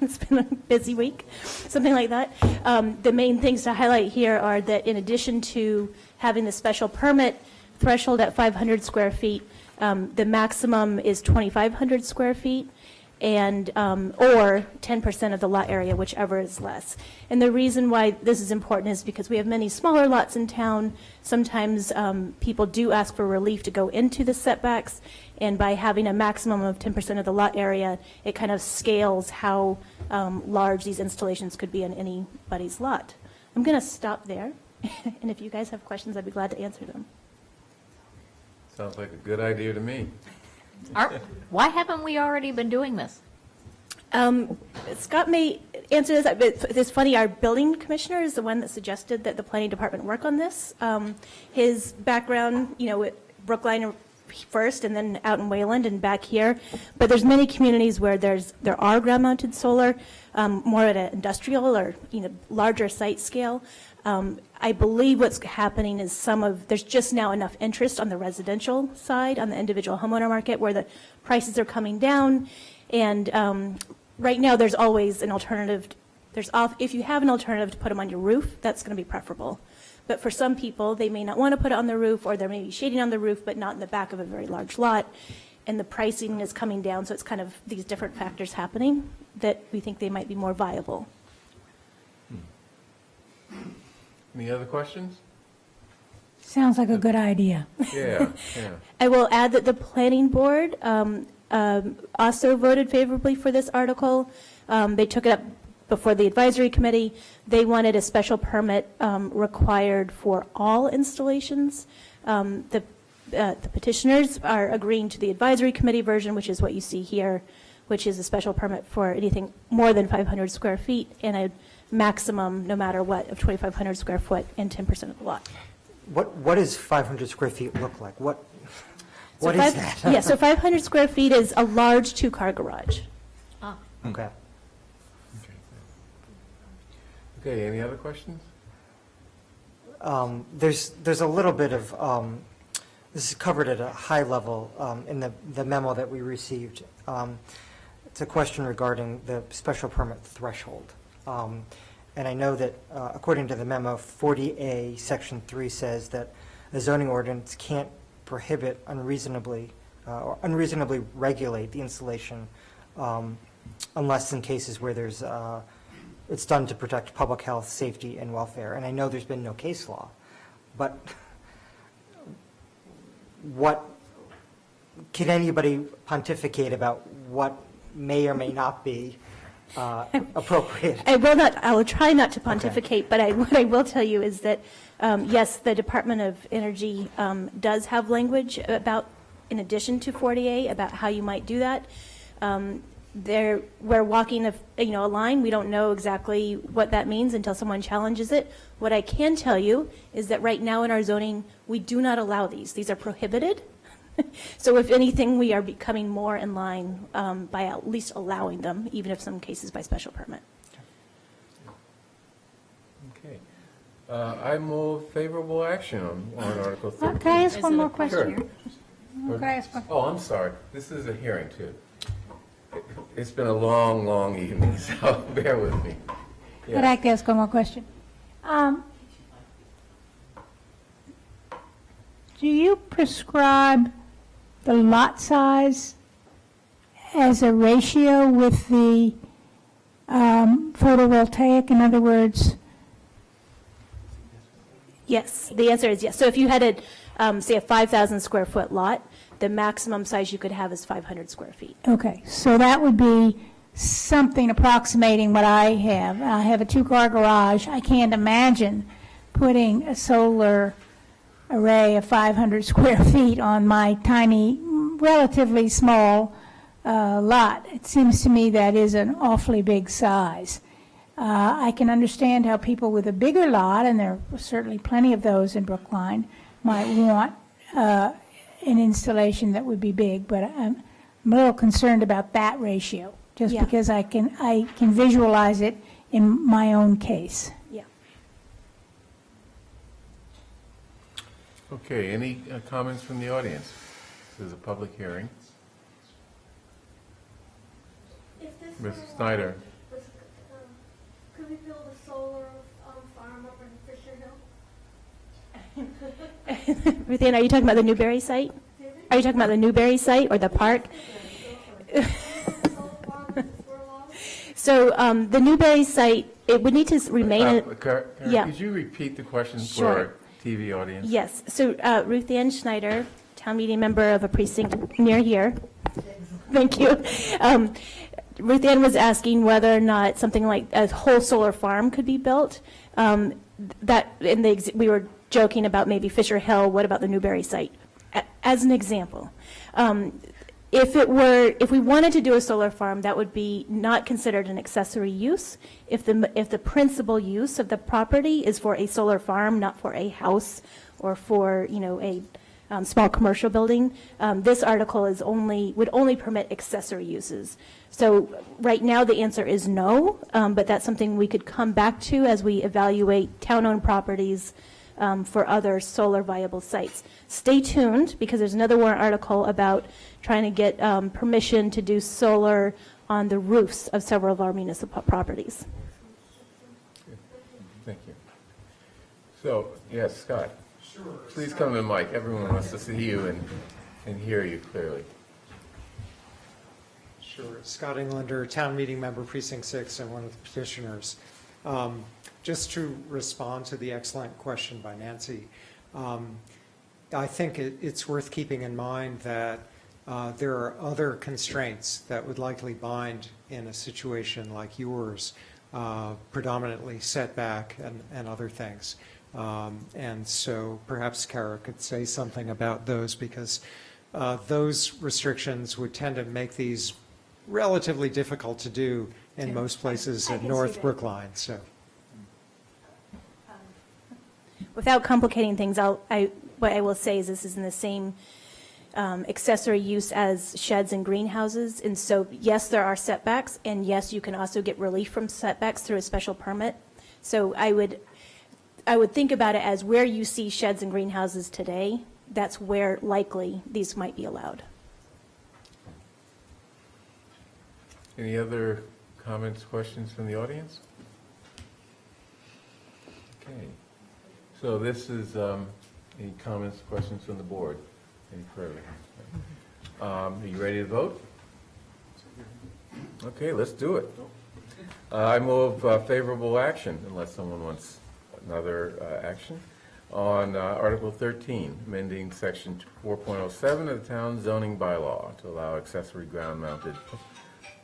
It's been a busy week, something like that. The main things to highlight here are that in addition to having the special permit threshold at 500 square feet, the maximum is 2,500 square feet, and or 10% of the lot area, whichever is less. And the reason why this is important is because we have many smaller lots in town. Sometimes people do ask for relief to go into the setbacks, and by having a maximum of 10% of the lot area, it kind of scales how large these installations could be in anybody's lot. I'm going to stop there, and if you guys have questions, I'd be glad to answer them. Sounds like a good idea to me. Why haven't we already been doing this? Scott may answer this, but it's funny, our building commissioner is the one that suggested that the planning department work on this. His background, with Brookline first and then out in Wayland and back here, but there's many communities where there are ground-mounted solar, more at an industrial or larger site scale. I believe what's happening is there's just now enough interest on the residential side, on the individual homeowner market, where the prices are coming down. And right now, there's always an alternative. If you have an alternative to put them on your roof, that's going to be preferable. But for some people, they may not want to put it on the roof, or there may be shading on the roof, but not in the back of a very large lot. And the pricing is coming down, so it's kind of these different factors happening that we think they might be more viable. Any other questions? Sounds like a good idea. Yeah. I will add that the planning board also voted favorably for this article. They took it up before the advisory committee. They wanted a special permit required for all installations. The petitioners are agreeing to the advisory committee version, which is what you see here, which is a special permit for anything more than 500 square feet and a maximum, no matter what, of 2,500 square foot and 10% of the lot. What does 500 square feet look like? What So is that? Yeah, so 500 square feet is a large two-car garage. Okay. Okay, any other questions? There's a little bit of, this is covered at a high level in the memo that we received. It's a question regarding the special permit threshold. And I know that according to the memo, 40A, Section 3 says that a zoning ordinance can't prohibit unreasonably or unreasonably regulate the installation unless in cases where there's it's done to protect public health, safety, and welfare. And I know there's been no case law, but what can anybody pontificate about what may or may not be appropriate? I will try not to pontificate, but what I will tell you is that, yes, the Department of Energy does have language about, in addition to 40A, about how you might do that. We're walking a line. We don't know exactly what that means until someone challenges it. What I can tell you is that right now in our zoning, we do not allow these. These are prohibited. So if anything, we are becoming more in line by at least allowing them, even if some cases by special permit. Okay. I move favorable action on Article 13. Can I ask one more question? Sure. Can I ask one? Oh, I'm sorry. This is a hearing, too. It's been a long, long evening, so bear with me. I'd like to ask one more question. Do you prescribe the lot size as a ratio with the photovoltaic? In other words, Yes, the answer is yes. So if you had say a 5,000 square foot lot, the maximum size you could have is 500 square feet. okay, so that would be something approximating what I have. I have a two-car garage. I can't imagine putting a solar array of 500 square feet on my tiny, relatively small lot. It seems to me that is an awfully big size. I can understand how people with a bigger lot, and there are certainly plenty of those in Brookline, might want an installation that would be big, but I'm a little concerned about that ratio, just because I can visualize it in my own case. Yeah. Okay, any comments from the audience? This is a public hearing. Ms. Snyder. Could we build a solar farm up in Fisher Hill? Ruth Ann, are you talking about the Newberry site? Are you talking about the Newberry site or the park? So the Newberry site, it would need to remain. Karen, Yeah. could you repeat the question for Sure. our TV audience? Yes. So Ruth Ann Schneider, town meeting member of a precinct near here. Thank you. Ruth Ann was asking whether or not something like a whole solar farm could be built. We were joking about maybe Fisher Hill. What about the Newberry site? As an example, if we wanted to do a solar farm, that would be not considered an accessory use. If the principal use of the property is for a solar farm, not for a house or for a small commercial building, this article would only permit accessory uses. So right now the answer is no, but that's something we could come back to as we evaluate town-owned properties for other solar viable sites. Stay tuned, because there's another warrant article about trying to get permission to do solar on the roofs of several of our municipal properties. Thank you. So, yes, Scott. Sure. Please come to the mic. Everyone wants to see you and hear you clearly. Sure. Scott Englander, town meeting member, Precinct 6, and one of the petitioners. Just to respond to the excellent question by Nancy, I think it's worth keeping in mind that there are other constraints that would likely bind in a situation like yours, predominantly setback and other things. And so perhaps Kara could say something about those, because those restrictions would tend to make these relatively difficult to do in most places in North Brookline. So, Without complicating things, what I will say is this is in the same accessory use as sheds and greenhouses. And so, yes, there are setbacks, and yes, you can also get relief from setbacks through a special permit. So I would think about it as where you see sheds and greenhouses today, that's where likely these might be allowed. Any other comments, questions from the audience? Okay. So this is, any comments, questions from the board? Any further? Are you ready to vote? Okay, let's do it. I move favorable action, unless someone wants another action, on Article 13, amending Section 4.07 of the town zoning bylaw to allow accessory ground-mounted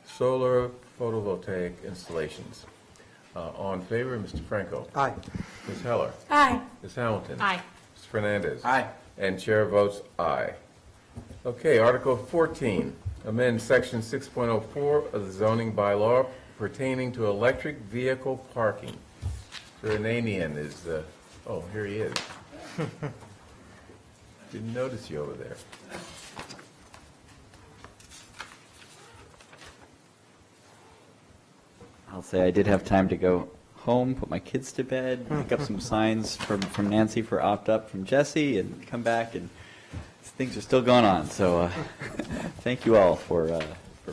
solar photovoltaic installations. All in favor, Mr. Franco? Aye. Ms. Heller? Aye. Ms. Hamilton? Aye. Mr. Fernandez? Aye. And chair votes aye. Okay, Article 14, amend Section 6.04 of the zoning bylaw pertaining to electric vehicle parking. Sir Ananian is, oh, here he is. Didn't notice you over there. I'll say I did have time to go home, put my kids to bed, pick up some signs from Nancy for opt-up from Jesse, and come back, and things are still going on. So thank you all for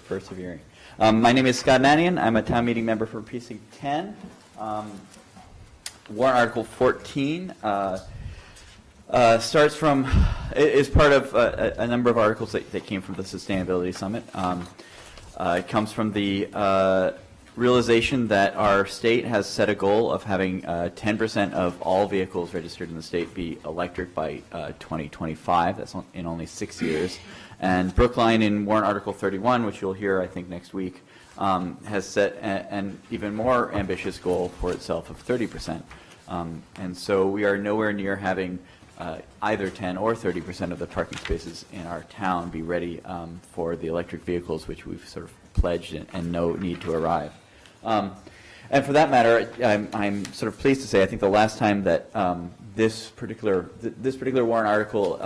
persevering. My name is Scott Mannion. I'm a town meeting member for Precinct 10. Warrant Article 14 starts from, is part of a number of articles that came from the Sustainability Summit. It comes from the realization that our state has set a goal of having 10% of all vehicles registered in the state be electric by 2025. That's in only 6 years. And Brookline in Warrant Article 31, which you'll hear, I think, next week, has set an even more ambitious goal for itself of 30%. And so we are nowhere near having either 10 or 30% of the parking spaces in our town be ready for the electric vehicles, which we've sort of pledged and know need to arrive. And for that matter, I'm sort of pleased to say I think the last time that this particular warrant article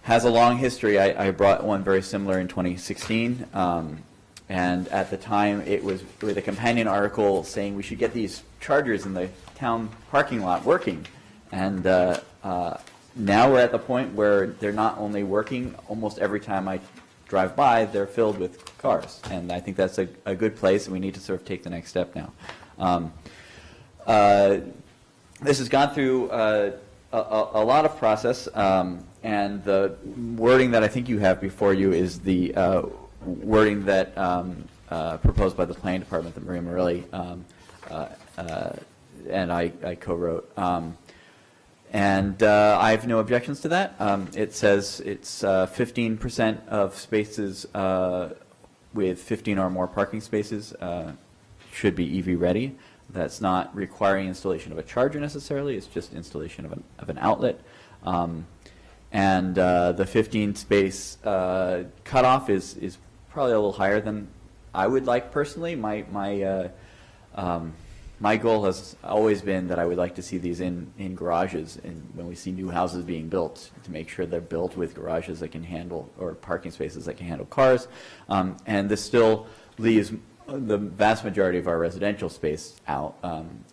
has a long history, I brought one very similar in 2016. And at the time, it was with a companion article saying we should get these chargers in the town parking lot working. And now we're at the point where they're not only working, almost every time I drive by, they're filled with cars. And I think that's a good place, and we need to sort of take the next step now. This has gone through a lot of process, and the wording that I think you have before you is the wording that proposed by the planning department that Maria Morelli and I co-wrote. And I have no objections to that. It says it's 15% of spaces with 15 or more parking spaces should be EV ready. That's not requiring installation of a charger necessarily. It's just installation of an outlet. And the 15 space cutoff is probably a little higher than I would like personally. My goal has always been that I would like to see these in garages, and when we see new houses being built, to make sure they're built with garages that can handle, or parking spaces that can handle cars. And this still leaves the vast majority of our residential space out.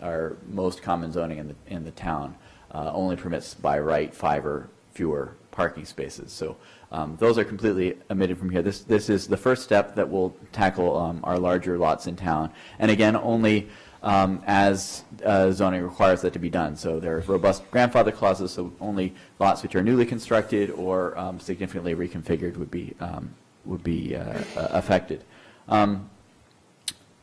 Our most common zoning in the town only permits by right 5 or fewer parking spaces. So those are completely omitted from here. This is the first step that will tackle our larger lots in town. And again, only as zoning requires that to be done. So there are robust grandfather clauses, so only lots which are newly constructed or significantly reconfigured would be affected.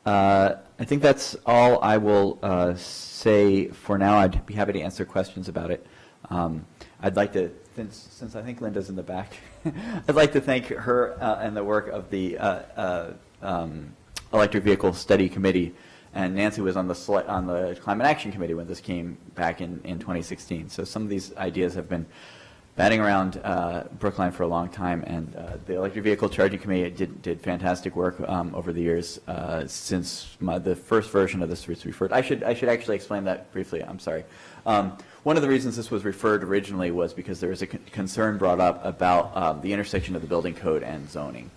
I think that's all I will say for now. I'd be happy to answer questions about it. I'd like to, since I think Linda's in the back, I'd like to thank her and the work of the Electric Vehicle Study Committee. And Nancy was on the Climate Action Committee when this came back in 2016. So some of these ideas have been batting around Brookline for a long time, and the Electric Vehicle Charging Committee did fantastic work over the years since the first version of this was referred. I should actually explain that briefly. I'm sorry. One of the reasons this was referred originally was because there was a concern brought up about the intersection of the building code and zoning.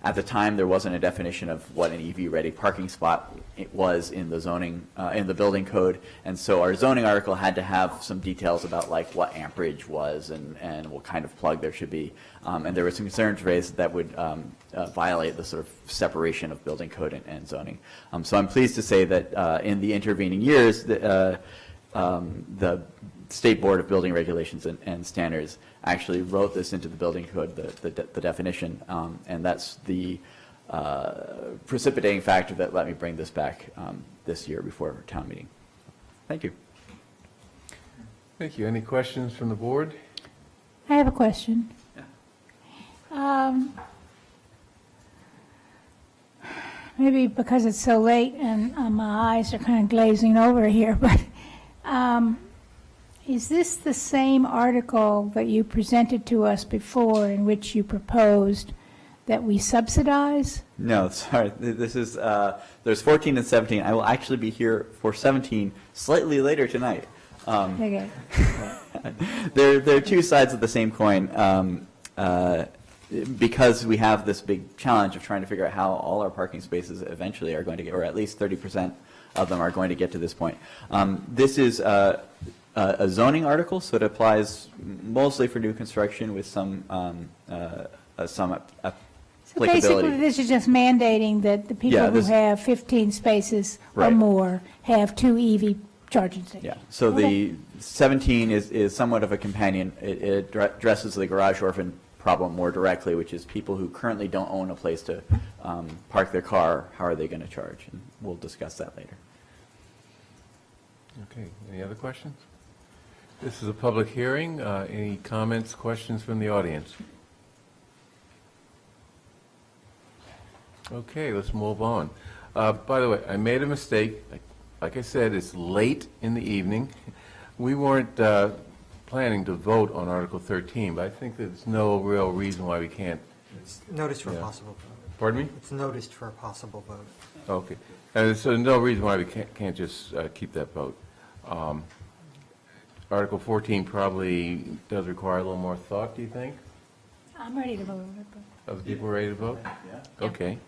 At the time, there wasn't a definition of what an EV-ready parking spot was in the zoning, in the building code, and so our zoning article had to have some details about like what amperage was and what kind of plug there should be, and there were some concerns raised that would violate the sort of separation of building code and zoning. So I'm pleased to say that in the intervening years, the State Board of Building Regulations and Standards actually wrote this into the building code, the definition, and that's the precipitating factor that let me bring this back this year before town meeting. Thank you. Thank you. Any questions from the board? I have a question. Maybe because it's so late and my eyes are kind of glazing over here, but is this the same article that you presented to us before in which you proposed that we subsidize? No, sorry. This is, there's 14 and 17. I will actually be here for 17 slightly later tonight. Okay. There are two sides of the same coin. Because we have this big challenge of trying to figure out how all our parking spaces eventually are going to get, or at least 30% of them are going to get to this point. This is a zoning article, so it applies mostly for new construction with some So applicability. basically, this is just mandating that the people Yeah, who this- have 15 spaces or Right. more have 2 EV charging stations. Yeah, so Okay. the 17 is somewhat of a companion. It addresses the garage orphan problem more directly, which is people who currently don't own a place to park their car, how are they going to charge? And we'll discuss that later. Okay, any other questions? This is a public hearing. Any comments, questions from the audience? Okay, let's move on. By the way, I made a mistake. Like I said, it's late in the evening. We weren't planning to vote on Article 13, but I think there's no real reason why we can't. It's noticed for a Yeah. possible vote. Pardon me? It's noticed for a possible vote. Okay. So no reason why we can't just keep that vote. Article 14 probably does require a little more thought, do you think? I'm ready to vote. Other people ready to vote? Yeah. Okay.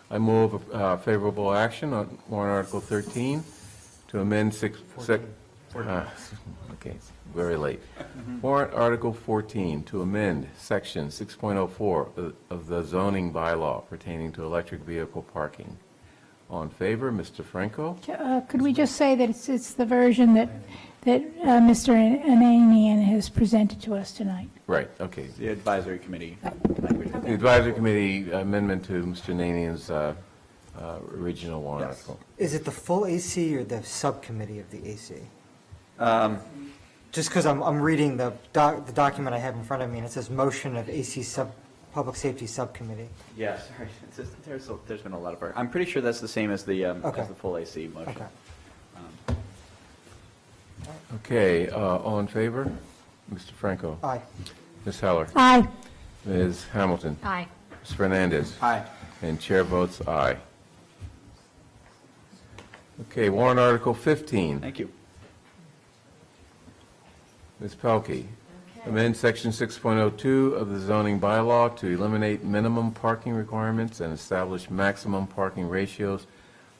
I move favorable action on warrant Article 13 to amend okay, it's very late. Warrant Article 14 to amend Section 6.04 of the zoning bylaw pertaining to electric vehicle parking. All in favor, Mr. Franco? Could we just say that it's the version that Mr. Ananian has presented to us tonight? Right, okay. The advisory committee. The advisory committee amendment to Mr. Nanian's original warrant article. Is it the full AC or the subcommittee of the AC? Just because I'm reading the document I have in front of me, and it says motion of AC Public Safety Subcommittee. Yeah, sorry. There's been a lot of work. I'm pretty sure that's the same as the Okay. as the full AC motion. Okay. Okay, all in favor? Mr. Franco? Aye. Ms. Heller? Aye. Ms. Hamilton? Aye. Ms. Fernandez? Aye. And chair votes aye. Okay, warrant Article 15. Thank you. Ms. Pelkey. Amend Section 6.02 of the zoning bylaw to eliminate minimum parking requirements and establish maximum parking ratios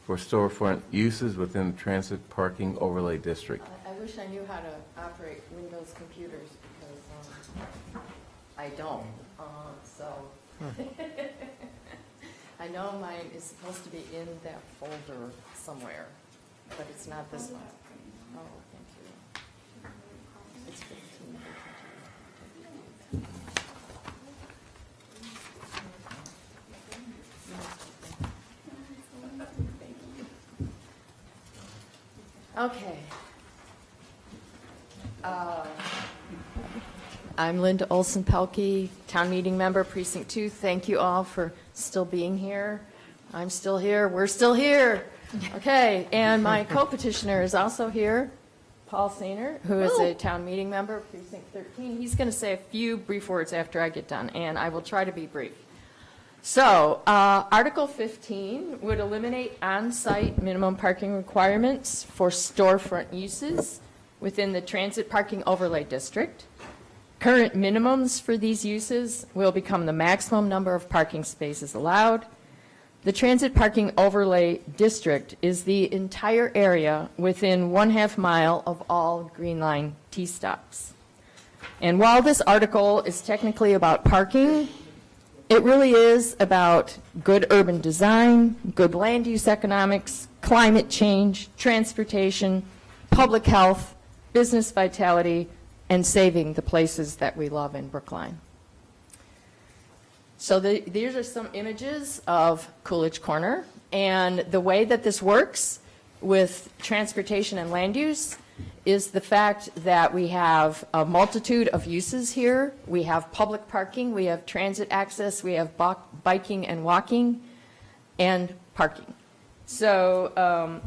for storefront uses within the transit parking overlay district. I wish I knew how to operate Windows computers because I don't. So I know mine is supposed to be in that folder somewhere, but it's not this one. Oh, thank you. It's 15. Okay. I'm Linda Olson-Pelkey, town meeting member, Precinct 2. Thank you all for still being here. I'm still here. We're still here. Okay, and my co-petitioner is also here, Paul Sainer, who is a town meeting member, Precinct 13. He's going to say a few brief words after I get done, and I will try to be brief. So, Article 15 would eliminate on-site minimum parking requirements for storefront uses within the transit parking overlay district. Current minimums for these uses will become the maximum number of parking spaces allowed. The transit parking overlay district is the entire area within 1/2 mile of all Green Line T-stops. And while this article is technically about parking, it really is about good urban design, good land use economics, climate change, transportation, public health, business vitality, and saving the places that we love in Brookline. So these are some images of Coolidge Corner, and the way that this works with transportation and land use is the fact that we have a multitude of uses here. We have public parking, we have transit access, we have biking and walking, and parking. So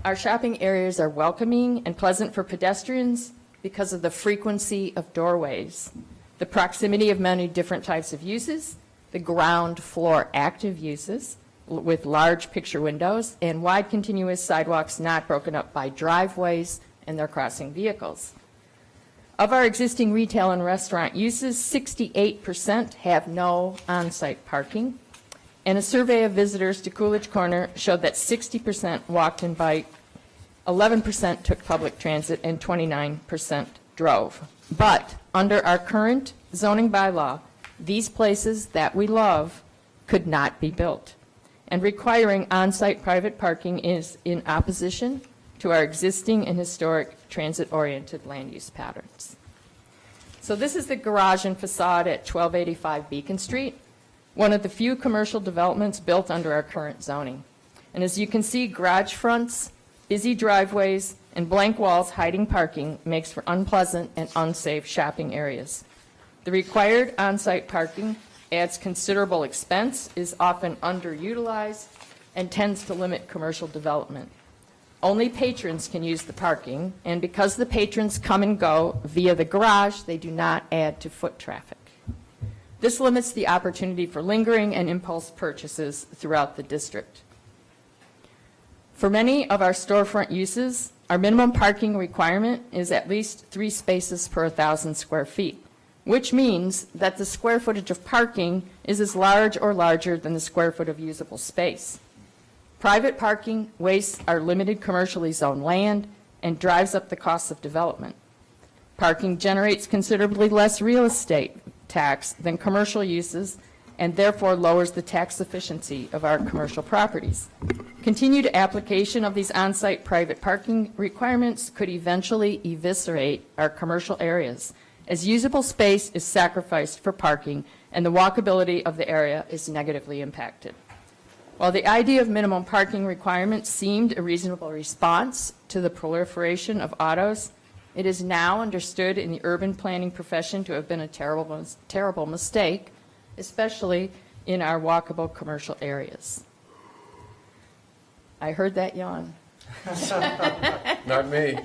our shopping areas are welcoming and pleasant for pedestrians because of the frequency of doorways, the proximity of many different types of uses, the ground floor active uses with large picture windows, and wide continuous sidewalks not broken up by driveways and their crossing vehicles. Of our existing retail and restaurant uses, 68% have no on-site parking, and a survey of visitors to Coolidge Corner showed that 60% walked and biked, 11% took public transit, and 29% drove. But under our current zoning bylaw, these places that we love could not be built, and requiring on-site private parking is in opposition to our existing and historic transit-oriented land use patterns. So this is the garage and facade at 1285 Beacon Street, one of the few commercial developments built under our current zoning. And as you can see, garage fronts, busy driveways, and blank walls hiding parking makes for unpleasant and unsafe shopping areas. The required on-site parking adds considerable expense, is often underutilized, and tends to limit commercial development. Only patrons can use the parking, and because the patrons come and go via the garage, they do not add to foot traffic. This limits the opportunity for lingering and impulse purchases throughout the district. For many of our storefront uses, our minimum parking requirement is at least 3 spaces per 1,000 square feet, which means that the square footage of parking is as large or larger than the square foot of usable space. Private parking wastes our limited commercially zoned land and drives up the costs of development. Parking generates considerably less real estate tax than commercial uses and therefore lowers the tax efficiency of our commercial properties. Continued application of these on-site private parking requirements could eventually eviscerate our commercial areas, as usable space is sacrificed for parking and the walkability of the area is negatively impacted. While the idea of minimum parking requirements seemed a reasonable response to the proliferation of autos, it is now understood in the urban planning profession to have been a terrible mistake, especially in our walkable commercial areas. I heard that yawn. Not me.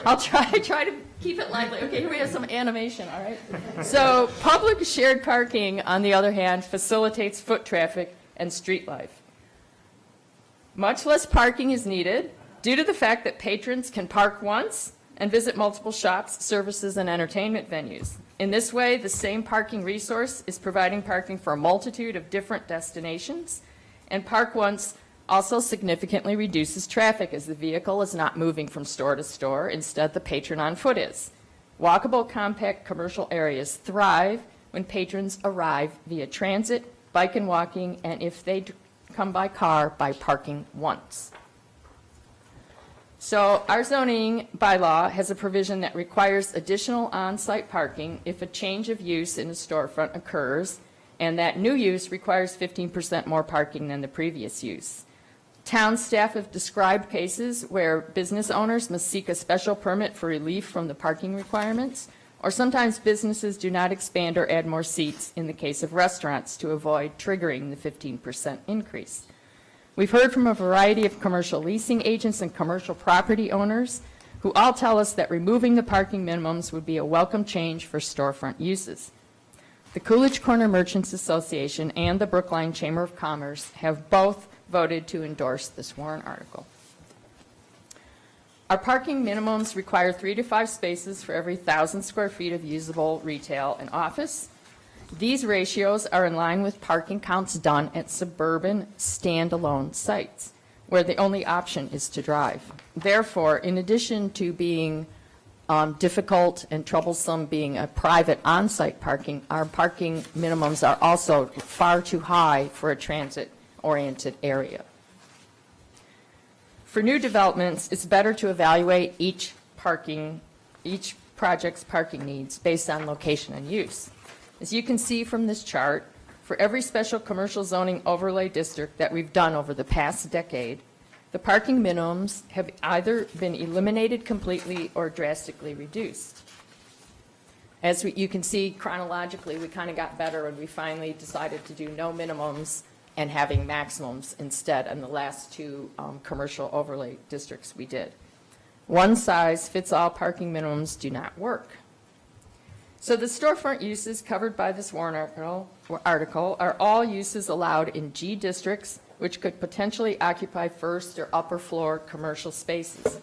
I'll try to keep it lively. Okay, here we have some animation, all right? So public shared parking, on the other hand, facilitates foot traffic and street life. Much less parking is needed due to the fact that patrons can park once and visit multiple shops, services, and entertainment venues. In this way, the same parking resource is providing parking for a multitude of different destinations, and park once also significantly reduces traffic as the vehicle is not moving from store to store. Instead, the patron on foot is. Walkable, compact commercial areas thrive when patrons arrive via transit, bike and walking, and if they come by car, by parking once. So our zoning bylaw has a provision that requires additional on-site parking if a change of use in a storefront occurs, and that new use requires 15% more parking than the previous use. Town staff have described cases where business owners must seek a special permit for relief from the parking requirements, or sometimes businesses do not expand or add more seats in the case of restaurants to avoid triggering the 15% increase. We've heard from a variety of commercial leasing agents and commercial property owners who all tell us that removing the parking minimums would be a welcome change for storefront uses. The Coolidge Corner Merchants Association and the Brookline Chamber of Commerce have both voted to endorse this warrant article. Our parking minimums require 3 to 5 spaces for every 1,000 square feet of usable retail and office. These ratios are in line with parking counts done at suburban standalone sites, where the only option is to drive. Therefore, in addition to being difficult and troublesome being a private on-site parking, our parking minimums are also far too high for a transit-oriented area. For new developments, it's better to evaluate each project's parking needs based on location and use. As you can see from this chart, for every special commercial zoning overlay district that we've done over the past decade, the parking minimums have either been eliminated completely or drastically reduced. As you can see chronologically, we kind of got better when we finally decided to do no minimums and having maximums instead in the last 2 commercial overlay districts we did. One-size-fits-all parking minimums do not work. So the storefront uses covered by this warrant article are all uses allowed in G districts, which could potentially occupy first or upper floor commercial spaces.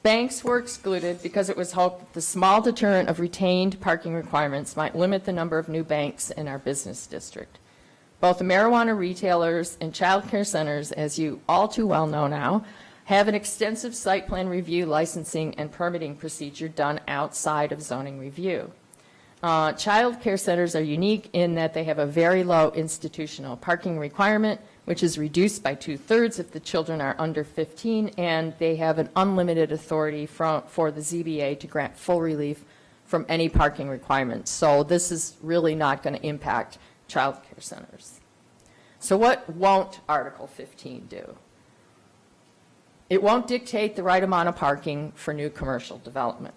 Banks were excluded because it was hoped that the small deterrent of retained parking requirements might limit the number of new banks in our business district. Both the marijuana retailers and child care centers, as you all too well know now, have an extensive site plan review, licensing, and permitting procedure done outside of zoning review. Child care centers are unique in that they have a very low institutional parking requirement, which is reduced by 2/3 if the children are under 15, and they have an unlimited authority for the ZBA to grant full relief from any parking requirements. So this is really not going to impact child care centers. So what won't Article 15 do? It won't dictate the right amount of parking for new commercial development.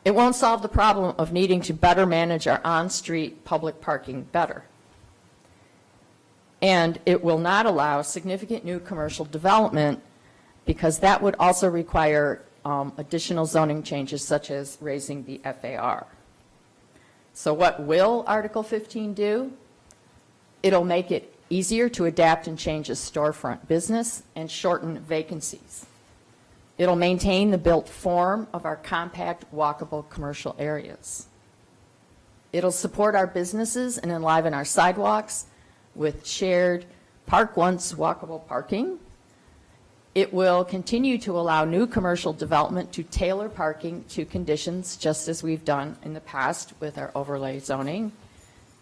It won't solve the problem of needing to better manage our on-street public parking better. And it will not allow significant new commercial development because that would also require additional zoning changes such as raising the FAR. So what will Article 15 do? It'll make it easier to adapt and change a storefront business and shorten vacancies. It'll maintain the built form of our compact, walkable commercial areas. It'll support our businesses and enliven our sidewalks with shared park once walkable parking. It will continue to allow new commercial development to tailor parking to conditions, just as we've done in the past with our overlay zoning.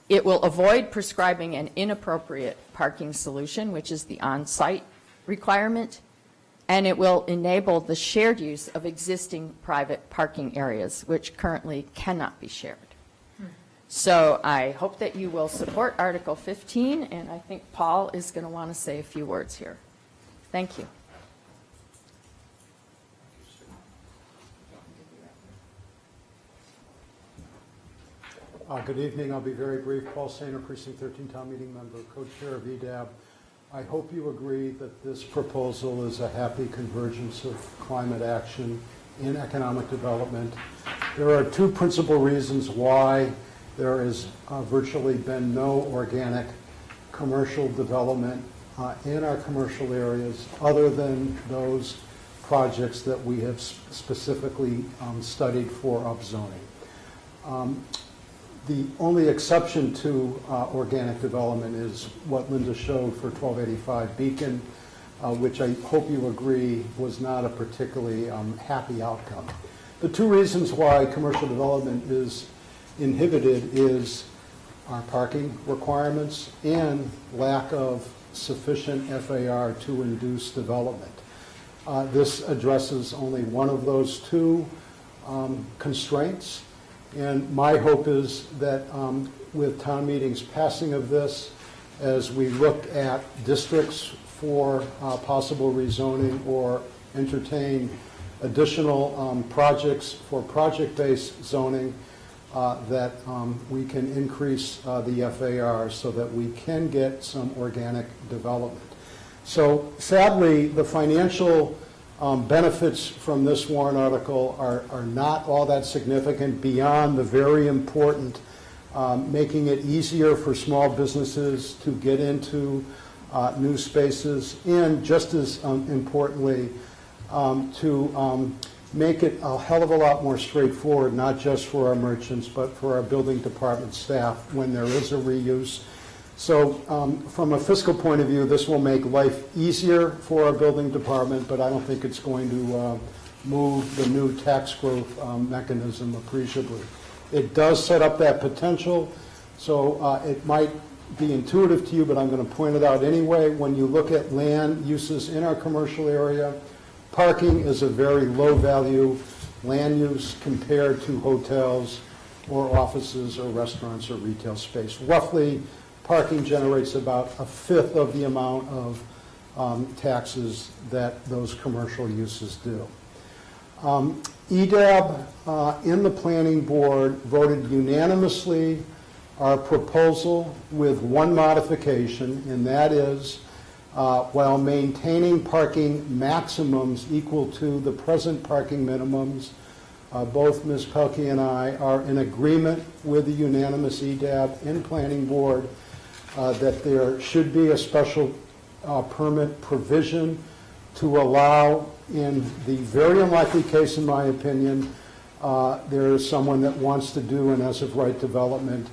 It will avoid prescribing an inappropriate parking solution, which is the on-site requirement, and it will enable the shared use of existing private parking areas, which currently cannot be shared. So I hope that you will support Article 15, and I think Paul is going to want to say a few words here. Thank you. Good evening. I'll be very brief. Paul Sainer, Precinct 13 Town Meeting Member, Co-Chair of EDAB. I hope you agree that this proposal is a happy convergence of climate action in economic development. There are two principal reasons why there has virtually been no organic commercial development in our commercial areas other than those projects that we have specifically studied for upzoning. The only exception to organic development is what Linda showed for 1285 Beacon, which I hope you agree was not a particularly happy outcome. The two reasons why commercial development is inhibited is our parking requirements and lack of sufficient FAR to induce development. This addresses only one of those two constraints. And my hope is that with town meeting's passing of this, as we look at districts for possible rezoning or entertain additional projects for project-based zoning, that we can increase the FAR so that we can get some organic development. So sadly, the financial benefits from this warrant article are not all that significant beyond the very important making it easier for small businesses to get into new spaces, and just as importantly, to make it a hell of a lot more straightforward, not just for our merchants, but for our building department staff when there is a reuse. So from a fiscal point of view, this will make life easier for our building department, but I don't think it's going to move the new tax growth mechanism appreciably. It does set up that potential, so it might be intuitive to you, but I'm going to point it out anyway. When you look at land uses in our commercial area, parking is a very low-value land use compared to hotels or offices or restaurants or retail space. Roughly, parking generates about a fifth of the amount of taxes that those commercial uses do. EDAB in the planning board voted unanimously our proposal with one modification, and that is while maintaining parking maximums equal to the present parking minimums, both Ms. Pelkey and I are in agreement with the unanimous EDAB and planning board that there should be a special permit provision to allow, in the very unlikely case, in my opinion, there is someone that wants to do an as-of-right development,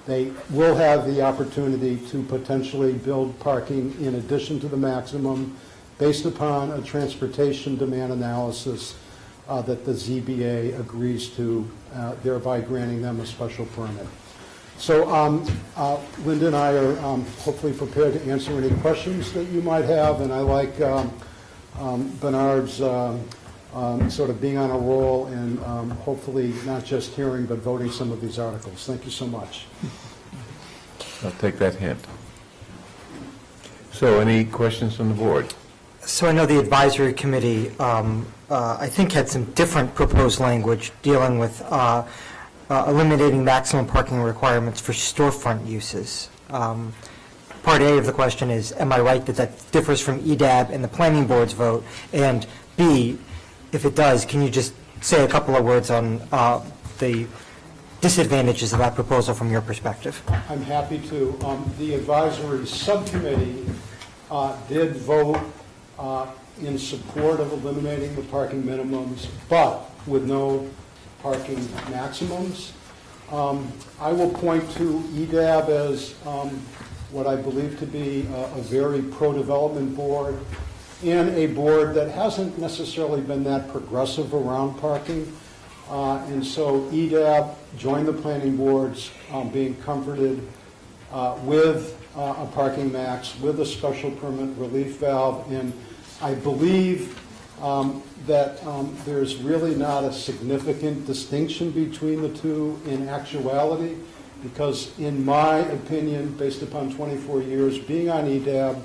they will have the opportunity to potentially build parking in addition to the maximum based upon a transportation demand analysis that the ZBA agrees to, thereby granting them a special permit. So Linda and I are hopefully prepared to answer any questions that you might have, and I like Bernard's sort of being on a roll and hopefully not just hearing but voting some of these articles. Thank you so much. I'll take that hint. So any questions from the board? So I know the advisory committee, I think, had some different proposed language dealing with eliminating maximum parking requirements for storefront uses. Part A of the question is, am I right that that differs from EDAB and the planning board's vote? And B, if it does, can you just say a couple of words on the disadvantages of that proposal from your perspective? I'm happy to. The advisory subcommittee did vote in support of eliminating the parking minimums, but with no parking maximums. I will point to EDAB as what I believe to be a very pro-development board and a board that hasn't necessarily been that progressive around parking. And so EDAB joined the planning boards being comforted with a parking max, with a special permit relief valve, and I believe that there's really not a significant distinction between the two in actuality, because in my opinion, based upon 24 years being on EDAB,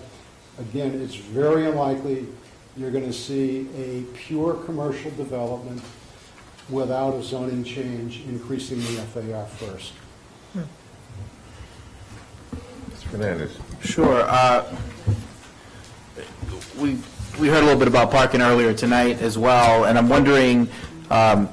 again, it's very unlikely you're going to see a pure commercial development without a zoning change increasing the FAR first. Mr. Fernandez. Sure. We heard a little bit about parking earlier tonight as well, and I'm wondering, while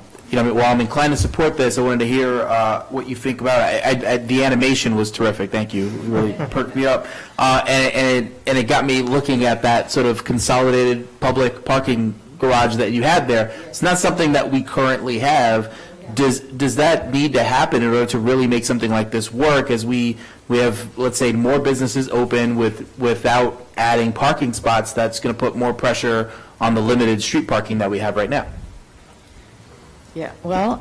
I'm inclined to support this, I wanted to hear what you think about it. The animation was terrific. Thank you. It really perked me up. And it got me looking at that sort of consolidated public parking garage that you had there. It's not something that we currently have. Does that need to happen in order to really make something like this work, as we have, let's say, more businesses open without adding parking spots? That's going to put more pressure on the limited street parking that we have right now. Yeah, well,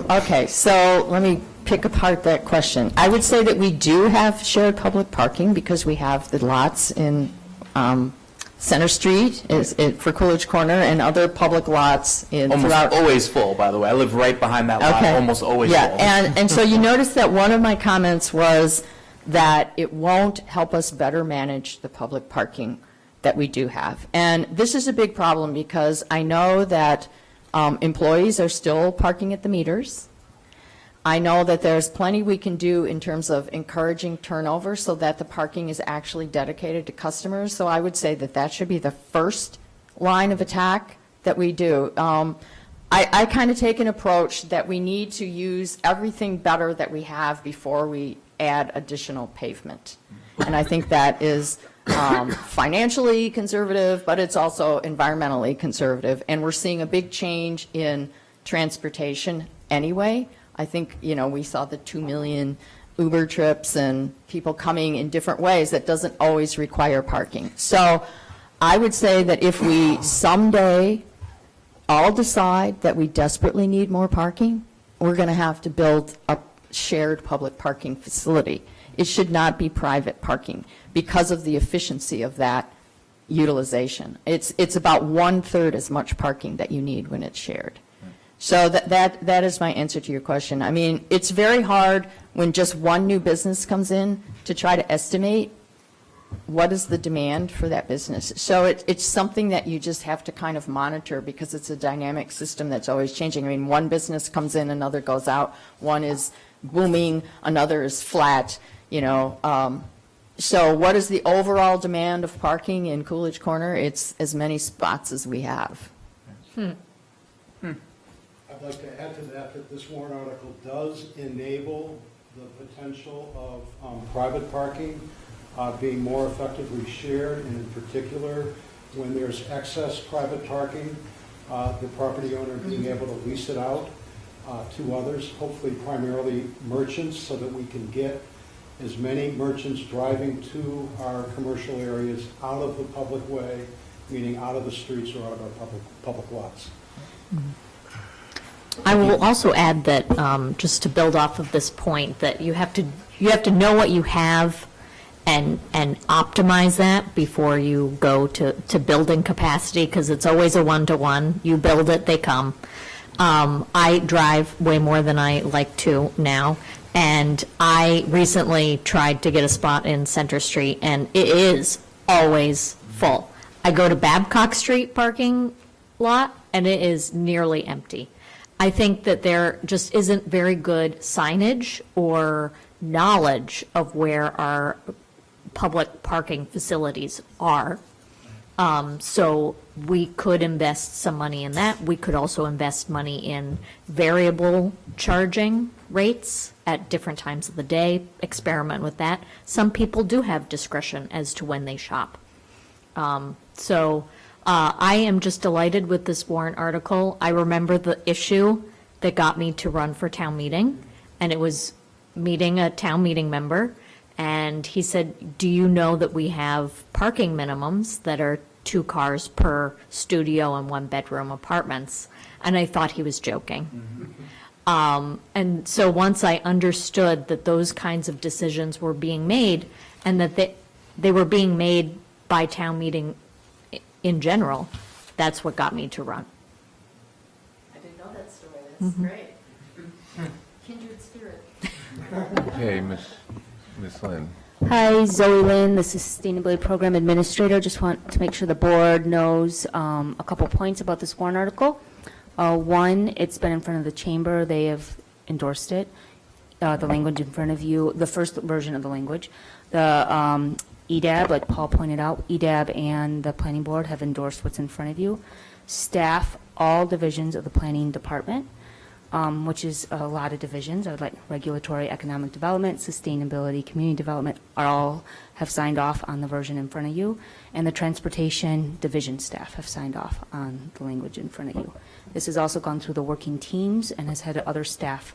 okay, so let me pick apart that question. I would say that we do have shared public parking because we have the lots in Center Street for Coolidge Corner and other public lots throughout. Always full, by the way. I live right behind that lot, almost always full. Yeah, and so you notice that one of my comments was that it won't help us better manage the public parking that we do have. And this is a big problem because I know that employees are still parking at the meters. I know that there's plenty we can do in terms of encouraging turnover so that the parking is actually dedicated to customers. So I would say that that should be the first line of attack that we do. I kind of take an approach that we need to use everything better that we have before we add additional pavement. And I think that is financially conservative, but it's also environmentally conservative. And we're seeing a big change in transportation anyway. I think, we saw the 2 million Uber trips and people coming in different ways. That doesn't always require parking. So I would say that if we someday all decide that we desperately need more parking, we're going to have to build a shared public parking facility. It should not be private parking because of the efficiency of that utilization. It's about 1/3 as much parking that you need when it's shared. So that is my answer to your question. I mean, it's very hard when just one new business comes in to try to estimate what is the demand for that business. So it's something that you just have to kind of monitor because it's a dynamic system that's always changing. I mean, one business comes in, another goes out. One is booming, another is flat, So what is the overall demand of parking in Coolidge Corner? It's as many spots as we have. I'd like to add to that this warrant article does enable the potential of private parking being more effectively shared, and in particular, when there's excess private parking, the property owner being able to lease it out to others, hopefully primarily merchants, so that we can get as many merchants driving to our commercial areas out of the public way, meaning out of the streets or out of our public lots. I will also add that, just to build off of this point, that you have to know what you have and optimize that before you go to building capacity, because it's always a one-to-one. You build it, they come. I drive way more than I like to now, and I recently tried to get a spot in Center Street, and it is always full. I go to Babcock Street parking lot, and it is nearly empty. I think that there just isn't very good signage or knowledge of where our public parking facilities are. So we could invest some money in that. We could also invest money in variable charging rates at different times of the day, experiment with that. Some people do have discretion as to when they shop. I am just delighted with this warrant article. I remember the issue that got me to run for town meeting, and it was meeting a town meeting member, and he said, do you know that we have parking minimums that are 2 cars per studio and 1-bedroom apartments? And I thought he was joking. And so once I understood that those kinds of decisions were being made, and that they were being made by town meeting in general, that's what got me to run. I didn't know that story. That's great. Kindred spirit. Okay, Ms. Lynn. Hi, Zoe Lynn, the Sustainability Program Administrator. Just want to make sure the board knows a couple points about this warrant article. One, it's been in front of the chamber. They have endorsed it. The language in front of you, the first version of the language. The EDAB, like Paul pointed out, EDAB and the Planning Board have endorsed what's in front of you. Staff, all divisions of the Planning Department, which is a lot of divisions. I would like regulatory, economic development, sustainability, community development, all have signed off on the version in front of you. And the transportation division staff have signed off on the language in front of you. This has also gone through the working teams and has had other staff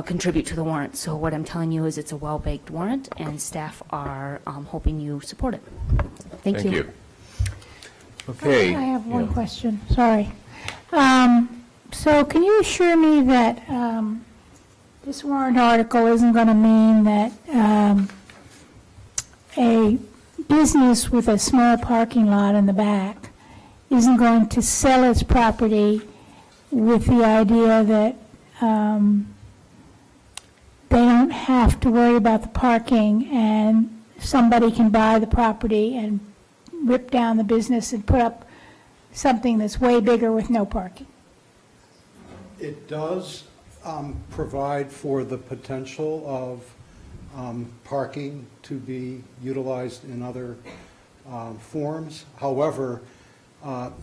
contribute to the warrant. So what I'm telling you is it's a well-baked warrant, and staff are hoping you support it. Thank you. Okay. I have one question, sorry. So can you assure me that this warrant article isn't going to mean that a business with a small parking lot in the back isn't going to sell its property with the idea that they don't have to worry about the parking, and somebody can buy the property and rip down the business and put up something that's way bigger with no parking? It does provide for the potential of parking to be utilized in other forms. However,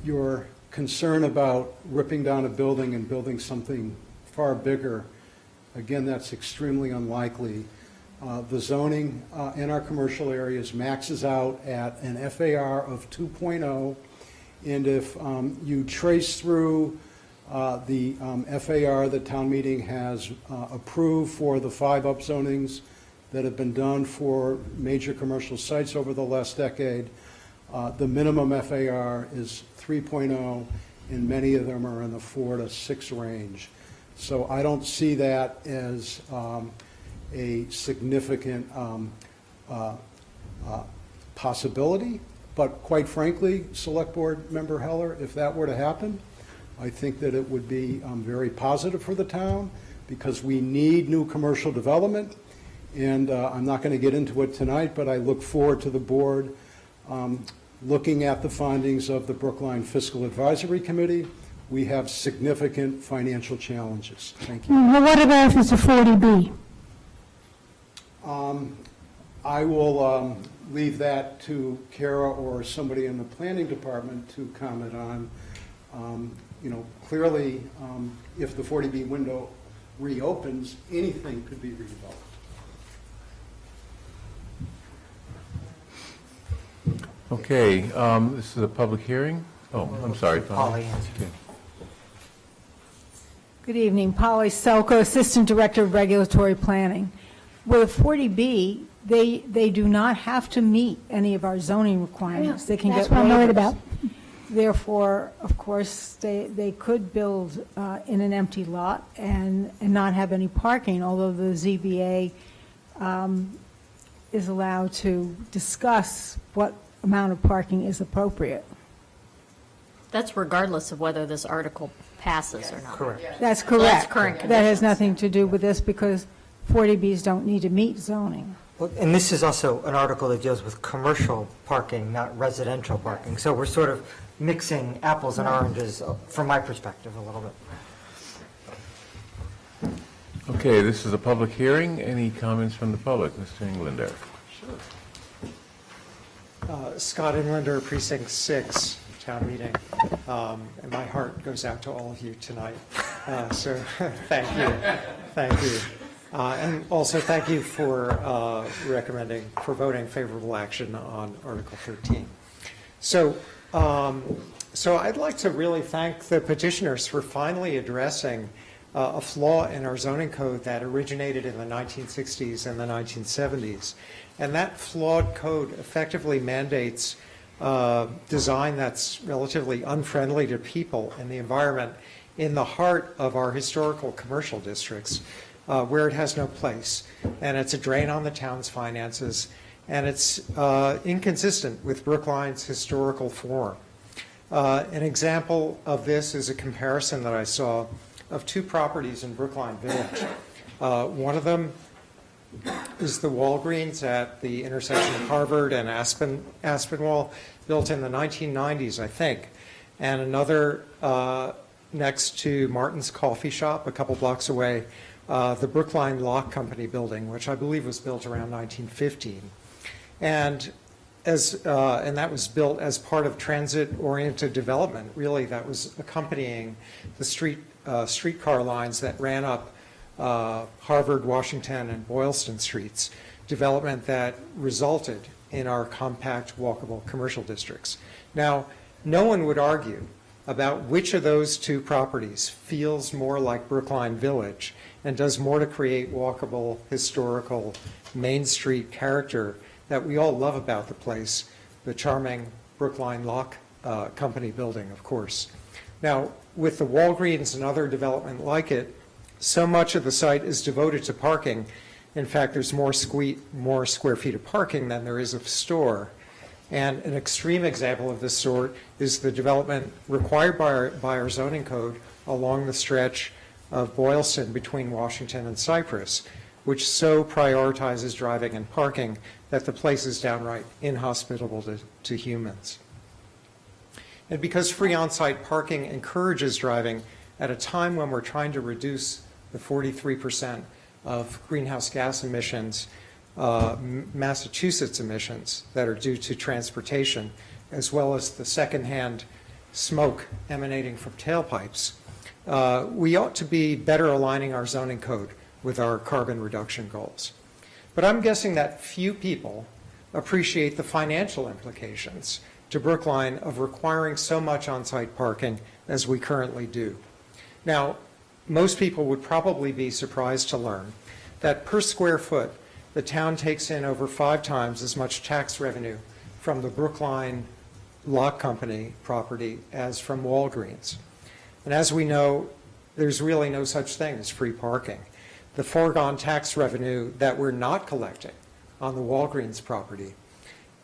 your concern about ripping down a building and building something far bigger, again, that's extremely unlikely. The zoning in our commercial areas maxes out at an FAR of 2.0, and if you trace through the FAR that town meeting has approved for the 5 upzonings that have been done for major commercial sites over the last decade, the minimum FAR is 3.0, and many of them are in the 4 to 6 range. So I don't see that as a significant possibility, but quite frankly, Select Board Member Heller, if that were to happen, I think that it would be very positive for the town, because we need new commercial development, and I'm not going to get into it tonight, but I look forward to the board looking at the findings of the Brookline Fiscal Advisory Committee. We have significant financial challenges. Thank you. Well, what about if it's a 40B? I will leave that to Kara or somebody in the planning department to comment on. Clearly, if the 40B window reopens, anything could be redeveloped. Okay, this is a public hearing? Oh, I'm sorry. Polly. Okay. Good evening, Polly Selko, Assistant Director of Regulatory Planning. With a 40B, they do not have to meet any of our zoning requirements. They can That's get what I'm worried waivers. about. Therefore, of course, they could build in an empty lot and not have any parking, although the ZBA is allowed to discuss what amount of parking is appropriate. That's regardless of whether this article passes or not. Correct. That's So correct. that's current That has conditions. nothing to do with this because 40Bs don't need to meet zoning. Well, and this is also an article that deals with commercial parking, not residential parking. So we're sort of mixing apples and oranges, from my perspective, a little bit. Okay, this is a public hearing. Any comments from the public? Mr. Englander? Scott Inlander, Precinct 6, Town Meeting. And my heart goes out to all of you tonight. So thank you. Thank you. And also thank you for voting favorable action on Article 13. So I'd like to really thank the petitioners for finally addressing a flaw in our zoning code that originated in the 1960s and the 1970s. And that flawed code effectively mandates design that's relatively unfriendly to people and the environment in the heart of our historical commercial districts, where it has no place. And it's a drain on the town's finances, and it's inconsistent with Brookline's historical form. An example of this is a comparison that I saw of two properties in Brookline Village. One of them is the Walgreens at the intersection of Harvard and Aspinwall, built in the 1990s, I think. And another next to Martin's Coffee Shop, a couple blocks away, the Brookline Lock Company building, which I believe was built around 1915. And that was built as part of transit-oriented development, really, that was accompanying the streetcar lines that ran up Harvard, Washington, and Boylston Streets, development that resulted in our compact, walkable commercial districts. Now, no one would argue about which of those two properties feels more like Brookline Village and does more to create walkable, historical, Main Street character that we all love about the place, the charming Brookline Lock Company building, of course. Now, with the Walgreens and other development like it, so much of the site is devoted to parking. In fact, there's more square feet of parking than there is of store. And an extreme example of this sort is the development required by our zoning code along the stretch of Boylston between Washington and Cypress, which so prioritizes driving and parking that the place is downright inhospitable to humans. And because free on-site parking encourages driving at a time when we're trying to reduce the 43% of greenhouse gas emissions, Massachusetts emissions that are due to transportation, as well as the secondhand smoke emanating from tailpipes, we ought to be better aligning our zoning code with our carbon reduction goals. But I'm guessing that few people appreciate the financial implications to Brookline of requiring so much on-site parking as we currently do. Now, most people would probably be surprised to learn that per square foot, the town takes in over 5 times as much tax revenue from the Brookline Lock Company property as from Walgreens. And as we know, there's really no such thing as free parking. The foregone tax revenue that we're not collecting on the Walgreens property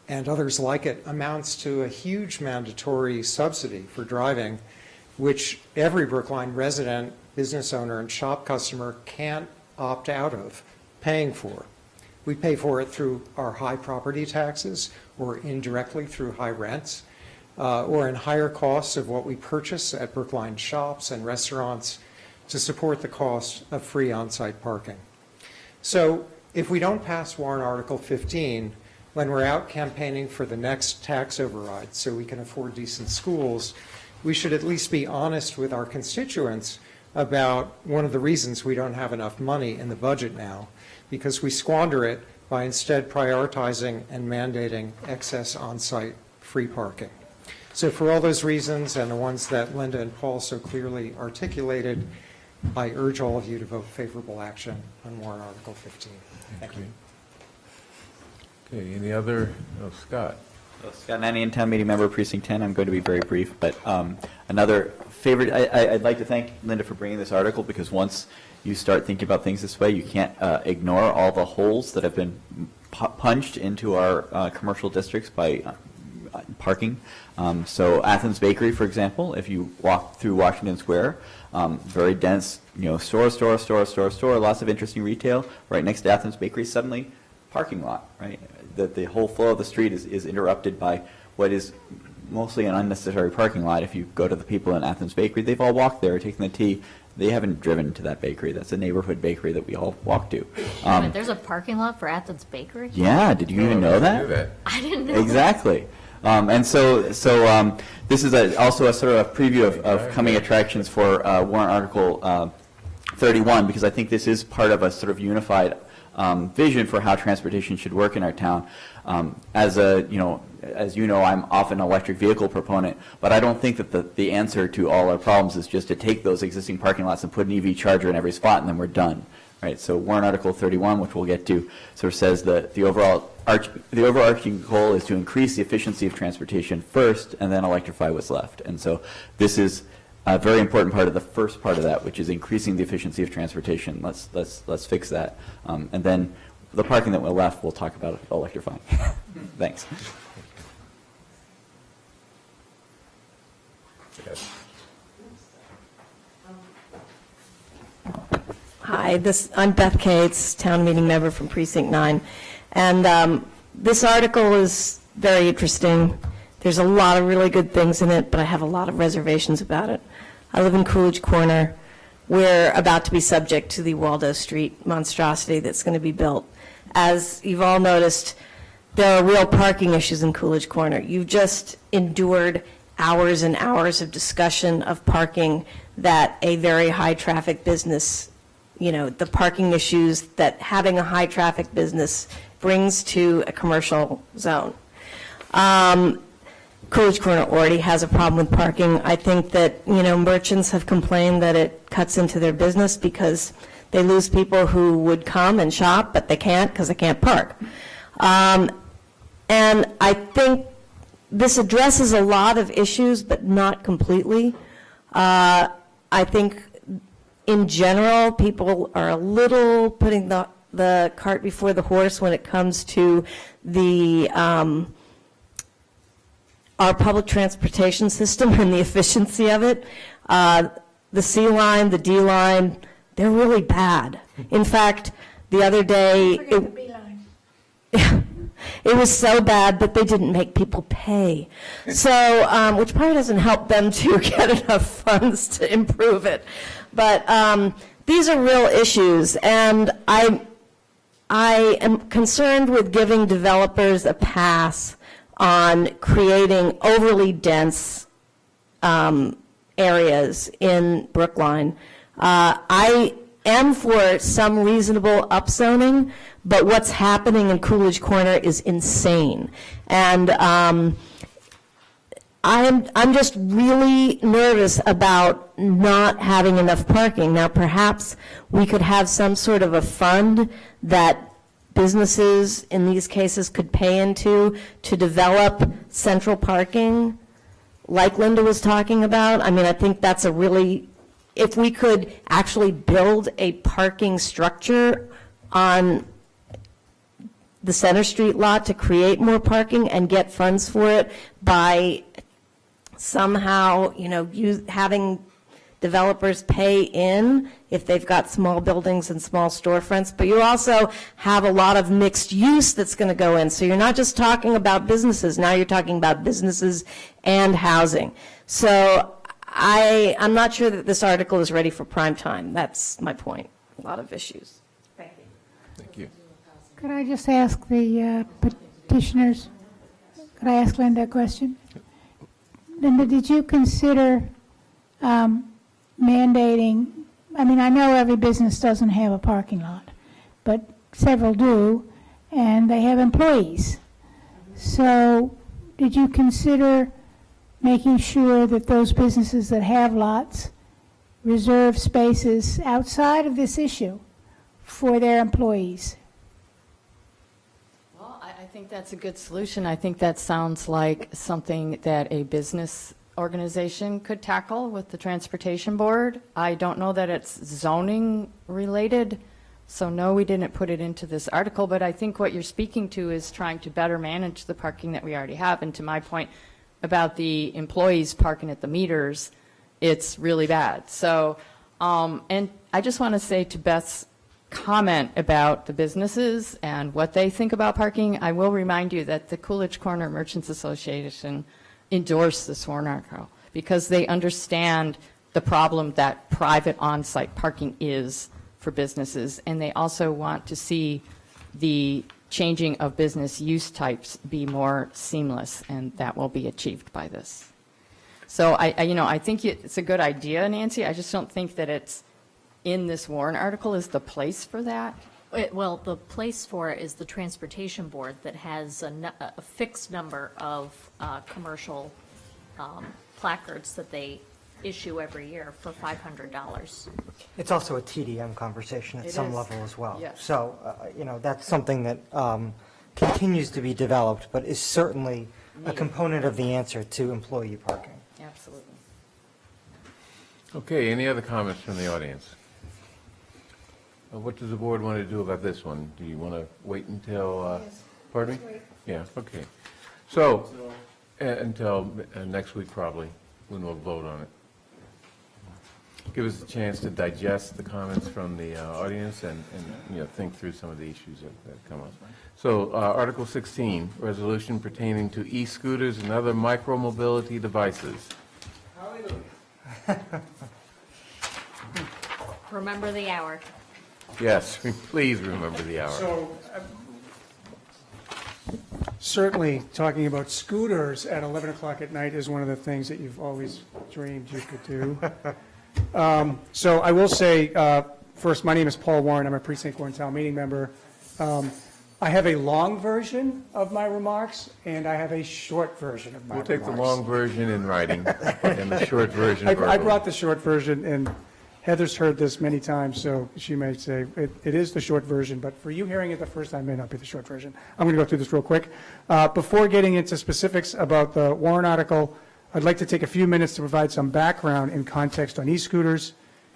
and others like it amounts to a huge mandatory subsidy for driving, which every Brookline resident, business owner, and shop customer can't opt out of paying for. We pay for it through our high property taxes or indirectly through high rents or in higher costs of what we purchase at Brookline shops and restaurants to support the cost of free on-site parking. So if we don't pass warrant Article 15, when we're out campaigning for the next tax override so we can afford decent schools, we should at least be honest with our constituents about one of the reasons we don't have enough money in the budget now, because we squander it by instead prioritizing and mandating excess on-site free parking. So for all those reasons and the ones that Linda and Paul so clearly articulated, I urge all of you to vote favorable action on warrant Article 15. Thank you. Okay, any other, Scott? Scott Nanian, Town Meeting Member, Precinct 10. I'm going to be very brief, but another favorite, I'd like to thank Linda for bringing this article, because once you start thinking about things this way, you can't ignore all the holes that have been punched into our commercial districts by parking. So Athens Bakery, for example, if you walk through Washington Square, very dense, store, lots of interesting retail. Right next to Athens Bakery, suddenly parking lot, right? The whole flow of the street is interrupted by what is mostly an unnecessary parking lot. If you go to the people in Athens Bakery, they've all walked there, taking the tea. They haven't driven to that bakery. That's a neighborhood bakery that we all walk to. There's a parking lot for Athens Bakery? Yeah, did you even know that? I didn't know Exactly. And so this is also a sort of a preview of coming attractions for warrant Article 31, because I think this is part of a sort of unified vision for how transportation should work in our town. As you know, I'm often an electric vehicle proponent, but I don't think that the answer to all our problems is just to take those existing parking lots and put an EV charger in every spot and then we're done. Right? So warrant Article 31, which we'll get to, sort of says that the overarching goal is to increase the efficiency of transportation first and then electrify what's left. And so this is a very important part of the first part of that, which is increasing the efficiency of transportation. Let's fix that. And then the parking that we're left, we'll talk about electrifying. Thanks. Yes. Hi, I'm Beth Cates, Town Meeting Member from Precinct 9. And this article is very interesting. There's a lot of really good things in it, but I have a lot of reservations about it. I live in Coolidge Corner. We're about to be subject to the Waldo Street monstrosity that's going to be built. As you've all noticed, there are real parking issues in Coolidge Corner. You've just endured hours and hours of discussion of parking that a very high-traffic business, the parking issues that having a high-traffic business brings to a commercial zone. Coolidge Corner already has a problem with parking. I think that, merchants have complained that it cuts into their business because they lose people who would come and shop, but they can't because they can't park. And I think this addresses a lot of issues, but not completely. I think in general, people are a little putting the cart before the horse when it comes to the our public transportation system and the efficiency of it. The C line, the D line, they're really bad. In fact, the other day, it was so bad that they didn't make people pay. So, which probably doesn't help them to get enough funds to improve it. But these are real issues, and I am concerned with giving developers a pass on creating overly dense areas in Brookline. I am for some reasonable upzoning, but what's happening in Coolidge Corner is insane. And I'm just really nervous about not having enough parking. Now, perhaps we could have some sort of a fund that businesses in these cases could pay into to develop central parking, like Linda was talking about. I mean, I think that's a really, if we could actually build a parking structure on the Center Street lot to create more parking and get funds for it by somehow, having developers pay in if they've got small buildings and small storefronts, but you also have a lot of mixed use that's going to go in. So you're not just talking about businesses, now you're talking about businesses and housing. So I'm not sure that this article is ready for prime time. That's my point. A lot of issues. Thank you. Thank you. Could I just ask the petitioners, could I ask Linda a question? Linda, did you consider mandating, I mean, I know every business doesn't have a parking lot, but several do, and they have employees. So did you consider making sure that those businesses that have lots reserve spaces outside of this issue for their employees? Well, I think that's a good solution. I think that sounds like something that a business organization could tackle with the transportation board. I don't know that it's zoning related, so no, we didn't put it into this article, but I think what you're speaking to is trying to better manage the parking that we already have. And to my point about the employees parking at the meters, it's really bad. So, and I just want to say to Beth's comment about the businesses and what they think about parking, I will remind you that the Coolidge Corner Merchants Association endorsed this warrant article because they understand the problem that private on-site parking is for businesses, and they also want to see the changing of business use types be more seamless, and that will be achieved by this. So I think it's a good idea, Nancy. I just don't think that it's in this warrant article is the place for that. Well, the place for it is the transportation board that has a fixed number of commercial placards that they issue every year for $500. It's also a TDM conversation at It some is. level as well. Yes. So, that's something that continues to be developed, but is certainly a component of the answer to employee parking. Absolutely. Okay, any other comments from the audience? What does the board want to do about this one? Do you want to wait until, pardon me? Yeah, okay. So, until next week probably, when we'll vote on it. Give us a chance to digest the comments from the audience and think through some of the issues that come up. So, Article 16, resolution pertaining to e-scooters and other micro-mobility devices. Remember the hour. Yes, please remember the hour. So, certainly, talking about scooters at 11 o'clock at night is one of the things that you've always dreamed you could do. So I will say, first, my name is Paul Warren. I'm a Precinct 1 town meeting member. I have a long version of my remarks, and I have a short version of my remarks. We'll take the long version in writing and the short version I verbally. brought the short version, and Heather's heard this many times, so she may say it is the short version, but for you hearing it the first time, it may not be the short version. I'm going to go through this real quick. Before getting into specifics about the warrant article, I'd like to take a few minutes to provide some background and context on e-scooters.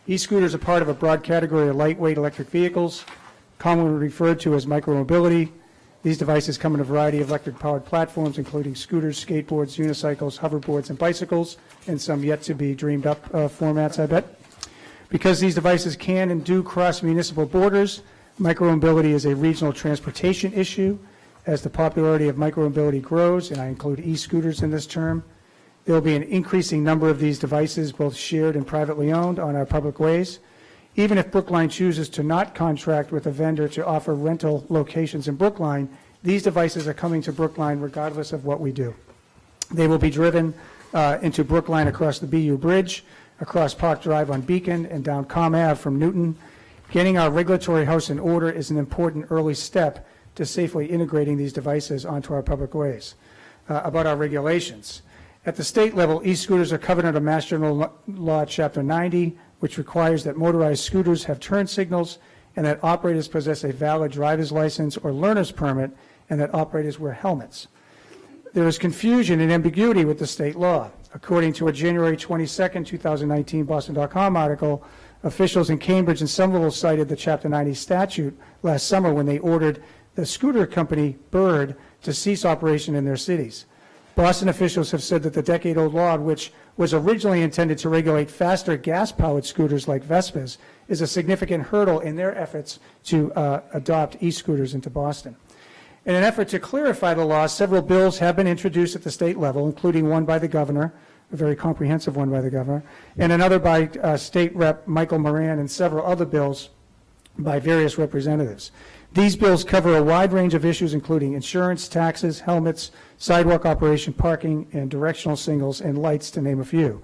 E-scooters are part of a broad category of lightweight electric vehicles, commonly referred to as micromobility. These devices come in a variety of electric-powered platforms, including scooters, skateboards, unicycles, hoverboards, and bicycles, and some yet-to-be dreamed-up formats, I bet. Because these devices can and do cross municipal borders, micromobility is a regional transportation issue. As the popularity of micromobility grows, and I include e-scooters in this term, there will be an increasing number of these devices, both shared and privately owned, on our public ways. Even if Brookline chooses to not contract with a vendor to offer rental locations in Brookline, these devices are coming to Brookline regardless of what we do. They will be driven into Brookline across the BU Bridge, across Park Drive on Beacon, and down Com Ave from Newton. Getting our regulatory house in order is an important early step to safely integrating these devices onto our public ways. About our regulations. At the state level, e-scooters are covered under Mass General Law, Chapter 90, which requires that motorized scooters have turn signals and that operators possess a valid driver's license or learner's permit and that operators wear helmets. There is confusion and ambiguity with the state law. According to a January 22, 2019 Boston.com article, officials in Cambridge and Somerville cited the Chapter 90 statute last summer when they ordered the scooter company Bird to cease operation in their cities. Boston officials have said that the decade-old law, which was originally intended to regulate faster gas-powered scooters like Vespas, is a significant hurdle in their efforts to adopt e-scooters into Boston. In an effort to clarify the law, several bills have been introduced at the state level, including one by the governor, a very comprehensive one by the governor, and another by State Rep. Michael Moran, and several other bills by various representatives. These bills cover a wide range of issues, including insurance, taxes, helmets, sidewalk operation, parking, and directional signals and lights, to name a few.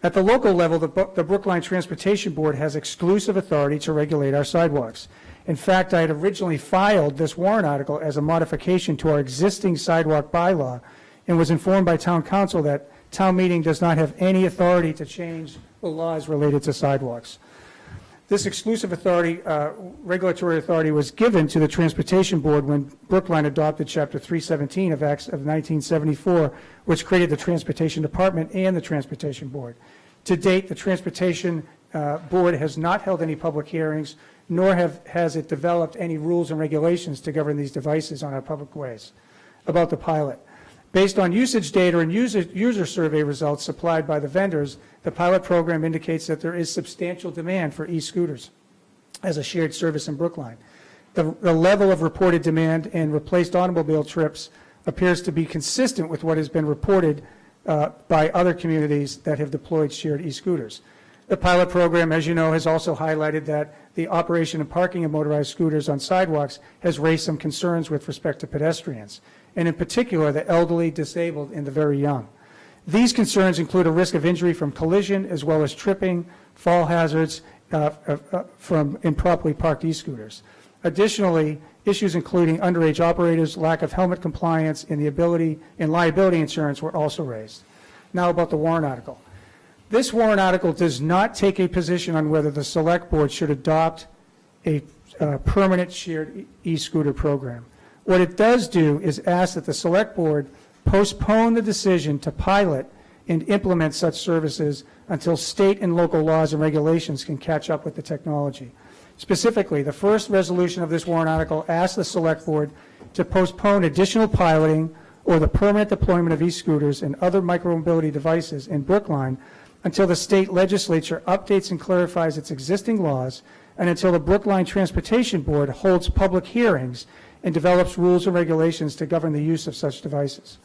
At the local level, the Brookline Transportation Board has exclusive authority to regulate our sidewalks. In fact, I had originally filed this warrant article as a modification to our existing sidewalk bylaw and was informed by town council that town meeting does not have any authority to change the laws related to sidewalks. This exclusive authority, regulatory authority, was given to the Transportation Board when Brookline adopted Chapter 317 of Acts of 1974, which created the Transportation Department and the Transportation Board. To date, the Transportation Board has not held any public hearings, nor has it developed any rules and regulations to govern these devices on our public ways. About the pilot. Based on usage data and user survey results supplied by the vendors, the pilot program indicates that there is substantial demand for e-scooters as a shared service in Brookline. The level of reported demand and replaced automobile trips appears to be consistent with what has been reported by other communities that have deployed shared e-scooters. The pilot program, as you know, has also highlighted that the operation and parking of motorized scooters on sidewalks has raised some concerns with respect to pedestrians, and in particular, the elderly, disabled, and the very young. These concerns include a risk of injury from collision, as well as tripping, fall hazards from improperly parked e-scooters. Additionally, issues including underage operators, lack of helmet compliance, and liability insurance were also raised. Now about the warrant article. This warrant article does not take a position on whether the Select Board should adopt a permanent shared e-scooter program. What it does do is ask that the Select Board postpone the decision to pilot and implement such services until state and local laws and regulations can catch up with the technology. Specifically, the first resolution of this warrant article asks the Select Board to postpone additional piloting or the permanent deployment of e-scooters and other micromobility devices in Brookline until the state legislature updates and clarifies its existing laws, and until the Brookline Transportation Board holds public hearings and develops rules and regulations to govern the use of such devices.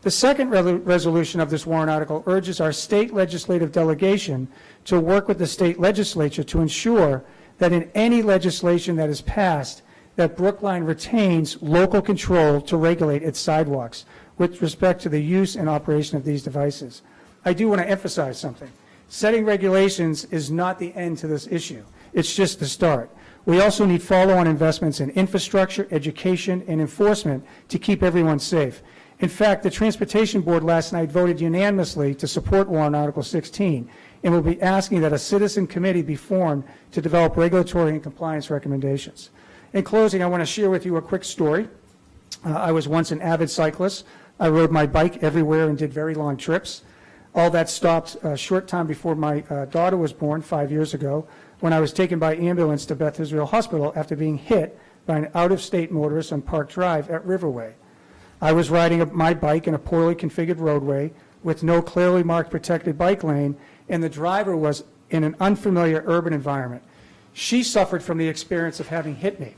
The second resolution of this warrant article urges our state legislative delegation to work with the state legislature to ensure that in any legislation that is passed, that Brookline retains local control to regulate its sidewalks with respect to the use and operation of these devices. I do want to emphasize something. Setting regulations is not the end to this issue. It's just the start. We also need follow-on investments in infrastructure, education, and enforcement to keep everyone safe. In fact, the Transportation Board last night voted unanimously to support warrant Article 16, and will be asking that a citizen committee be formed to develop regulatory and compliance recommendations. In closing, I want to share with you a quick story. I was once an avid cyclist. I rode my bike everywhere and did very long trips. All that stopped a short time before my daughter was born 5 years ago, when I was taken by ambulance to Beth Israel Hospital after being hit by an out-of-state motorist on Park Drive at Riverway. I was riding my bike in a poorly configured roadway with no clearly marked protected bike lane, and the driver was in an unfamiliar urban environment. She suffered from the experience of having hit me.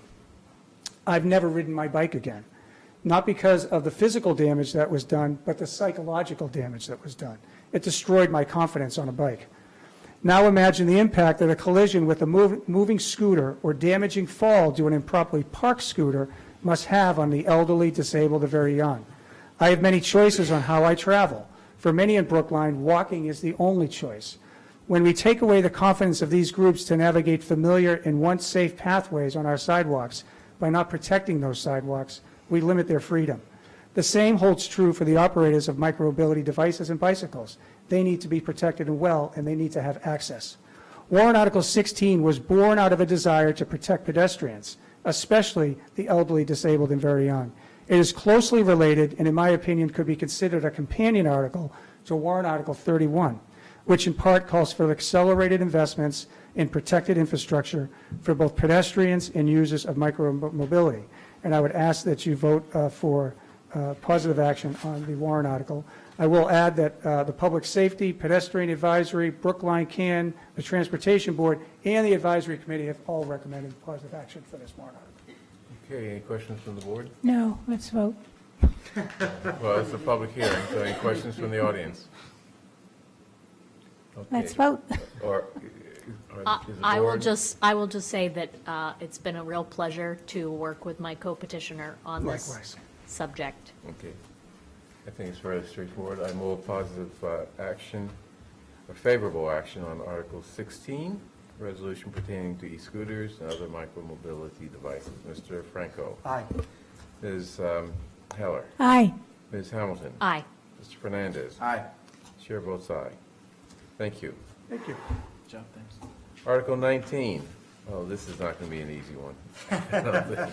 I've never ridden my bike again, not because of the physical damage that was done, but the psychological damage that was done. It destroyed my confidence on a bike. Now imagine the impact that a collision with a moving scooter or damaging fall to an improperly parked scooter must have on the elderly, disabled, or very young. I have many choices on how I travel. For many in Brookline, walking is the only choice. When we take away the confidence of these groups to navigate familiar and once safe pathways on our sidewalks by not protecting those sidewalks, we limit their freedom. The same holds true for the operators of micromobility devices and bicycles. They need to be protected and well, and they need to have access. Warrant Article 16 was born out of a desire to protect pedestrians, especially the elderly, disabled, and very young. It is closely related, and in my opinion, could be considered a companion article to Warrant Article 31, which in part calls for accelerated investments in protected infrastructure for both pedestrians and users of micromobility. And I would ask that you vote for positive action on the warrant article. I will add that the Public Safety, Pedestrian Advisory, Brookline CAN, the Transportation Board, and the Advisory Committee have all recommended positive action for this warrant article. Okay, any questions from the board? No, let's vote. Well, it's a public hearing, so any questions from the audience? Okay. Let's vote. Or is the I will board- just say that it's been a real pleasure to work with my co-petitioner on this Likewise. subject. Okay. I think it's fairly straightforward. I move positive action, or favorable action on Article 16, resolution pertaining to e-scooters and other micromobility devices. Mr. Franco. Aye. Ms. Heller. Aye. Ms. Hamilton? Aye. Mr. Fernandez? Aye. Chair votes aye. Thank you. Thank you. Good job, thanks. Article 19. Oh, this is not going to be an easy one. I don't think.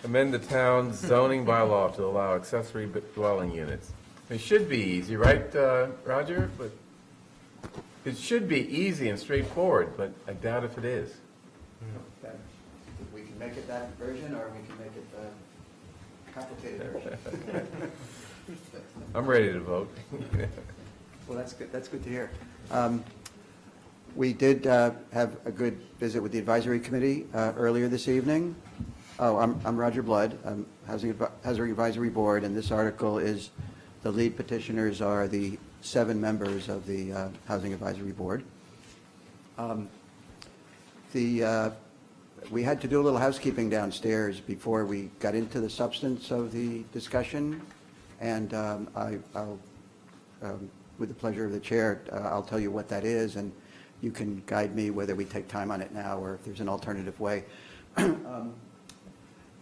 Amend the town's zoning bylaw to allow accessory dwelling units. It should be easy, right, Roger? But it should be easy and straightforward, but I doubt if it is. Okay. We can make it that version, or we can make it the complicated version. I'm ready to vote. Well, that's good. That's good to hear. We did have a good visit with the advisory committee earlier this evening. Oh, I'm Roger Blood. I'm Housing Advisory Board, and this article is, the lead petitioners are the 7 members of the Housing Advisory Board. We had to do a little housekeeping downstairs before we got into the substance of the discussion, and I'll with the pleasure of the chair, I'll tell you what that is, and you can guide me whether we take time on it now or if there's an alternative way.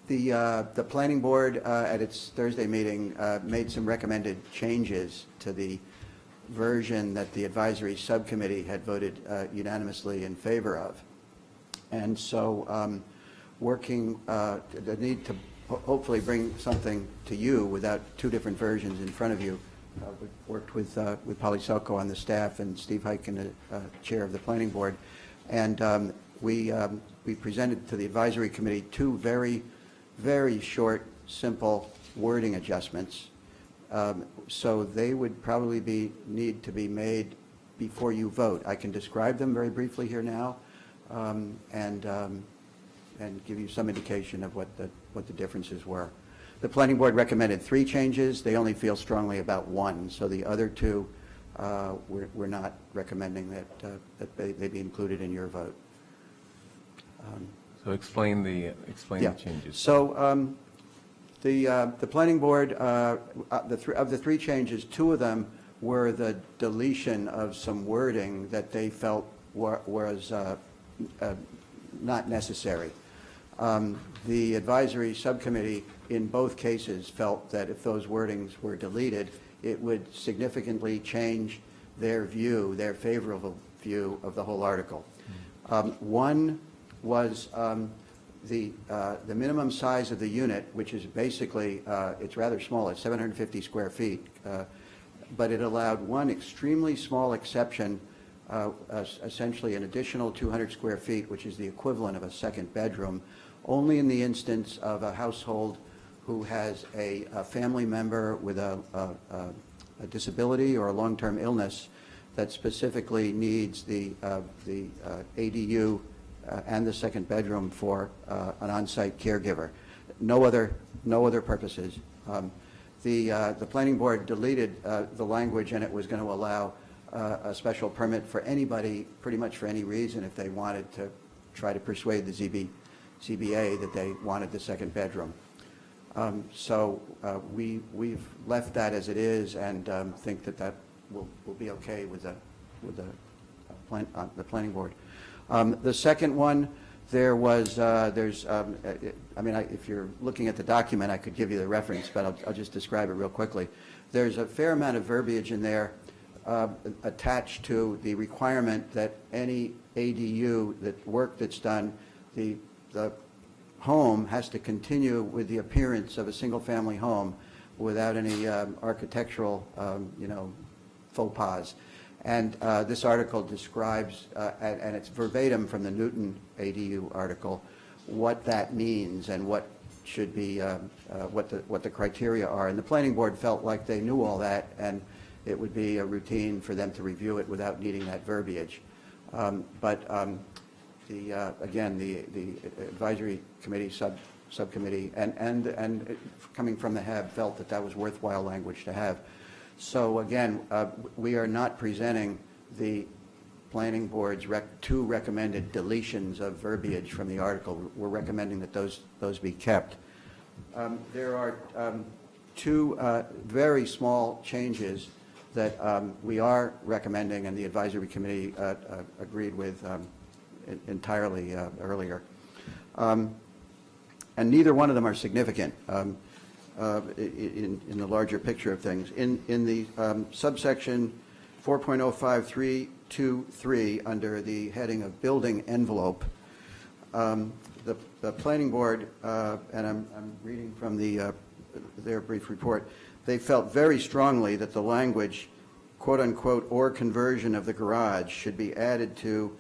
The planning board at its Thursday meeting made some recommended changes to the version that the advisory subcommittee had voted unanimously in favor of. And so working, the need to hopefully bring something to you without 2 different versions in front of you. We worked with Polly Selko on the staff and Steve Hyken, the chair of the planning board. And we presented to the advisory committee 2 very, very short, simple wording adjustments. So they would probably need to be made before you vote. I can describe them very briefly here now, and give you some indication of what the differences were. The planning board recommended 3 changes. They only feel strongly about 1. So the other 2, we're not recommending that they be included in your vote. So explain the changes. So the planning board, of the 3 changes, 2 of them were the deletion of some wording that they felt was not necessary. The advisory subcommittee in both cases felt that if those wordings were deleted, it would significantly change their view, their favorable view of the whole article. One was the minimum size of the unit, which is basically, it's rather small, it's 750 square feet, but it allowed one extremely small exception, essentially an additional 200 square feet, which is the equivalent of a second bedroom, only in the instance of a household who has a family member with a disability or a long-term illness that specifically needs the ADU and the second bedroom for an on-site caregiver. No other purposes. The planning board deleted the language, and it was going to allow a special permit for anybody, pretty much for any reason, if they wanted to try to persuade the ZBA that they wanted the second bedroom. So we've left that as it is, and think that will be okay with the planning board. The second one, if you're looking at the document, I could give you the reference, but I'll just describe it real quickly. There's a fair amount of verbiage in there attached to the requirement that any ADU, work that's done, the home has to continue with the appearance of a single-family home without any architectural, faux pas. And this article describes, and it's verbatim from the Newton ADU article, what that means and what should be, what the criteria are. And the planning board felt like they knew all that, and it would be a routine for them to review it without needing that verbiage. Again, the advisory committee, subcommittee, and coming from the HAB felt that was worthwhile language to have. So again, we are not presenting the planning board's 2 recommended deletions of verbiage from the article. We're recommending that those be kept. There are 2 very small changes that we are recommending, and the advisory committee agreed with entirely earlier. And neither one of them are significant. in the larger picture of things. In the subsection 4.05323, under the heading of building envelope, the planning board, and I'm reading from their brief report, they felt very strongly that the language, quote unquote, or conversion of the garage should be added to,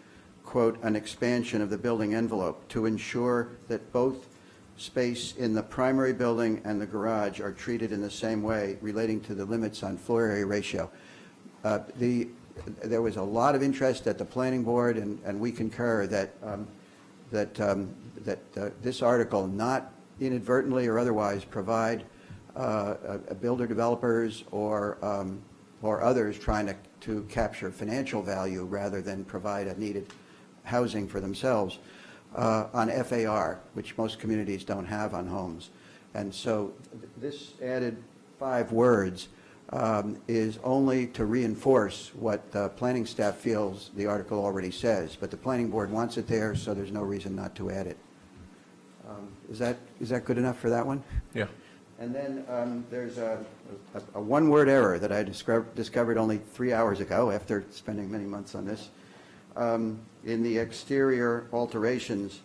quote, an expansion of the building envelope to ensure that both space in the primary building and the garage are treated in the same way relating to the limits on floor area ratio. There was a lot of interest at the planning board, and we concur that this article not inadvertently or otherwise provide builder developers or others trying to capture financial value rather than provide a needed housing for themselves on FAR, which most communities don't have on homes. And so this added 5 words is only to reinforce what the planning staff feels the article already says, but the planning board wants it there, so there's no reason not to add it. Is that good enough for that one? Yeah. And then there's a one-word error that I discovered only 3 hours ago after spending many months on this. In the exterior alterations,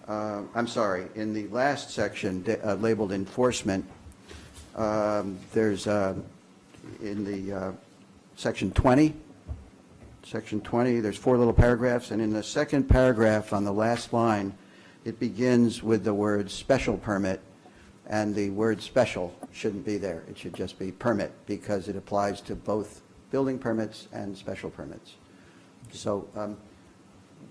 in the last section labeled enforcement, there's in the section 20, there's 4 little paragraphs, and in the second paragraph on the last line, it begins with the word special permit, and the word special shouldn't be there. It should just be permit, because it applies to both building permits and special permits. So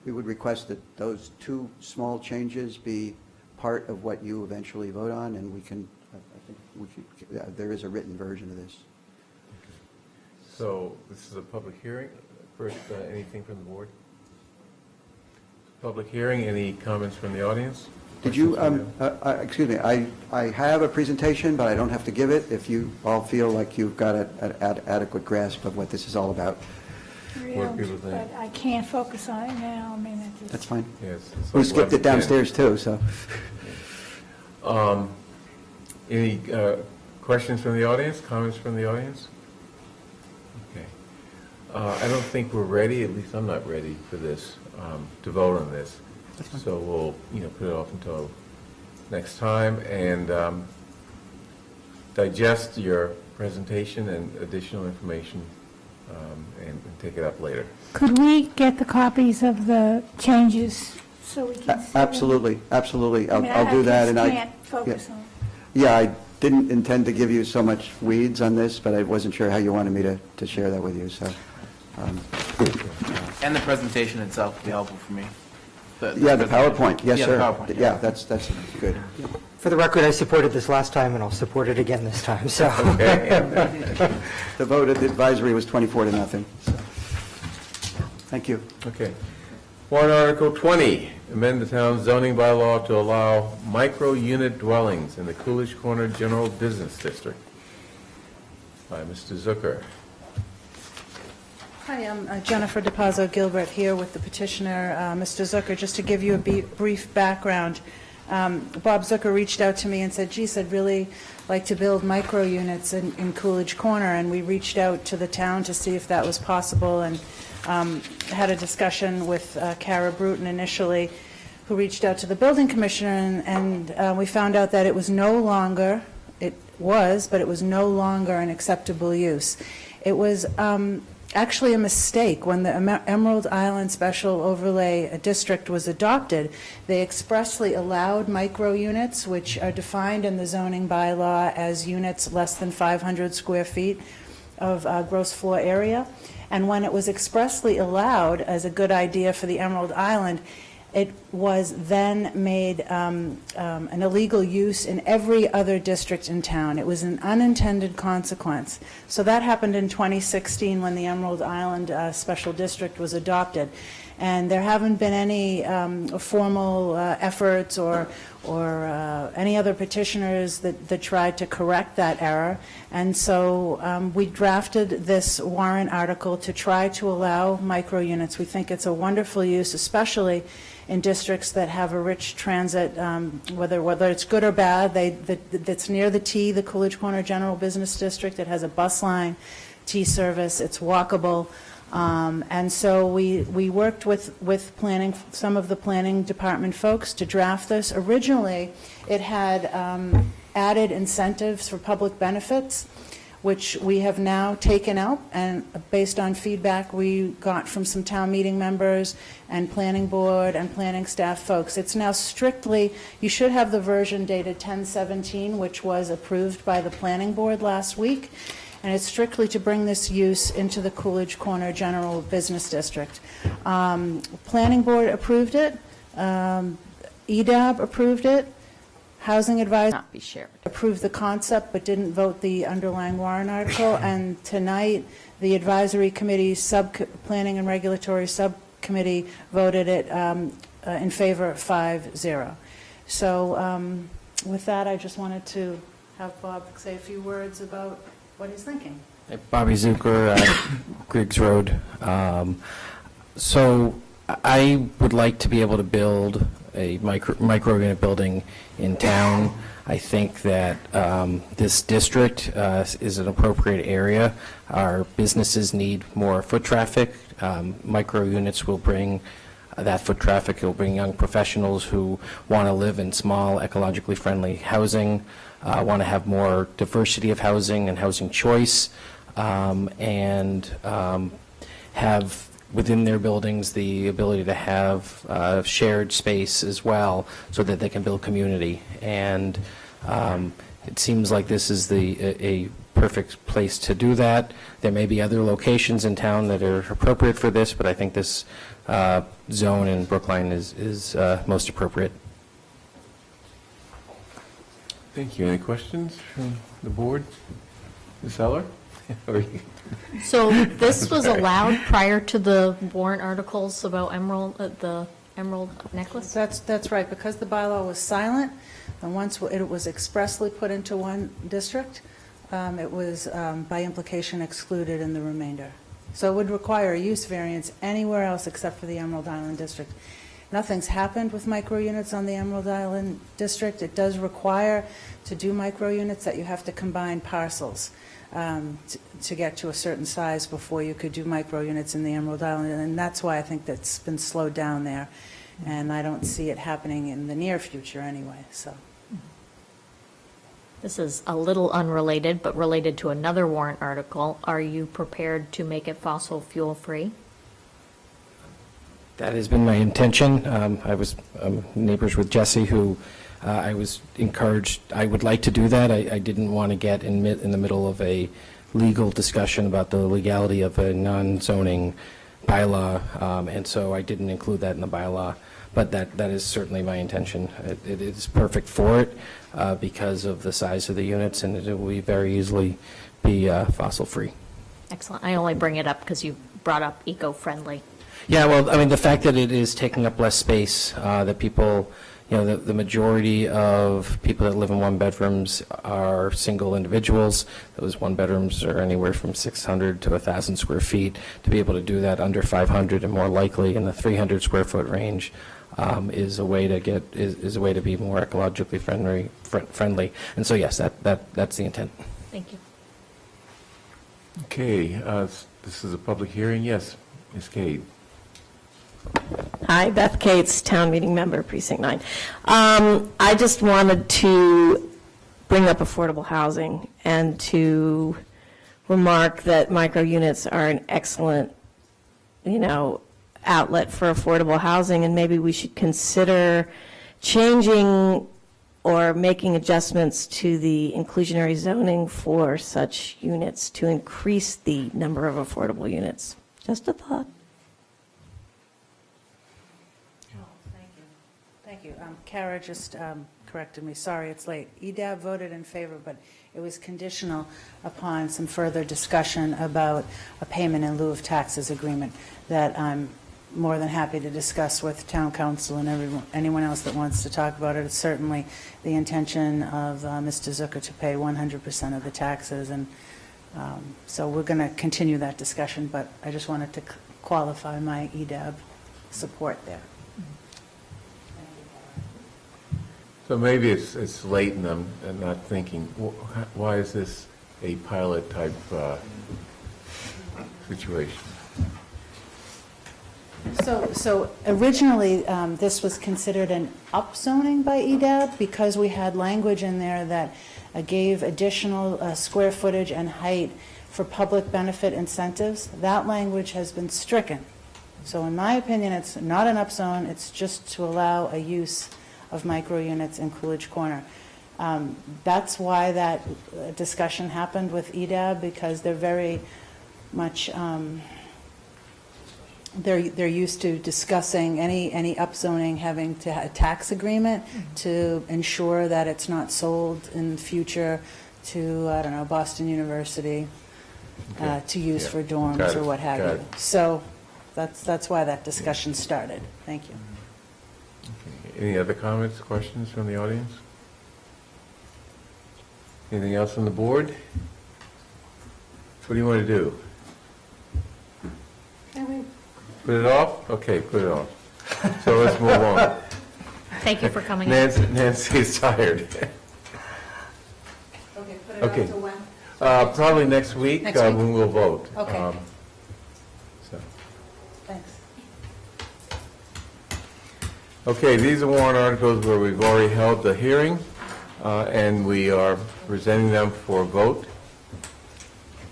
we would request that those 2 small changes be part of what you eventually vote on, and we can, there is a written version of this. So this is a public hearing. First, anything from the board? Public hearing, any comments from the audience? Did you, excuse me, I have a presentation, but I don't have to give it if you all feel like you've got an adequate grasp of what this is all about. But I can't focus on it now. I mean, That's fine. Yes. We skipped it downstairs too, so. Any questions from the audience, comments from the audience? Okay. I don't think we're ready, at least I'm not ready for this, to vote on this. So we'll, put it off until next time and digest your presentation and additional information and take it up later. Could we get the copies of the changes so we can see them? Absolutely. I'll do that. I can't focus on it. Yeah, I didn't intend to give you so much weeds on this, but I wasn't sure how you wanted me to share that with you, so. And the presentation itself would be helpful for me. The PowerPoint, yes, sir. The PowerPoint, Yeah, that's good. For the record, I supported this last time, and I'll support it again this time, so. The vote at the advisory was 24-0. So. Thank you. Okay. Warrant Article 20, amend the town zoning bylaw to allow micro-unit dwellings in the Coolidge Corner General Business District. By Mr. Zucker. Hi, I'm Jennifer DePazzo Gilbert here with the petitioner, Mr. Zucker. Just to give you a brief background, Bob Zucker reached out to me and said, geez, I'd really like to build micro units in Coolidge Corner, and we reached out to the town to see if that was possible, and had a discussion with Kara Bruton initially, who reached out to the building commissioner, and we found out that it was no longer an acceptable use. It was actually a mistake. When the Emerald Island Special Overlay District was adopted, they expressly allowed micro units, which are defined in the zoning bylaw as units less than 500 square feet of gross floor area. And when it was expressly allowed as a good idea for the Emerald Island, it was then made an illegal use in every other district in town. It was an unintended consequence. So that happened in 2016 when the Emerald Island Special District was adopted. And there haven't been any formal efforts or any other petitioners that tried to correct that error. And so we drafted this warrant article to try to allow micro units. We think it's a wonderful use, especially in districts that have a rich transit, whether it's good or bad. That's near the T, the Coolidge Corner General Business District. It has a bus line, T service. It's walkable. And so we worked with planning, some of the planning department folks to draft this. Originally, it had added incentives for public benefits, which we have now taken out, and based on feedback we got from some town meeting members and planning board and planning staff folks, it's now strictly, you should have the version dated 10/17, which was approved by the planning board last week, and it's strictly to bring this use into the Coolidge Corner General Business District. Planning board approved it, EDAB approved it, Housing Advisory Not be shared. approved the concept but didn't vote the underlying warrant article, and tonight the advisory committee, planning and regulatory subcommittee voted it in favor 5-0. So with that, I just wanted to have Bob say a few words about what he's thinking. Hey, Bobby Zucker, Griggs Road. So I would like to be able to build a micro unit building in town. I think that this district is an appropriate area. Our businesses need more foot traffic. Micro units will bring that foot traffic. It will bring young professionals who want to live in small, ecologically friendly housing, want to have more diversity of housing and housing choice, and have within their buildings the ability to have shared space as well, so that they can build community. And it seems like this is a perfect place to do that. There may be other locations in town that are appropriate for this, but I think this zone in Brookline is most appropriate. Thank you. Any questions from the board? Ms. Heller? So this was allowed prior to the warrant articles about the emerald necklace? That's right, because the bylaw was silent, and once it was expressly put into one district, it was by implication excluded in the remainder. So it would require a use variance anywhere else except for the Emerald Island District. Nothing's happened with micro units on the Emerald Island District. It does require to do micro units that you have to combine parcels to get to a certain size before you could do micro units in the Emerald Island, and that's why I think that's been slowed down there, and I don't see it happening in the near future anyway. So This is a little unrelated, but related to another warrant article. Are you prepared to make it fossil fuel free? That has been my intention. I was neighbors with Jesse, who I was encouraged, I would like to do that. I didn't want to get in the middle of a legal discussion about the legality of a non-zoning bylaw, and so I didn't include that in the bylaw. But that is certainly my intention. It is perfect for it because of the size of the units, and it will very easily be fossil-free. Excellent. I only bring it up because you brought up eco-friendly. Yeah, well, I mean, the fact that it is taking up less space, that people, you know, the majority of people that live in one-bedrooms are single individuals. Those one-bedrooms are anywhere from 600 to 1,000 square feet. To be able to do that under 500 and more likely in the 300 square foot range is a way to be more ecologically friendly. And so, yes, that's the intent. Thank you. Okay, this is a public hearing. Yes, Ms. Cade. Hi, Beth Cates, Town Meeting Member, Precinct 9. I just wanted to bring up affordable housing and to remark that micro units are an excellent, outlet for affordable housing, and maybe we should consider changing or making adjustments to the inclusionary zoning for such units to increase the number of affordable units. Just a thought. thank you. Kara just corrected me. Sorry, it's late. EDAB voted in favor, but it was conditional upon some further discussion about a payment in lieu of taxes agreement that I'm more than happy to discuss with town council and anyone else that wants to talk about it. It's certainly the intention of Mr. Zucker to pay 100% of the taxes, and so we're going to continue that discussion, but I just wanted to qualify my EDAB support there. So maybe it's late and I'm not thinking, why is this a pilot type situation? So originally, this was considered an upzoning by EDAB because we had language in there that gave additional square footage and height for public benefit incentives. That language has been stricken. So in my opinion, it's not an upzone, it's just to allow a use of micro units in Coolidge Corner. That's why that discussion happened with EDAB, because they're very much, they're used to discussing any upzoning having to have a tax agreement to ensure that it's not sold in the future to, I don't know, Boston University to use for dorms or what have you. So that's why that discussion started. Thank you. Any other comments, questions from the audience? Anything else on the board? What do you want to do? Put it off? Okay, put it off. So let's move on. Thank you for coming. Nancy's tired. Okay, put it Okay. off to when? Probably next week Next week? when we'll vote. Okay. So. Thanks. Okay, these are warrant articles where we've already held the hearing, and we are presenting them for vote.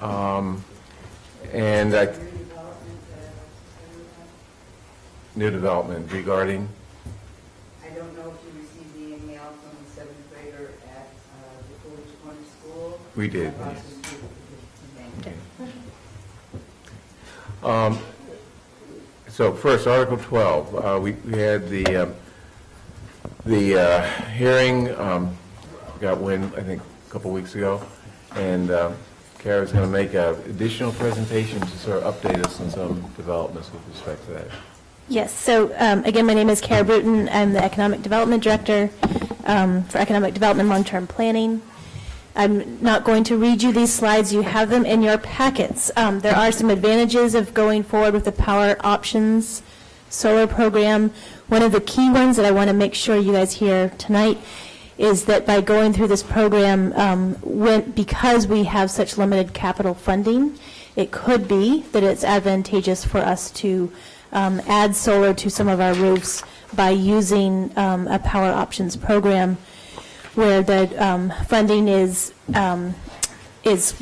And new development regarding? I don't know if you received the email from the seventh grader at the Coolidge Corner School. We did. Okay. So first, Article 12, we had the hearing, got wind, I think, a couple weeks ago, and Kara's going to make an additional presentation to sort of update us on some developments with respect to that. Yes, so again, my name is Kara Bruton. I'm the Economic Development Director for Economic Development Long-Term Planning. I'm not going to read you these slides. You have them in your packets. There are some advantages of going forward with the Power Options solar program. One of the key ones that I want to make sure you guys hear tonight is that by going through this program, because we have such limited capital funding, it could be that it's advantageous for us to add solar to some of our roofs by using a Power Options program where the funding is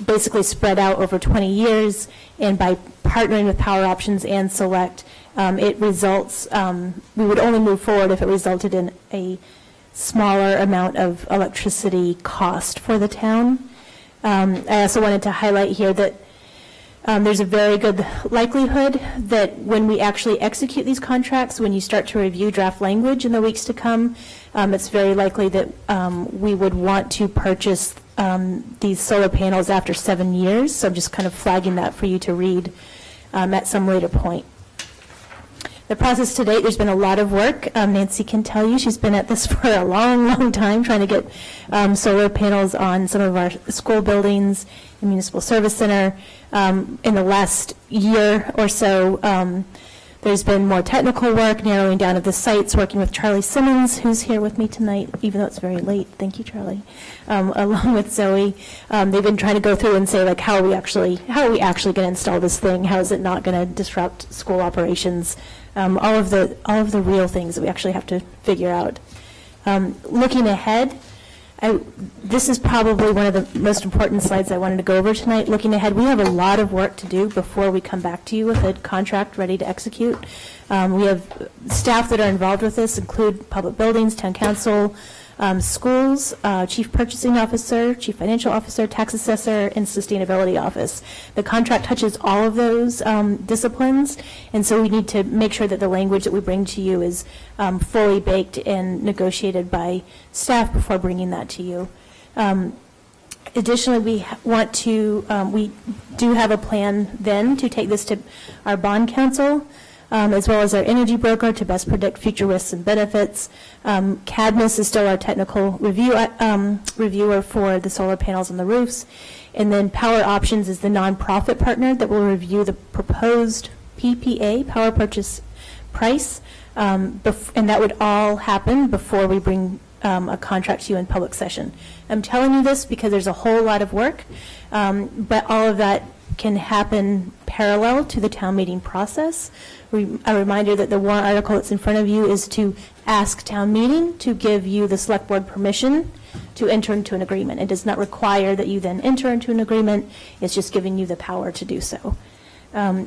basically spread out over 20 years, and by partnering with Power Options and Select, it results, we would only move forward if it resulted in a smaller amount of electricity cost for the town. I also wanted to highlight here that there's a very good likelihood that when we actually execute these contracts, when you start to review draft language in the weeks to come, it's very likely that we would want to purchase these solar panels after 7 years. So I'm just kind of flagging that for you to read at some later point. The process to date, there's been a lot of work. Nancy can tell you she's been at this for a long, long time, trying to get solar panels on some of our school buildings, the Municipal Service Center. In the last year or so, there's been more technical work, narrowing down of the sites, working with Charlie Simmons, who's here with me tonight, even though it's very late. Thank you, Charlie. Along with Zoe, they've been trying to go through and say, like, how are we actually going to install this thing? How is it not going to disrupt school operations? All of the real things that we actually have to figure out. Looking ahead, this is probably one of the most important slides I wanted to go over tonight. Looking ahead, we have a lot of work to do before we come back to you with a contract ready to execute. We have staff that are involved with this, include public buildings, town council, schools, chief purchasing officer, chief financial officer, tax assessor, and sustainability office. The contract touches all of those disciplines, and so we need to make sure that the language that we bring to you is fully baked and negotiated by staff before bringing that to you. Additionally, we do have a plan then to take this to our bond council. as well as our energy broker to best predict future risks and benefits. Cadmus is still our technical reviewer for the solar panels on the roofs. And then Power Options is the nonprofit partner that will review the proposed PPA, power purchase price, and that would all happen before we bring a contract to you in public session. I'm telling you this because there's a whole lot of work, but all of that can happen parallel to the town meeting process. A reminder that the warrant article that's in front of you is to ask town meeting to give you the select board permission to enter into an agreement. It does not require that you then enter into an agreement. It's just giving you the power to do so.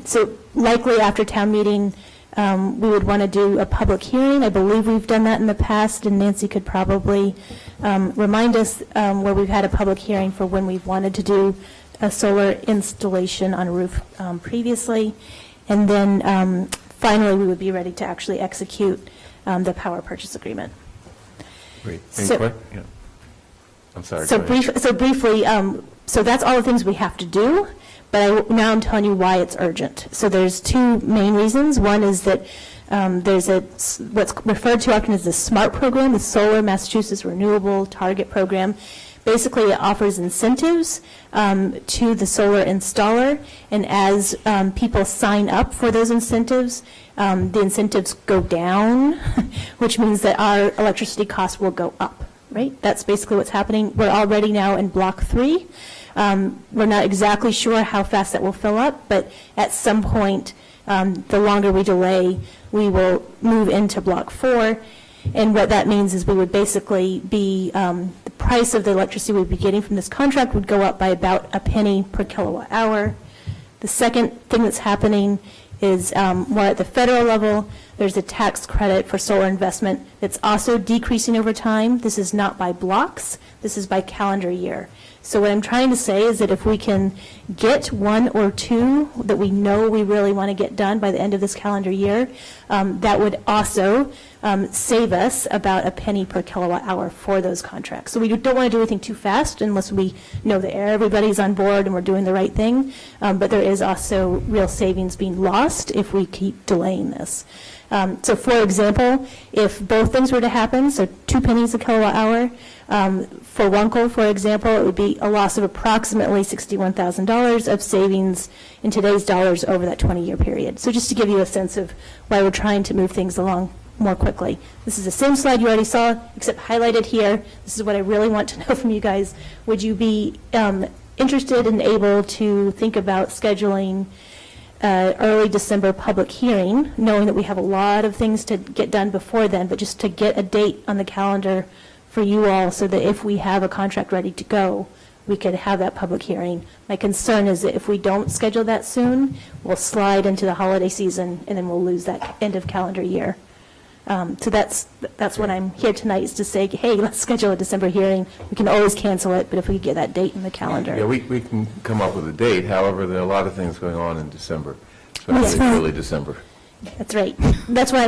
So likely after town meeting, we would want to do a public hearing. I believe we've done that in the past, and Nancy could probably remind us where we've had a public hearing for when we've wanted to do a solar installation on a roof previously. And then finally, we would be ready to actually execute the power purchase agreement. Great. So- Yeah. I'm sorry. So go ahead. briefly, so that's all the things we have to do, but now I'm telling you why it's urgent. So there's two main reasons. One is that there's what's referred to often as the SMART program, the Solar Massachusetts Renewable Target Program. Basically, it offers incentives to the solar installer, and as people sign up for those incentives, the incentives go down, which means that our electricity costs will go up. Right? That's basically what's happening. We're already now in Block 3. We're not exactly sure how fast that will fill up, but at some point, the longer we delay, we will move into Block 4. And what that means is we would basically be, the price of the electricity we'd be getting from this contract would go up by about a penny per kilowatt hour. The second thing that's happening is more at the federal level. There's a tax credit for solar investment that's also decreasing over time. This is not by blocks. This is by calendar year. So what I'm trying to say is that if we can get one or two that we know we really want to get done by the end of this calendar year, that would also save us about a penny per kilowatt hour for those contracts. So we don't want to do anything too fast unless we know that everybody's on board and we're doing the right thing. But there is also real savings being lost if we keep delaying this. So for example, if both things were to happen, so 2 pennies a kilowatt hour, for Runkle, for example, it would be a loss of approximately $61,000 of savings in today's dollars over that 20-year period. So just to give you a sense of why we're trying to move things along more quickly. This is the same slide you already saw, except highlighted here. This is what I really want to know from you guys. Would you be interested and able to think about scheduling early December public hearing, knowing that we have a lot of things to get done before then, but just to get a date on the calendar for you all so that if we have a contract ready to go, we could have that public hearing. My concern is that if we don't schedule that soon, we'll slide into the holiday season and then we'll lose that end of calendar year. So that's what I'm here tonight, is to say, hey, let's schedule a December hearing. We can always cancel it, but if we could get that date in the calendar. Yeah, we can come up with a date. However, there are a lot of things going on in December, Yes. especially early December. That's right. That's why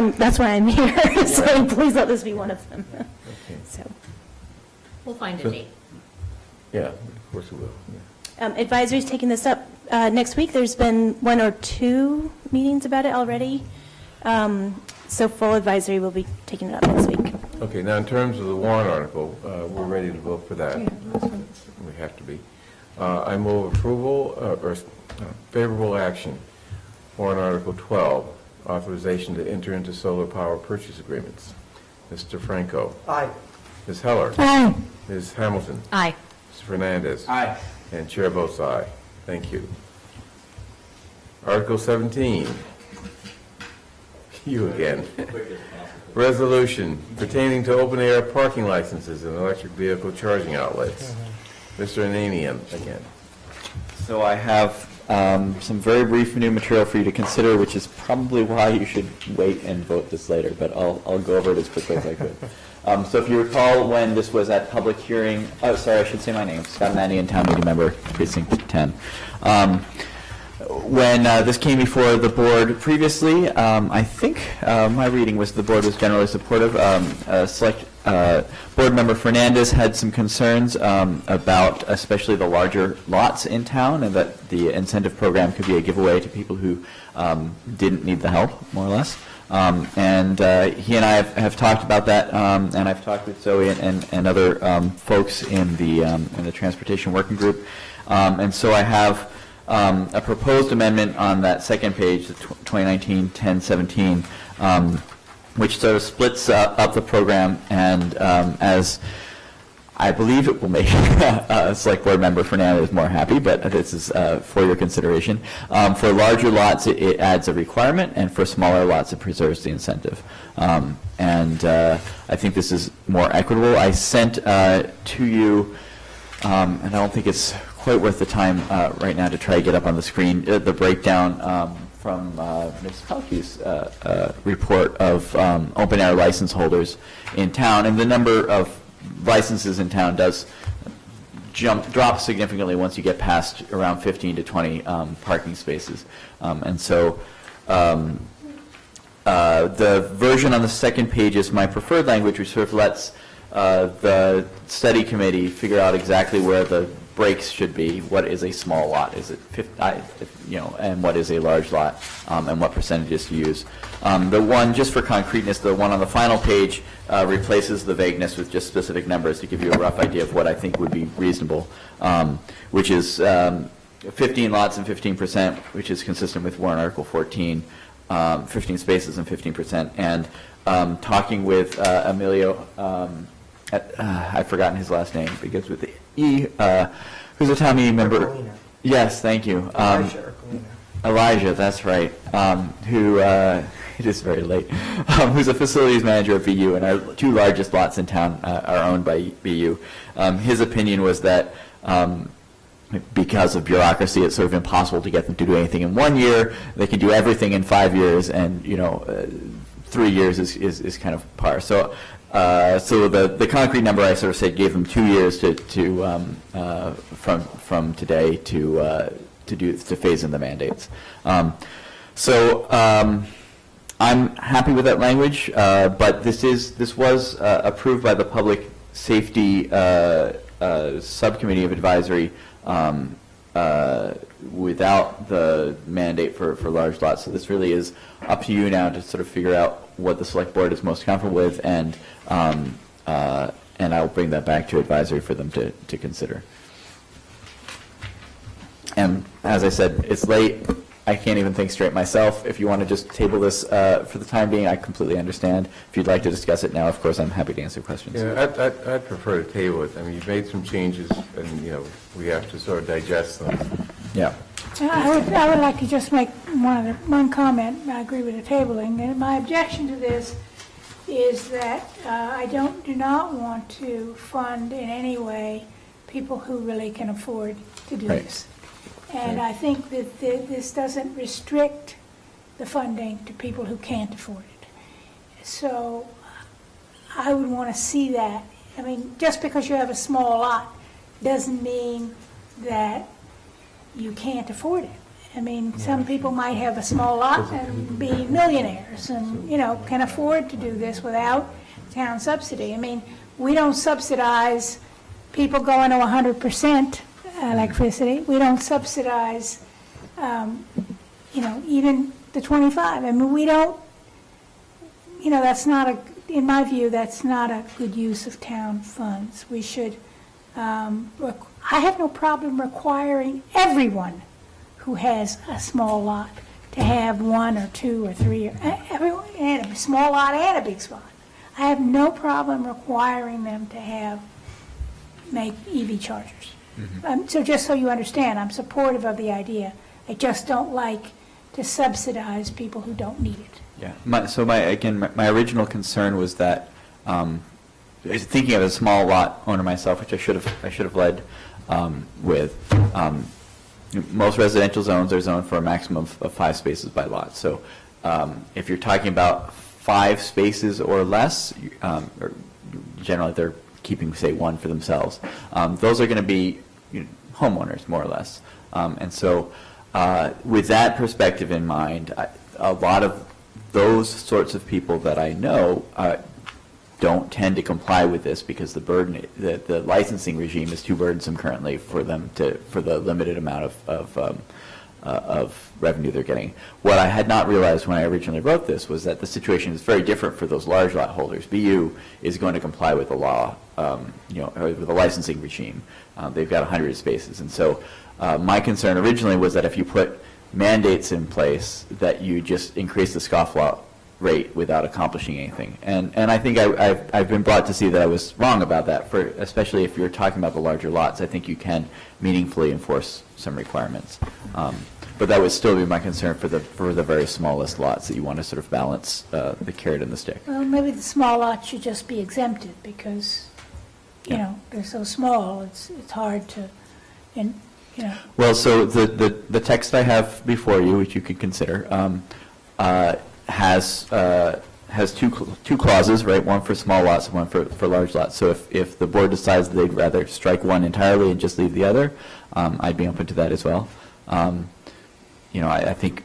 I'm here. So please let this be one of them. So We'll find So- a date. Yeah, of course we will. Yeah. Advisory's taking this up next week. There's been 1 or 2 meetings about it already. So full advisory will be taking it up next week. Okay, now in terms of the warrant article, we're ready to vote for that. We have to be. I move approval or favorable action. Warrant Article 12, authorization to enter into solar power purchase agreements. Mr. Franco. Aye. Ms. Heller. Aye. Ms. Hamilton. Aye. Mr. Fernandez. Aye. And Chair votes aye. Thank you. Article 17. You again. Resolution pertaining to open-air parking licenses and electric vehicle charging outlets. Mr. Ananian again. So I have some very brief new material for you to consider, which is probably why you should wait and vote this later, but I'll go over it as quickly as I could. So if you recall, when this was at public hearing, oh, sorry, I should say my name, Scott Ananian, Town Meeting Member, Precinct 10. When this came before the board previously, I think my reading was the board was generally supportive. Board Member Fernandez had some concerns about especially the larger lots in town, and that the incentive program could be a giveaway to people who didn't need the help, more or less. And he and I have talked about that, and I've talked with Zoe and other folks in the transportation working group. And so I have a proposed amendment on that second page, the 2019-1017, which sort of splits up the program, and as I believe it will make Select Board Member Fernandez more happy, but this is for your consideration. For larger lots, it adds a requirement, and for smaller lots, it preserves the incentive. And I think this is more equitable. I sent to you, and I don't think it's quite worth the time right now to try to get up on the screen, the breakdown from Ms. Pelkey's report of open-air license holders in town, and the number of licenses in town does drop significantly once you get past around 15 to 20 parking spaces. And so the version on the second page is my preferred language, which sort of lets the study committee figure out exactly where the breaks should be. What is a small lot? Is it 50, and what is a large lot, and what percentages to use. The one, just for concreteness, the one on the final page replaces the vagueness with just specific numbers to give you a rough idea of what I think would be reasonable, which is 15 lots and 15%, which is consistent with Warrant Article 14, 15 spaces and 15%. And talking with Emilio, I've forgotten his last name, begins with the E, who's a town meeting member. Ercolina. Yes, thank you. Elijah Ercolina. Elijah, that's right, who, it is very late, who's a facilities manager at BU, and our two largest lots in town are owned by BU. His opinion was that because of bureaucracy, it's sort of impossible to get them to do anything in 1 year. They can do everything in 5 years, and 3 years is kind of par. So the concrete number I sort of said gave them 2 years from today to phase in the mandates. I'm happy with that language, but this was approved by the Public Safety Subcommittee of Advisory without the mandate for large lots. So this really is up to you now to sort of figure out what the Select Board is most comfortable with, and I'll bring that back to advisory for them to consider. And as I said, it's late. I can't even think straight myself. If you want to just table this for the time being, I completely understand. If you'd like to discuss it now, of course, I'm happy to answer questions. Yeah, I'd prefer to table it. I mean, you've made some changes, and, we have to sort of digest them. Yeah. I would like to just make one comment. I agree with the tabling. And my objection to this is that I do not want to fund in any way people who really can afford to do this. And I think that this doesn't restrict the funding to people who can't afford it. So I would want to see that. I mean, just because you have a small lot doesn't mean that you can't afford it. I mean, some people might have a small lot and be millionaires and, can afford to do this without town subsidy. I mean, we don't subsidize people going to 100% electricity. We don't subsidize, even the 25. I mean, we don't, that's not in my view, that's not a good use of town funds. We should, I have no problem requiring everyone who has a small lot to have 1 or 2 or 3, everyone, and a small lot and a big spot. I have no problem requiring them to make EV chargers. So just so you understand, I'm supportive of the idea. I just don't like to subsidize people who don't need it. Yeah. My original concern was that, thinking of a small lot owner myself, which I should have led with. Most residential zones are zoned for a maximum of 5 spaces by lot. So if you're talking about 5 spaces or less, or generally they're keeping, say, 1 for themselves. Those are going to be homeowners, more or less. And so with that perspective in mind, a lot of those sorts of people that I know don't tend to comply with this because the burden, the licensing regime is too burdensome currently for them for the limited amount of revenue they're getting. What I had not realized when I originally wrote this was that the situation is very different for those large lot holders. BU is going to comply with the law, with the licensing regime. They've got 100 spaces, and so my concern originally was that if you put mandates in place, that you just increase the scofflaw rate without accomplishing anything. And I think I've been brought to see that I was wrong about that, especially if you're talking about the larger lots. I think you can meaningfully enforce some requirements. But that would still be my concern for the very smallest lots, that you want to sort of balance the carrot and the stick. Well, maybe the small lots should just be exempted because, they're so small, it's hard to, Well, so the text I have before you, which you could consider, has two clauses, right? One for small lots and one for large lots. So if the board decides that they'd rather strike one entirely and just leave the other, I'd be open to that as well. I think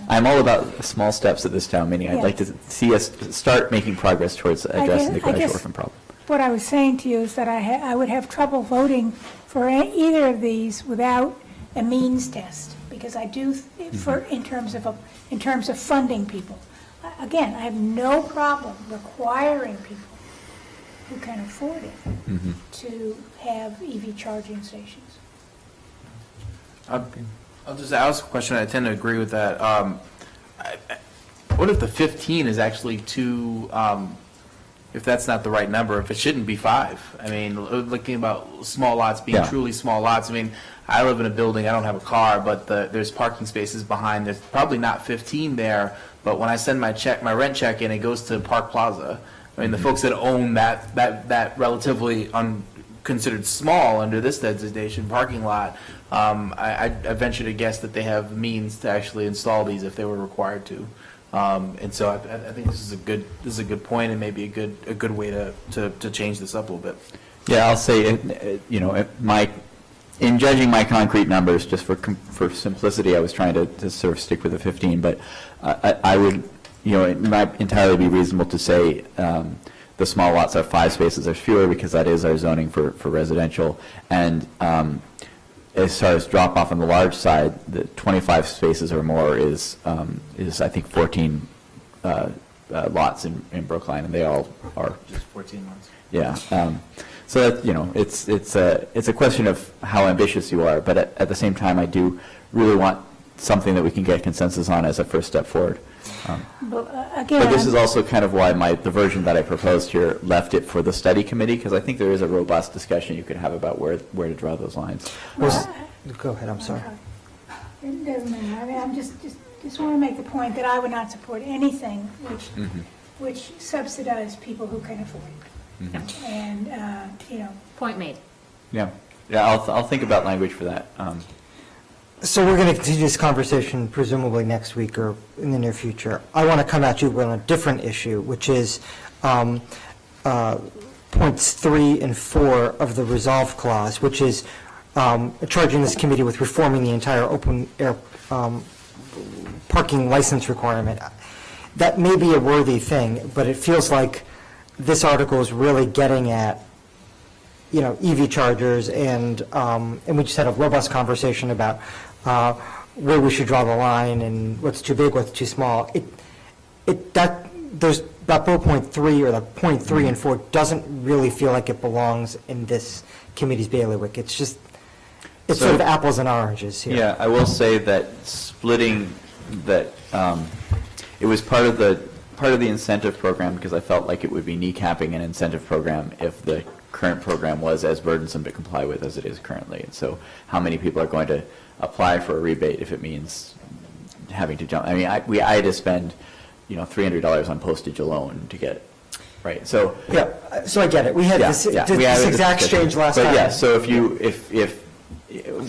I'm all about small steps at this town meeting. I'd like to see us start making progress towards addressing the garage orphan problem. What I was saying to you is that I would have trouble voting for either of these without a means test, because I do, in terms of funding people. Again, I have no problem requiring people who can afford it to have EV charging stations. I'll just ask a question. I tend to agree with that. What if the 15 is actually too, if that's not the right number, if it shouldn't be 5? I mean, looking about small lots being truly small lots, I mean, I live in a building, I don't have a car, but there's parking spaces behind. There's probably not 15 there, but when I send my rent check in, it goes to Park Plaza. I mean, the folks that own that relatively considered small under this designation parking lot, I venture to guess that they have means to actually install these if they were required to. And so I think this is a good point, and maybe a good way to change this up a little bit. Yeah, I'll say, in judging my concrete numbers, just for simplicity, I was trying to sort of stick with the 15, but I would, it might entirely be reasonable to say the small lots are 5 spaces or fewer, because that is our zoning for residential. And as far as drop off on the large side, the 25 spaces or more is I think 14 lots in Brookline, and they all are just 14 lots. Yeah. So that, it's a question of how ambitious you are, but at the same time, I do really want something that we can get consensus on as a first step forward. But this is also kind of why the version that I proposed here left it for the study committee, because I think there is a robust discussion you could have about where to draw those lines. Go ahead, I'm sorry. It doesn't matter. I mean, I'm just want to make the point that I would not support anything which subsidize people who can afford it. And, Point made. Yeah. I'll think about language for that. So we're going to continue this conversation presumably next week or in the near future. I want to come at you on a different issue, which is points 3 and 4 of the resolve clause, which is charging this committee with reforming the entire open air parking license requirement. That may be a worthy thing, but it feels like this article is really getting at, EV chargers, and we just had a robust conversation about where we should draw the line and what's too big, what's too small. There's that bullet point 3 or the point 3 and 4 doesn't really feel like it belongs in this committee's bailiwick. It's sort of apples and oranges here. Yeah, I will say that splitting that, it was part of the incentive program, because I felt like it would be kneecapping an incentive program if the current program was as burdensome to comply with as it is currently. And so how many people are going to apply for a rebate if it means having to jump? I mean, I had to spend, $300 on postage alone to get it, right? So yeah, so I get it. We had this exact exchange last time. But yeah, so if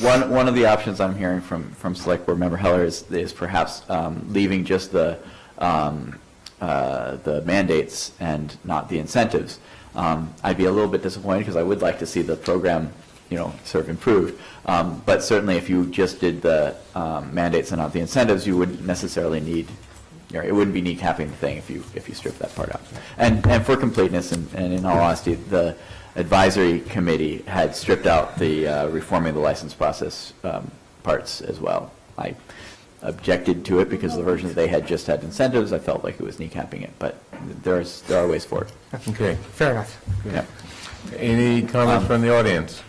one of the options I'm hearing from Select Board Member Heller is perhaps leaving just the mandates and not the incentives. I'd be a little bit disappointed, because I would like to see the program, sort of improved. But certainly, if you just did the mandates and not the incentives, you wouldn't necessarily need it wouldn't be kneecapping the thing if you strip that part out. And for completeness, and in all honesty, the advisory committee had stripped out the reforming the license process parts as well. I objected to it because the version that they had just had incentives. I felt like it was kneecapping it, but there are ways for it. Okay. Fair enough. Yeah. Any comments from the audience?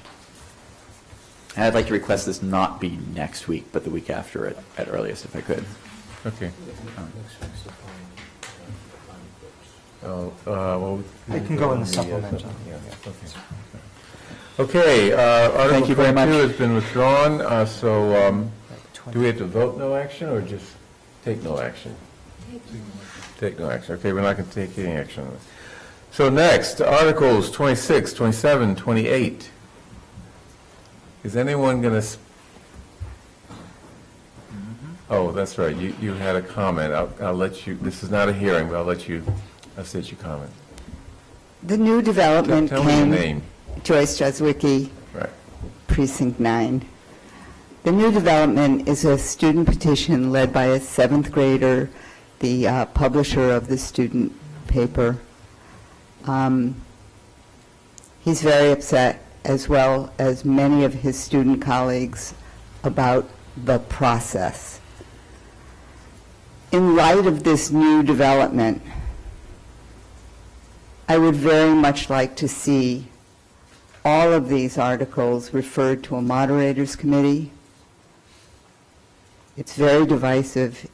And I'd like to request this not be next week, but the week after at earliest, if I could. Okay. Well, It can go in the supplement. Okay, Article Thank you very much. 22 has been withdrawn, so do we have to vote no action or just take no action? Take no action. Okay, we're not going to take any action. So next, Articles 26, 27, 28. Is anyone going to? Oh, that's right. You had a comment. I'll let you. This is not a hearing, but I'll let you state your comment. The new development Tell me your came, name. Joyce Jeswicki, Right. Precinct 9. The new development is a student petition led by a 7th grader, the publisher of the student paper. He's very upset, as well as many of his student colleagues, about the process. In light of this new development, I would very much like to see all of these articles referred to a moderators committee. It's very divisive.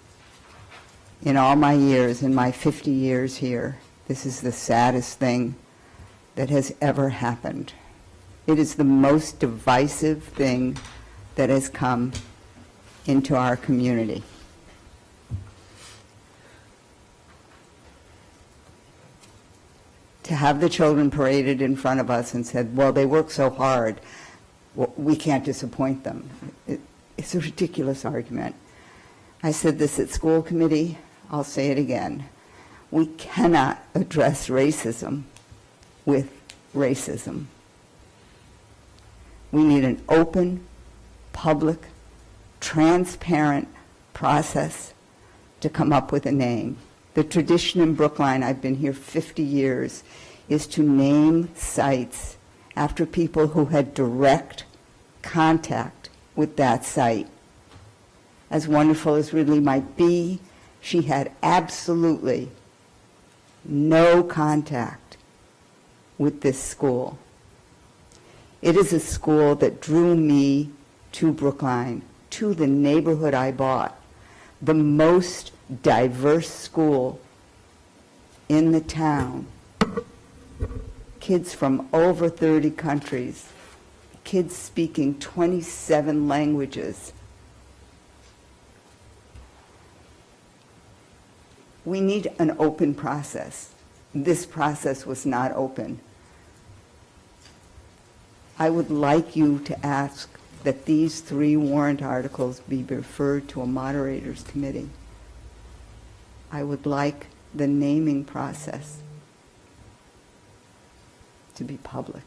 In all my years, in my 50 years here, this is the saddest thing that has ever happened. It is the most divisive thing that has come into our community. To have the children paraded in front of us and said, well, they work so hard, we can't disappoint them. It's a ridiculous argument. I said this at school committee, I'll say it again. We cannot address racism with racism. We need an open, public, transparent process to come up with a name. The tradition in Brookline, I've been here 50 years, is to name sites after people who had direct contact with that site. As wonderful as Ridley might be, she had absolutely no contact with this school. It is a school that drew me to Brookline, to the neighborhood I bought, the most diverse school in the town. Kids from over 30 countries, kids speaking 27 languages. We need an open process. This process was not open. I would like you to ask that these 3 warrant articles be referred to a moderators committee. I would like the naming process to be public.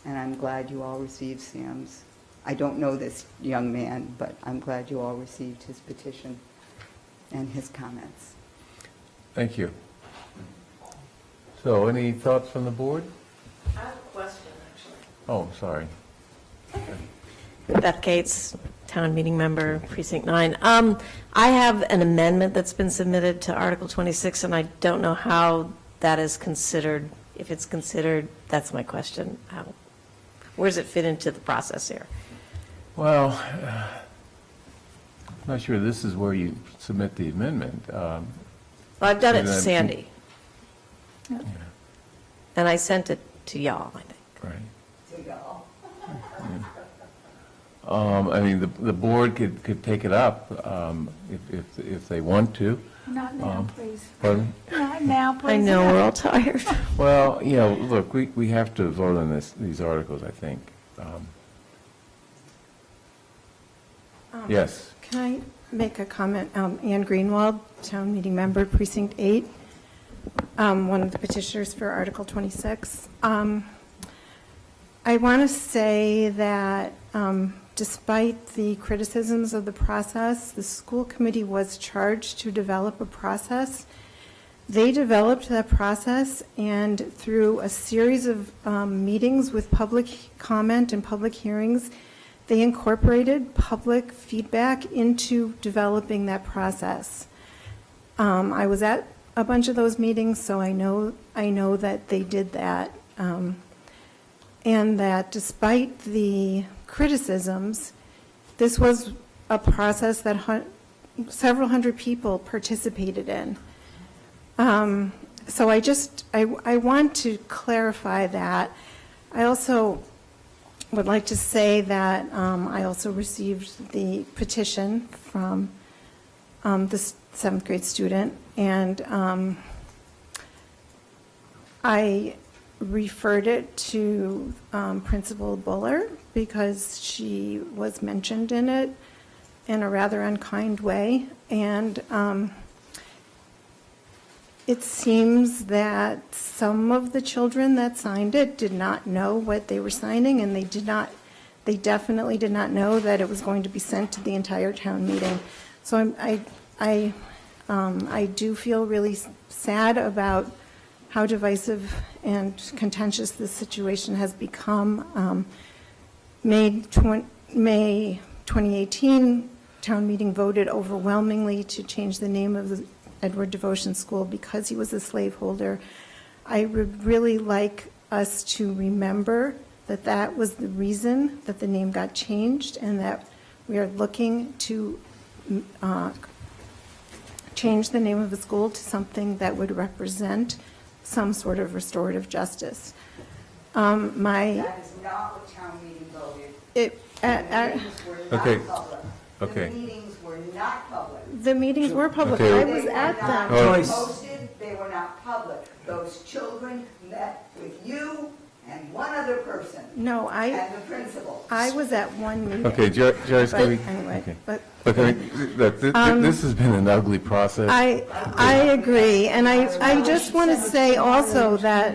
And I'm glad you all received Sam's. I don't know this young man, but I'm glad you all received his petition and his comments. Thank you. So, any thoughts from the board? I have a question, actually. Oh, sorry. Beth Gates, town meeting member, Precinct 9. I have an amendment that's been submitted to Article 26, and I don't know how that is considered. If it's considered, that's my question. Where does it fit into the process here? Well, I'm not sure this is where you submit the amendment. Well, I've done it to then- Sandy. And I sent it to y'all, I think. I mean, the board could take it up if they want to. Not now, please. Pardon? Not now, please. I know, we're all tired. Well, look, we have to vote on these articles, I think. Yes. Can I make a comment? Ann Greenwald, town meeting member, Precinct 8, one of the petitioners for Article 26. I want to say that despite the criticisms of the process, the school committee was charged to develop a process. They developed that process, and through a series of meetings with public comment and public hearings, they incorporated public feedback into developing that process. I was at a bunch of those meetings, so I know that they did that, and that despite the criticisms, this was a process that several hundred people participated in. So I want to clarify that. I also would like to say that I also received the petition from the seventh grade student, and I referred it to Principal Buller because she was mentioned in it in a rather unkind way, and it seems that some of the children that signed it did not know what they were signing, and they definitely did not know that it was going to be sent to the entire town meeting. So I do feel really sad about how divisive and contentious this situation has become. May 2018, town meeting voted overwhelmingly to change the name of the Edward Devotion School because he was a slaveholder. I would really like us to remember that that was the reason that the name got changed, and that we are looking to change the name of the school to something that would represent some sort of restorative justice. That is not what town meeting voted. The meetings were not Okay. public. Okay. The meetings were not public. The meetings were public. Okay. I was at them. They were not posted, they were not public. Those children met with you and one other person. No, And the principal. I was at one meeting. Okay, Joyce, But can we? anyway, okay. but- Look, I mean, look, this has been an ugly process. I agree, and I just want to say also that,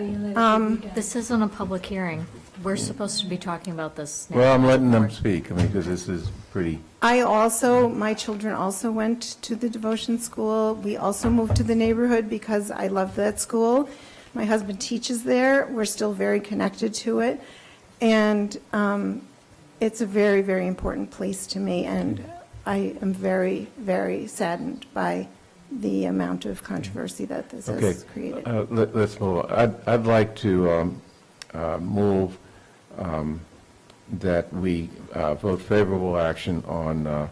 This isn't a public hearing. We're supposed to be talking about this now. Well, I'm letting them speak, I mean, because this is pretty, my children also went to the devotion school. We also moved to the neighborhood because I love that school. My husband teaches there. We're still very connected to it. And it's a very, very important place to me, and I am very, very saddened by the amount of controversy that this okay. has created. Let's move on. I'd like to move that we vote favorable action on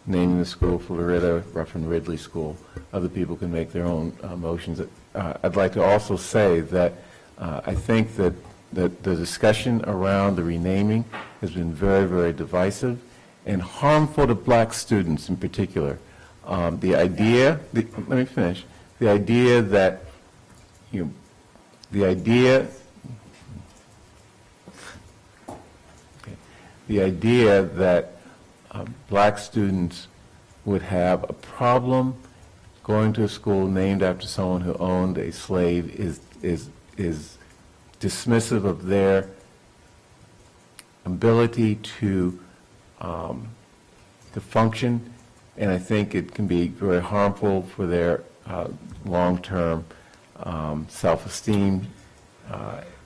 naming the school Florida Ruffin Ridley School. Other people can make their own motions. I'd like to also say that I think that the discussion around the renaming has been very, very divisive and harmful to black students in particular. The idea, let me finish, the idea that, black students would have a problem going to a school named after someone who owned a slave is dismissive of their ability to function, and I think it can be very harmful for their long-term self-esteem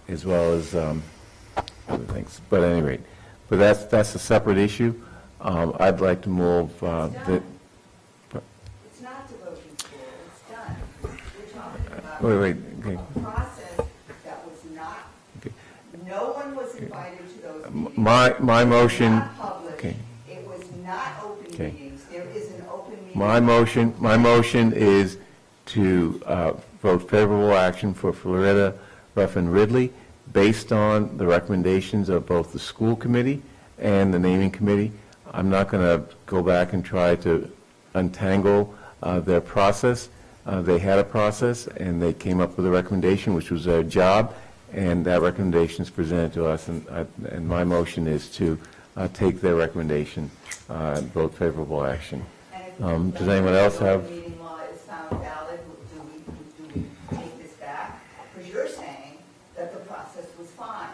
as well as other things. But at any rate, but that's a separate issue. I'd like to move that. It's not devotion school, it's done. We're talking about Wait, okay. a process that was not, no one was invited to those meetings. My motion, It was not public. okay. It was not open Okay. meetings. There is an open meeting. My motion is to vote favorable action for Florida Ruffin Ridley based on the recommendations of both the school committee and the naming committee. I'm not going to go back and try to untangle their process. They had a process, and they came up with a recommendation, which was their job, and that recommendation is presented to us, and my motion is to take their recommendation and vote favorable action. Does anyone else have? If the meeting law is found valid, do we take this back? Because you're saying that the process was fine.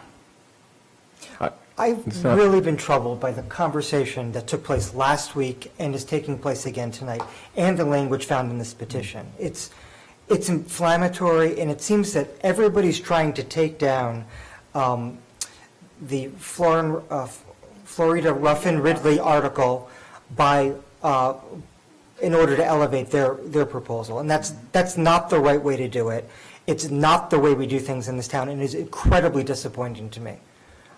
I've It's not- really been troubled by the conversation that took place last week and is taking place again tonight, and the language found in this petition. It's inflammatory, and it seems that everybody's trying to take down the Florida Ruffin Ridley article by, in order to elevate their proposal. And that's not the right way to do it. It's not the way we do things in this town, and it is incredibly disappointing to me.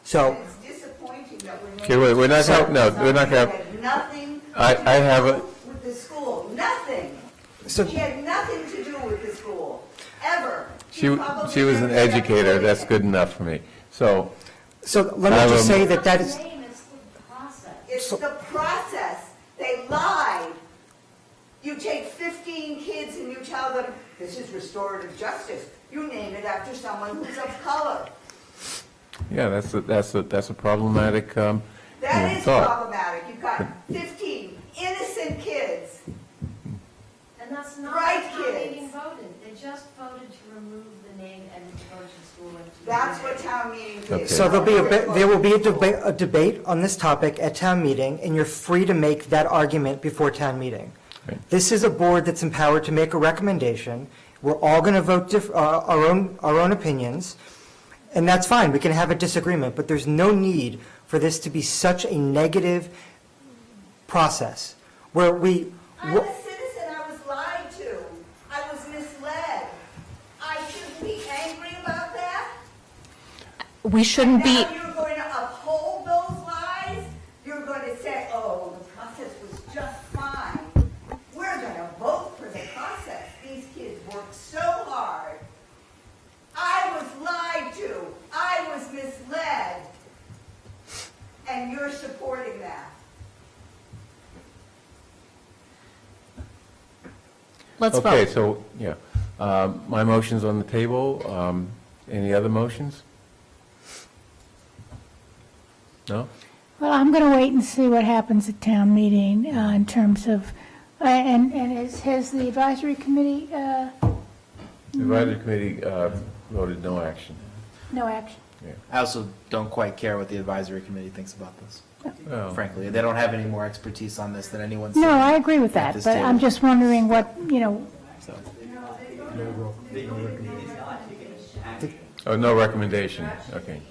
So. It's disappointing that we're Okay, wait, we're not going, no, we're not going to, had nothing I have a, with the school, nothing. So- She had nothing to do with the school, ever. she was an educator, that's good enough for me. So, So let me just say that is, It's the process. They lied. You take 15 kids and you tell them, this is restorative justice. You name it after someone who's of color. yeah, that's a problematic That is thought. problematic. You've got 15 innocent kids. And that's not Right, how town kids. meeting voted. They just voted to remove the name and devotion school into. That's what town meeting did. Okay. so there will be a debate on this topic at town meeting, and you're free to make that argument before town meeting. Right. This is a board that's empowered to make a recommendation. We're all going to vote our own opinions, and that's fine. We can have a disagreement, but there's no need for this to be such a negative process where we. I'm a citizen. I was lied to. I was misled. I shouldn't be angry about that. We shouldn't be. Now you're going to uphold those lies? You're going to say, oh, the process was just fine. We're going to vote for the process. These kids worked so hard. I was lied to. I was misled. And you're supporting that. Let's vote. Okay, so, yeah, my motion's on the table. Any other motions? No? Well, I'm going to wait and see what happens at town meeting in terms of, and has the advisory committee, The advisory committee voted no action. no action? I also don't quite care what the advisory committee thinks about this. Well, Frankly, they don't have any more expertise on this than anyone's. No, I agree with at that, this but I'm table. just wondering what, So, Oh, no recommendation, okay.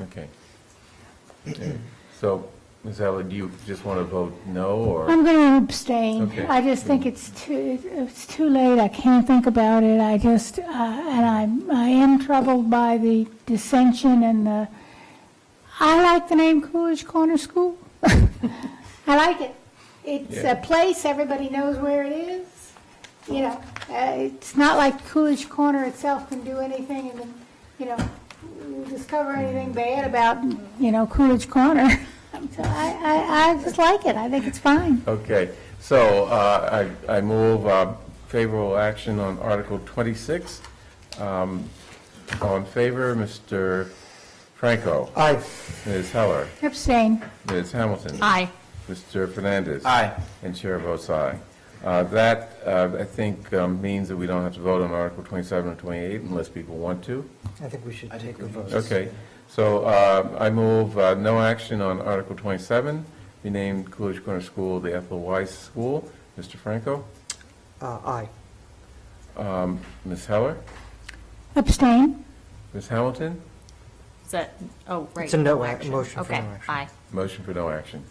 Okay. Yeah. So, Ms. Eller, do you just want to vote no, or? I'm going to abstain. Okay. I just think it's too late. I can't think about it. I just, and I am troubled by the dissension and I like the name Coolidge Corner School. I like it. It's Yeah. a place, everybody knows where it is. It's not like Coolidge Corner itself can do anything and, discover anything bad about, Coolidge Corner. So I just like it. I think it's fine. Okay, so I move favorable action on Article 26. All in favor, Mr. Franco? Aye. Ms. Heller? Abstain. Ms. Hamilton? Aye. Mr. Fernandez? Aye. And Chair votes aye. That, I think, means that we don't have to vote on Article 27 and 28 unless people want to. I think we should take a vote. Okay, so I move no action on Article 27, rename Coolidge Corner School the Ethel Weiss School. Mr. Franco? Aye. Ms. Heller? Abstain. Ms. Hamilton? Is that, oh, right. It's a no action. motion for Okay, no action. aye. Motion for no action.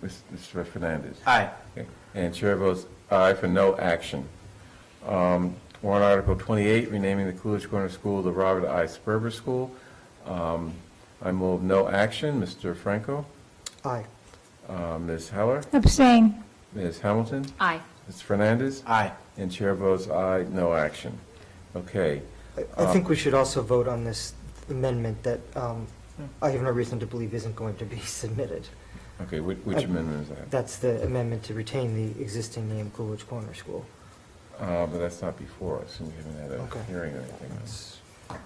Mr. Fernandez? Aye. Okay. And Chair votes aye for no action. Warrant Article 28, renaming the Coolidge Corner School the Robert I. Sperber School. I move no action. Mr. Franco? Aye. Ms. Heller? Abstain. Ms. Hamilton? Aye. Mr. Fernandez? Aye. And Chair votes aye, no action. Okay. I think we should also vote on this amendment that I have no reason to believe isn't going to be submitted. Okay, which amendment is that? That's the amendment to retain the existing name Coolidge Corner School. But that's not before us, and we haven't had Okay. a hearing or anything.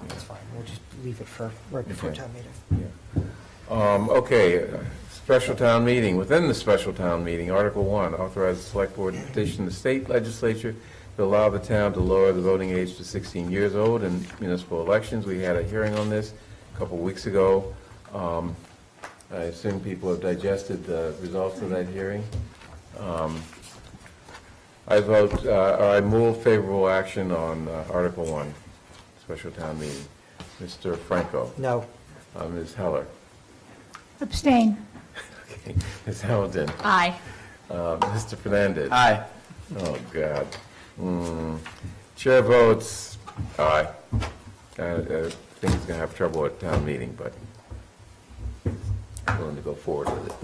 That's fine. We'll just leave it for right before Okay. town meeting. Yeah. Okay, special town meeting. Within the special town meeting, Article 1, authorize the select board to petition the state legislature to allow the town to lower the voting age to 16 years old in municipal elections. We had a hearing on this a couple weeks ago. I assume people have digested the results of that hearing. I move favorable action on Article 1, special town meeting. Mr. Franco? No. Ms. Heller? Abstain. Okay. Ms. Hamilton? Aye. Mr. Fernandez? Aye. Oh, God. Chair votes aye. I think he's going to have trouble at town meeting, but I'm willing to go forward with it.